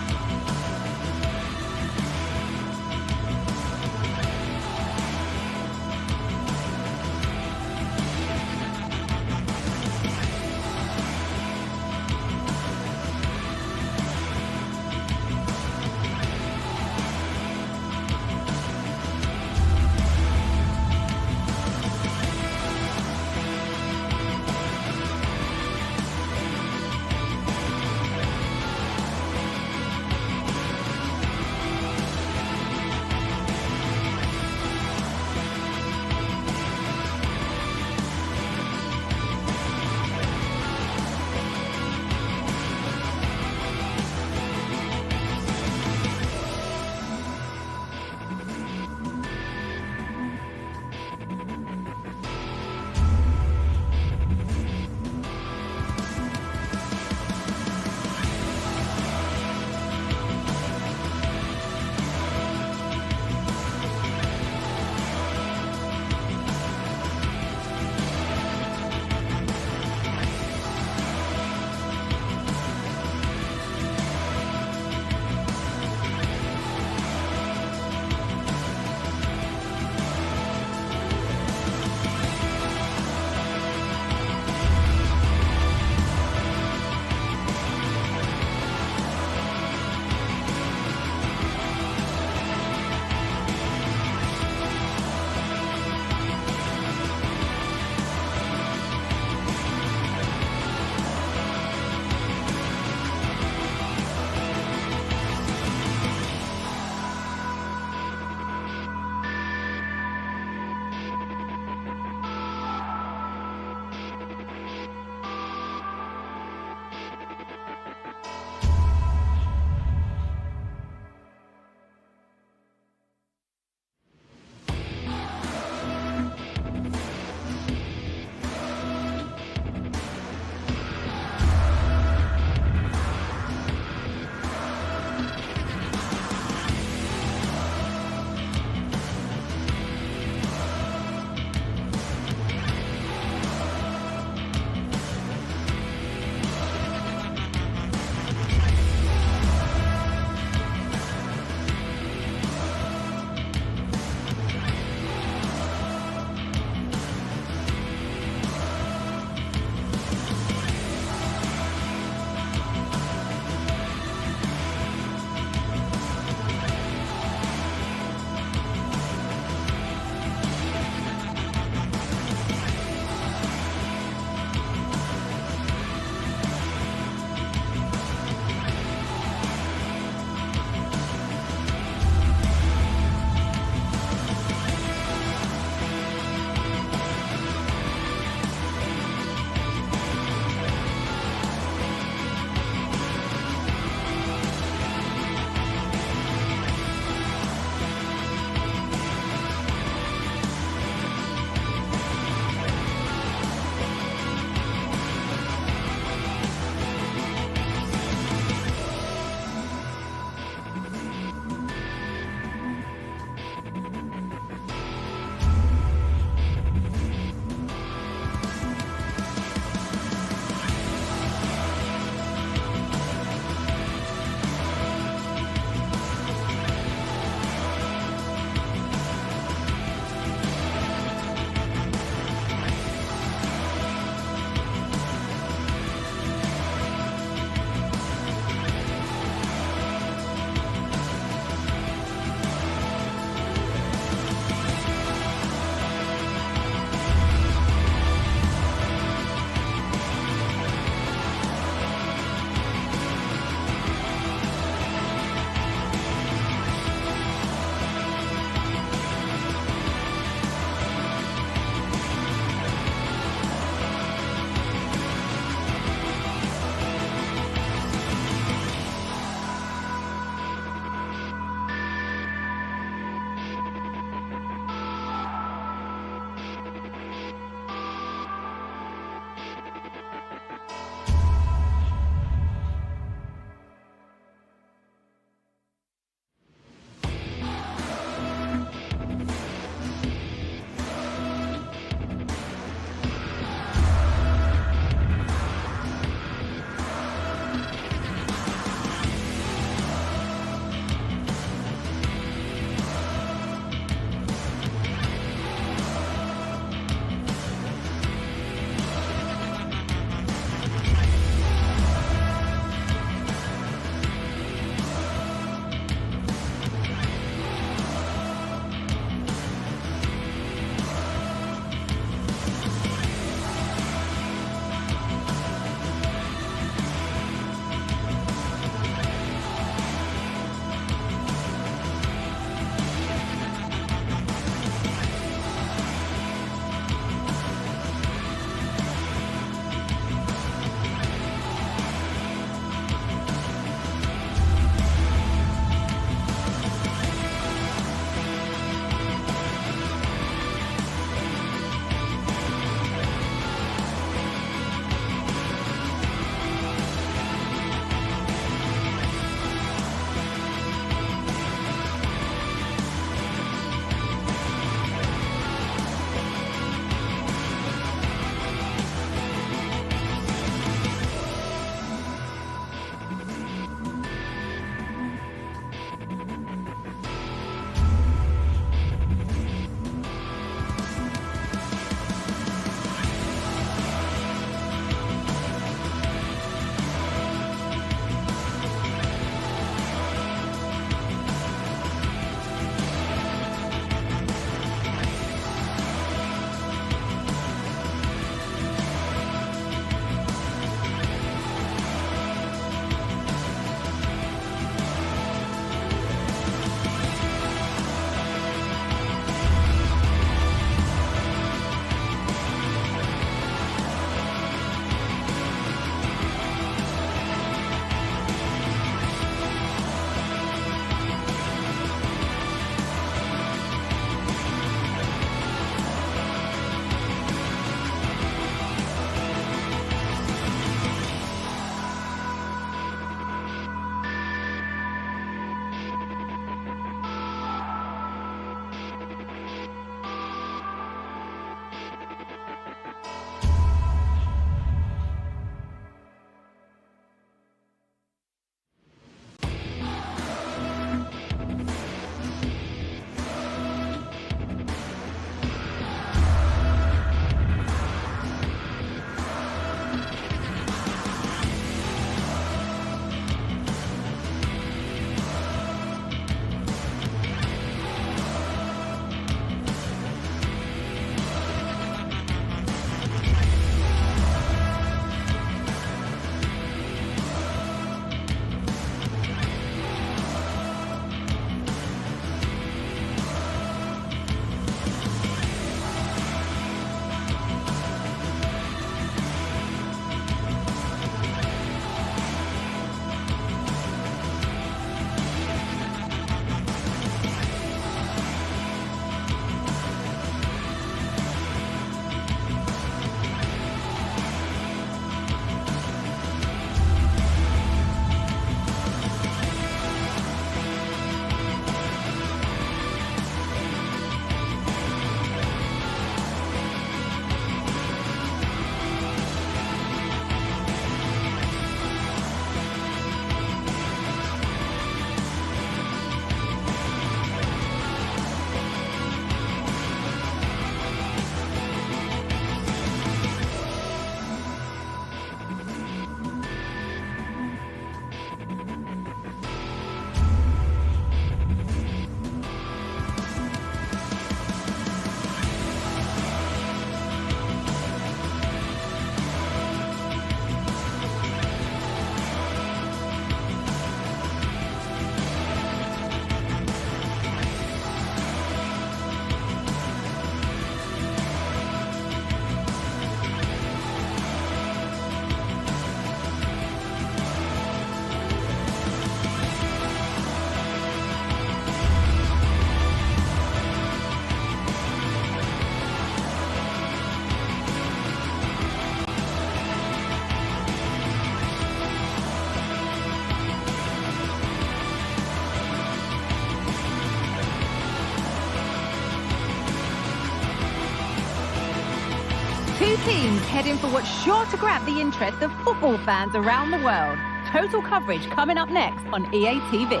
Two teams heading for what's sure to grab the interest of football fans around the world. Total coverage coming up next on EA TV.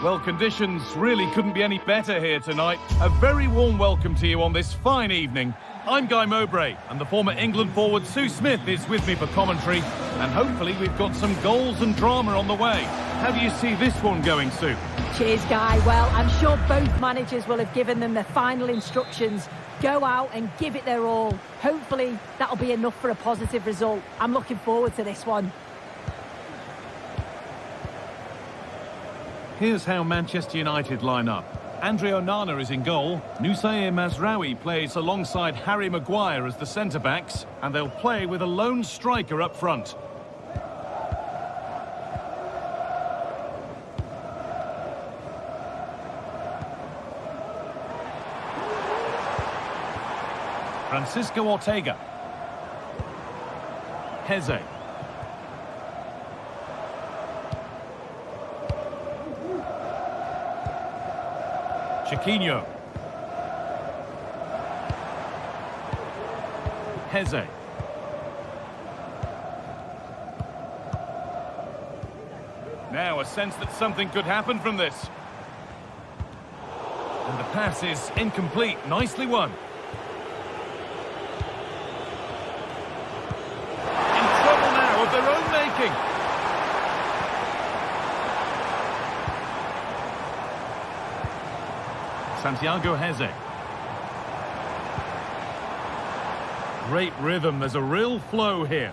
Well, conditions really couldn't be any better here tonight. A very warm welcome to you on this fine evening. I'm Guy Mowbray, and the former England forward Sue Smith is with me for commentary. And hopefully we've got some goals and drama on the way. How do you see this one going, Sue? Cheers, Guy. Well, I'm sure both managers will have given them their final instructions. Go out and give it their all. Hopefully that'll be enough for a positive result. I'm looking forward to this one. Here's how Manchester United line up. Andre Onana is in goal. Nusayr Mazraoui plays alongside Harry Maguire as the centre-backs, and they'll play with a lone striker up front. Francisco Ortega. Heze. Chiquinho. Heze. Now a sense that something could happen from this. And the pass is incomplete. Nicely won. In trouble now of their own making. Santiago Heze. Great rhythm, there's a real flow here.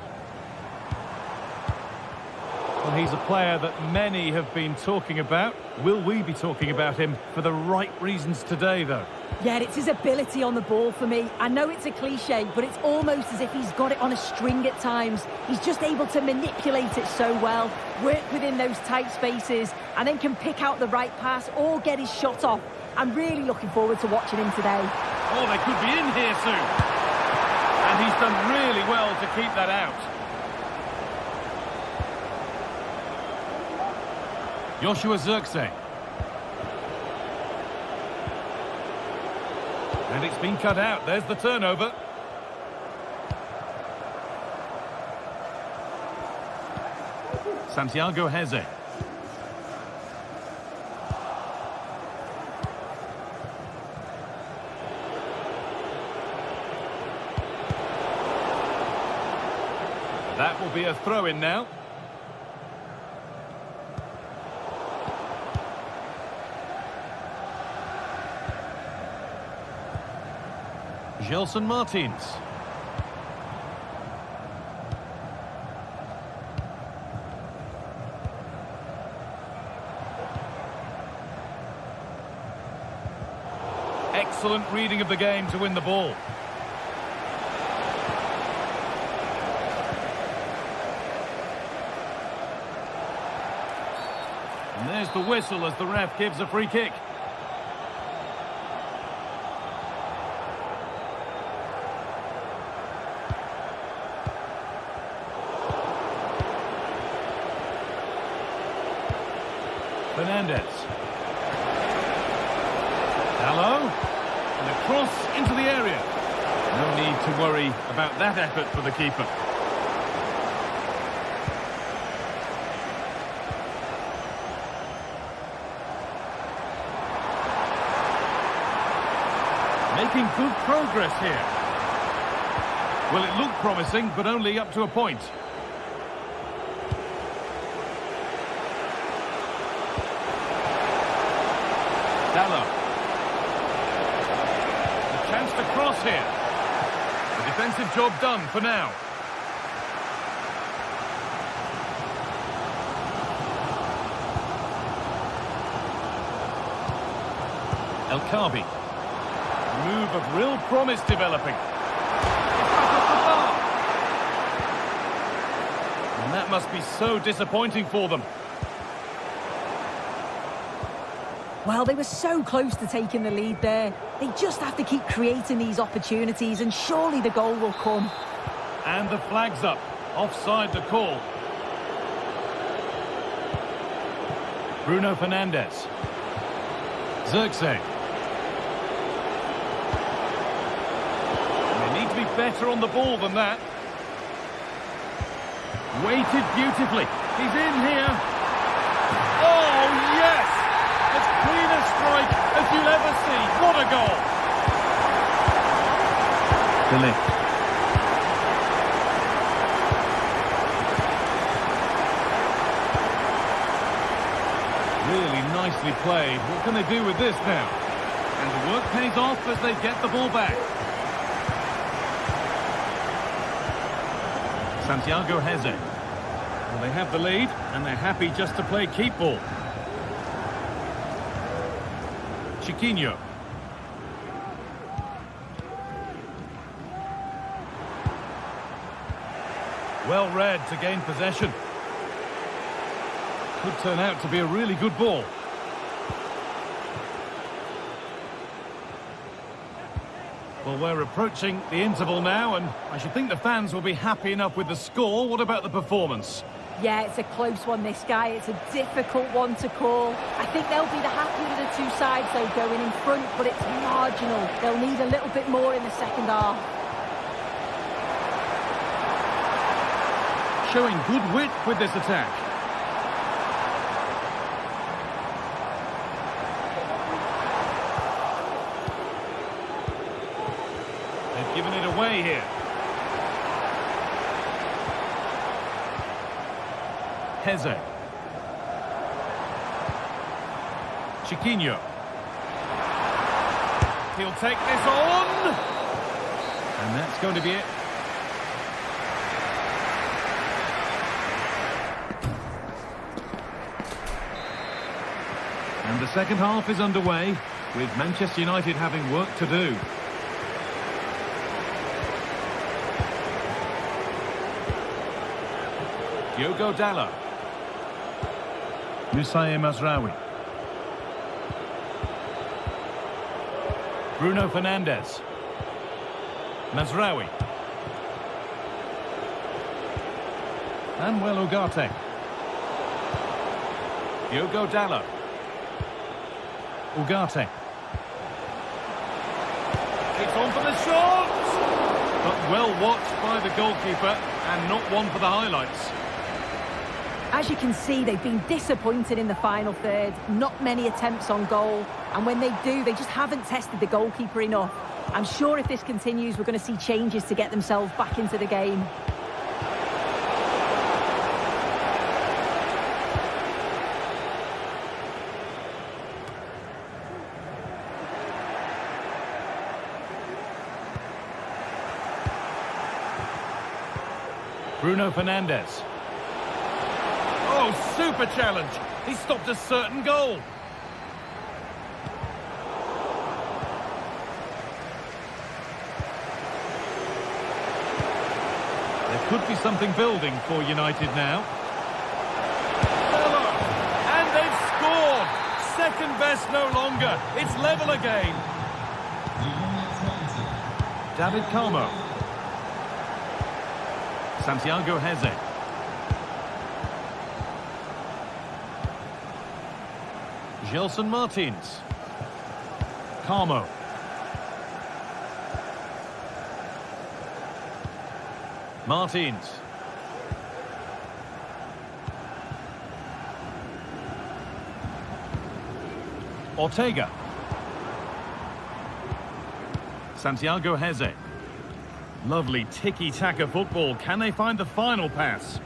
Well, he's a player that many have been talking about. Will we be talking about him for the right reasons today, though? Yeah, it's his ability on the ball for me. I know it's a cliche, but it's almost as if he's got it on a string at times. He's just able to manipulate it so well, work within those tight spaces, and then can pick out the right pass or get his shot off. I'm really looking forward to watching him today. Oh, they could be in here soon. And he's done really well to keep that out. Joshua Zirkzee. And it's been cut out. There's the turnover. Santiago Heze. That will be a throw-in now. Gelson Martins. Excellent reading of the game to win the ball. And there's the whistle as the ref gives a free kick. Fernandez. Hello. And a cross into the area. No need to worry about that effort for the keeper. Making good progress here. Well, it looked promising, but only up to a point. Dallo. A chance to cross here. The defensive job done for now. El Kaabi. Move of real promise developing. And that must be so disappointing for them. Well, they were so close to taking the lead there. They just have to keep creating these opportunities and surely the goal will come. And the flag's up. Offside the call. Bruno Fernandes. Zirkzee. better on the ball than that. Weighted beautifully. He's in here. Oh, yes! As clean a strike as you'll ever see. What a goal! Philip. Really nicely played. What can they do with this now? And the work pays off as they get the ball back. Santiago Heze. Well, they have the lead, and they're happy just to play keep ball. Chiquinho. Well read to gain possession. Could turn out to be a really good ball. Well, we're approaching the interval now, and I should think the fans will be happy enough with the score. What about the performance? Yeah, it's a close one, this guy. It's a difficult one to call. I think they'll be the happier of the two sides, though, going in front, but it's marginal. They'll need a little bit more in the second half. Showing good wit with this attack. They've given it away here. Heze. Chiquinho. He'll take this on. And that's going to be it. And the second half is underway, with Manchester United having work to do. Diogo Dalot. Musaye Mazraoui. Bruno Fernandes. Mazraoui. Manuel Ugarte. Diogo Dalot. Ugarte. It's on for the shot! But well watched by the goalkeeper, and not one for the highlights. As you can see, they've been disappointed in the final third. Not many attempts on goal. And when they do, they just haven't tested the goalkeeper enough. I'm sure if this continues, we're going to see changes to get themselves back into the game. Bruno Fernandes. Oh, super challenge. He stopped a certain goal. There could be something building for United now. And they've scored. Second best no longer. It's level again. David Carmo. Santiago Heze. Gelson Martins. Carmo. Martins. Ortega. Santiago Heze. Lovely tiki-taka football. Can they find the final pass?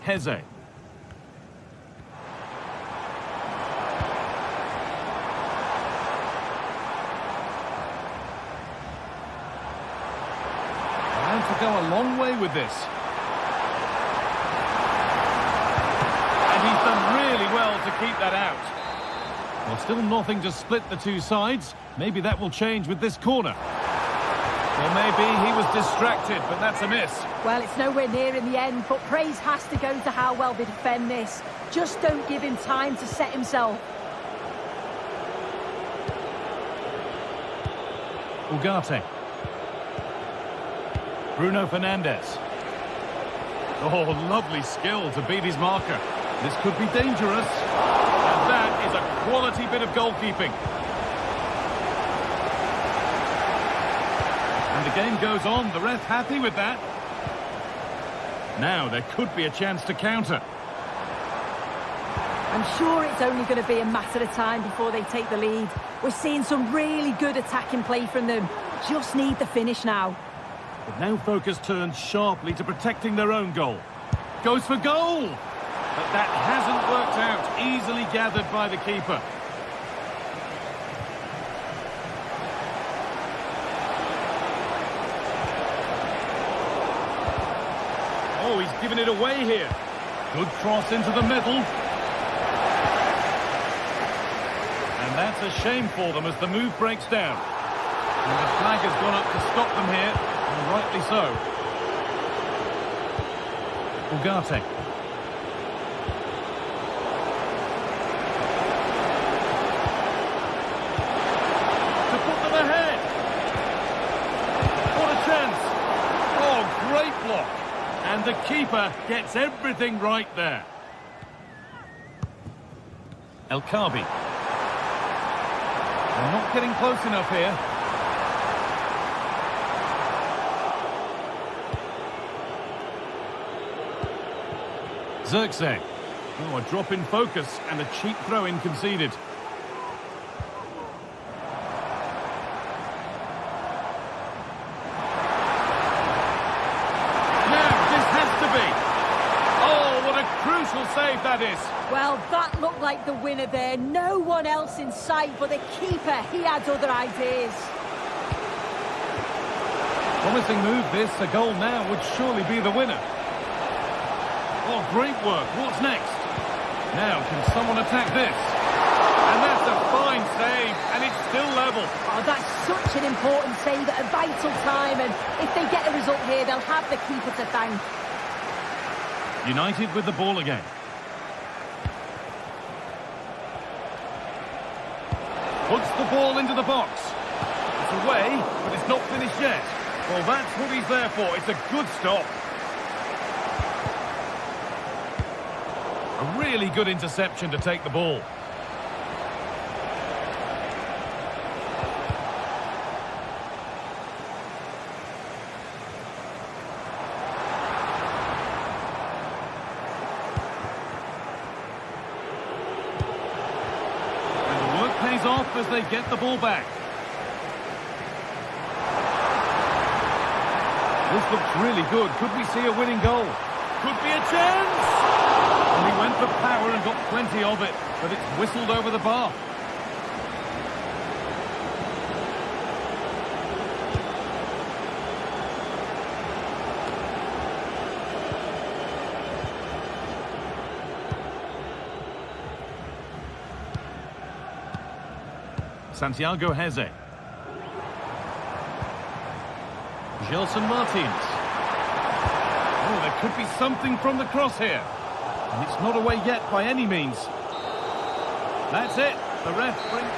Heze. And to go a long way with this. And he's done really well to keep that out. Well, still nothing to split the two sides. Maybe that will change with this corner. Well, maybe he was distracted, but that's a miss. Well, it's nowhere near in the end, but praise has to go to how well they defend this. Just don't give him time to set himself. Ugarte. Bruno Fernandes. Oh, lovely skill to beat his marker. This could be dangerous. And that is a quality bit of goalkeeping. And the game goes on. The ref happy with that. Now there could be a chance to counter. I'm sure it's only going to be a matter of time before they take the lead. We're seeing some really good attacking play from them. Just need the finish now. But now focus turns sharply to protecting their own goal. Goes for goal! But that hasn't worked out. Easily gathered by the keeper. Oh, he's given it away here. Good cross into the middle. And that's a shame for them as the move breaks down. And the flag has gone up to stop them here, and rightly so. Ugarte. To put them ahead. What a chance. Oh, great block. And the keeper gets everything right there. El Khabi. They're not getting close enough here. Zirkzee. Oh, a drop in focus and a cheap throw-in conceded. Now, this has to be. Oh, what a crucial save that is. Well, that looked like the winner there. No one else in sight, but the keeper, he had other ideas. Promising move this. A goal now would surely be the winner. Oh, great work. What's next? Now, can someone attack this? And that's a fine save, and it's still level. Oh, that's such an important save at a vital time, and if they get a result here, they'll have the keeper to thank. United with the ball again. Puts the ball into the box. It's away, but it's not finished yet. Well, that's what he's there for. It's a good stop. A really good interception to take the ball. And the work pays off as they get the ball back. This looks really good. Could we see a winning goal? Could be a chance! And he went for power and got plenty of it, but it's whistled over the bar. Santiago Heze. Gelson Martins. Oh, there could be something from the cross here. And it's not away yet by any means. That's it. The ref brings...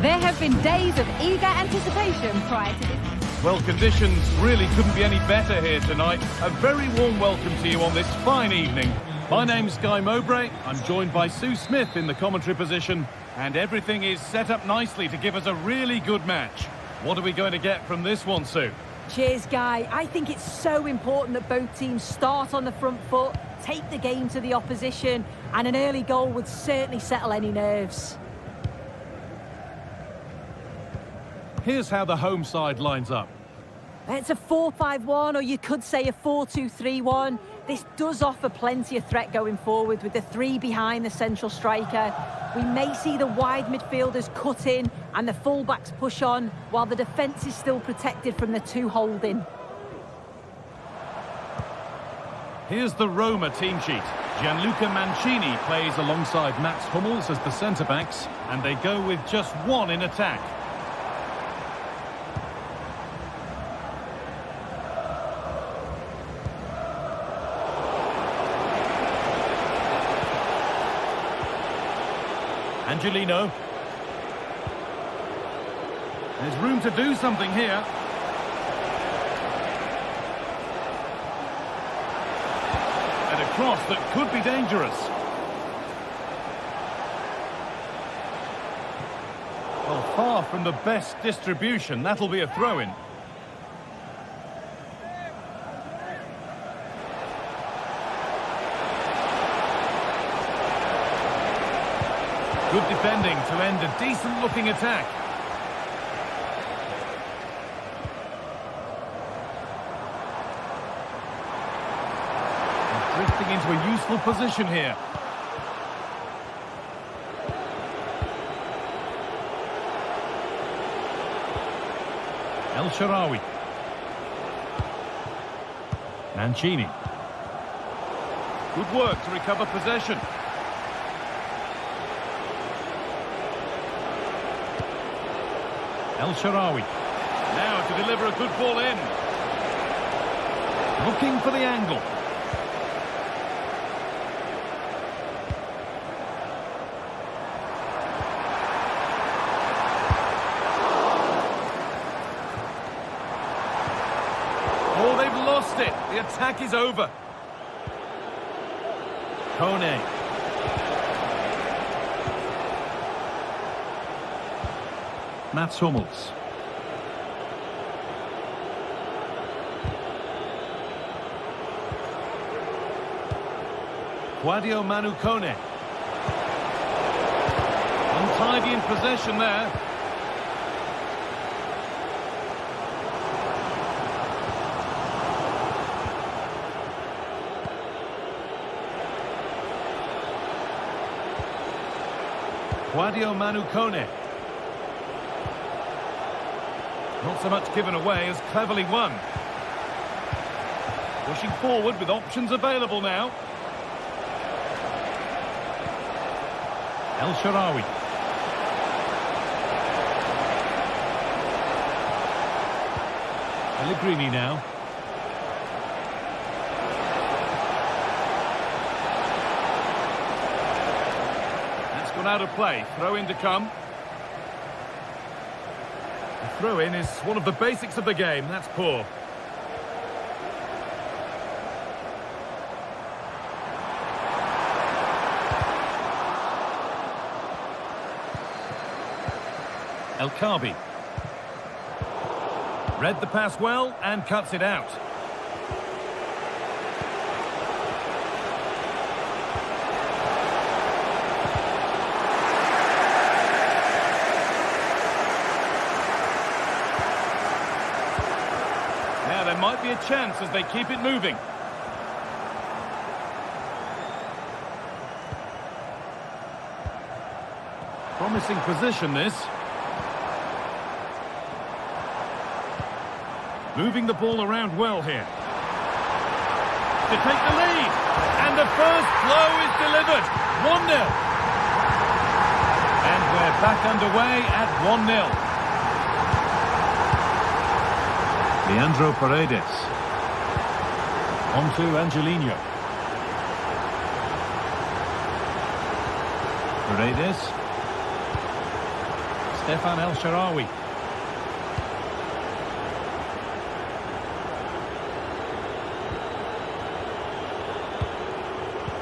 There have been days of eager anticipation prior to this. Well, conditions really couldn't be any better here tonight. A very warm welcome to you on this fine evening. My name's Guy Mowbray. I'm joined by Sue Smith in the commentary position, and everything is set up nicely to give us a really good match. What are we going to get from this one, Sue? Cheers, Guy. I think it's so important that both teams start on the front foot, take the game to the opposition, and an early goal would certainly settle any nerves. Here's how the home side lines up. It's a 4-5-1, or you could say a 4-2-3-1. This does offer plenty of threat going forward with the three behind the central striker. We may see the wide midfielders cut in and the fullbacks push on, while the defence is still protected from the two holding. Here's the Roma team sheet. Gianluca Mancini plays alongside Mats Hummels as the centre-backs, and they go with just one in attack. Angelino. There's room to do something here. And a cross that could be dangerous. Well, far from the best distribution. That'll be a throw-in. Good defending to end a decent-looking attack. He's drifting into a useful position here. El Shaarawy. Mancini. Good work to recover possession. El Shaarawy. Now to deliver a good ball in. Looking for the angle. Oh, they've lost it. The attack is over. Kone. Mats Hummels. Sadio Kone. Untidy in possession there. Sadio Kone. Not so much given away as cleverly won. Pushing forward with options available now. El Shaarawy. Pellegrini now. That's gone out of play. Throw in to come. The throw in is one of the basics of the game. That's poor. El Kaabi. Read the pass well and cuts it out. Now there might be a chance as they keep it moving. Promising position this. Moving the ball around well here. To take the lead. And the first blow is delivered. 1-0. And we're back underway at 1-0. Leandro Paredes. On to Angelino. Paredes. Stefan El Shaarawy.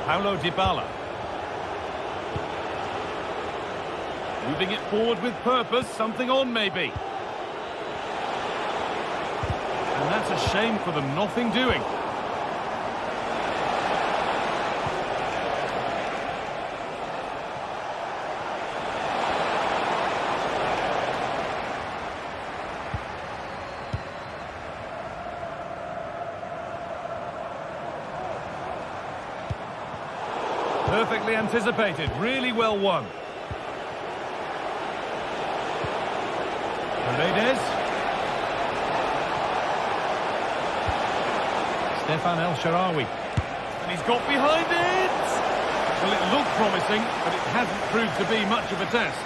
Paulo Dybala. Moving it forward with purpose, something on maybe. And that's a shame for them, nothing doing. Perfectly anticipated, really well won. Paredes. Stefan El Shaarawy. And he's got behind it! Well, it looked promising, but it hasn't proved to be much of a test.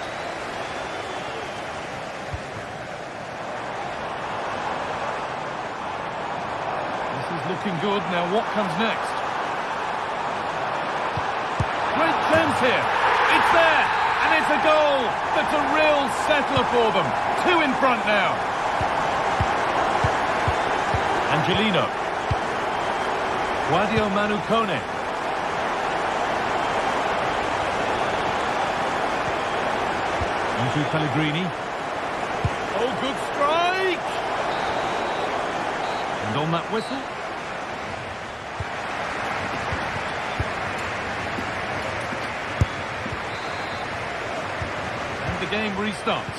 This is looking good. Now what comes next? Great chance here. It's there. And it's a goal. That's a real settler for them. 2 in front now. Angelino. Guadio Manu Kone. Into Pellegrini. Oh, good strike. And on that whistle. The game restarts.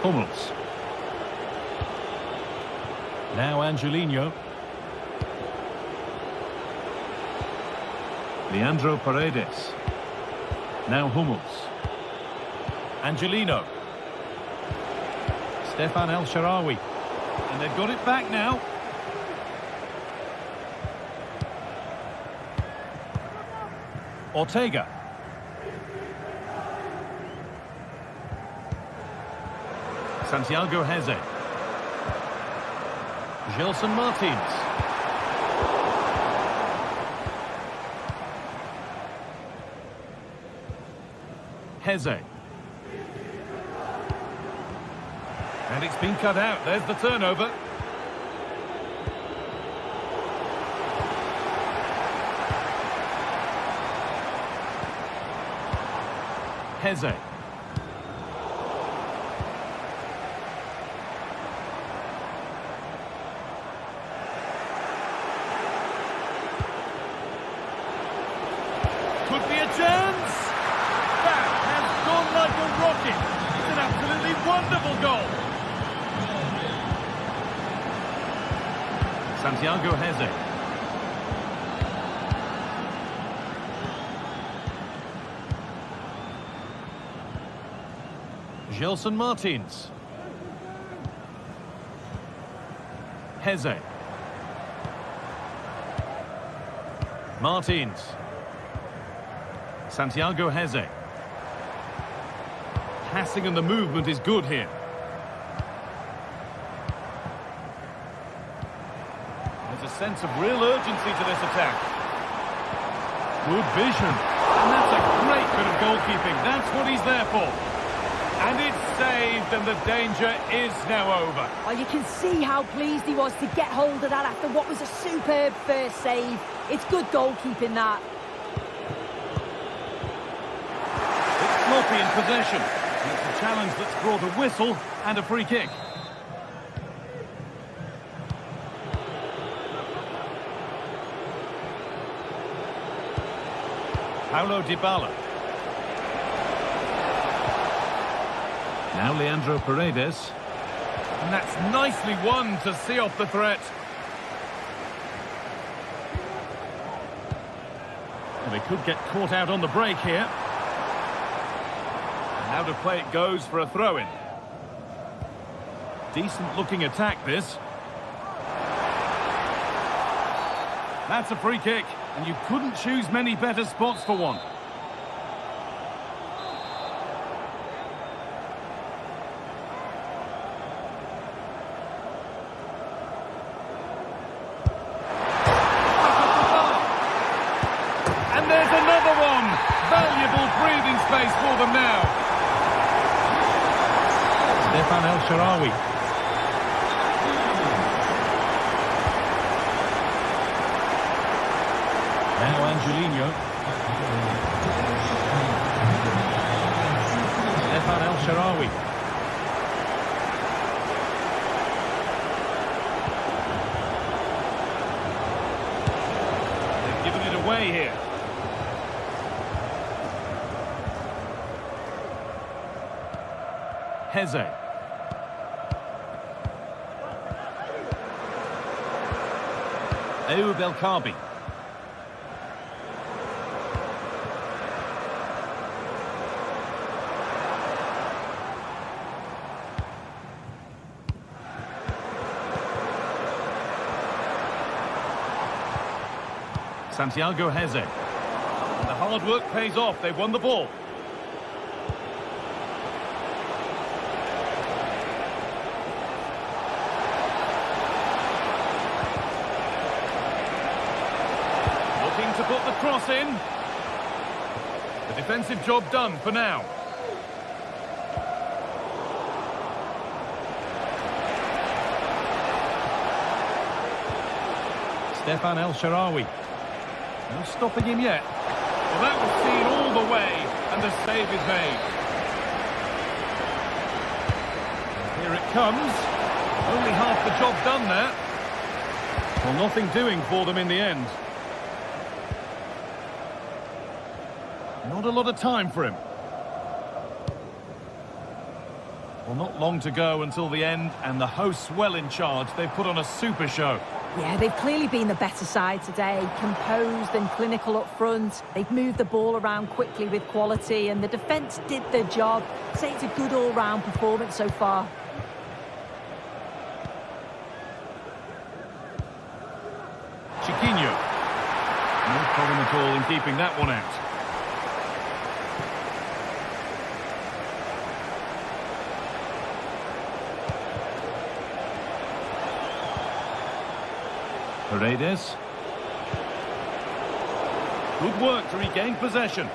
Hummels. Now Angelino. Leandro Paredes. Now Hummels. Angelino. Stefan El Shaarawy. And they've got it back now. Ortega. Santiago Heze. Gelson Martins. Heze. And it's been cut out. There's the turnover. Heze. Could be a chance. That has gone like a rocket. It's an absolutely wonderful goal. Santiago Heze. Gelson Martins. Heze. Martins. Santiago Heze. Passing and the movement is good here. There's a sense of real urgency to this attack. Good vision. And that's a great bit of goalkeeping. That's what he's there for. And it's saved, and the danger is now over. Oh, you can see how pleased he was to get hold of that after what was a superb first save. It's good goalkeeping, that. It's sloppy in possession. And it's a challenge that's brought a whistle and a free kick. Paulo Dybala. Now Leandro Paredes. And that's nicely won to see off the threat. And they could get caught out on the break here. And now to play it goes for a throw-in. Decent looking attack, this. That's a free kick, and you couldn't choose many better spots for one. space for them now. Stefan El Shaarawy. Now Angelino. Stefan El Shaarawy. They've given it away here. Heze. Ayoub El Kaabi. Santiago Heze. And the hard work pays off. They've won the ball. Looking to put the cross in. The defensive job done for now. Stefan El Shaarawy. No stopping him yet. Well, that was seen all the way, and the save is made. Here it comes. Only half the job done there. Well, nothing doing for them in the end. Not a lot of time for him. Well, not long to go until the end, and the hosts well in charge. They've put on a super show. Yeah, they've clearly been the better side today, composed and clinical up front. They've moved the ball around quickly with quality, and the defence did their job. I'd say it's a good all-round performance so far. Chiquinho. No problem at all in keeping that one out. Paredes. Good work to regain possession.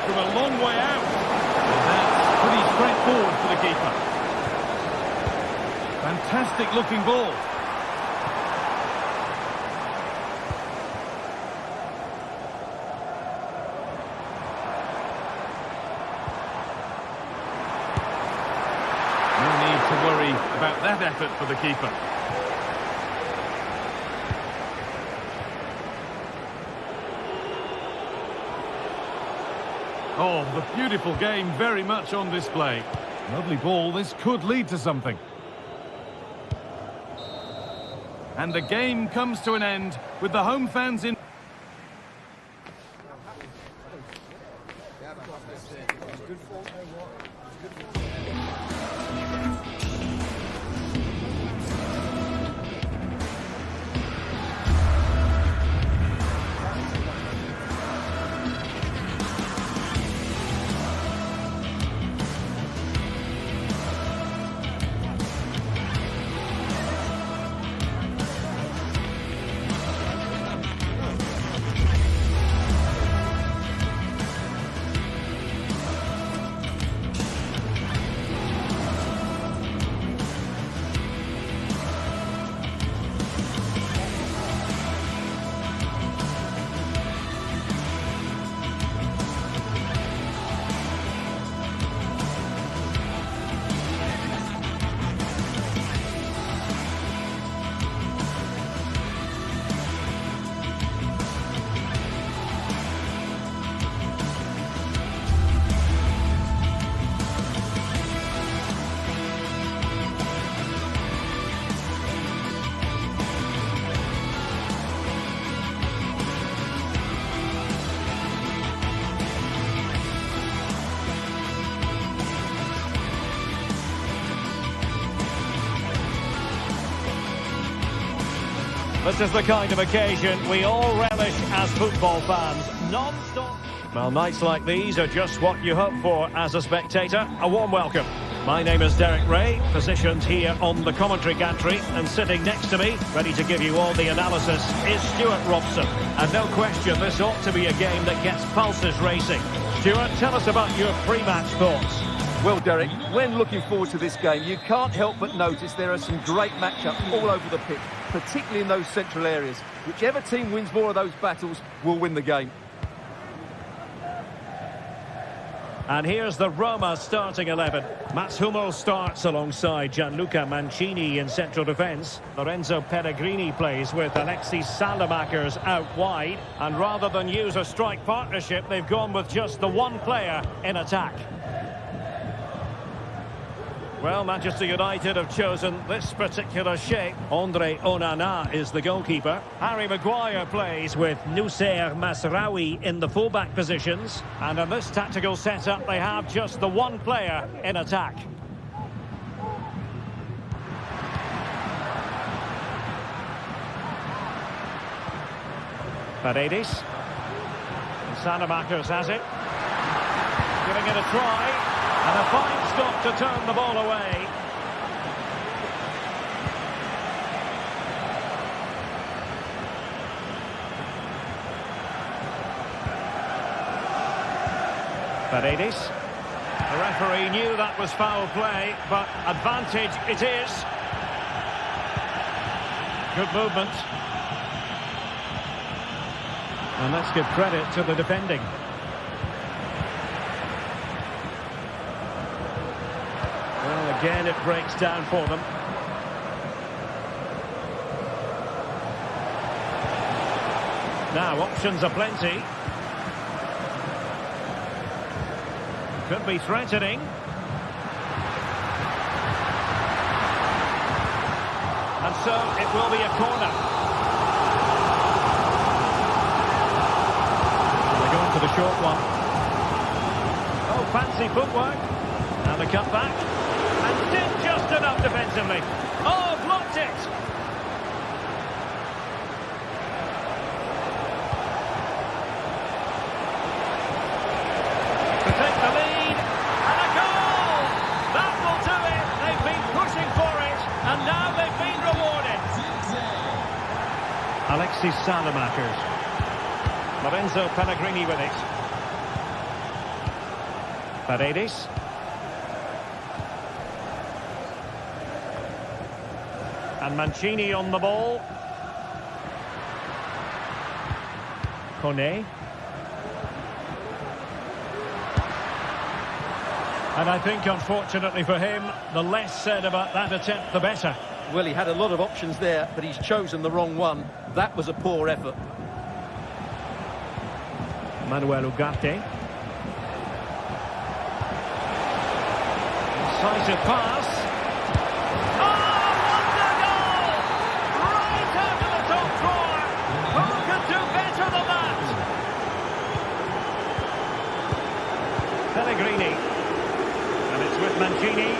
From a long way out. And that's pretty straightforward for the keeper. Fantastic looking ball. Worry about that effort for the keeper. Oh, the beautiful game very much on display. Lovely ball, this could lead to something. And the game comes to an end with the home fans in. This is the kind of occasion we all relish as football fans. Non-stop. Well, nights like these are just what you hope for as a spectator. A warm welcome. My name is Derek Ray, positioned here on the commentary gantry, and sitting next to me, ready to give you all the analysis, is Stuart Robson. And no question, this ought to be a game that gets pulses racing. Stuart, tell us about your pre-match thoughts. Well, Derek, when looking forward to this game, you can't help but notice there are some great matchups all over the pitch, particularly in those central areas. Whichever team wins more of those battles will win the game. And here's the Roma starting 11. Mats Hummels starts alongside Gianluca Mancini in central defence. Lorenzo Pellegrini plays with Alexis Salamakers out wide. And rather than use a strike partnership, they've gone with just the one player in attack. Well, Manchester United have chosen this particular shape. Andre Onana is the goalkeeper. Harry Maguire plays with Noussair Masraoui in the fullback positions. And in this tactical setup, they have just the one player in attack. Paredes. Salamakers has it. Giving it a try. And a fine stop to turn the ball away. Paredes. The referee knew that was foul play, but advantage it is. Good movement. And let's give credit to the defending. Well, again, it breaks down for them. Now, options are plenty. Could be threatening. And so, it will be a corner. They're going for the short one. Oh, fancy footwork. And the cutback. And did just enough defensively. Oh, blocked it. To take the lead. And a goal! That will do it. They've been pushing for it. And now they've been rewarded. Alexis Salamakers. Lorenzo Pellegrini with it. Paredes. And Mancini on the ball. Kone. And I think, unfortunately for him, the less said about that attempt, the better. Well, he had a lot of options there, but he's chosen the wrong one. That was a poor effort. Manuel Ugarte. Decisive pass. Pellegrini, and it's with Mancini.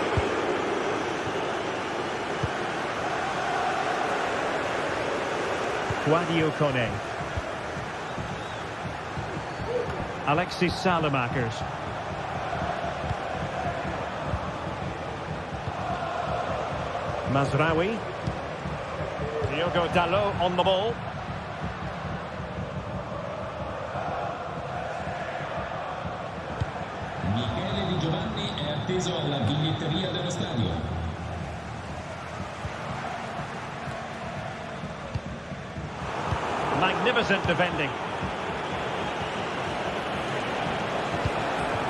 Guadio Kone. Alexis Salamakers. Masraoui. Diogo Dalot on the ball. Alla biglietteria dello stadio. Magnificent defending.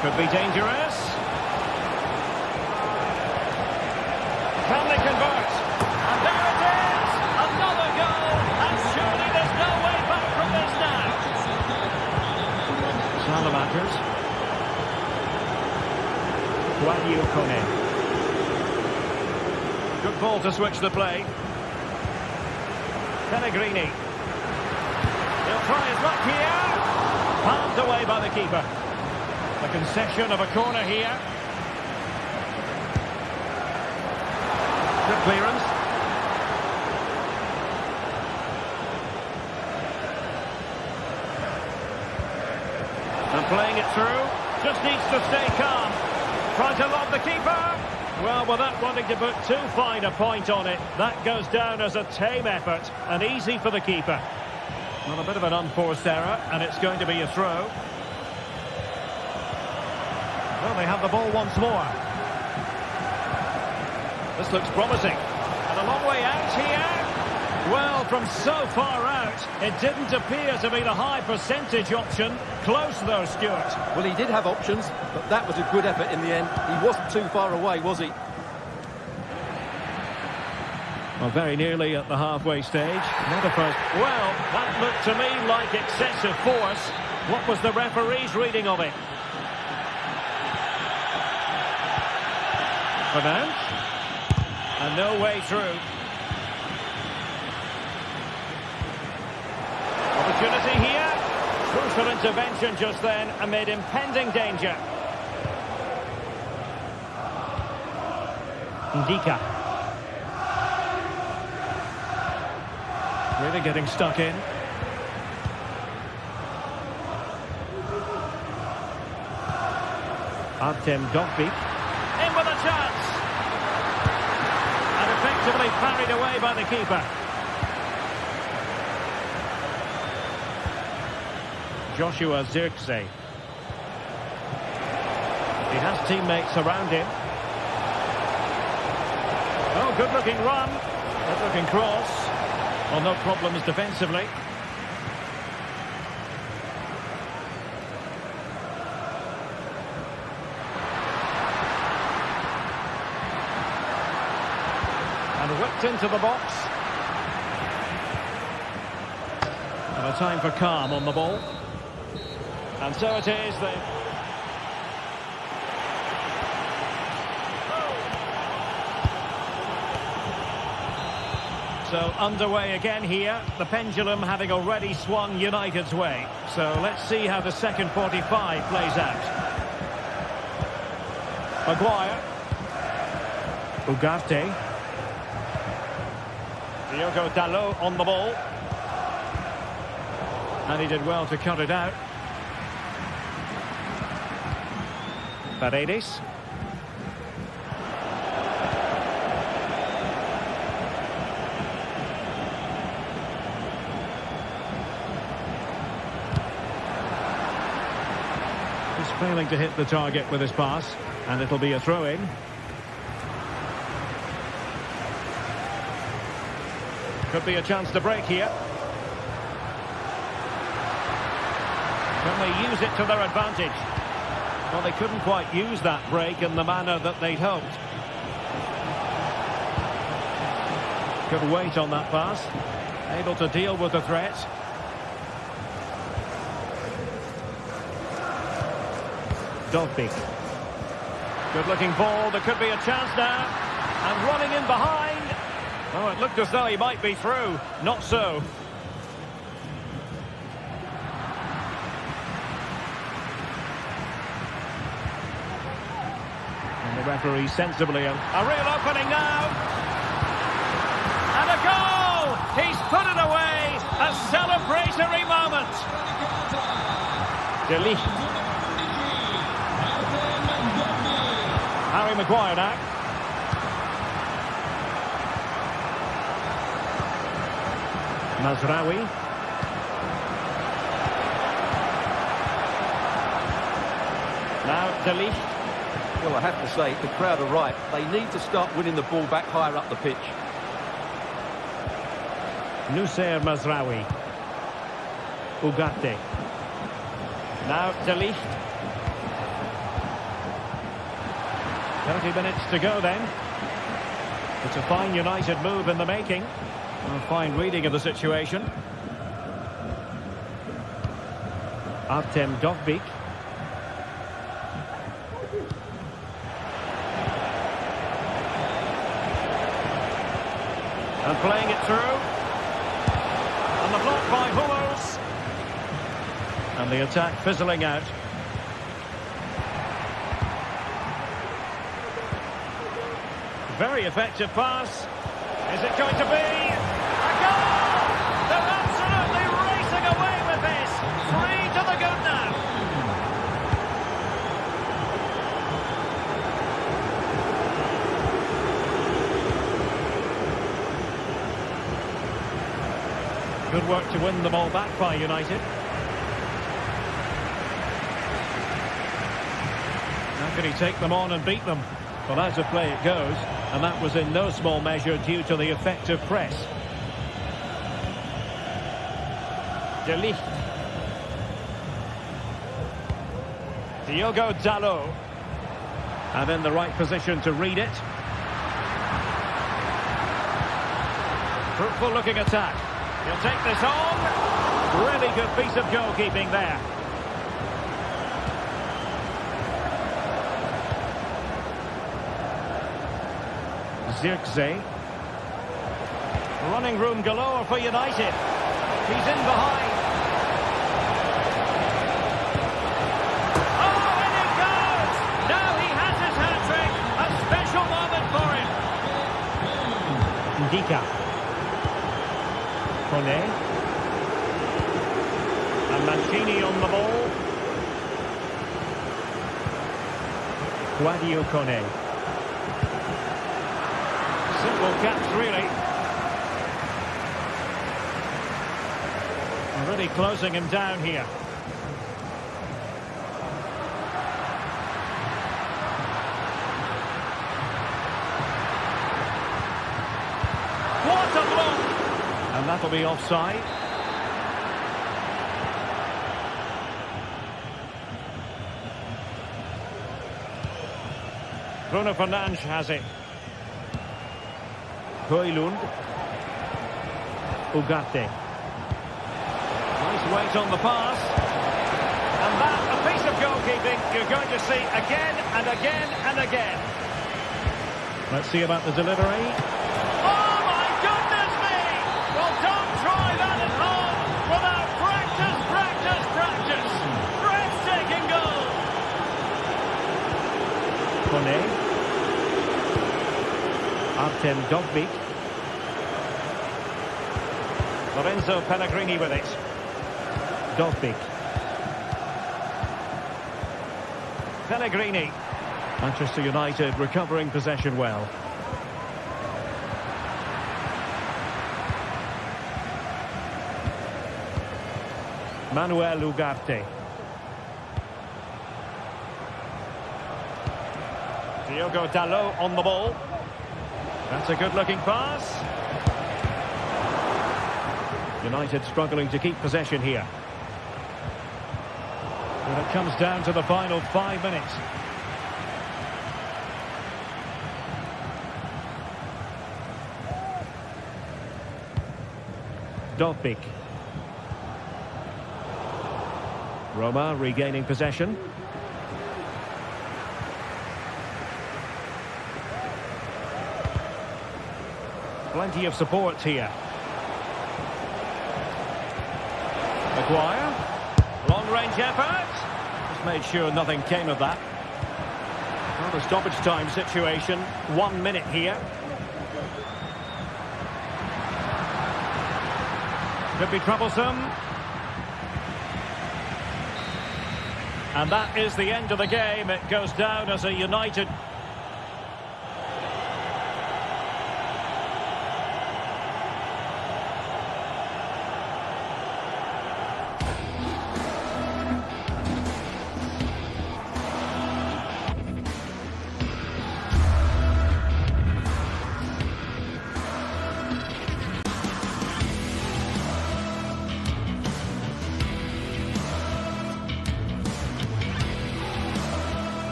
Could be dangerous. Can they convert? And there it is! Another goal! And surely there's no way back from this now. Salamakers. Guadio Kone. Good ball to switch the play. Pellegrini. He'll try his luck here. Palmed away by the keeper. The concession of a corner here. Good clearance. And playing it through. Just needs to stay calm. Trying to lob the keeper. Well, without wanting to put too fine a point on it, that goes down as a tame effort and easy for the keeper. Well, a bit of an unforced error, and it's going to be a throw. Well, they have the ball once more. This looks promising. And a long way out here. Well, from so far out, it didn't appear to be the high percentage option. Close, though, Stuart. Well, he did have options, but that was a good effort in the end. He wasn't too far away, was he? Well, very nearly at the halfway stage. Not a first. Well, that looked to me like excessive force. What was the referee's reading of it? Pronounced. And no way through. Opportunity here. Crucial intervention just then amid impending danger. Ndika. Really getting stuck in. Artem Dovbyk. In with a chance. And effectively parried away by the keeper. Joshua Zirkzee. He has teammates around him. Oh, good-looking run. Good-looking cross. Well, no problems defensively. And whipped into the box. And a time for calm on the ball. And so it is. So underway again here, the pendulum having already swung United's way. So let's see how the second 45 plays out. Maguire. Ugarte. Diogo Dalot on the ball. And he did well to cut it out. Paredes. Failing to hit the target with his pass, and it'll be a throw-in. Could be a chance to break here. Can they use it to their advantage? Well, they couldn't quite use that break in the manner that they'd hoped. Good weight on that pass. Able to deal with the threat. Dovbyk. Good looking ball. There could be a chance now. And running in behind. Oh, it looked as though he might be through. Not so. And the referee sensibly. A real opening now. And a goal! He's put it away. A celebratory moment. De Ligt. Harry Maguire now. Mazraoui. Now De Ligt. Well, I have to say, the crowd are right. They need to start winning the ball back higher up the pitch. Noussair Mazraoui. Ugarte. Now De Ligt. 30 minutes to go then. It's a fine United move in the making. A fine reading of the situation. Artem Dovbyk. And playing it through. And the block by Hummels. And the attack fizzling out. Very effective pass. Is it going to be a goal? They're absolutely racing away with this. 3 to the good now. Good work to win the ball back by United. How can he take them on and beat them? Well, out of play it goes, and that was in no small measure due to the effective press. De Ligt. Diogo Dalot. And in the right position to read it. Fruitful looking attack. He'll take this on. Really good piece of goalkeeping there. Zirkzee. Running room galore for United. He's in behind. Oh, and it goes! Now he has his hat-trick. A special moment for him. Ndika. Kone. And Mancini on the ball. Guadio Kone. Simple catch, really. Really closing him down here. What a block! And that'll be offside. Bruno Fernandes has it. Højlund. Ugarte. Nice weight on the pass. And that, a piece of goalkeeping you're going to see again and again and again. Let's see about the delivery. Oh, my goodness me! Well, don't try that at home without practice, practice, practice. Breathtaking goal. Kone. Artem Dovbyk. Lorenzo Pellegrini with it. Dovbyk. Pellegrini. Manchester United recovering possession well. Manuel Ugarte. Diogo Dalot on the ball. That's a good-looking pass. United struggling to keep possession here. When it comes down to the final 5 minutes. Dovbyk. Roma regaining possession. Plenty of support here. Maguire. Long-range effort. Just made sure nothing came of that. Well, the stoppage time situation. 1 minute here. Could be troublesome. And that is the end of the game. It goes down as a United...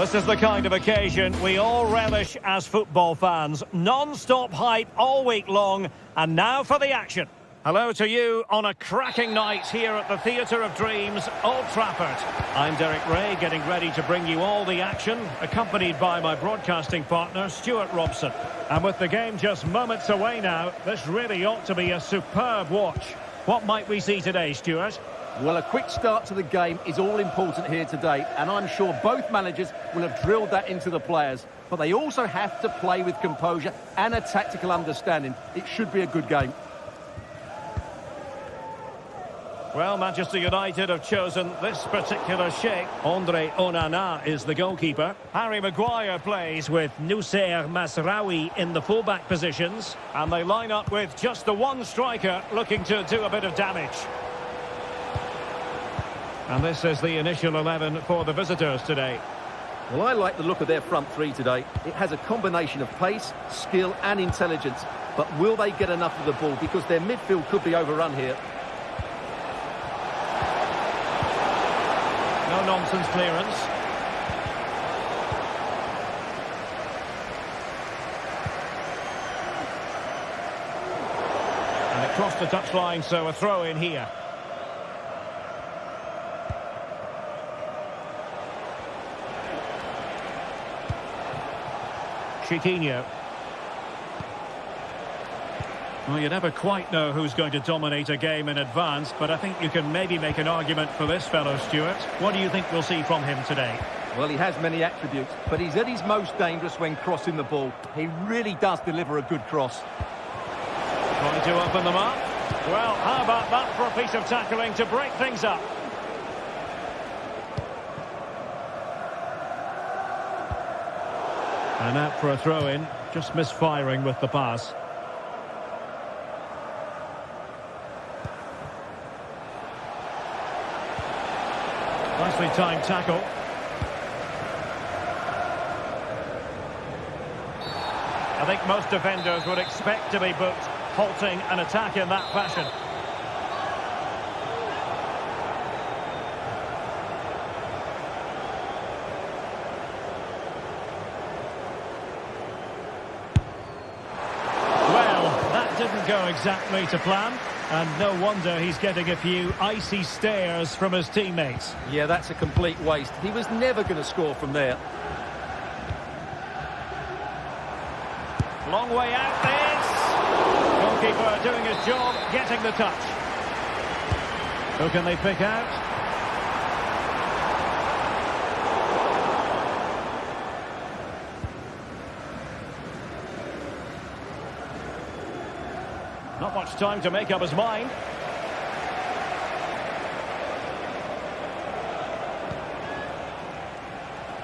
This is the kind of occasion we all relish as football fans. Non-stop hype all week long, and now for the action. Hello to you on a cracking night here at the Theatre of Dreams, Old Trafford. I'm Derek Ray, getting ready to bring you all the action, accompanied by my broadcasting partner, Stuart Robson. And with the game just moments away now, this really ought to be a superb watch. What might we see today, Stuart? Well, a quick start to the game is all important here today, and I'm sure both managers will have drilled that into the players. But they also have to play with composure and a tactical understanding. It should be a good game. Well, Manchester United have chosen this particular shape. Andre Onana is the goalkeeper. Harry Maguire plays with Noussair Mazraoui in the fullback positions. And they line up with just the one striker looking to do a bit of damage. And this is the initial 11 for the visitors today. Well, I like the look of their front three today. It has a combination of pace, skill and intelligence. But will they get enough of the ball? Because their midfield could be overrun here. No-nonsense clearance. And it crossed the touchline, so a throw in here. Chiquinho. Well, you never quite know who's going to dominate a game in advance, but I think you can maybe make an argument for this fellow, Stuart. What do you think we'll see from him today? Well, he has many attributes, but he's at his most dangerous when crossing the ball. He really does deliver a good cross. Trying to open them up. Well, how about that for a piece of tackling to break things up? And out for a throw-in, just misfiring with the pass. Nicely timed tackle. I think most defenders would expect to be booked, halting an attack in that fashion. Well, that didn't go exactly to plan. And no wonder he's getting a few icy stares from his teammates. Yeah, that's a complete waste. He was never going to score from there. Long way out this. Goalkeeper doing his job, getting the touch. Who can they pick out? Not much time to make up his mind.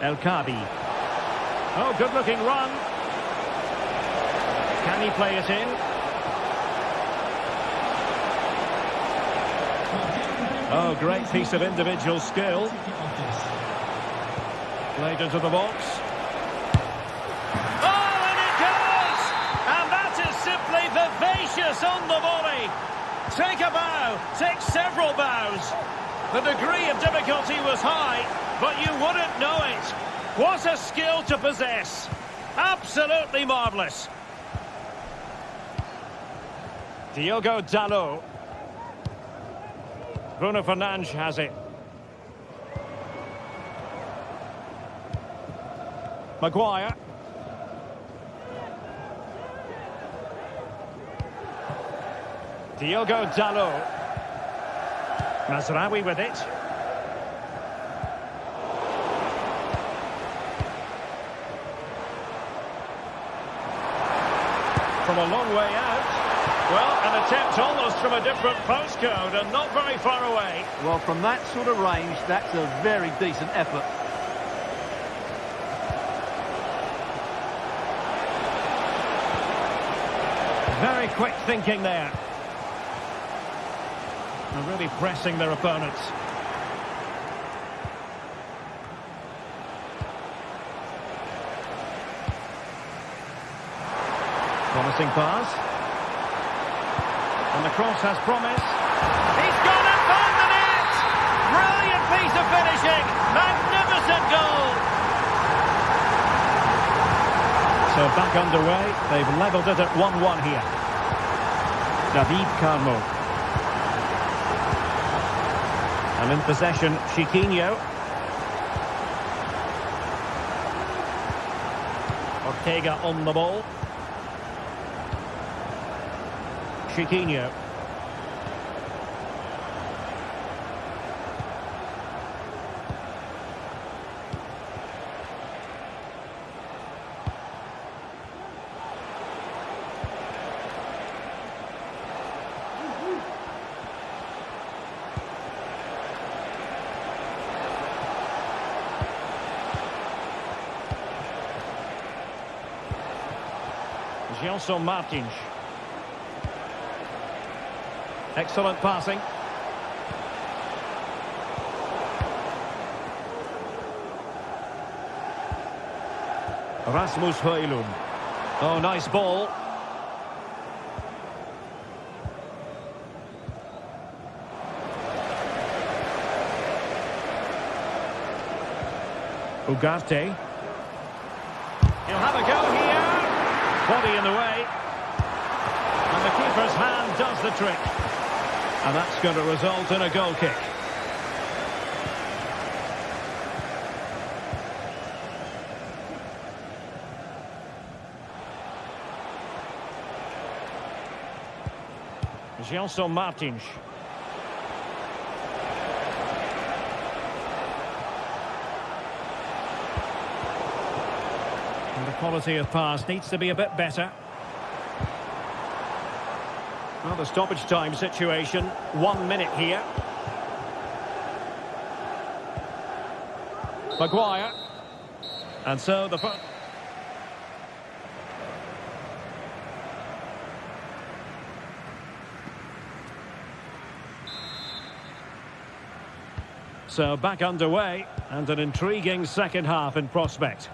El Kabi. Oh, good-looking run. Can he play it in? Oh, great piece of individual skill. Played into the box. Vivacious on the volley. Take a bow, take several bows. The degree of difficulty was high, but you wouldn't know it. What a skill to possess. Absolutely marvellous. Diogo Dalot. Bruno Fernandes has it. Maguire. Diogo Dalot. Mazraoui with it. From a long way out. Well, an attempt almost from a different postcode and not very far away. Well, from that sort of range, that's a very decent effort. Very quick thinking there. And really pressing their opponents. Promising pass. And the cross has promise. He's gone and found the net! Brilliant piece of finishing! Magnificent goal! So back underway. They've levelled it at 1-1 here. David Carmo. And in possession, Chiquinho. Ortega on the ball. Chiquinho. Gelson Martins. Excellent passing. Rasmus Højlund. Oh, nice ball. Ugarte. He'll have a go here. Body in the way. And the keeper's hand does the trick. And that's going to result in a goal kick. Gelson Martins. And the quality of pass needs to be a bit better. Well, the stoppage time situation, 1 minute here. Maguire. And so the... So back underway, and an intriguing second half in prospect.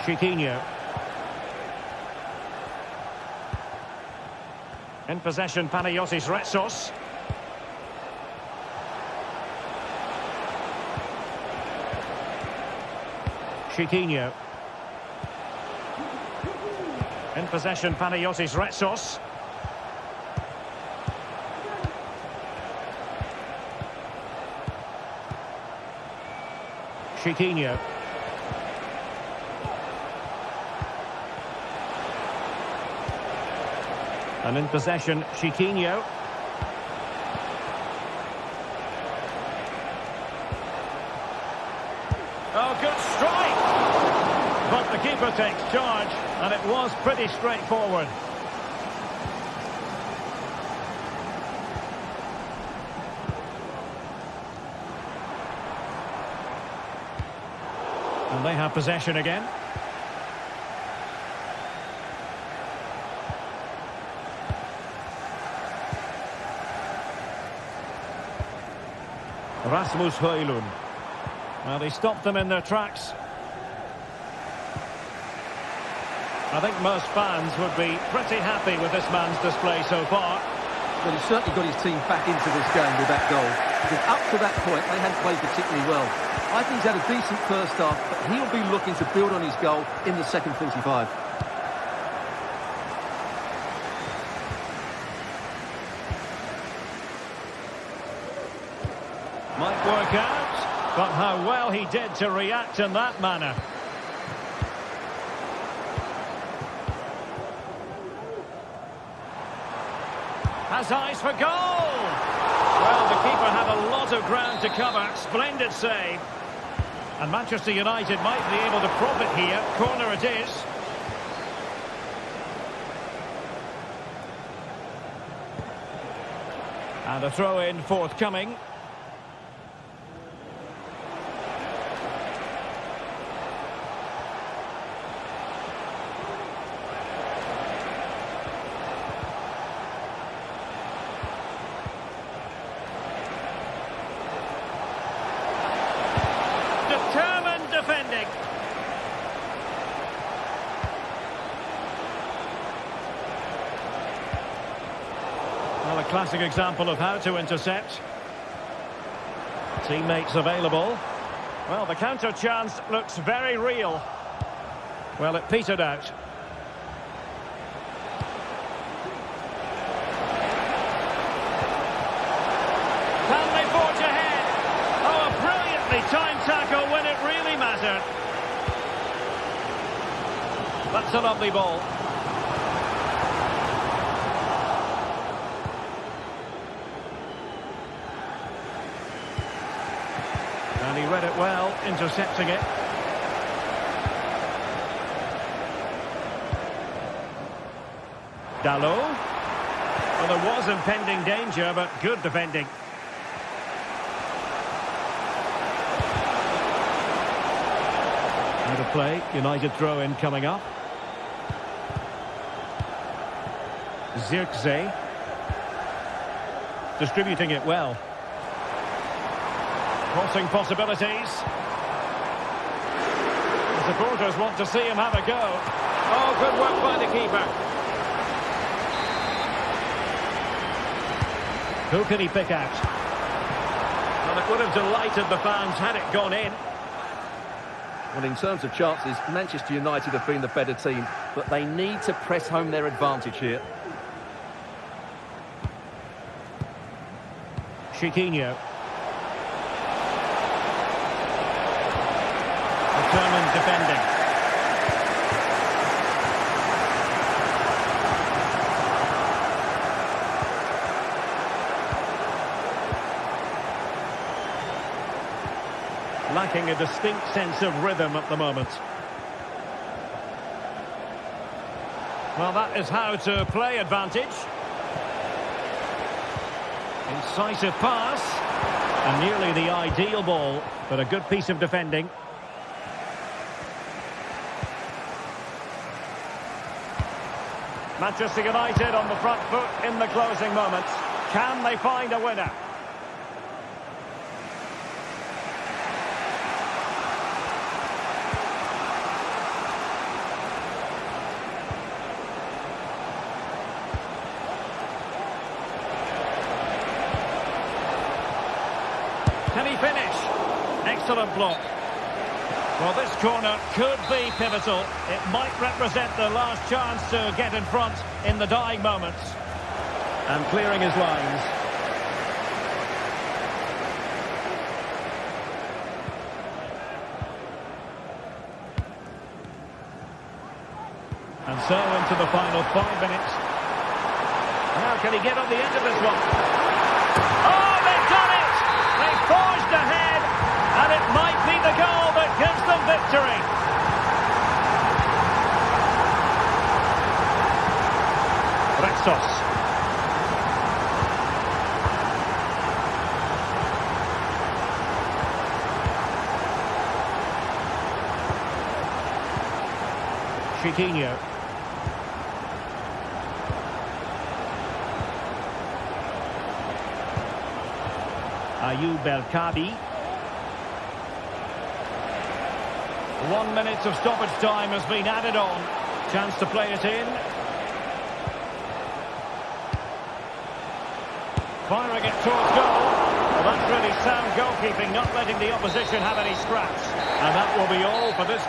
Chiquinho. In possession, Panayotis Retsos. Chiquinho. In possession, Panayotis Retsos. Chiquinho. And in possession, Chiquinho. Oh, good strike! But the keeper takes charge, and it was pretty straightforward. And they have possession again. Rasmus Højlund. Well, they stopped them in their tracks. I think most fans would be pretty happy with this man's display so far. Well, he's certainly got his team back into this game with that goal. Because up to that point, they hadn't played particularly well. I think he's had a decent first half, but he'll be looking to build on his goal in the second 45. Might work out, but how well he did to react in that manner. Has eyes for goal! Well, the keeper had a lot of ground to cover. Splendid save. And Manchester United might be able to profit here. Corner it is. And a throw-in forthcoming. Determined defending. Well, a classic example of how to intercept. Teammates available. Well, the counter chance looks very real. Well, it petered out. Can they forge ahead? Oh, a brilliantly timed tackle when it really mattered. That's a lovely ball. And he read it well, intercepting it. Dalot. Well, there was impending danger, but good defending. Out of play, United throw-in coming up. Zirkzee. Distributing it well. Crossing possibilities. The supporters want to see him have a go. Oh, good work by the keeper. Who can he pick out? Well, it would have delighted the fans had it gone in. Well, in terms of chances, Manchester United have been the better team, but they need to press home their advantage here. Chiquinho. Determined defending. Lacking a distinct sense of rhythm at the moment. Well, that is how to play advantage. Incisive pass. And nearly the ideal ball, but a good piece of defending. Manchester United on the front foot in the closing moments. Can they find a winner? Can he finish? Excellent block. Well, this corner could be pivotal. It might represent the last chance to get in front in the dying moments. And clearing his lines. And so into the final 5 minutes. Now can he get on the end of this one? Oh, they've done it! They've forged ahead, and it might be the goal that gives them victory. Rexos. Chiquinho. Ayoub El-Kabi. 1 minute of stoppage time has been added on. Chance to play it in. Firing it towards goal. Well, that's really sound goalkeeping, not letting the opposition have any scraps. And that will be all for this